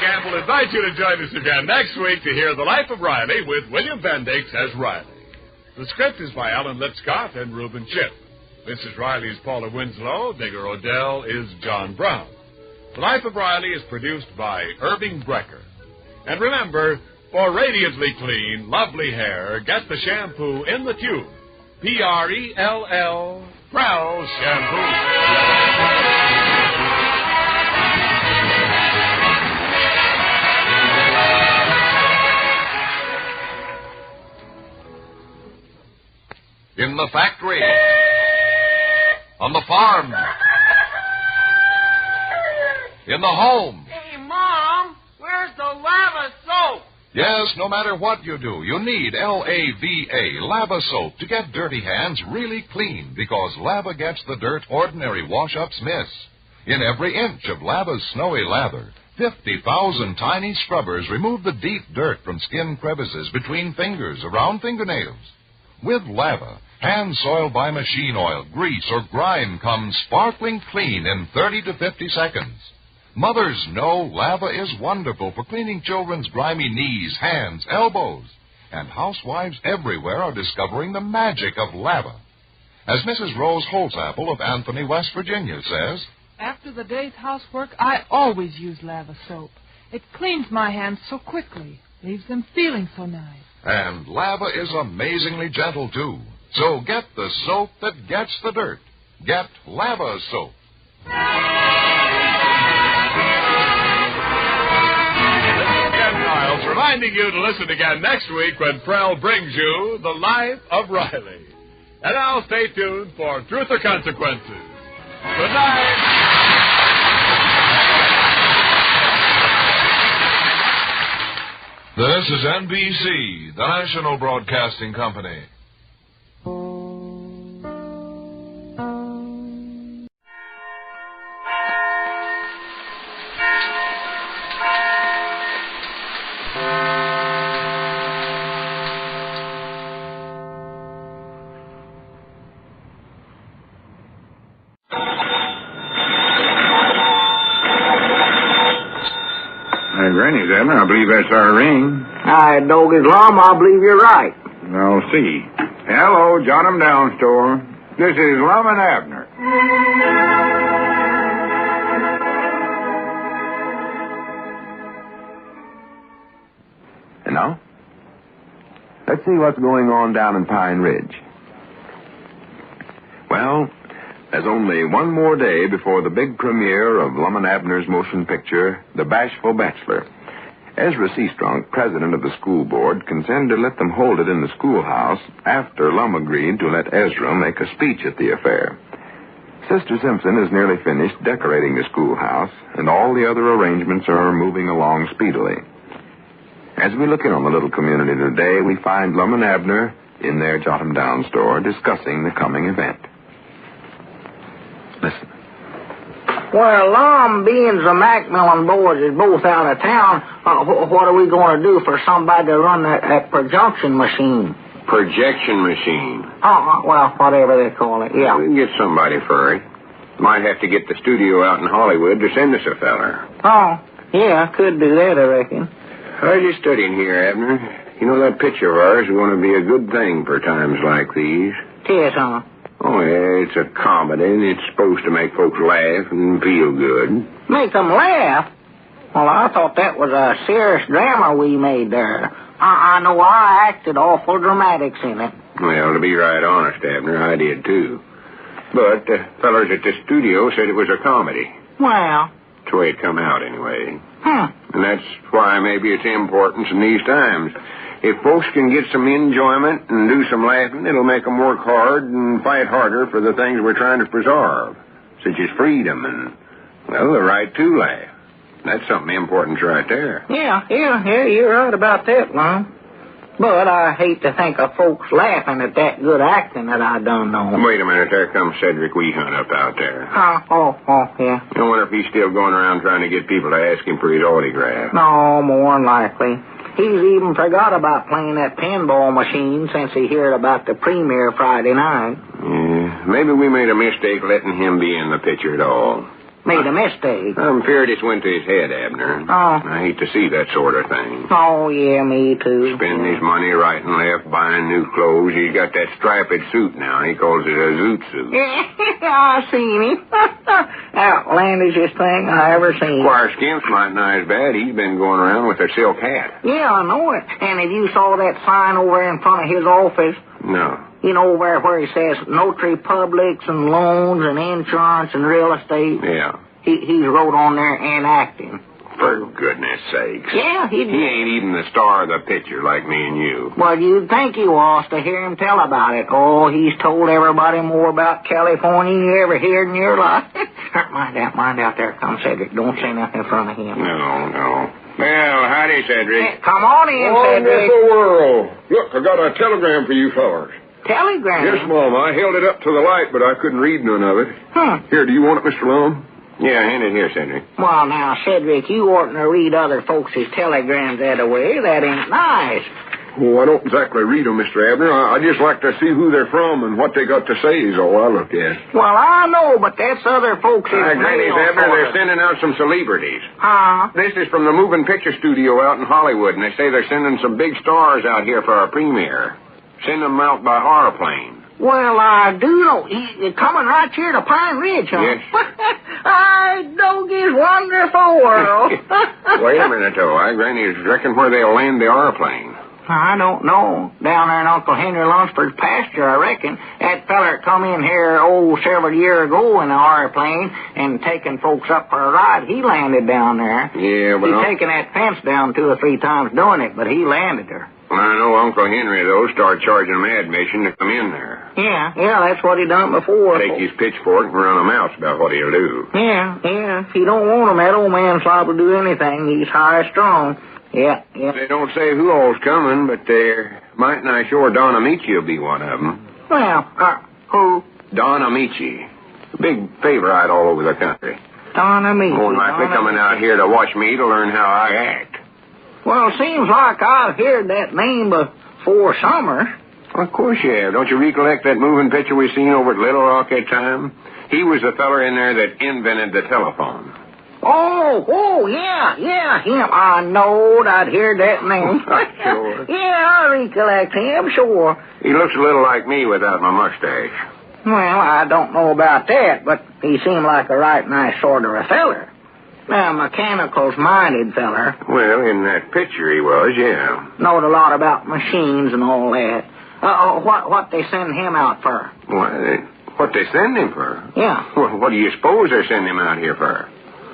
Campbell invites you to join us again next week to hear The Life of Riley with William Bendix as Riley. The script is by Alan Lipscott and Reuben Chipp. Mrs. Riley is Paula Winslow. Digger Odell is John Brown. The Life of Riley is produced by Irving Brecker. And remember, for radiantly clean, lovely hair, get the shampoo in the tube. P-R-E-L-L, Prel Shampoo. In the factory, on the farm, in the home. Hey, Mom, where's the lava soap? Yes, no matter what you do, you need L-A-V-A, Lava Soap, to get dirty hands really clean, because Lava gets the dirt ordinary wash-ups miss. In every inch of Lava's snowy lather, 50,000 tiny scrubbers remove the deep dirt from skin crevices between fingers, around fingernails. With Lava, hands soiled by machine oil, grease, or grime come sparkling clean in 30 to 50 seconds. Mothers know Lava is wonderful for cleaning children's grimy knees, hands, elbows. And housewives everywhere are discovering the magic of Lava. As Mrs. Rose Holtzapple of Anthony, West Virginia says, after the day's housework, I always use Lava soap. It cleans my hands so quickly, leaves them feeling so nice. And Lava is amazingly gentle, too. So get the soap that gets the dirt. Get Lava soap. Miles reminding you to listen again next week when Prel brings you The Life of Riley. And now stay tuned for Truth or Consequences. Good night. This is NBC, the National Broadcasting Company. Granny's, Abner. I believe that's our ring. Dog Islam, I believe you're right. I'll see. Hello, Jot 'em Down store. This is Lum and Abner. And now, let's see what's going on down in Pine Ridge. Well, there's only one more day before the big premiere of Lum and Abner's motion picture, The Bashful Bachelor. Ezra Seastrunk, president of the school board, consented to let them hold it in the schoolhouse after Lum agreed to let Ezra make a speech at the affair. Sister Simpson is nearly finished decorating the schoolhouse, and all the other arrangements are moving along speedily. As we look in on the little community today, we find Lum and Abner in their Jot 'em Down store discussing the coming event. Listen. Well, Lum, being the Macmillan boys is both out of town, what are we going to do for somebody to run that projection machine? Projection machine? Well, whatever they call it, yeah. We can get somebody for it. Might have to get the studio out in Hollywood to send us a feller. Oh, yeah, could do that, I reckon. How's you studying here, Abner? You know that picture of ours is going to be a good thing for times like these. Yes, huh? Oh, yeah, it's a comedy, and it's supposed to make folks laugh and feel good. Make them laugh? Well, I thought that was a serious drama we made there. I know I acted awful dramatics in it. Well, to be right honest, Abner, I did, too. But the fellers at the studio said it was a comedy. Well. That's the way it come out, anyway. And that's why maybe it's important in these times. If folks can get some enjoyment and do some laughing, it'll make them work hard and fight harder for the things we're trying to preserve, such as freedom and, well, the right to laugh. That's something important right there. Yeah, you're right about that, Lum. But I hate to think of folks laughing at that good acting that I done know. Wait a minute, there comes Cedric Weehunt up out there. Yeah. I wonder if he's still going around trying to get people to ask him for his autograph. No, more than likely. He's even forgot about playing that pinball machine since he heard about the premiere Friday night. Yeah, maybe we made a mistake letting him be in the picture at all. Made a mistake? I'm feared it's went to his head, Abner. I hate to see that sort of thing. Oh, yeah, me too. Spending his money right and left, buying new clothes. He's got that striped suit now. He calls it a zoot suit. I seen him. Outlandishest thing I ever seen. Squire Skimp's might not as bad. He's been going around with a silk hat. Yeah, I know it. And if you saw that sign over in front of his office... No. You know, where he says notary publics and loans and insurance and real estate? Yeah. He's wrote on there enacting. For goodness sakes. Yeah, he ain't even the star of the picture like me and you. Well, you'd think he was to hear him tell about it. Oh, he's told everybody more about California than you ever heard in your life. Mind out, there comes Cedric. Don't say nothing in front of him. No. Well, howdy, Cedric. Come on in, Cedric. Wonderful world. Look, I got a telegram for you fellers. Telegram? Yes, Mom. I held it up to the light, but I couldn't read none of it. Here, do you want it, Mr. Lum? Yeah, hand it here, Cedric. Well, now, Cedric, you oughtn't to read other folks' telegrams that way. That ain't nice. Oh, I don't exactly read them, Mr. Abner. I just like to see who they're from and what they got to say is all I look at. Well, I know, but that's other folks' Granny's Abner, they're sending out some celebrities. This is from the moving picture studio out in Hollywood, and they say they're sending some big stars out here for our premiere. Send them out by airplane. Well, I do know. He's coming right here to Pine Ridge, huh? Yes. I don't get wonderful world. Wait a minute, though. Granny's reckon where they'll land the airplane. I don't know. Down there in Uncle Henry Lunsford's pasture, I reckon. That feller come in here, several years ago in an airplane and taking folks up for a ride. He landed down there. Yeah, but... He's taken that fence down 2 or 3 times doing it, but he landed there. I know Uncle Henry, though, started charging them admission to come in there. Yeah, that's what he done before. Take his pitchfork and run them out, about what he'll do. Yeah. If he don't want him, that old man's liable to do anything. He's high strong. Yeah. They don't say who all's coming, but there might not sure Don Amichi will be one of them. Well, who? Don Amichi. Big favorite all over the country. Don Amichi. More likely coming out here to watch me to learn how I act. Well, seems like I've heard that name before summer. Of course you have. Don't you recollect that moving picture we seen over at Little Rock that time? He was the feller in there that invented the telephone. Oh, yeah, him. I knowed I'd hear that name. Sure. Yeah, I recollect him, sure. He looks a little like me without my mustache. Well, I don't know about that, but he seemed like a right nice sort of a feller. A mechanicals-minded feller. Well, in that picture he was, yeah. Knowed a lot about machines and all that. What they send him out for? What they send him for? Yeah. Well, what do you suppose they send him out here for?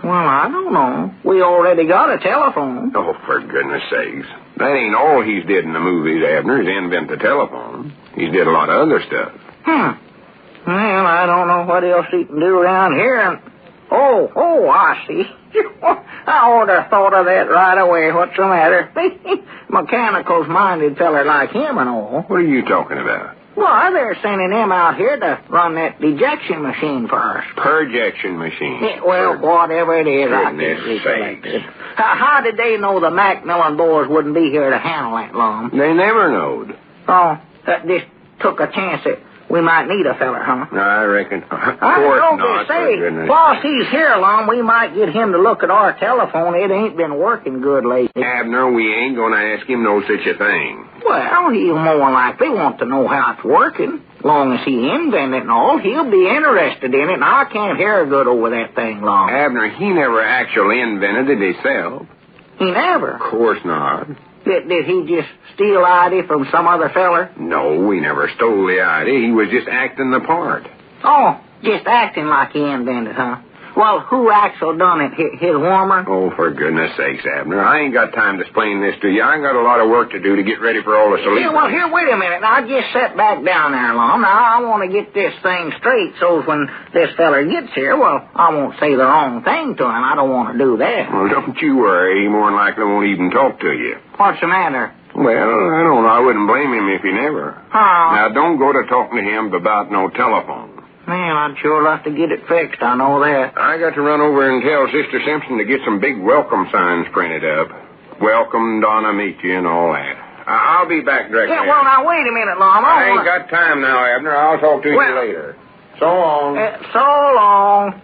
Well, I don't know. We already got a telephone. Oh, for goodness sakes. That ain't all he's did in the movies, Abner, is invent the telephone. He's did a lot of other stuff. Well, I don't know what else he can do around here. Oh, I see. I ought to have thought of that right away. What's the matter? Mechanicals-minded feller like him and all. What are you talking about? Well, they're sending him out here to run that dejection machine for us. Projection machine? Yeah, well, whatever it is, I can't recollect it. How did they know the Macmillan boys wouldn't be here to handle that, Lum? They never knowed. Oh, that just took a chance that we might need a feller, huh? I reckon. Of course not. Whilst he's here, Lum, we might get him to look at our telephone. It ain't been working good lately. Abner, we ain't going to ask him no such a thing. Well, he'll more likely want to know how it's working. Long as he invented it and all, he'll be interested in it, and I can't hear good over that thing, Lum. Abner, he never actually invented it himself. He never? Of course not. Did he just steal ID from some other feller? No, he never stole the ID. He was just acting the part. Oh, just acting like he invented, huh? Well, who actually done it? His woman? Oh, for goodness sakes, Abner. I ain't got time to explain this to you. I got a lot of work to do to get ready for all the solutions. Yeah, well, here, wait a minute. Now, just sit back down there, Lum. Now, I want to get this thing straight so when this feller gets here, well, I won't say the wrong thing to him. I don't want to do that. Well, don't you worry. He more than likely won't even talk to you. What's the matter? Well, I don't know. I wouldn't blame him if he never. Now, don't go to talking to him about no telephone. Man, I'd sure like to get it fixed. I know that. I got to run over and tell Sister Simpson to get some big welcome signs printed up. Welcome, Donna, meet you, and all that. I'll be back directly. Yeah, well, now, wait a minute, Lum. I ain't got time now, Abner. I'll talk to you later. So long. So long.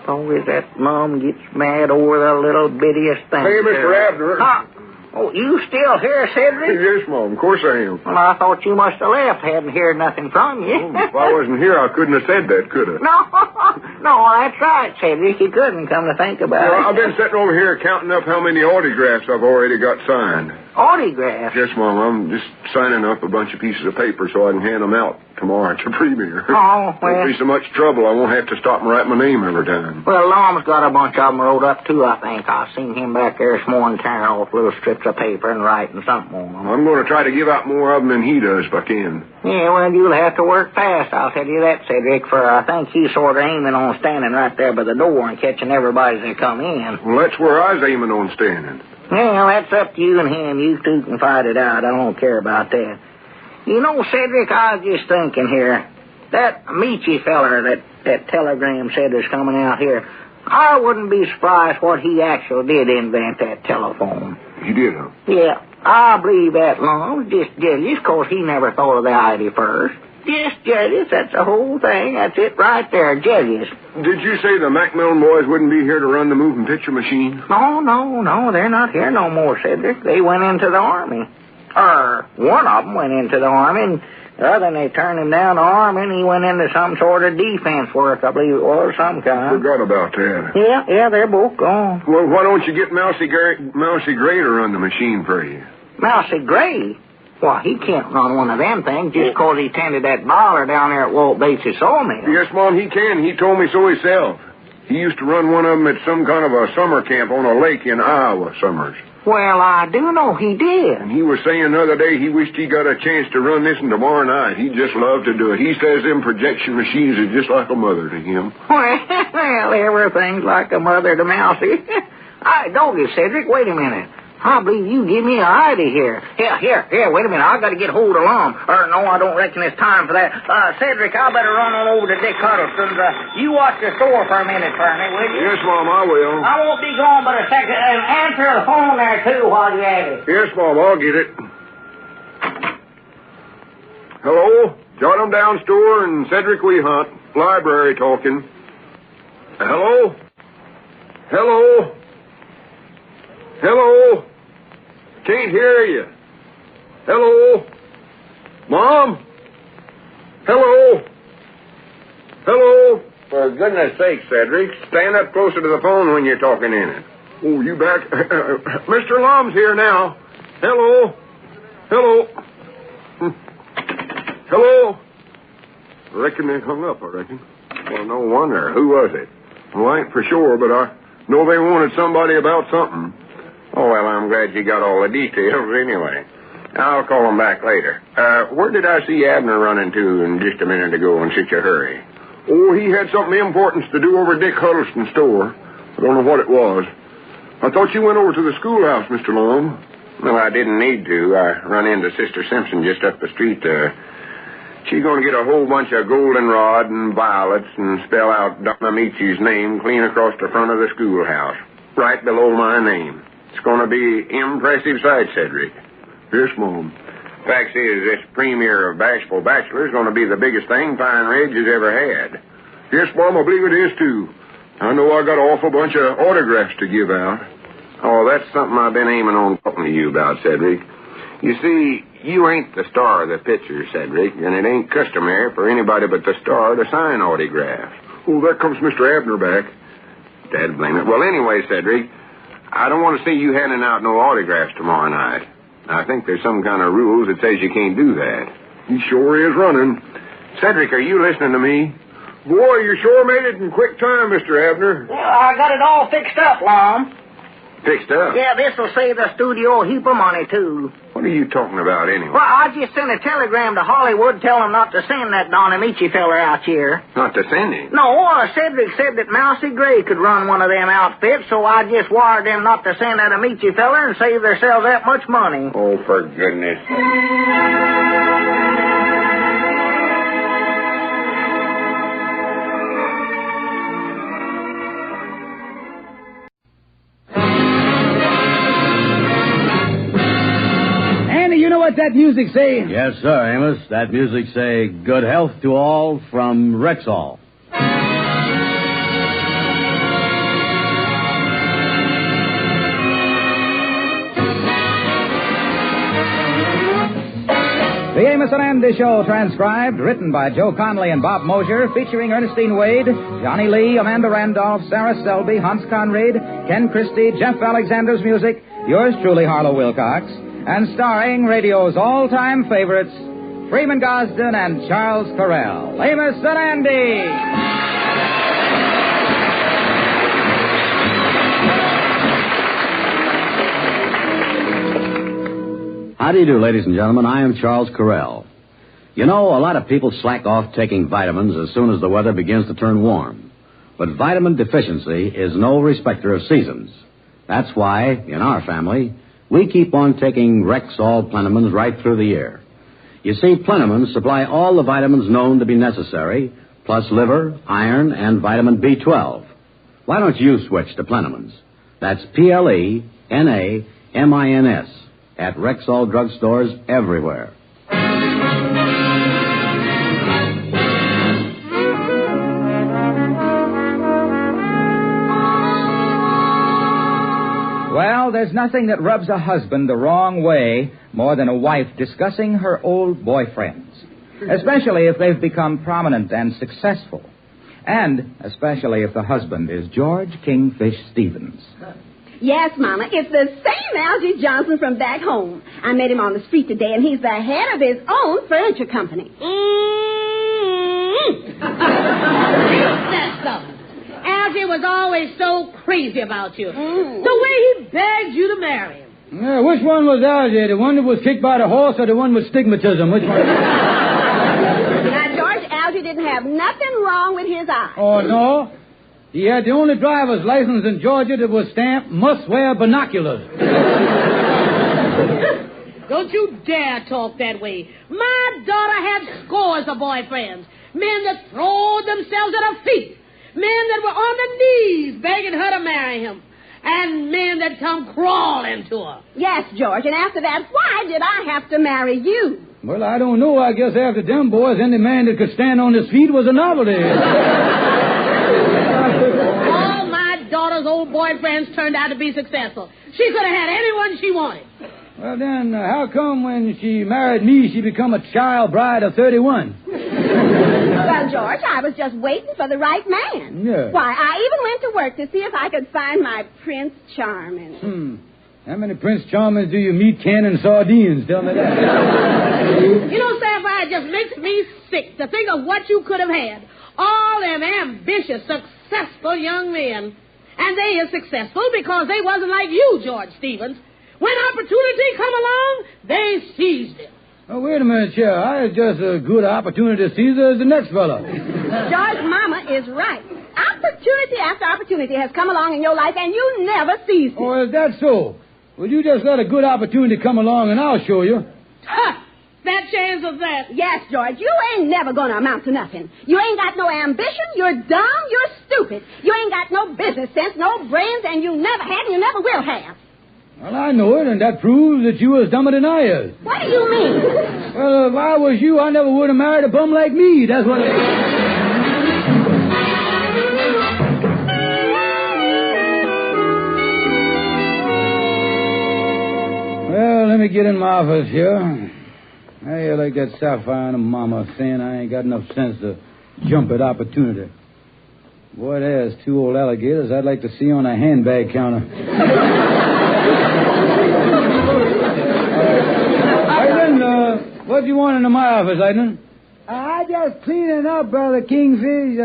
Always that Mom gets mad over the little bittiest thing. Hey, Mr. Abner. Oh, you still here, Cedric? Yes, Mom. Of course I am. Well, I thought you must have left. Hadn't heard nothing from you. If I wasn't here, I couldn't have said that, could I? No, that's right, Cedric. You couldn't come to think about it. I've been sitting over here counting up how many autographs I've already got signed. Autographs? Yes, Mom. I'm just signing up a bunch of pieces of paper so I can hand them out tomorrow to Premier. Oh, well. Won't be so much trouble. I won't have to stop and write my name every time. Well, Lom's got a bunch of them wrote up, too, I think. I seen him back there this morning tearing off little strips of paper and writing something on them. I'm going to try to give out more of them than he does if I can. Yeah, well, you'll have to work fast, I'll tell you that, Cedric, for I think he's sort of aiming on standing right there by the door and catching everybody as they come in. Well, that's where I was aiming on standing. Well, that's up to you and him. You two can fight it out. I don't care about that. You know, Cedric, I was just thinking here. That Amichi feller that telegram said is coming out here, I wouldn't be surprised what he actually did invent that telephone. He did, huh? Yeah, I believe that, Lum. Just jealous, because he never thought of the idea first. Just jealous, that's the whole thing. That's it right there, jealous. Did you say the Macmillan boys wouldn't be here to run the moving picture machine? No, they're not here no more, Cedric. They went into the Army. One of them went into the Army, and the other, they turned him down the Army, and he went into some sort of defense work, I believe it was, some kind. Forgot about that. Yeah, they're both gone. Well, why don't you get Mousy Gray to run the machine for you? Mousy Gray? Well, he can't run one of them things just because he tended that boiler down there at Walt Bates' sawmill. Yes, Mom, he can. He told me so himself. He used to run one of them at some kind of a summer camp on a lake in Iowa summers. Well, I do know he did. And he was saying the other day he wished he got a chance to run this one tomorrow night. He'd just love to do it. He says them projection machines are just like a mother to him. Well, everything's like a mother to Mousy. Don't you, Cedric? Wait a minute. I believe you give me an idea here. Here, wait a minute. I got to get hold of Lum. No, I don't reckon it's time for that. Cedric, I better run on over to Dick Huddleston's. You watch the store for a minute for me, will you? Yes, Mom, I will. I won't be gone but a second. And answer the phone there, too, while you're at it. Yes, Mom, I'll get it. Hello? Jot 'em down store and Cedric Wehunt. Library talking. Hello? Hello? Hello? Can't hear you. Hello? Mom? Hello? Hello? For goodness sake, Cedric, stand up closer to the phone when you're talking in it. Oh, you back? Mr. Lum's here now. Hello? Hello? Hello? I reckon they hung up, I reckon. Well, no wonder. Who was it? Well, I ain't for sure, but I know they wanted somebody about something. Oh, well, I'm glad you got all the details anyway. I'll call them back later. Where did I see Abner running to in just a minute ago in such a hurry? Oh, he had something important to do over at Dick Huddleston's store. I don't know what it was. I thought you went over to the schoolhouse, Mr. Long. Well, I didn't need to. I run into Sister Simpson just up the street there. She's going to get a whole bunch of goldenrod and violets and spell out Don Amichi's name clean across the front of the schoolhouse, right below my name. It's going to be impressive sight, Cedric. Yes, Mom. Fact is, this premiere of Bashful Bachelor is going to be the biggest thing Pine Ridge has ever had. Yes, Mom, I believe it is, too. I know I got an awful bunch of autographs to give out. Oh, that's something I've been aiming on talking to you about, Cedric. You see, you ain't the star of the picture, Cedric, and it ain't customary for anybody but the star to sign autographs. Oh, there comes Mr. Abner back. Dad blame it. Well, anyway, Cedric, I don't want to see you handing out no autographs tomorrow night. I think there's some kind of rules that says you can't do that. He sure is running. Cedric, are you listening to me? Boy, you sure made it in quick time, Mr. Abner. Well, I got it all fixed up, Lum. Fixed up? Yeah, this will save the studio a heap of money, too. What are you talking about, anyway? Well, I just sent a telegram to Hollywood telling them not to send that Don Amichi feller out here. Not to send him? No, Cedric said that Mousy Gray could run one of them outfits, so I just wired them not to send that Amichi feller and save themselves that much money. Oh, for goodness. You know what that music say? Yes, sir, Amos. That music say, good health to all from Rexall. The Amos and Andy Show, transcribed, written by Joe Conley and Bob Mosier, featuring Ernestine Wade, Johnny Lee, Amanda Randolph, Sarah Selby, Hans Conried, Ken Christie, Jeff Alexander's music, yours truly, Harlow Wilcox, and starring radio's all-time favorites, Freeman Gosden and Charles Correll. Amos and Andy! How do you do, ladies and gentlemen? I am Charles Correll. You know, a lot of people slack off taking vitamins as soon as the weather begins to turn warm. But vitamin deficiency is no respecter of seasons. That's why, in our family, we keep on taking Rexall Plenamins right through the year. You see, Plenamins supply all the vitamins known to be necessary, plus liver, iron, and vitamin B12. Why don't you switch to Plenamins? That's Plenamins at Rexall drugstores everywhere. Well, there's nothing that rubs a husband the wrong way more than a wife discussing her old boyfriends, especially if they've become prominent and successful, and especially if the husband is George Kingfish Stevens. Yes, Mama, it's the same Algie Johnson from back home. I met him on the street today, and he's the head of his own furniture company. That's something. Algie was always so crazy about you. The way he begged you to marry him. Yeah, which one was Algie? The one that was kicked by the horse or the one with stigmatism? Which one? Now, George, Algie didn't have nothing wrong with his eyes. Oh, no? He had the only driver's license in Georgia that was stamped, must wear binoculars. Don't you dare talk that way. My daughter had scores of boyfriends. Men that throw themselves at her feet. Men that were on their knees begging her to marry him. And men that come crawling to her. Yes, George, and after that, why did I have to marry you? Well, I don't know. I guess after them boys, any man that could stand on his feet was a novelty. All my daughter's old boyfriends boyfriends turned out to be successful. She could have had anyone she wanted. Well, then, how come when she married me, she become a child bride of 31? Well, George, I was just waiting for the right man. Yeah. Why, I even went to work to see if I could find my Prince Charming. How many Prince Charmings do you meet canning sardines? Tell me that. You know, Sapphire, it just makes me sick to think of what you could have had. All them ambitious, successful young men. And they is successful because they wasn't like you, George Stevens. When opportunity come along, they seized it. Oh, wait a minute, Chair. I had just as good opportunity to seize as the next fella. George, Mama is right. Opportunity after opportunity has come along in your life, and you never seized it. Oh, is that so? Well, you just let a good opportunity come along, and I'll show you. Ha! That chance of that. Yes, George, you ain't never going to amount to nothing. You ain't got no ambition, you're dumb, you're stupid. You ain't got no business sense, no brains, and you never had and you never will have. Well, I know it, and that proves that you was dumber than I is. What do you mean? Well, if I was you, I never would have married a bum like me. That's what it is. Well, let me get in my office here. Hey, like that Sapphire and a mama saying I ain't got enough sense to jump at opportunity. Boy, there's two old alligators I'd like to see on a handbag counter. Lightning, what do you want in my office, Lightning? I just cleaning up, Brother Kingfish.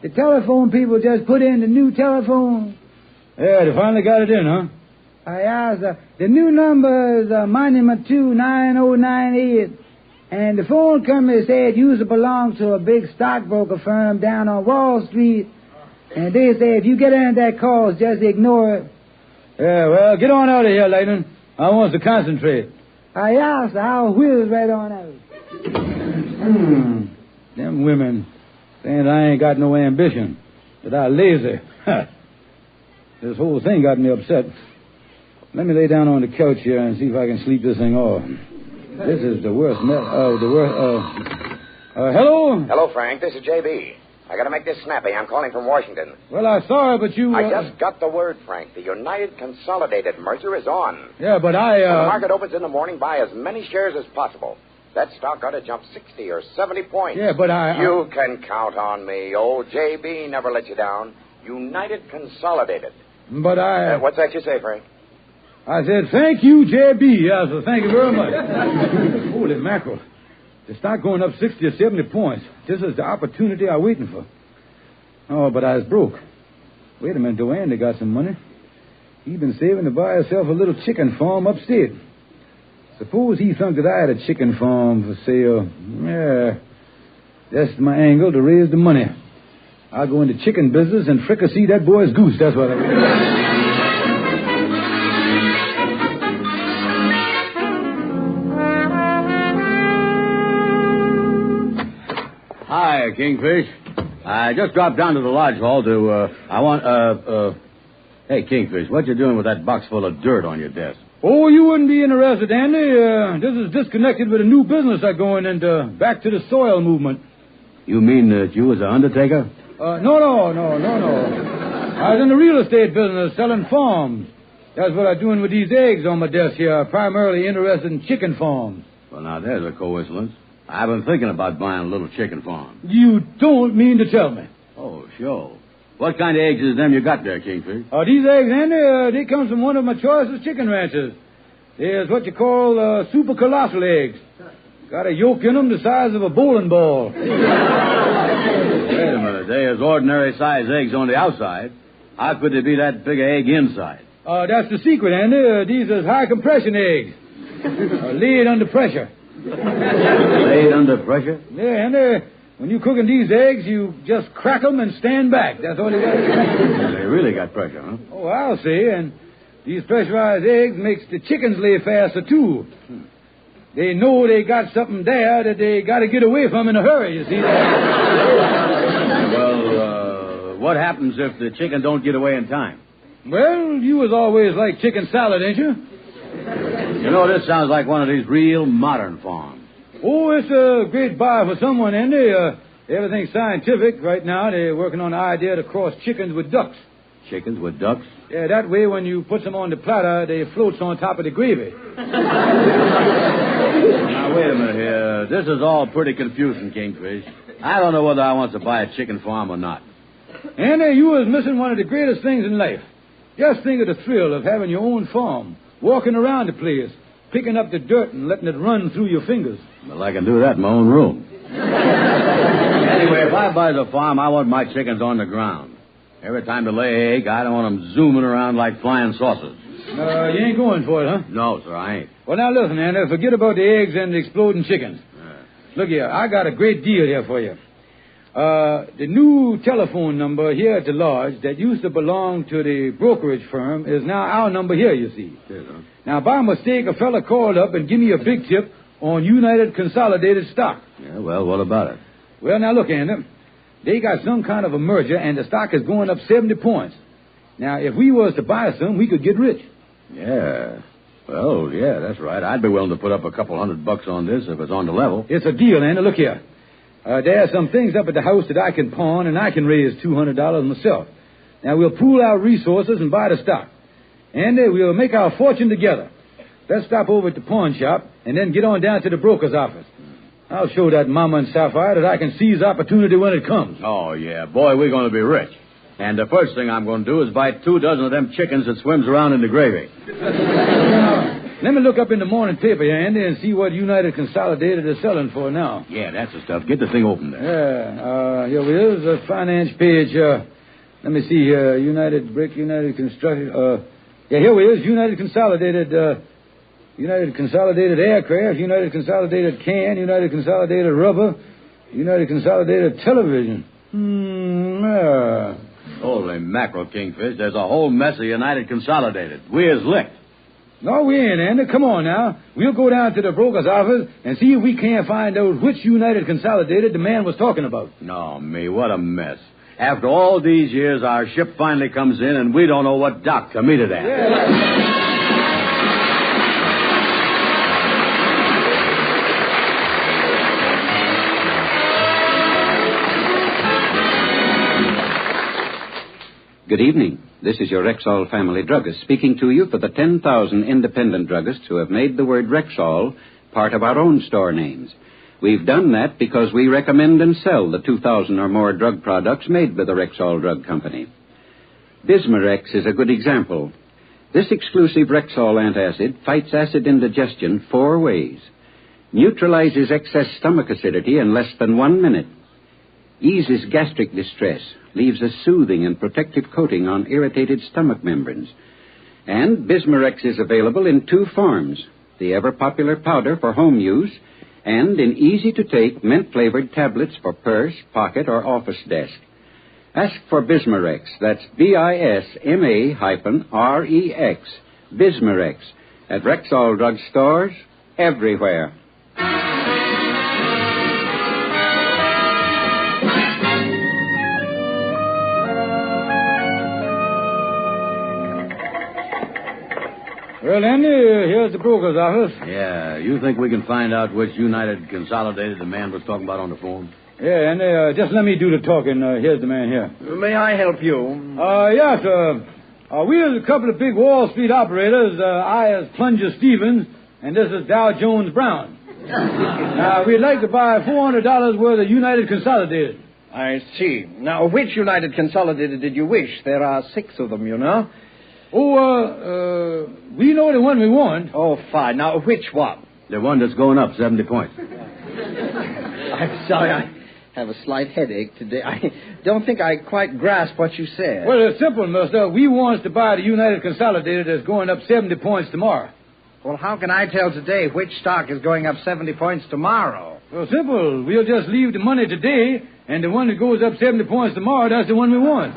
The telephone people just put in the new telephone. Yeah, they finally got it in, huh? Yes, the new number is Monument 29098. And the phone company said it used to belong to a big stockbroker firm down on Wall Street. And they say if you get into that call, just ignore it. Yeah, well, get on out of here, Lightning. I want to concentrate. Yes, I'll whiz right on out. Them women saying I ain't got no ambition, that I'm lazy. This whole thing got me upset. Let me lay down on the couch here and see if I can sleep this thing off. This is the worst hello? Hello, Frank. This is J.B. I got to make this snappy. I'm calling from Washington. Well, I'm sorry, but you... I just got the word, Frank. The United Consolidated merger is on. Yeah, but When the market opens in the morning, buy as many shares as possible. That stock ought to jump 60 or 70 points. Yeah, but You can count on me. Oh, J.B. never let you down. United Consolidated. But what's that you say, Frank? I said, thank you, J.B. Yeah, so thank you very much. Holy mackerel. The stock going up 60 or 70 points. This is the opportunity I'm waiting for. Oh, but I was broke. Wait a minute, Duane, they got some money. He been saving to buy himself a little chicken farm upstate. Suppose he thunk that I had a chicken farm for sale. Yeah, that's my angle to raise the money. I'll go into chicken business and fricassee that boy's goose. That's what I mean. Hi, Kingfish. I just dropped down to the lodge hall to, Hey, Kingfish, what you doing with that box full of dirt on your desk? Oh, you wouldn't be interested, Andy. This is disconnected with a new business I'm going into, back to the soil movement. You mean that you was an undertaker? No. I was in the real estate business, selling farms. That's what I'm doing with these eggs on my desk here. I'm primarily interested in chicken farms. Well, now, there's a coincidence. I've been thinking about buying a little chicken farm. You don't mean to tell me. Oh, sure. What kind of eggs is them you got there, Kingfish? These eggs, Andy, they come from one of my choicest chicken ranches. There's what you call super colossal eggs. Got a yolk in them the size of a bowling ball. Wait a minute. There's ordinary size eggs on the outside. How could they be that big an egg inside? That's the secret, Andy. These are high compression eggs. Laid under pressure. Laid under pressure? Yeah, Andy. When you're cooking these eggs, you just crack them and stand back. That's all you got to do. They really got pressure, huh? Oh, I'll say. And these pressurized eggs makes the chickens lay faster, too. They know they got something there that they got to get away from in a hurry, you see. Well, what happens if the chicken don't get away in time? Well, you was always like chicken salad, ain't you? You know, this sounds like one of these real modern farms. Oh, it's a great buy for someone, Andy. Everything's scientific right now. They're working on the idea to cross chickens with ducks. Chickens with ducks? Yeah, that way when you put them on the platter, they floats on top of the gravy. Now, wait a minute here. This is all pretty confusing, Kingfish. I don't know whether I want to buy a chicken farm or not. Andy, you was missing one of the greatest things in life. Just think of the thrill of having your own farm, walking around the place, picking up the dirt and letting it run through your fingers. Well, I can do that in my own room. Anyway, if I buy the farm, I want my chickens on the ground. Every time they lay an egg, I don't want them zooming around like flying saucers. You ain't going for it, huh? No, sir, I ain't. Well, now listen, Andy, forget about the eggs and the exploding chickens. Look here, I got a great deal here for you. The new telephone number here at the lodge that used to belong to the brokerage firm is now our number here, you see. Yes, sir. Now, by mistake, a fella called up and gave me a big tip on United Consolidated stock. Yeah, well, what about it? Well, now look, Andy. They got some kind of a merger, and the stock is going up 70 points. Now, if we was to buy some, we could get rich. Yeah. Well, yeah, that's right. I'd be willing to put up a couple $100 on this if it's on the level. It's a deal, Andy. Look here. There are some things up at the house that I can pawn, and I can raise $200 myself. Now, we'll pool our resources and buy the stock. And we'll make our fortune together. Let's stop over at the pawn shop and then get on down to the broker's office. I'll show that Mama and Sapphire that I can seize opportunity when it comes. Oh, yeah. Boy, we're going to be rich. And the first thing I'm going to do is buy 2 dozen of them chickens that swims around in the gravy. Let me look up in the morning paper here, Andy, and see what United Consolidated is selling for now. Yeah, that's the stuff. Get the thing open there. Yeah, here we is, the finance page. Let me see here. United Brick, United Construction. Yeah, here we is. United Consolidated Aircraft, United Consolidated Can, United Consolidated Rubber, United Consolidated Television. Holy mackerel, Kingfish. There's a whole mess of United Consolidated. We is licked. No, we ain't, Andy. Come on now. We'll go down to the broker's office and see if we can't find out which United Consolidated the man was talking about. No, me, what a mess. After all these years, our ship finally comes in, and we don't know what dock to meet it at. Yeah. Good evening. This is your Rexall family druggist speaking to you for the 10,000 independent druggists who have made the word Rexall part of our own store names. We've done that because we recommend and sell the 2,000 or more drug products made by the Rexall Drug Company. Bismarex is a good example. This exclusive Rexall antacid fights acid indigestion 4 ways. Neutralizes excess stomach acidity in less than 1 minute. Eases gastric distress, leaves a soothing and protective coating on irritated stomach membranes. And Bismarex is available in 2 forms, the ever-popular powder for home use and in easy-to-take mint-flavored tablets for purse, pocket, or office desk. Ask for Bismarex, that's BISMA-REX, Bismarex, at Rexall Drug Stores everywhere. Well, Andy, here's the broker's office. Yeah, you think we can find out which United Consolidated the man was talking about on the phone? Yeah, Andy, just let me do the talking. Here's the man here. May I help you? Yes, we are a couple of big Wall Street operators. I is Plunger Stevens, and this is Dow Jones Brown. We'd like to buy $400 worth of United Consolidated. I see. Now, which United Consolidated did you wish? There are 6 of them, you know. We know the one we want. Oh, fine. Now, which one? The one that's going up 70 points. I'm sorry, I have a slight headache today. I don't think I quite grasp what you said. Well, it's simple, mister. We want to buy the United Consolidated that's going up 70 points tomorrow. Well, how can I tell today which stock is going up 70 points tomorrow? Well, simple. We'll just leave the money today, and the one that goes up 70 points tomorrow, that's the one we want.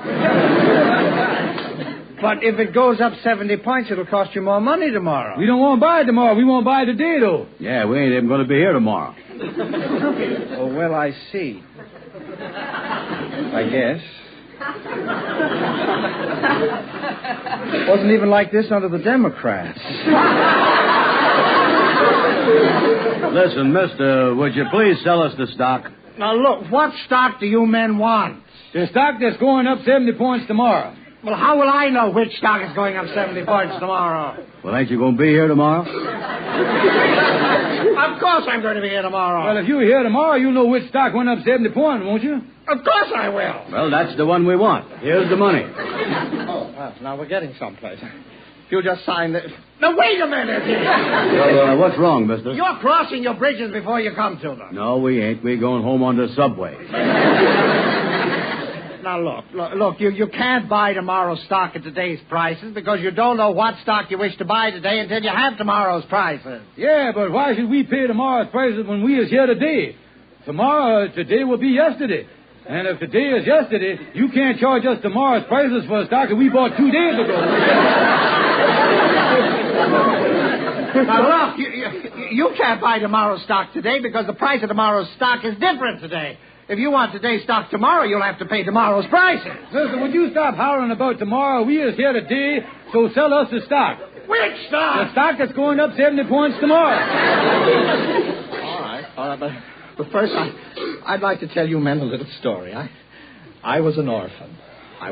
But if it goes up 70 points, it'll cost you more money tomorrow. We don't want to buy it tomorrow. We want to buy it today, though. Yeah, we ain't even going to be here tomorrow. Oh, well, I see. I guess. It wasn't even like this under the Democrats. Listen, mister, would you please sell us the stock? Now, look, what stock do you men want? The stock that's going up 70 points tomorrow. Well, how will I know which stock is going up 70 points tomorrow? Well, ain't you going to be here tomorrow? Of course I'm going to be here tomorrow. Well, if you're here tomorrow, you'll know which stock went up 70 points, won't you? Of course I will. Well, that's the one we want. Here's the money. Oh, well, now we're getting someplace. If you'll just sign the... Now, wait a minute. Well, what's wrong, mister? You're crossing your bridges before you come to them. No, we ain't. We're going home on the subway. Now, look, you can't buy tomorrow's stock at today's prices because you don't know what stock you wish to buy today until you have tomorrow's prices. Yeah, but why should we pay tomorrow's prices when we is here today? Today will be yesterday. And if today is yesterday, you can't charge us tomorrow's prices for a stock that we bought 2 days ago. Now, look, you can't buy tomorrow's stock today because the price of tomorrow's stock is different today. If you want today's stock tomorrow, you'll have to pay tomorrow's prices. Listen, would you stop hollering about tomorrow? We is here today, so sell us the stock. Which stock? The stock that's going up 70 points tomorrow. All right, but first, I'd like to tell you men a little story. I was an orphan. I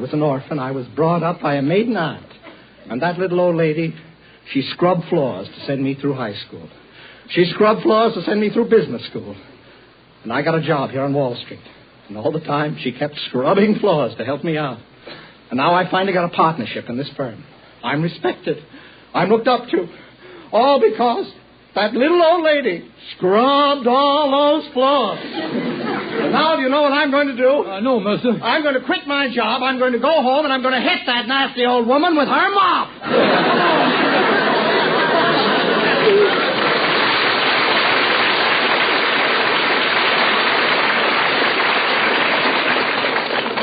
was brought up by a maiden aunt. And that little old lady, she scrubbed floors to send me through high school. She scrubbed floors to send me through business school. And I got a job here on Wall Street. And all the time, she kept scrubbing floors to help me out. And now I finally got a partnership in this firm. I'm respected. I'm looked up to. All because that little old lady scrubbed all those floors. And now do you know what I'm going to do? No, mister. I'm going to quit my job. I'm going to go home, and I'm going to hit that nasty old woman with her mop.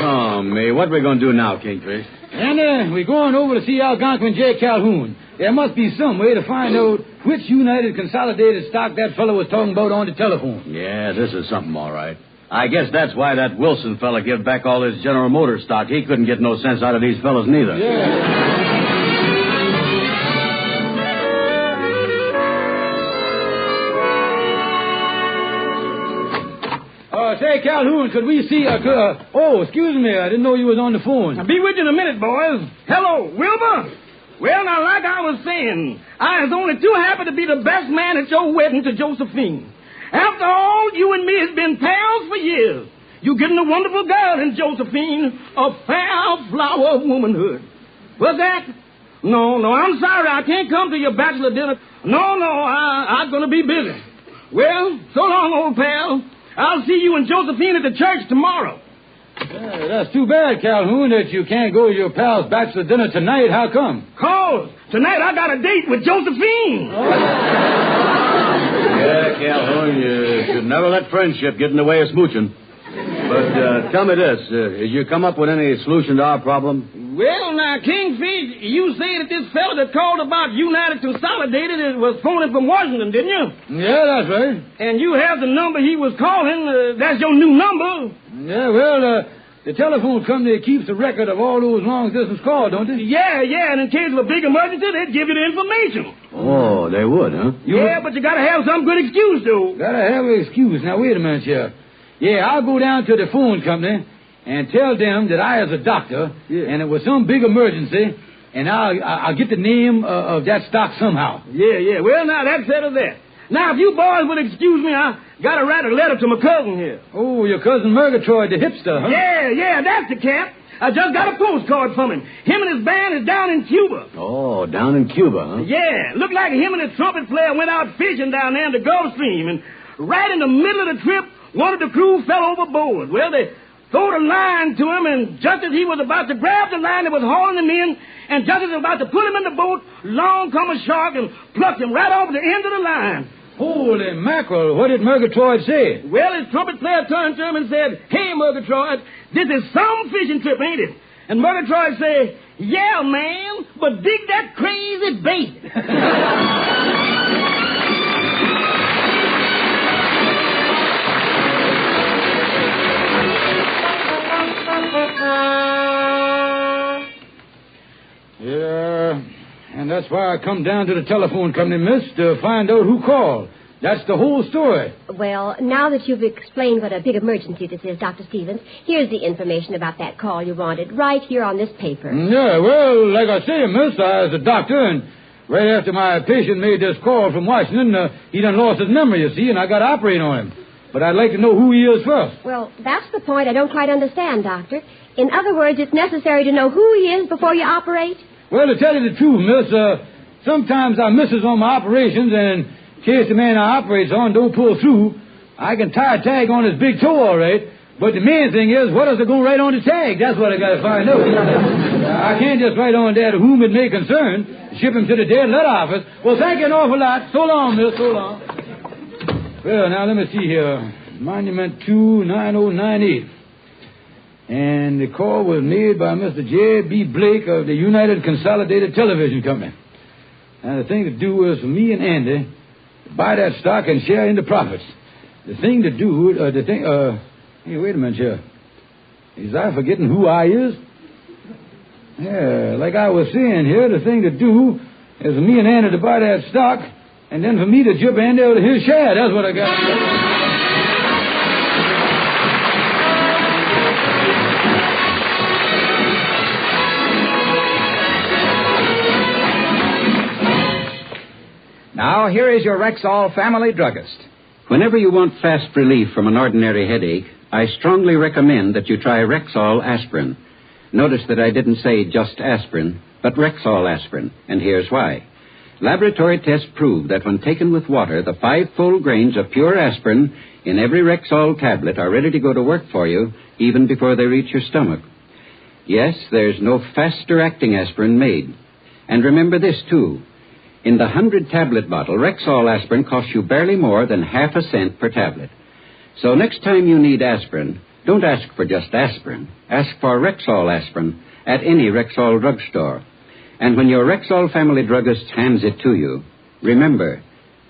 Oh, me. What are we going to do now, Kingfish? And we're going over to see Algonquin J. Calhoun. There must be some way to find out which United Consolidated stock that fellow was talking about on the telephone. Yeah, this is something, all right. I guess that's why that Wilson fella gave back all his General Motors stock. He couldn't get no sense out of these fellas neither. Yeah. Say, Calhoun, could we see oh, excuse me, I didn't know you was on the phone. I'll be with you in a minute, boys. Hello, Wilbur. Well, now, like I was saying, I was only too happy to be the best man at your wedding to Josephine. After all, you and me has been pals for years. You getting a wonderful girl in Josephine, a fair flower of womanhood. What's that? No, I'm sorry, I can't come to your bachelor dinner. No, I'm going to be busy. Well, so long, old pal. I'll see you and Josephine at the church tomorrow. That's too bad, Calhoun, that you can't go to your pal's bachelor dinner tonight. How come? 'Cause tonight I got a date with Josephine. Oh. Yeah, Calhoun, you should never let friendship get in the way of smooching. But tell me this, did you come up with any solution to our problem? Well, now, Kingfish, you say that this fellow that called about United Consolidated was phoning from Washington, didn't you? Yeah, that's right. And you have the number he was calling. That's your new number. Yeah, well, the telephone company keeps a record of all those long-distance calls, don't they? Yeah, and in case of a big emergency, they'd give you the information. Oh, they would, huh? Yeah, but you got to have some good excuse, though. Got to have an excuse. Now, wait a minute here. Yeah, I'll go down to the phone company and tell them that I is a doctor, and it was some big emergency, and I'll get the name of that stock somehow. Yeah. Well, now, that settles that. Now, if you boys would excuse me, I got to write a letter to my cousin here. Oh, your cousin Murgatroyd, the hipster, huh? Yeah, that's the cat. I just got a postcard from him. Him and his band is down in Cuba. Oh, down in Cuba, huh? Yeah, looked like him and his trumpet player went out fishing down there in the Gulf Stream, and right in the middle of the trip, one of the crew fell overboard. Well, they throwed a line to him, and just as he was about to grab the line that was hauling him in, and just as he was about to put him in the boat, along come a shark and plucked him right off the end of the line. Holy mackerel, what did Murgatroyd say? Well, his trumpet player turned to him and said, "Hey, Murgatroyd, this is some fishing trip, ain't it?" And Murgatroyd said, "Yeah, man, but dig that crazy bait." Yeah, and that's why I come down to the telephone company, miss, to find out who called. That's the whole story. Well, now that you've explained what a big emergency this is, Dr. Stevens, here's the information about that call you wanted, right here on this paper. Yeah, well, like I say, miss, I was a doctor, and right after my patient made this call from Washington, he done lost his memory, you see, and I got to operate on him. But I'd like to know who he is first. Well, that's the point I don't quite understand, Doctor. In other words, it's necessary to know who he is before you operate? Well, to tell you the truth, miss, sometimes I misses on my operations, and in case the man I operates on don't pull through, I can tie a tag on his big toe all right. But the main thing is, what is it going to write on the tag? That's what I got to find out. I can't just write on there to whom it may concern, ship him to the dead letter office. Well, thank you an awful lot. So long, miss, so long. Well, now, let me see here. Monument 29098. And the call was made by Mr. J.B. Blake of the United Consolidated Television Company. Now, the thing to do is for me and Andy to buy that stock and share in the profits. The thing to do, hey, wait a minute here. Is I forgetting who I is? Yeah, like I was saying here, the thing to do is for me and Andy to buy that stock, and then for me to jump Andy out of his share. That's what I got. Now, here is your Rexall family druggist. Whenever you want fast relief from an ordinary headache, I strongly recommend that you try Rexall aspirin. Notice that I didn't say just aspirin, but Rexall aspirin, and here's why. Laboratory tests prove that when taken with water, the 5 full grains of pure aspirin in every Rexall tablet are ready to go to work for you even before they reach your stomach. Yes, there's no faster-acting aspirin made. And remember this, too. In the 100-tablet bottle, Rexall aspirin costs you barely more than half a cent per tablet. So next time you need aspirin, don't ask for just aspirin. Ask for Rexall aspirin at any Rexall drugstore. And when your Rexall family druggist hands it to you, remember,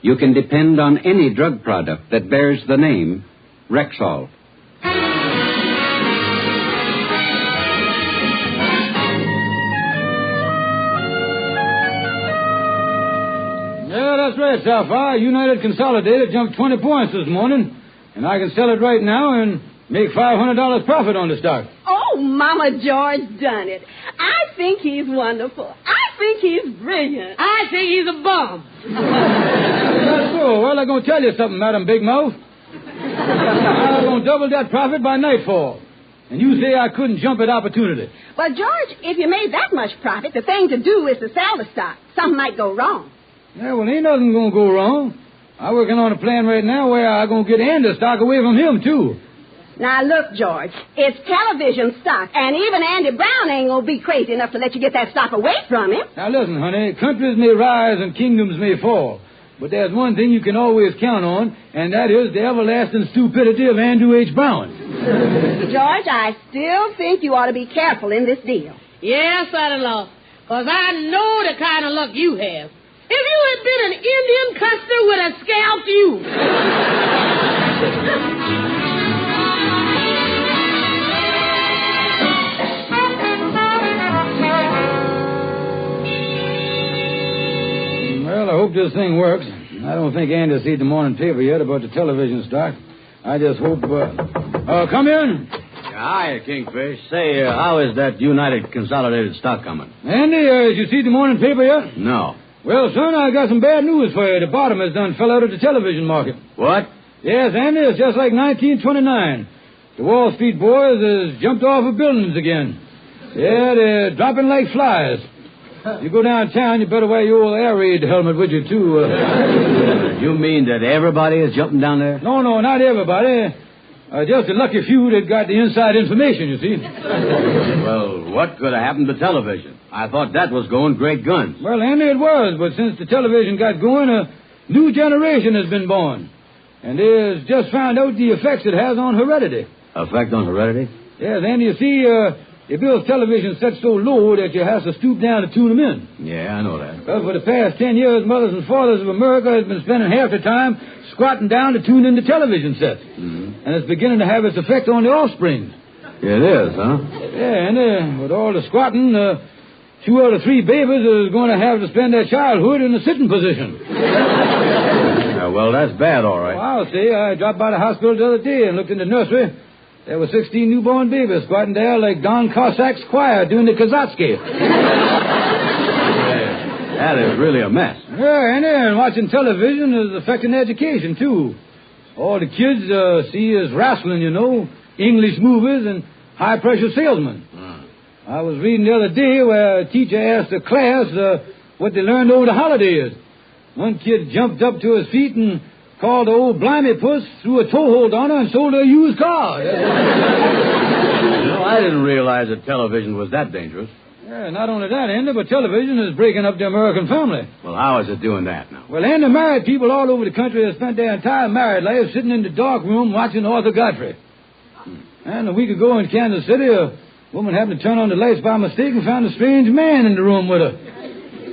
you can depend on any drug product that bears the name Rexall. Yeah, that's right, Sapphire. United Consolidated jumped 20 points this morning, and I can sell it right now and make $500 profit on the stock. Oh, Mama George done it. I think he's wonderful. I think he's brilliant. I think he's a bum. That's so. Well, I'm going to tell you something, Madam Big Mouth. I'm going to double that profit by nightfall. And you say I couldn't jump at opportunity. Well, George, if you made that much profit, the thing to do is to sell the stock. Something might go wrong. Yeah, well, ain't nothing going to go wrong. I'm working on a plan right now where I'm going to get Andy's stock away from him, too. Now, look, George, it's television stock, and even Andy Brown ain't going to be crazy enough to let you get that stock away from him. Now, listen, honey, countries may rise and kingdoms may fall, but there's one thing you can always count on, and that is the everlasting stupidity of Andrew H. Brown. George, I still think you ought to be careful in this deal. Yes, son-in-law, because I know the kind of luck you have. If you had been an Indian, Custer would have scalped you. Well, I hope this thing works. I don't think Andy's seen the morning paper yet about the television stock. I just hope... come in. Hi, Kingfish. Say, how is that United Consolidated stock coming? Andy, did you see the morning paper yet? No. Well, son, I got some bad news for you. The bottom has done fell out of the television market. What? Yes, Andy, it's just like 1929. The Wall Street boys has jumped off of buildings again. Yeah, they're dropping like flies. You go downtown, you better wear your old air raid helmet with you, too. You mean that everybody is jumping down there? No, not everybody. Just a lucky few that got the inside information, you see. Well, what could have happened to television? I thought that was going great guns. Well, Andy, it was, but since the television got going, a new generation has been born. And they just found out the effects it has on heredity. Effect on heredity? Yes, Andy, you see, it builds television set so low that you have to stoop down to tune them in. Yeah, I know that. Well, for the past 10 years, mothers and fathers of America has been spending half the time squatting down to tune in the television sets. Mm-hmm. And it's beginning to have its effect on the offspring. It is, huh? Yeah, and with all the squatting, 2 out of 3 babies is going to have to spend their childhood in a sitting position. well, that's bad, all right. Well, I'll say. I dropped by the hospital the other day and looked in the nursery. There were 16 newborn babies squatting there like Don Cossack's choir doing the Kazatsky. That is really a mess. Yeah, and watching television is affecting education, too. All the kids see is wrestling, English movies and high-pressure salesmen. I was reading the other day where a teacher asked the class what they learned over the holidays. One kid jumped up to his feet and called the old blimey puss, threw a toehold on her, and sold her a used car. I didn't realize that television was that dangerous. Yeah, not only that, Andy, but television is breaking up the American family. Well, how is it doing that now? Well, Andy, married people all over the country have spent their entire married life sitting in the dark room watching Arthur Godfrey. And a week ago in Kansas City, a woman happened to turn on the lights by mistake and found a strange man in the room with her.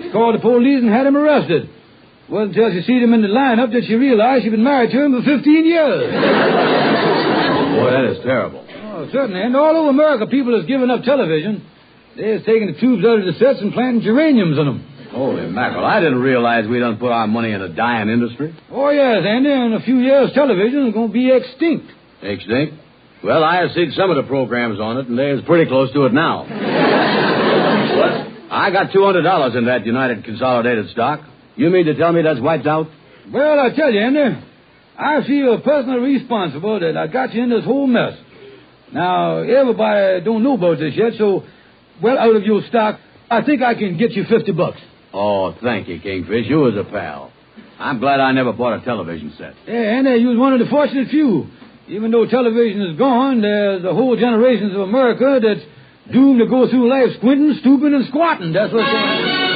She called the police and had him arrested. It wasn't until she seen him in the lineup that she realized she'd been married to him for 15 years. Boy, that is terrible. Oh, certainly. And all over America, people has given up television. They're taking the tubes out of the sets and planting geraniums in them. Holy mackerel, I didn't realize we done put our money in a dying industry. Oh, yes, Andy. In a few years, television is going to be extinct. Extinct? Well, I have seen some of the programs on it, and they're pretty close to it now. What? I got $200 in that United Consolidated stock. You mean to tell me that's wiped out? Well, I tell you, Andy, I feel personally responsible that I got you in this whole mess. Now, everybody don't know about this yet, so, well, out of your stock, I think I can get you $50. Oh, thank you, Kingfish. You was a pal. I'm glad I never bought a television set. Yeah, Andy, you was one of the fortunate few. Even though television is gone, there's a whole generations of America that's doomed to go through life squinting, stooping, and squatting. That's what's going on.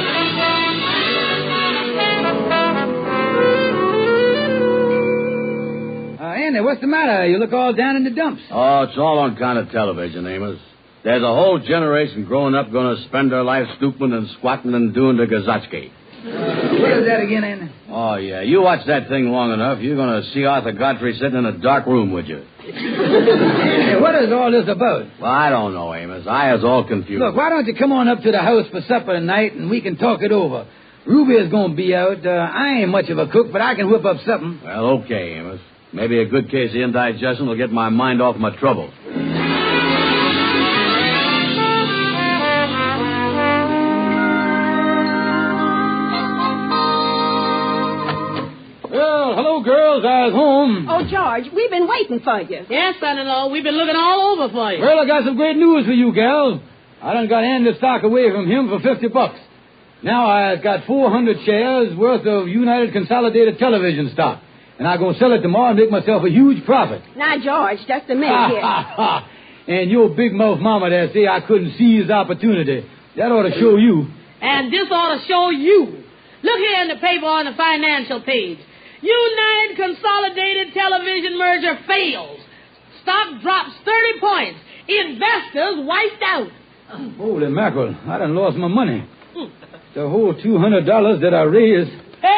Andy, what's the matter? You look all down in the dumps. Oh, it's all on account of television, Amos. There's a whole generation growing up going to spend their life stooping and squatting and doing the Gazatsky. What is that again, Andy? Oh, yeah. You watch that thing long enough, you're going to see Arthur Godfrey sitting in a dark room with you. Hey, what is all this about? Well, I don't know, Amos. I was all confused. Look, why don't you come on up to the house for supper tonight and we can talk it over? Ruby is going to be out. I ain't much of a cook, but I can whip up something. Well, okay, Amos. Maybe a good case of indigestion will get my mind off my troubles. Well, hello, girls. I was home. Oh, George, we've been waiting for you. Yes, son-in-law, we've been looking all over for you. Well, I got some great news for you, gal. I done got Andy's stock away from him for $50. Now I've got 400 shares worth of United Consolidated Television stock. And I'm going to sell it tomorrow and make myself a huge profit. Now, George, just a minute here. And your big mouth mama there say I couldn't seize the opportunity. That ought to show you. And this ought to show you. Look here in the paper on the financial page. United Consolidated Television merger fails. Stock drops 30 points. Investors wiped out. Holy mackerel. I done lost my money. The whole $200 that I raised. So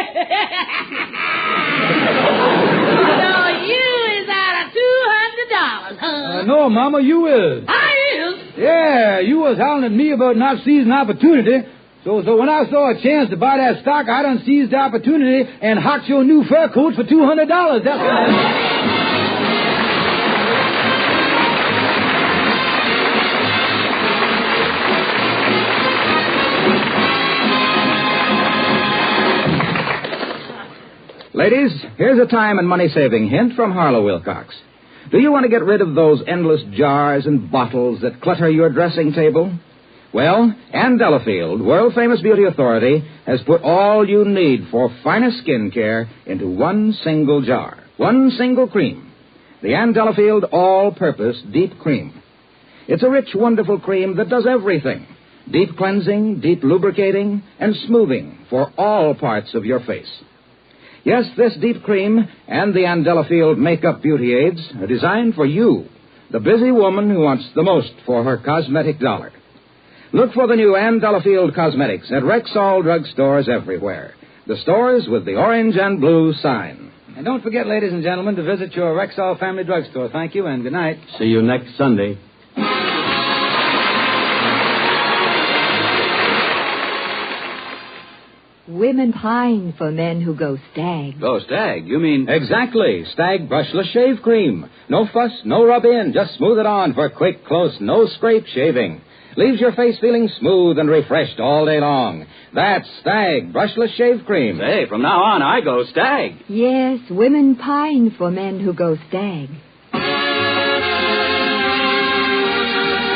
you is out of $200, huh? No, Mama, you is. I is? Yeah, you was howling at me about not seizing opportunity. So when I saw a chance to buy that stock, I done seized the opportunity and hocked your new fur coat for $200. That's what I did. Ladies, here's a time and money-saving hint from Harlow Wilcox. Do you want to get rid of those endless jars and bottles that clutter your dressing table? Well, Ann Delafield, world-famous beauty authority, has put all you need for finest skin care into one single jar, one single cream. The Ann Delafield All-Purpose Deep Cream. It's a rich, wonderful cream that does everything. Deep cleansing, deep lubricating, and smoothing for all parts of your face. Yes, this deep cream and the Ann Delafield Makeup Beauty Aids are designed for you, the busy woman who wants the most for her cosmetic dollar. Look for the new Ann Delafield Cosmetics at Rexall drugstores everywhere. The stores with the orange and blue sign. And don't forget, ladies and gentlemen, to visit your Rexall Family Drugstore. Thank you and good night. See you next Sunday. Women pine for men who go stag. Go stag? You mean... Exactly. Stag brushless shave cream. No fuss, no rub-in. Just smooth it on for quick, close, no-scrape shaving. Leaves your face feeling smooth and refreshed all day long. That's Stag brushless shave cream. Hey, from now on, I go stag. Yes, women pine for men who go stag.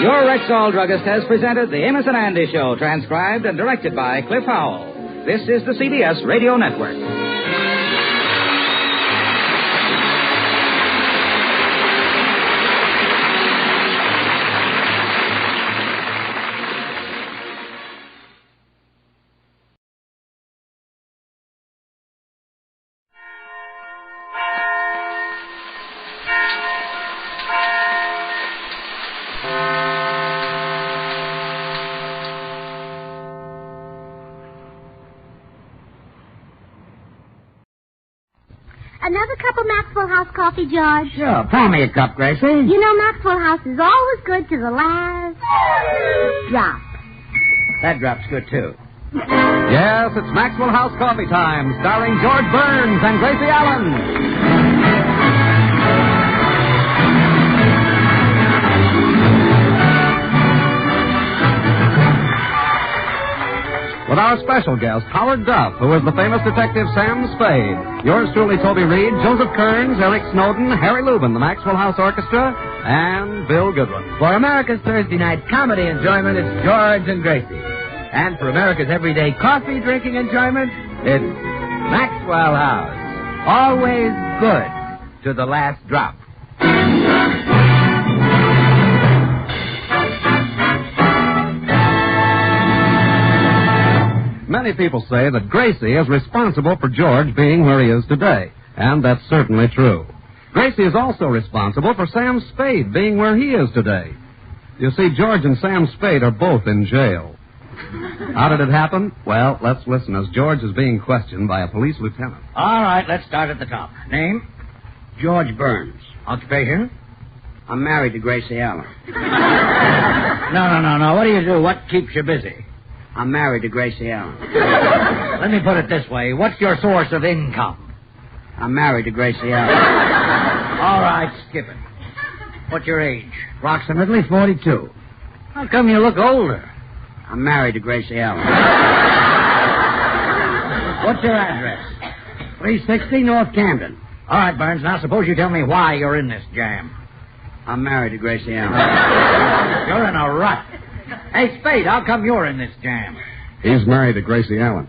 Your Rexall druggist has presented the Amos and Andy Show, transcribed and directed by Cliff Howell. This is the CBS Radio Network. Another cup of Maxwell House coffee, George? Sure. Pour me a cup, Gracie. You know Maxwell House is always good to the last drop. That drop's good, too. Yes, it's Maxwell House Coffee Time, starring George Burns and Gracie Allen. With our special guest, Howard Duff, who is the famous detective Sam Spade. Yours truly, Toby Reed, Joseph Kearns, Eric Snowden, Harry Lubin, the Maxwell House Orchestra, and Bill Goodwin. For America's Thursday night comedy enjoyment, it's George and Gracie. And for America's everyday coffee drinking enjoyment, it's Maxwell House. Always good to the last drop. Many people say that Gracie is responsible for George being where he is today, and that's certainly true. Gracie is also responsible for Sam Spade being where he is today. You see, George and Sam Spade are both in jail. How did it happen? Well, let's listen as George is being questioned by a police lieutenant. All right, let's start at the top. Name? George Burns. Occupation? I'm married to Gracie Allen. No. What do you do? What keeps you busy? I'm married to Gracie Allen. Let me put it this way. What's your source of income? I'm married to Gracie Allen. All right, skip it. What's your age? Approximately 42. How come you look older? I'm married to Gracie Allen. What's your address? 360 North Camden. All right, Burns. Now suppose you tell me why you're in this jam. I'm married to Gracie Allen. You're in a rut. Hey, Spade, how come you're in this jam? He's married to Gracie Allen.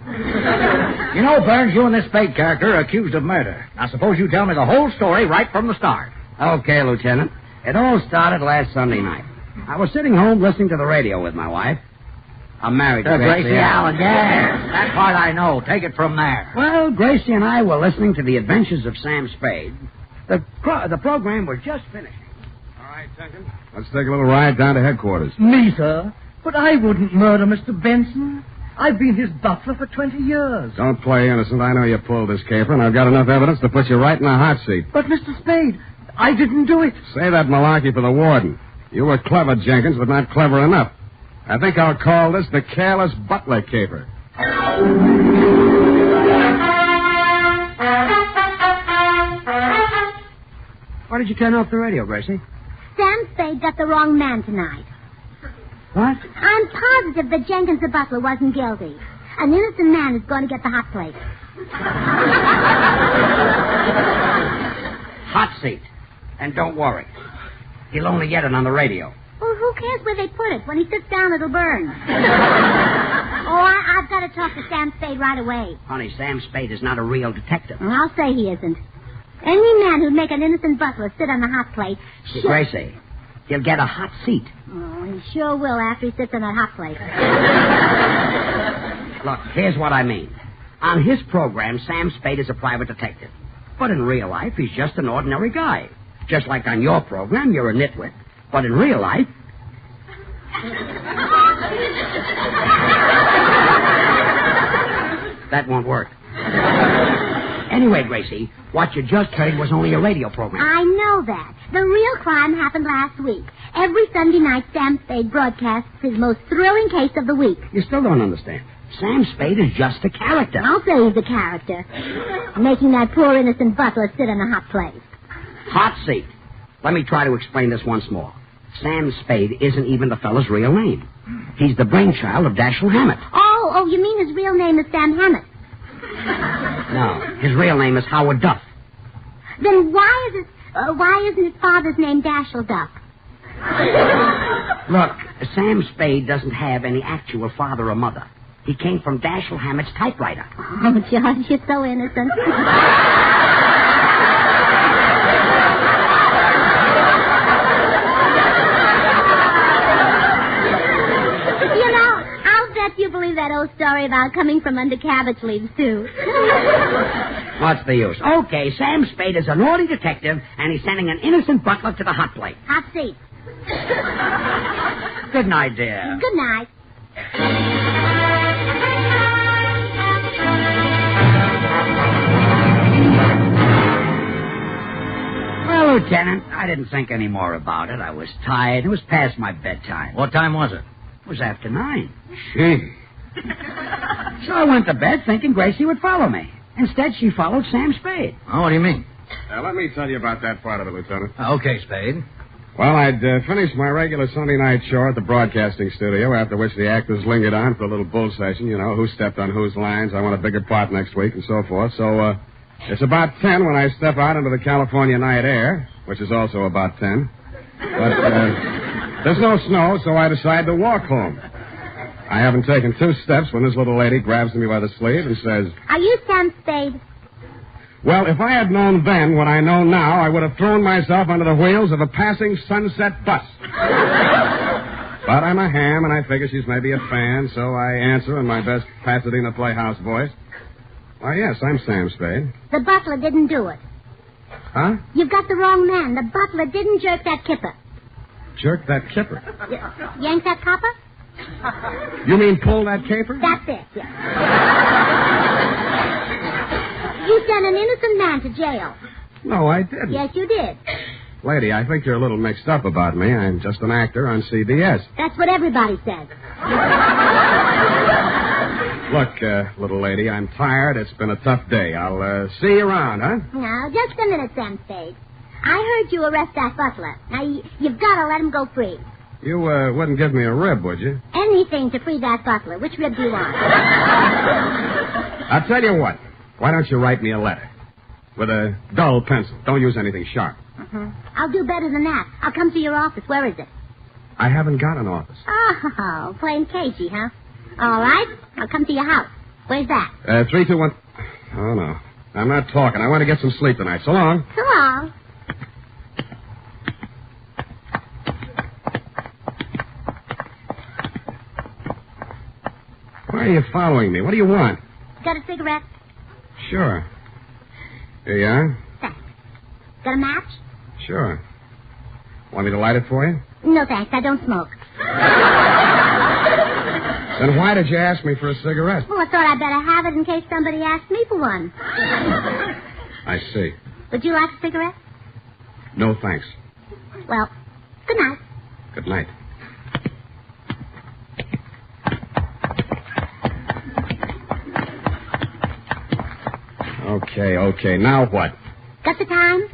You know, Burns, you and this Spade character are accused of murder. Now, suppose you tell me the whole story right from the start. Okay, Lieutenant. It all started last Sunday night. I was sitting home listening to the radio with my wife. I'm married to Gracie Allen. Yes, that part I know. Take it from there. Well, Gracie and I were listening to the adventures of Sam Spade. The program was just finishing. All right, Duncan. Let's take a little ride down to headquarters. Me, sir? But I wouldn't murder Mr. Benson. I've been his butler for 20 years. Don't play innocent. I know you pulled this caper, and I've got enough evidence to put you right in the hot seat. But, Mr. Spade, I didn't do it. Say that malarkey for the warden. You were clever, Jenkins, but not clever enough. I think I'll call this the careless butler caper. Why did you turn off the radio, Gracie? Sam Spade got the wrong man tonight. What? I'm positive that Jenkins the butler wasn't guilty. An innocent man is going to get the hot plate. Hot seat. And don't worry. He'll only get it on the radio. Well, who cares where they put it? When he sits down, it'll burn. I've got to talk to Sam Spade right away. Honey, Sam Spade is not a real detective. Well, I'll say he isn't. Any man who'd make an innocent butler sit on the hot plate... Gracie, he'll get a hot seat. Oh, he sure will after he sits on that hot plate. Look, here's what I mean. On his program, Sam Spade is a private detective. But in real life, he's just an ordinary guy. Just like on your program, you're a nitwit. But in real life... That won't work. Anyway, Gracie, what you just heard was only a radio program. I know that. The real crime happened last week. Every Sunday night, Sam Spade broadcasts his most thrilling case of the week. You still don't understand. Sam Spade is just a character. I'll say he's a character. Making that poor innocent butler sit in a hot place. Hot seat. Let me try to explain this once more. Sam Spade isn't even the fellow's real name. He's the brainchild of Dashiell Hammett. Oh, you mean his real name is Sam Hammett? No, his real name is Howard Duff. Then why isn't his father's name Dashiell Duff? Look, Sam Spade doesn't have any actual father or mother. He came from Dashiell Hammett's typewriter. Oh, George, you're so innocent. You believe that old story about coming from under cabbage leaves, too. What's the use? Okay, Sam Spade is a naughty detective, and he's sending an innocent butler to the hot plate. Hot seat. Good night, dear. Good night. Well, Lieutenant, I didn't think any more about it. I was tired. It was past my bedtime. What time was it? It was after 9. Gee. So I went to bed thinking Gracie would follow me. Instead, she followed Sam Spade. Oh, what do you mean? Let me tell you about that part of it, Lieutenant. Okay, Spade. Well, I'd finished my regular Sunday night show at the broadcasting studio, after which the actors lingered on for a little bull session, you know, who stepped on whose lines, I want a bigger part next week, and so forth. So, it's about 10 when I step out into the California night air, which is also about 10. But, there's no snow, so I decide to walk home. I haven't taken 2 steps when this little lady grabs me by the sleeve and says, "Are you Sam Spade?" Well, if I had known then what I know now, I would have thrown myself under the wheels of a passing Sunset bus. But I'm a ham, and I figure she's maybe a fan, so I answer in my best Pasadena Playhouse voice. Why, yes, I'm Sam Spade. The butler didn't do it. Huh? You've got the wrong man. The butler didn't jerk that kipper. Jerk that kipper? Yank that copper? You mean pull that caper? That's it, yeah. You sent an innocent man to jail. No, I didn't. Yes, you did. Lady, I think you're a little mixed up about me. I'm just an actor on CBS. That's what everybody says. Look, little lady, I'm tired. It's been a tough day. I'll see you around, huh? Now, just a minute, Sam Spade. I heard you arrest that butler. Now, you've got to let him go free. You wouldn't give me a rib, would you? Anything to free that butler. Which rib do you want? I'll tell you what. Why don't you write me a letter? With a dull pencil. Don't use anything sharp. I'll do better than that. I'll come to your office. Where is it? I haven't got an office. Oh, playing cagey, huh? All right. I'll come to your house. Where's that? 321... Oh, no. I'm not talking. I want to get some sleep tonight. So long. So long. Why are you following me? What do you want? Got a cigarette? Sure. Here you are. Thanks. Got a match? Sure. Want me to light it for you? No, thanks. I don't smoke. Then why did you ask me for a cigarette? Well, I thought I'd better have it in case somebody asked me for one. I see. Would you like a cigarette? No, thanks. Well, good night. Good night. Okay. Now what? Got the time?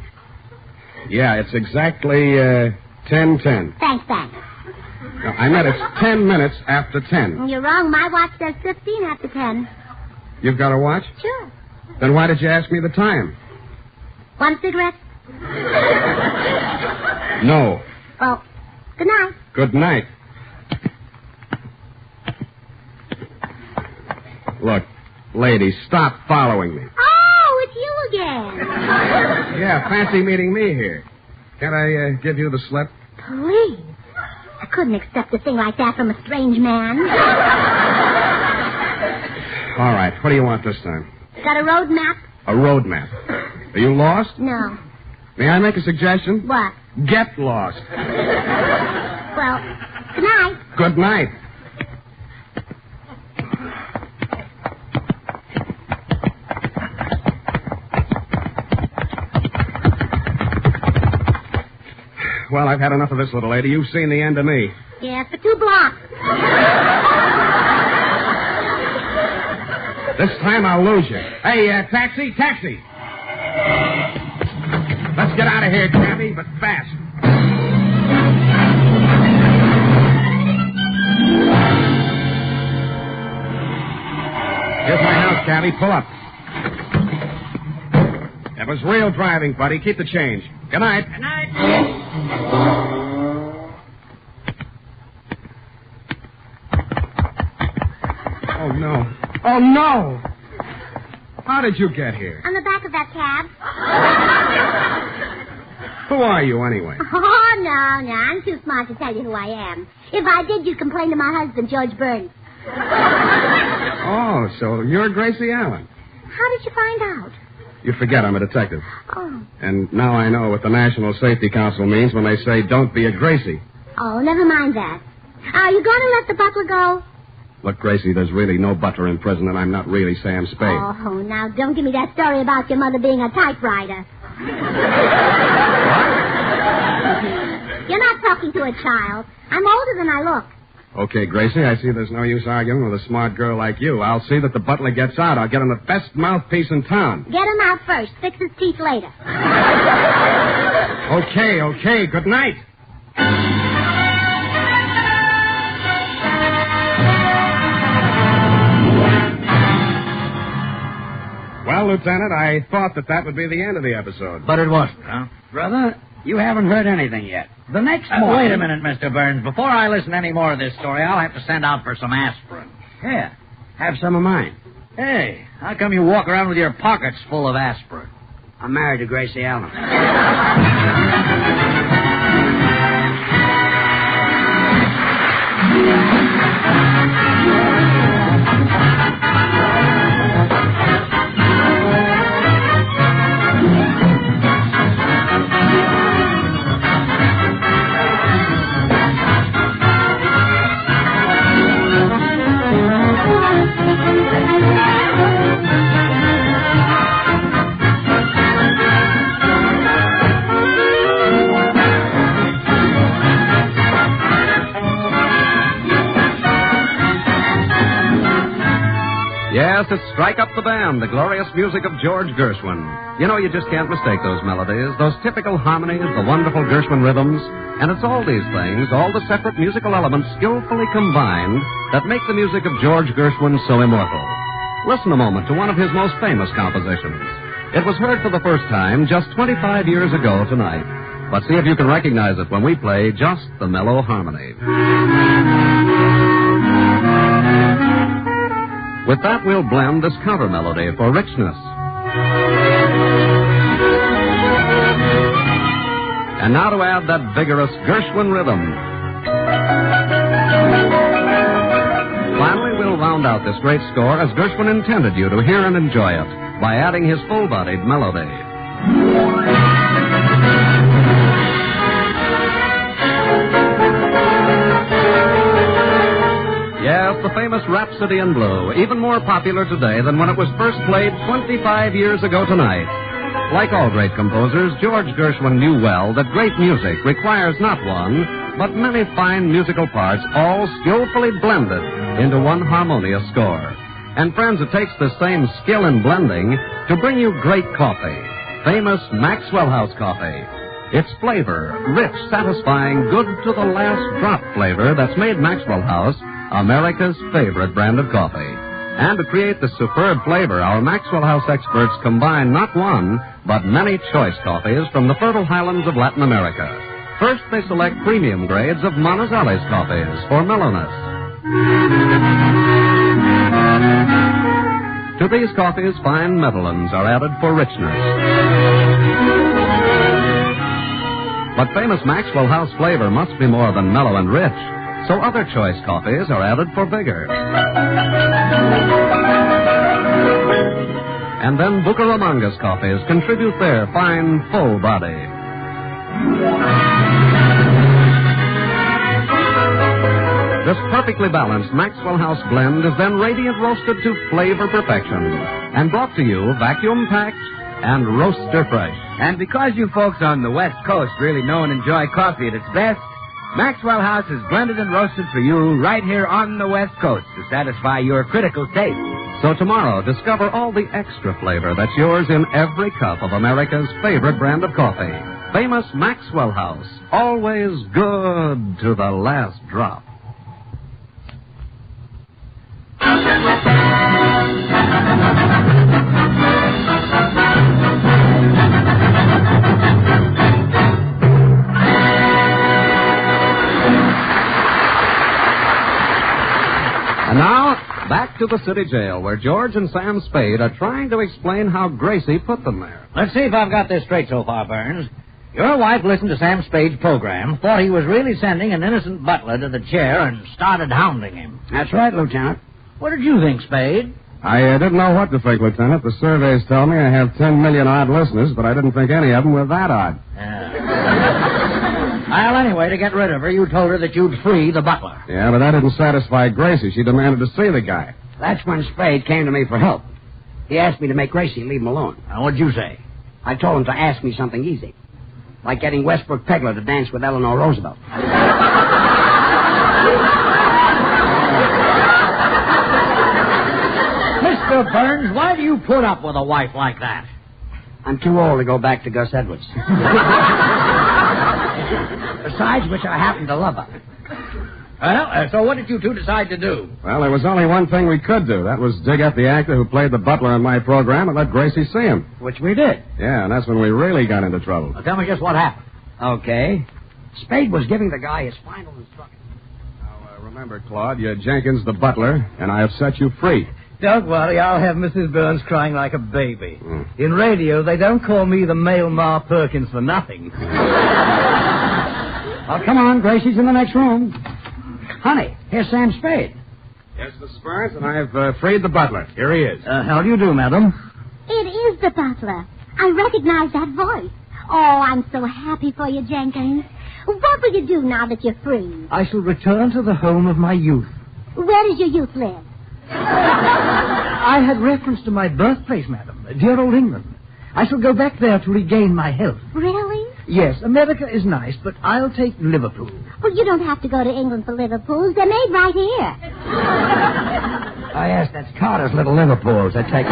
Yeah, it's exactly 10:10. Thanks. No, I meant it's 10 minutes after 10. You're wrong. My watch says 15 after 10. You've got a watch? Sure. Then why did you ask me the time? Want a cigarette? No. Well, good night. Good night. Look, lady, stop following me. Oh, it's you again. Yeah, fancy meeting me here. Can't I give you the slip? Please. I couldn't accept a thing like that from a strange man. All right, what do you want this time? Got a road map? A road map. Are you lost? No. May I make a suggestion? What? Get lost. Well, good night. Good night. Well, I've had enough of this, little lady. You've seen the end of me. Yeah, for 2 blocks. This time I'll lose you. Hey, taxi! Let's get out of here, cabby, but fast. Here's my house, cabby. Pull up. That was real driving, buddy. Keep the change. Good night. Good night. Oh, no. Oh, no! How did you get here? On the back of that cab. Who are you, anyway? Oh, no. I'm too smart to tell you who I am. If I did, you'd complain to my husband, George Burns. Oh, so you're Gracie Allen. How did you find out? You forget I'm a detective. Oh. And now I know what the National Safety Council means when they say don't be a Gracie. Oh, never mind that. Are you going to let the butler go? Look, Gracie, there's really no butler in prison, and I'm not really Sam Spade. Oh, now don't give me that story about your mother being a typewriter. You're not talking to a child. I'm older than I look. Okay, Gracie, I see there's no use arguing with a smart girl like you. I'll see that the butler gets out. I'll get him the best mouthpiece in town. Get him out first. Fix his teeth later. Okay. Good night. Well, Lieutenant, I thought that would be the end of the episode. But it wasn't, huh? Brother, you haven't heard anything yet. The next morning... Wait a minute, Mr. Burns. Before I listen to any more of this story, I'll have to send out for some aspirin. Yeah, have some of mine. Hey, how come you walk around with your pockets full of aspirin? I'm married to Gracie Allen. Yes, it's Strike Up the Band, the glorious music of George Gershwin. You know, you just can't mistake those melodies, those typical harmonies, the wonderful Gershwin rhythms. And it's all these things, all the separate musical elements skillfully combined, that make the music of George Gershwin so immortal. Listen a moment to one of his most famous compositions. It was heard for the first time just 25 years ago tonight. But see if you can recognize it when we play just the mellow harmony. With that, we'll blend this counter melody for richness. And now to add that vigorous Gershwin rhythm. Finally, we'll round out this great score as Gershwin intended you to hear and enjoy it by adding his full-bodied melody. Yes, the famous Rhapsody in Blue, even more popular today than when it was first played 25 years ago tonight. Like all great composers, George Gershwin knew well that great music requires not one, but many fine musical parts, all skillfully blended into one harmonious score. And friends, it takes the same skill in blending to bring you great coffee, famous Maxwell House coffee. Its flavor, rich, satisfying, good to the last drop flavor that's made Maxwell House America's favorite brand of coffee. And to create the superb flavor, our Maxwell House experts combine not one, but many choice coffees from the fertile highlands of Latin America. First, they select premium grades of Manizales coffees for mellowness. To these coffees, fine medallons are added for richness. But famous Maxwell House flavor must be more than mellow and rich. So other choice coffees are added for vigor. And then Bucaramangas coffees contribute their fine, full body. This perfectly balanced Maxwell House blend is then radiant roasted to flavor perfection and brought to you vacuum-packed and roaster fresh. And because you folks on the West Coast really know and enjoy coffee at its best, Maxwell House is blended and roasted for you right here on the West Coast to satisfy your critical taste. So tomorrow, discover all the extra flavor that's yours in every cup of America's favorite brand of coffee. Famous Maxwell House. Always good to the last drop. And now, back to the city jail, where George and Sam Spade are trying to explain how Gracie put them there. Let's see if I've got this straight so far, Burns. Your wife listened to Sam Spade's program, thought he was really sending an innocent butler to the chair, and started hounding him. That's right, Lieutenant. What did you think, Spade? I didn't know what to think, Lieutenant. The surveys tell me I have 10 million odd listeners, but I didn't think any of them were that odd. Well, anyway, to get rid of her, you told her that you'd free the butler. Yeah, but that didn't satisfy Gracie. She demanded to see the guy. That's when Spade came to me for help. He asked me to make Gracie leave him alone. Now, what'd you say? I told him to ask me something easy, like getting Westbrook Pegler to dance with Eleanor Roosevelt. Mr. Burns, why do you put up with a wife like that? I'm too old to go back to Gus Edwards. Besides which, I happen to love her. Well, so what did you two decide to do? Well, there was only one thing we could do. That was dig up the actor who played the butler on my program and let Gracie see him. Which we did. Yeah, and that's when we really got into trouble. Now, tell me just what happened. Okay. Spade was giving the guy his final instructions. Now, remember, Claude, you're Jenkins the butler, and I have set you free. Don't worry, I'll have Mrs. Burns crying like a baby. In radio, they don't call me the male Ma Perkins for nothing. Well, come on, Gracie's in the next room. Honey, here's Sam Spade. Yes, Mrs. Burns, and I have freed the butler. Here he is. How do you do, madam? It is the butler. I recognize that voice. Oh, I'm so happy for you, Jenkins. What will you do now that you're free? I shall return to the home of my youth. Where does your youth live? I had reference to my birthplace, madam. Dear old England. I shall go back there to regain my health. Really? Yes, America is nice, but I'll take Liverpool. Well, you don't have to go to England for Liverpools. They're made right here. Oh, yes, that's Carter's little Liverpools. They take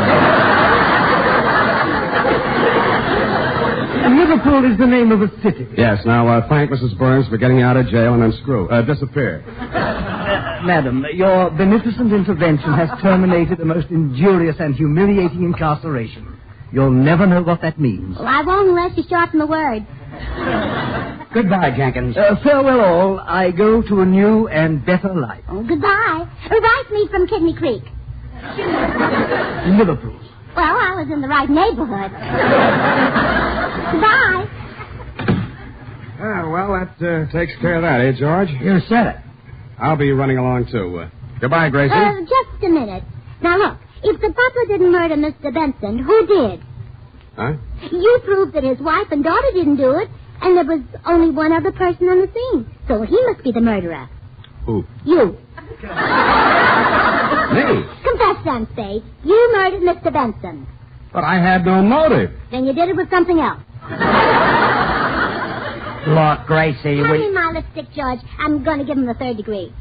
Liverpool is the name of a city. Yes, now, thank Mrs. Burns for getting out of jail and then disappear. Madam, your beneficent intervention has terminated a most injurious and humiliating incarceration. You'll never know what that means. Well, I won't unless you shorten the word. Goodbye, Jenkins. Farewell all. I go to a new and better life. Oh, goodbye. Write me from Kidney Creek. Liverpool. Well, I was in the right neighborhood. Goodbye. Well, that takes care of that, eh, George? You said it. I'll be running along, too. Goodbye, Gracie. Just a minute. Now, look. If the butler didn't murder Mr. Benson, who did? Huh? You proved that his wife and daughter didn't do it, and there was only one other person on the scene. So he must be the murderer. Who? You. Me? Confess, Sam Spade. You murdered Mr. Benson. But I had no motive. Then you did it with something else. Look, Gracie, Hand me my lipstick, George. I'm going to give him the 3rd degree.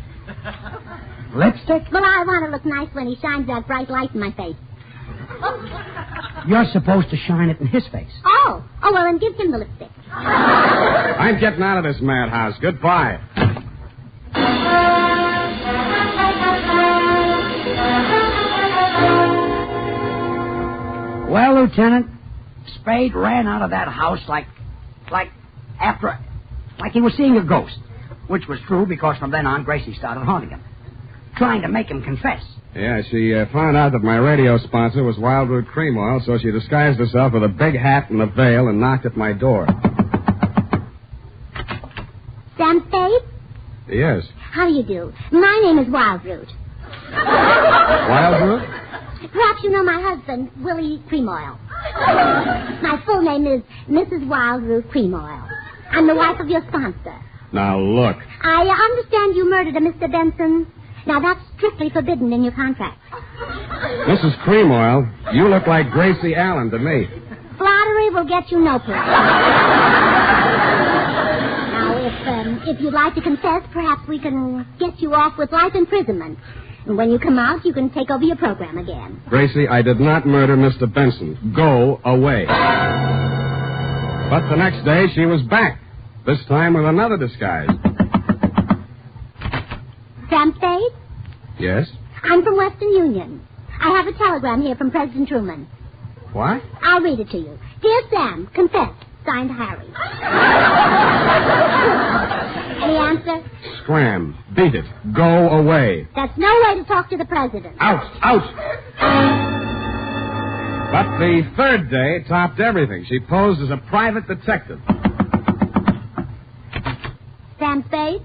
Lipstick? Well, I want to look nice when he shines that bright light in my face. You're supposed to shine it in his face. Oh, well, then give him the lipstick. I'm getting out of this madhouse. Goodbye. Well, Lieutenant, Spade ran out of that house like he was seeing a ghost, which was true because from then on Gracie started haunting him, trying to make him confess. Yeah, she found out that my radio sponsor was Wildroot Cream Oil, so she disguised herself with a big hat and a veil and knocked at my door. Sam Spade? Yes. How do you do? My name is Wildroot. Wildroot? Perhaps you know my husband, Willie Cream Oil. My full name is Mrs. Wildroot Cream Oil. I'm the wife of your sponsor. Now, look. I understand you murdered a Mr. Benson. Now, that's strictly forbidden in your contract. Mrs. Cream Oil, you look like Gracie Allen to me. Flattery will get you no place. Now, if you'd like to confess, perhaps we can get you off with life imprisonment. And when you come out, you can take over your program again. Gracie, I did not murder Mr. Benson. Go away. But the next day, she was back. This time with another disguise. Sam Spade? Yes? I'm from Western Union. I have a telegram here from President Truman. What? I'll read it to you. Dear Sam, confess. Signed, Harry. Any answer? Scram. Beat it. Go away. That's no way to talk to the president. Out. But the third day topped everything. She posed as a private detective. Sam Spade?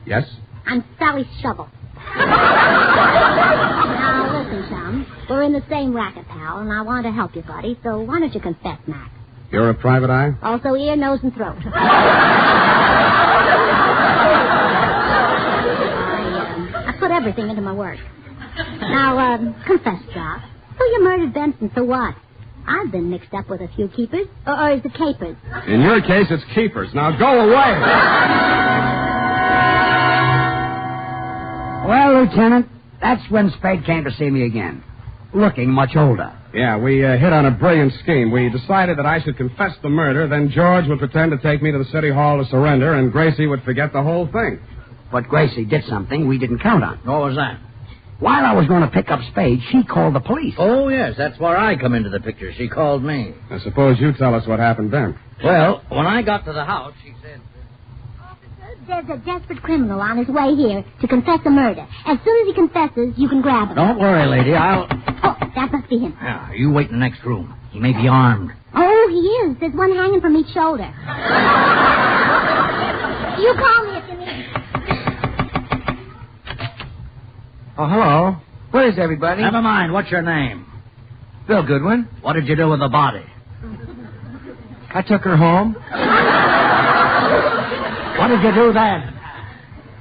Yes? I'm Sally Shovel. Now, listen, chum. We're in the same racket, pal, and I want to help you, buddy, so why don't you confess, Mac? You're a private eye? Also ear, nose, and throat. I put everything into my work. Now, confess, Doc. So you murdered Benson, so what? I've been mixed up with a few keepers. Or is it capers? In your case, it's keepers. Now go away. Well, Lieutenant, that's when Spade came to see me again. Looking much older. Yeah, we hit on a brilliant scheme. We decided that I should confess the murder, then George would pretend to take me to the city hall to surrender, and Gracie would forget the whole thing. But Gracie did something we didn't count on. What was that? While I was going to pick up Spade, she called the police. Oh, yes, that's where I come into the picture. She called me. I suppose you tell us what happened then. Well, when I got to the house, she said... There's a desperate criminal on his way here to confess a murder. As soon as he confesses, you can grab him. Don't worry, lady, I'll... Oh, that must be him. Yeah, you wait in the next room. He may be armed. Oh, he is. There's one hanging from each shoulder. You call me if you need. Oh, hello. Where is everybody? Never mind. What's your name? Bill Goodwin. What did you do with the body? I took her home. What did you do then?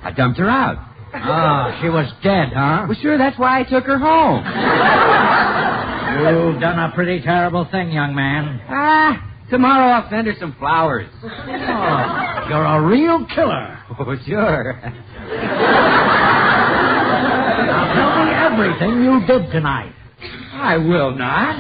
I dumped her out. Ah, she was dead, huh? Well, sure, that's why I took her home. You've done a pretty terrible thing, young man. Tomorrow I'll send her some flowers. Oh, you're a real killer. Oh, sure. Now tell me everything you did tonight. I will not.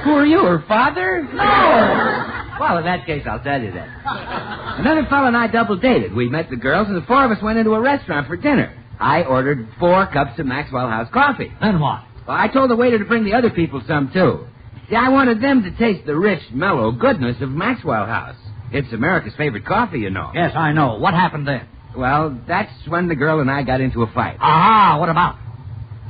Who are you, her father? No. Well, in that case, I'll tell you then. Another fellow and I double-dated. We met the girls, and the four of us went into a restaurant for dinner. I ordered 4 cups of Maxwell House coffee. Then what? Well, I told the waiter to bring the other people some, too. See, I wanted them to taste the rich, mellow goodness of Maxwell House. It's America's favorite coffee, you know. Yes, I know. What happened then? Well, that's when the girl and I got into a fight. Aha, what about?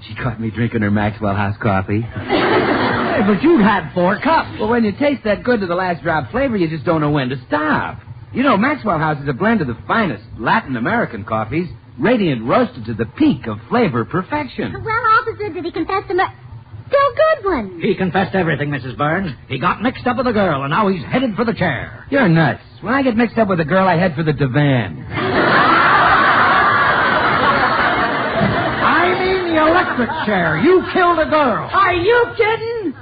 She caught me drinking her Maxwell House coffee. Hey, but you'd had 4 cups. Well, when you taste that good to the last drop flavor, you just don't know when to stop. You know, Maxwell House is a blend of the finest Latin American coffees, radiant roasted to the peak of flavor perfection. Well, officer, did he confess to Bill Goodwin? He confessed everything, Mrs. Burns. He got mixed up with a girl, and now he's headed for the chair. You're nuts. When I get mixed up with a girl, I head for the divan. I mean the electric chair. You killed a girl. Are you kidding?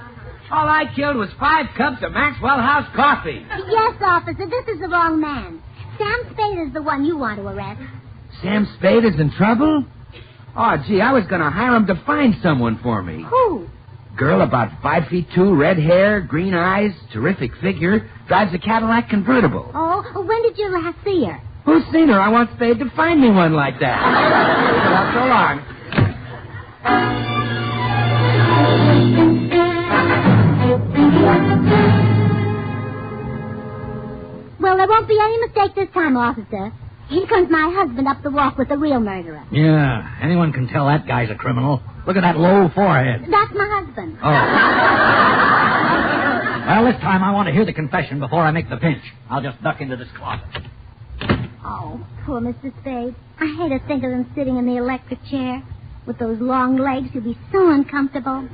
All I killed was 5 cups of Maxwell House coffee. Yes, officer, this is the wrong man. Sam Spade is the one you want to arrest. Sam Spade is in trouble? Oh, gee, I was going to hire him to find someone for me. Who? Girl about 5'2", red hair, green eyes, terrific figure, drives a Cadillac convertible. Oh, when did you last see her? Who's seen her? I want Spade to find me one like that. Not so long. Well, there won't be any mistake this time, officer. Here comes my husband up the walk with the real murderer. Yeah, anyone can tell that guy's a criminal. Look at that low forehead. That's my husband. Oh. Well, this time I want to hear the confession before I make the pinch. I'll just duck into this closet. Oh, poor Mr. Spade. I hate to think of him sitting in the electric chair. With those long legs, he'll be so uncomfortable.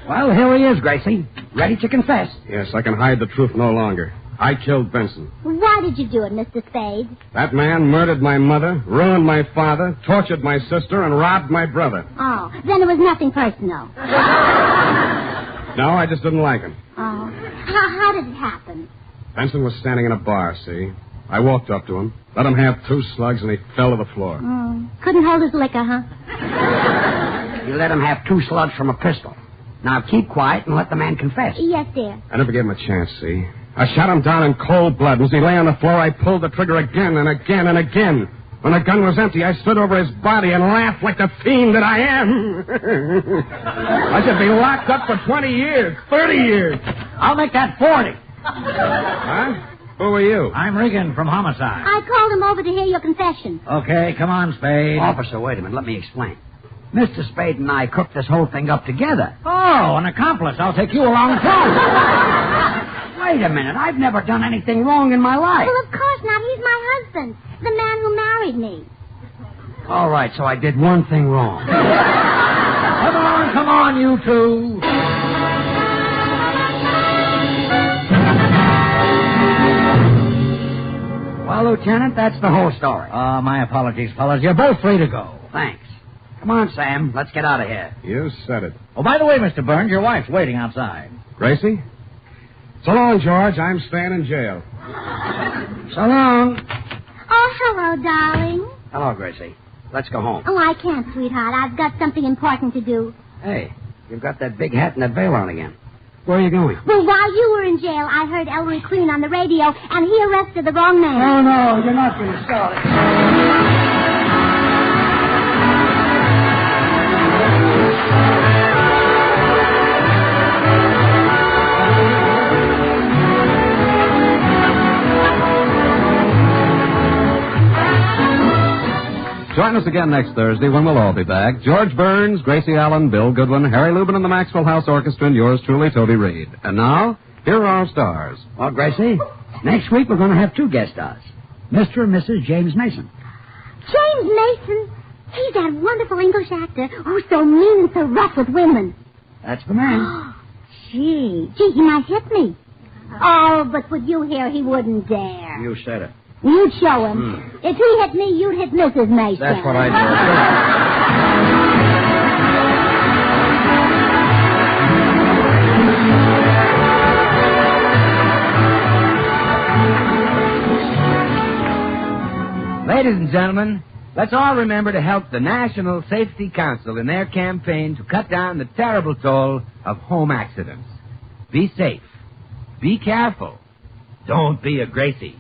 Well, here he is, Gracie. Ready to confess. Yes, I can hide the truth no longer. I killed Benson. Why did you do it, Mr. Spade? That man murdered my mother, ruined my father, tortured my sister, and robbed my brother. Oh, then it was nothing personal. No, I just didn't like him. Oh. How did it happen? Benson was standing in a bar, see? I walked up to him, let him have 2 slugs, and he fell to the floor. Oh, couldn't hold his liquor, huh? You let him have 2 slugs from a pistol. Now keep quiet and let the man confess. Yes, dear. I never gave him a chance, see? I shot him down in cold blood. As he lay on the floor, I pulled the trigger again and again and again. When the gun was empty, I stood over his body and laughed like the fiend that I am. I should be locked up for 20 years, 30 years. I'll make that 40. Huh? Who are you? I'm Regan from Homicide. I called him over to hear your confession. Okay, come on, Spade. Officer, wait a minute. Let me explain. Mr. Spade and I cooked this whole thing up together. Oh, an accomplice. I'll take you along too. Wait a minute. I've never done anything wrong in my life. Well, of course not. He's my husband, the man who married me. All right, so I did one thing wrong. Come on, you two. Well, Lieutenant, that's the whole story. My apologies, fellas. You're both free to go. Thanks. Come on, Sam. Let's get out of here. You said it. Oh, by the way, Mr. Burns, your wife's waiting outside. Gracie? So long, George. I'm staying in jail. So long. Oh, hello, darling. Hello, Gracie. Let's go home. Oh, I can't, sweetheart. I've got something important to do. Hey, you've got that big hat and that veil on again. Where are you going? Well, while you were in jail, I heard Ellery Queen on the radio, and he arrested the wrong man. Oh, no, you're not going to start it. Join us again next Thursday when we'll all be back. George Burns, Gracie Allen, Bill Goodwin, Harry Lubin, and the Maxwell House Orchestra, and yours truly, Toby Reed. And now, here are our stars. Well, Gracie, next week we're going to have 2 guest stars. Mr. and Mrs. James Mason. James Mason? He's that wonderful English actor who's so mean and so rough with women. That's the man. Gee, he might hit me. Oh, but with you here, he wouldn't dare. You said it. You'd show him. If he hit me, you'd hit Mrs. Mason. That's what I do. Ladies and gentlemen, let's all remember to help the National Safety Council in their campaign to cut down the terrible toll of home accidents. Be safe. Be careful. Don't be a Gracie.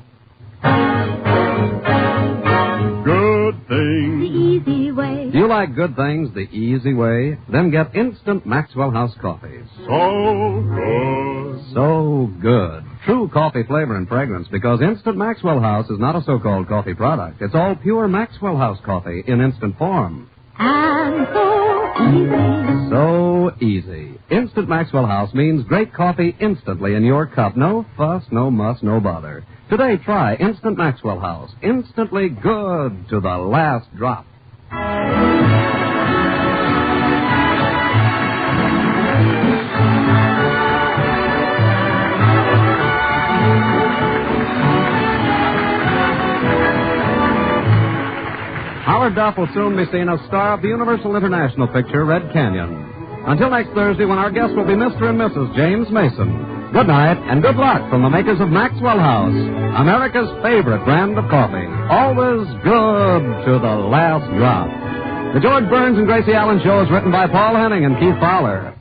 Good things. The easy way. Do you like good things the easy way? Then get instant Maxwell House coffee. So good. So good. True coffee flavor and fragrance, because instant Maxwell House is not a so-called coffee product. It's all pure Maxwell House coffee in instant form. And so easy. So easy. Instant Maxwell House means great coffee instantly in your cup. No fuss, no muss, no bother. Today, try Instant Maxwell House. Instantly good to the last drop. Howard Duff will soon be seen as star of the Universal International picture, Red Canyon. Until next Thursday, when our guests will be Mr. and Mrs. James Mason. Good night and good luck from the makers of Maxwell House, America's favorite brand of coffee. Always good to the last drop. The George Burns and Gracie Allen Show is written by Paul Henning and Keith Fowler.